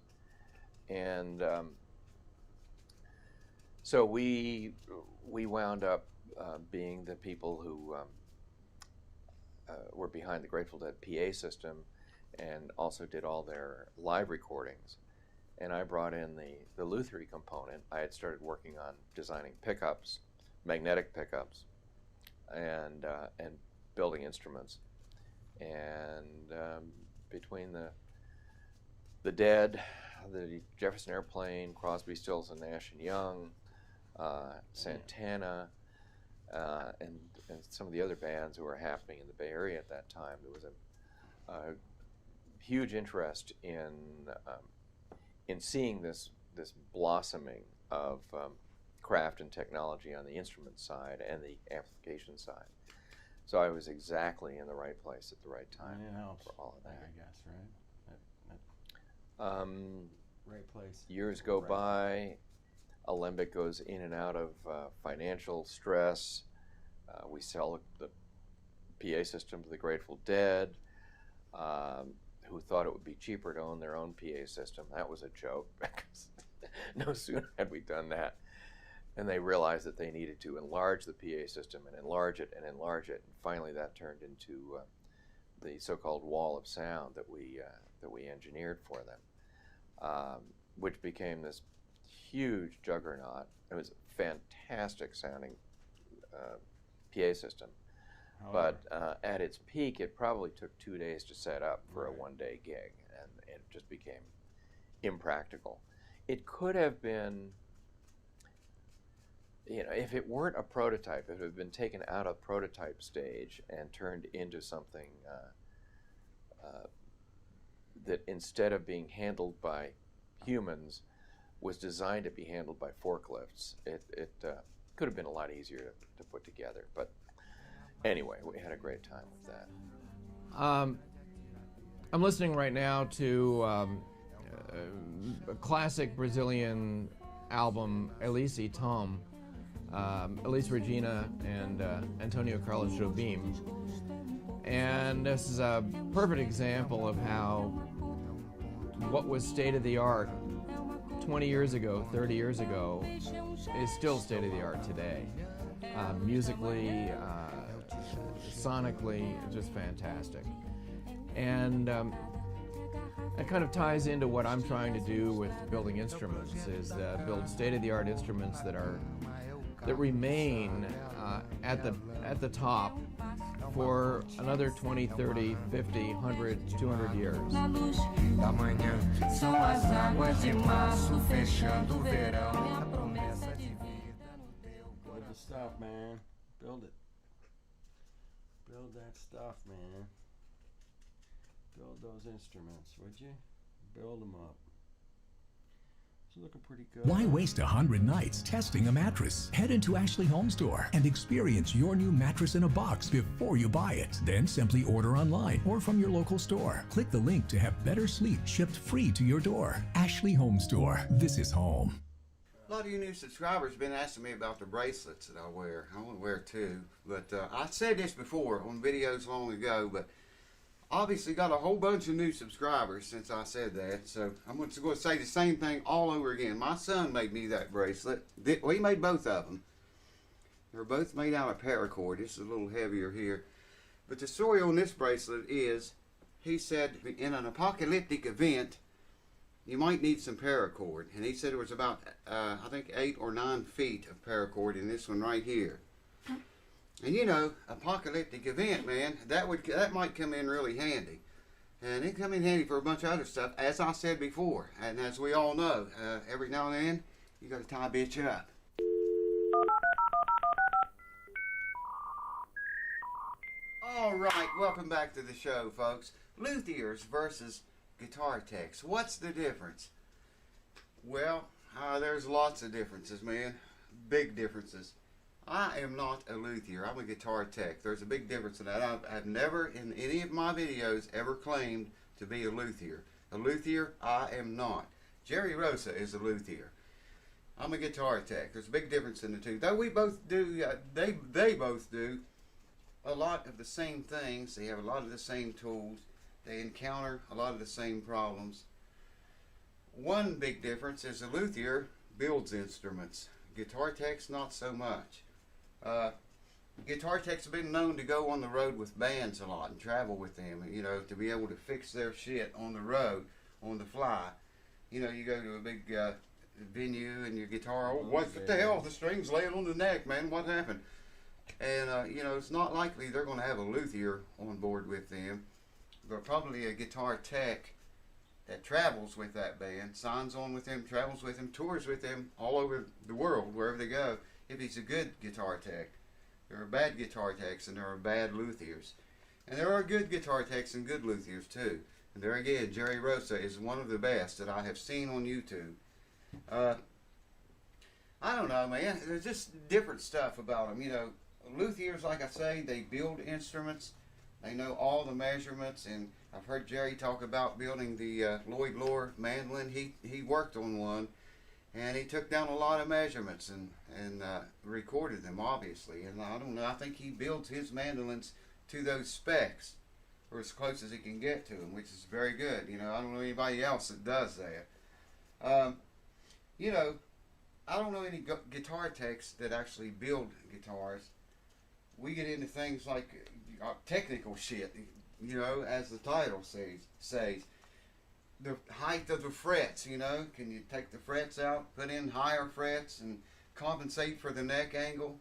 And so we wound up being the people who were behind the Grateful Dead PA system and also did all their live recordings. And I brought in the Luthiery component. I had started working on designing pickups, magnetic pickups, and building instruments. And between the Dead, the Jefferson Airplane, Crosby, Stills and Nash and Young, Santana, and some of the other bands who were happening in the Bay Area at that time, there was a huge interest in seeing this blossoming of craft and technology on the instrument side and the amplification side. So I was exactly in the right place at the right time for all of that. I guess, right? Right place. Years go by. Alembic goes in and out of financial stress. We sell the PA system to the Grateful Dead, who thought it would be cheaper to own their own PA system. That was a joke, because no sooner had we done that, and they realized that they needed to enlarge the PA system and enlarge it and enlarge it, and finally that turned into the so-called wall of sound that we engineered for them, which became this huge juggernaut. It was a fantastic sounding PA system, But at its peak, it probably took 2 days to set up for a one-day gig, and it just became impractical. It could have been, if it weren't a prototype, if it had been taken out of prototype stage and turned into something that instead of being handled by humans was designed to be handled by forklifts, it could have been a lot easier to put together. But anyway, we had a great time with that. I'm listening right now to a classic Brazilian album, Elise e Tom, Elis Regina and Antonio Carlos Jobim. And this is a perfect example of how what was state-of-the-art 20 years ago, 30 years ago, is still state-of-the-art today. Musically, sonically, just fantastic. And that kind of ties into what I'm trying to do with building instruments, is build state-of-the-art instruments that remain at the top for another 20, 30, 50, 100, 200 years. Build the stuff, man. Build it. Build that stuff, man. Build those instruments, would you? Build them up. It's looking pretty good. Why waste 100 nights testing a mattress? Head into Ashley Home Store and experience your new mattress in a box before you buy it. Then simply order online or from your local store. Click the link to have better sleep shipped free to your door. Ashley Home Store. This is home. A lot of you new subscribers have been asking me about the bracelets that I wear. I only wear two, but I said this before on videos long ago, but obviously got a whole bunch of new subscribers since I said that, so I'm going to say the same thing all over again. My son made me that bracelet. Well, he made both of them. They're both made out of paracord. This is a little heavier here. But the story on this bracelet is, he said in an apocalyptic event, you might need some paracord. And he said it was about, I think 8 or 9 feet of paracord in this one right here. And you know, apocalyptic event, man, that might come in really handy. And it come in handy for a bunch of other stuff, as I said before. And as we all know, every now and then, you got to tie a bitch up. All right, welcome back to the show, folks. Luthiers versus guitar techs. What's the difference? Well, there's lots of differences, man. Big differences. I am not a luthier. I'm a guitar tech. There's a big difference in that. I've never, in any of my videos, ever claimed to be a luthier. A luthier, I am not. Jerry Rosa is a luthier. I'm a guitar tech. There's a big difference in the two. Though we both do, they both do a lot of the same things. They have a lot of the same tools. They encounter a lot of the same problems. One big difference is a luthier builds instruments. Guitar techs, not so much. Guitar techs have been known to go on the road with bands a lot and travel with them, you know, to be able to fix their shit on the road, on the fly. You know, you go to a big venue and your guitar, oh, what the hell, the string's laying on the neck, man, what happened? And, you know, it's not likely they're going to have a luthier on board with them, but probably a guitar tech that travels with that band, signs on with them, travels with them, tours with them all over the world, wherever they go. If he's a good guitar tech. There are bad guitar techs and there are bad luthiers. And there are good guitar techs and good luthiers too. And there again, Jerry Rosa is one of the best that I have seen on YouTube. I don't know, man. There's just different stuff about them. You know, luthiers, like I say, they build instruments. They know all the measurements. And I've heard Jerry talk about building the Lloyd Loar mandolin. He worked on one. And he took down a lot of measurements and recorded them, obviously. And I don't know, I think he builds his mandolins to those specs, or as close as he can get to them, which is very good. You know, I don't know anybody else that does that. You know, I don't know any guitar techs that actually build guitars. We get into things like technical shit, you know, as the title says. The height of the frets, you know, can you take the frets out, put in higher frets and compensate for the neck angle?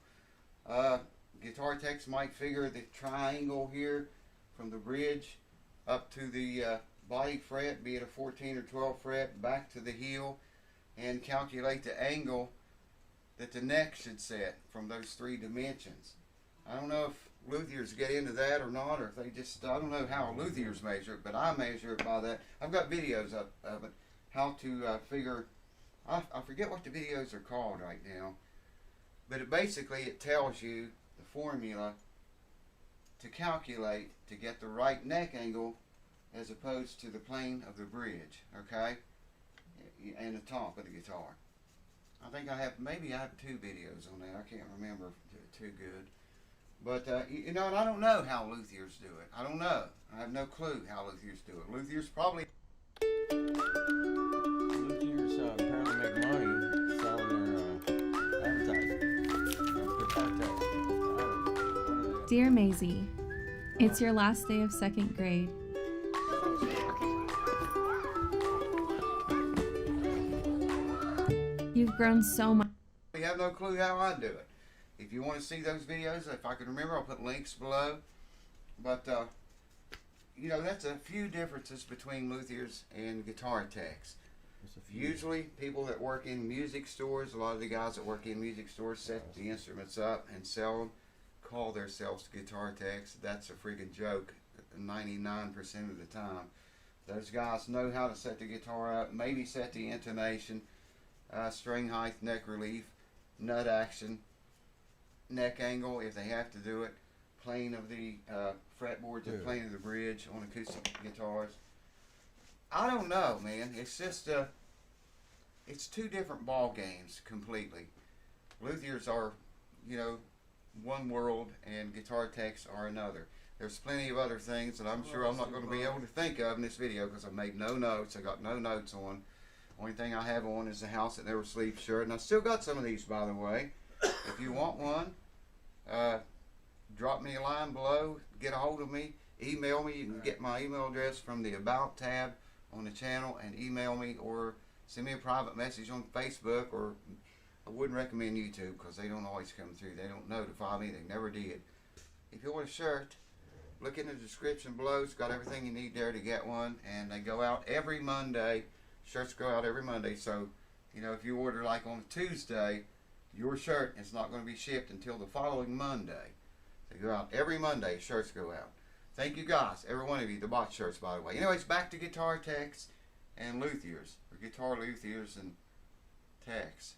guitar techs might figure the triangle here from the bridge up to the body fret, be it a 14 or 12 fret, back to the heel, and calculate the angle that the neck should set from those 3 dimensions. I don't know if luthiers get into that or not, or if they just, I don't know how luthiers measure it, but I measure it by that. I've got videos of it, how to figure, I forget what the videos are called right now, but it tells you the formula to calculate to get the right neck angle as opposed to the plane of the bridge, okay, and the top of the guitar. I think maybe I have 2 videos on that. I can't remember too good. But, you know, and I don't know how luthiers do it. I don't know. I have no clue how luthiers do it. Luthiers probably... Luthiers apparently make money selling their advertising. Dear Maisie, it's your last day of 2nd grade. You've grown so much. I have no clue how I do it. If you want to see those videos, if I can remember, I'll put links below. But, you know, that's a few differences between luthiers and guitar techs. Usually, people that work in music stores, a lot of the guys that work in music stores set the instruments up and sell them, call themselves guitar techs. That's a freaking joke 99% of the time. Those guys know how to set the guitar up, maybe set the intonation, string height, neck relief, nut action, neck angle if they have to do it, plane of the fretboard to plane of the bridge on acoustic guitars. I don't know, man. It's just it's 2 different ball games completely. Luthiers are, you know, one world and guitar techs are another. There's plenty of other things that I'm sure I'm not going to be able to think of in this video because I made no notes. I got no notes on. Only thing I have on is the House That Never Sleeps shirt, and I still got some of these, by the way. If you want one, drop me a line below, get a hold of me, email me. You can get my email address from the About tab on the channel and email me, or send me a private message on Facebook, or I wouldn't recommend YouTube because they don't always come through. They don't notify me. They never did. If you want a shirt, look in the description below. It's got everything you need there to get one, and they go out every Monday. Shirts go out every Monday, so, you know, if you order like on Tuesday, your shirt is not going to be shipped until the following Monday. They go out every Monday, shirts go out. Thank you guys, every one of you that bought shirts, by the way. Anyways, back to guitar techs and luthiers, or guitar luthiers and techs.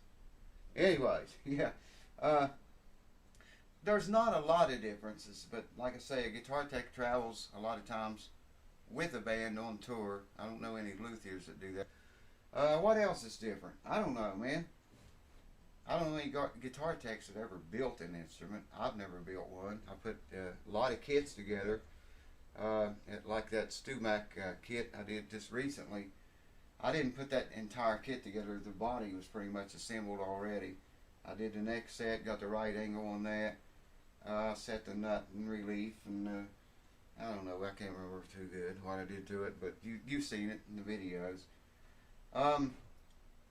Anyways, yeah, there's not a lot of differences, but like I say, a guitar tech travels a lot of times with a band on tour. I don't know any luthiers that do that. What else is different? I don't know, man. I don't know any guitar techs that ever built an instrument. I've never built one. I put a lot of kits together, like that Stumac kit I did just recently. I didn't put that entire kit together. The body was pretty much assembled already. I did the neck set, got the right angle on that, set the nut and relief, and I don't know, I can't remember too good what I did to it, but you've seen it in the videos.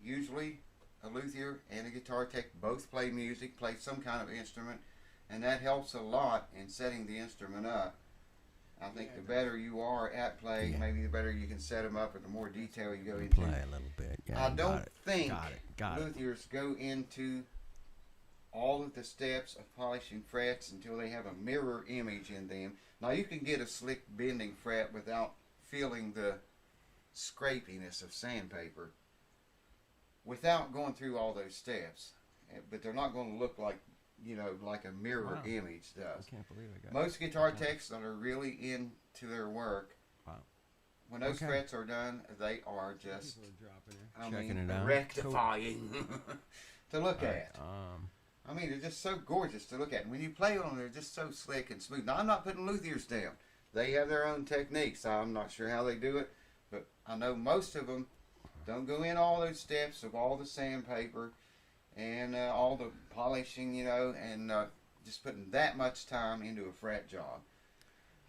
Usually a luthier and a guitar tech both play music, play some kind of instrument, and that helps a lot in setting the instrument up. I think the better you are at playing, maybe the better you can set them up, or the more detail you go into. Play a little bit. Yeah, I don't think got it. luthiers go into all of the steps of polishing frets until they have a mirror image in them. Now you can get a slick bending fret without feeling the scrapiness of sandpaper without going through all those steps, but they're not going to look like, you know, like a mirror image does. I can't believe I got Most guitar techs that are really into their work, when those frets are done, they are just, Checking it out. rectifying to look at. I mean, they're just so gorgeous to look at. And when you play on them, they're just so slick and smooth. Now, I'm not putting luthiers down. They have their own techniques. I'm not sure how they do it, but I know most of them don't go in all those steps of all the sandpaper and all the polishing, you know, and just putting that much time into a fret job.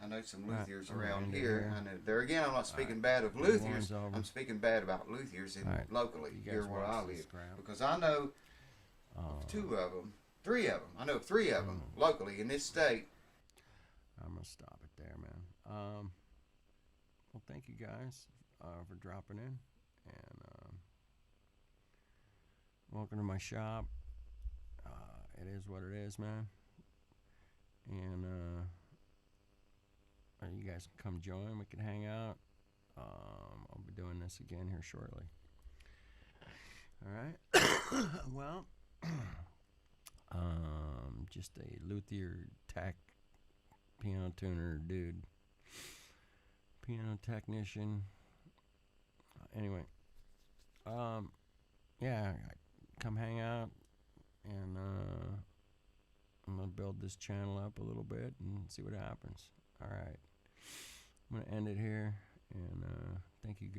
I know some luthiers around here. I know there again, I'm not speaking bad of luthiers. I'm speaking bad about luthiers locally here where I live, because I know of 2 of them 3 of them. I know 3 of them locally in this state. I'm gonna stop it there, man. Well, thank you guys for dropping in, and welcome to my shop. It is what it is, man. And you guys can come join. We can hang out. I'll be doing this again here shortly. All right. Well, just a luthier tech piano tuner dude, piano technician. Anyway, yeah, come hang out, and I'm gonna build this channel up a little bit and see what happens. All right, I'm gonna end it here, and thank you guys.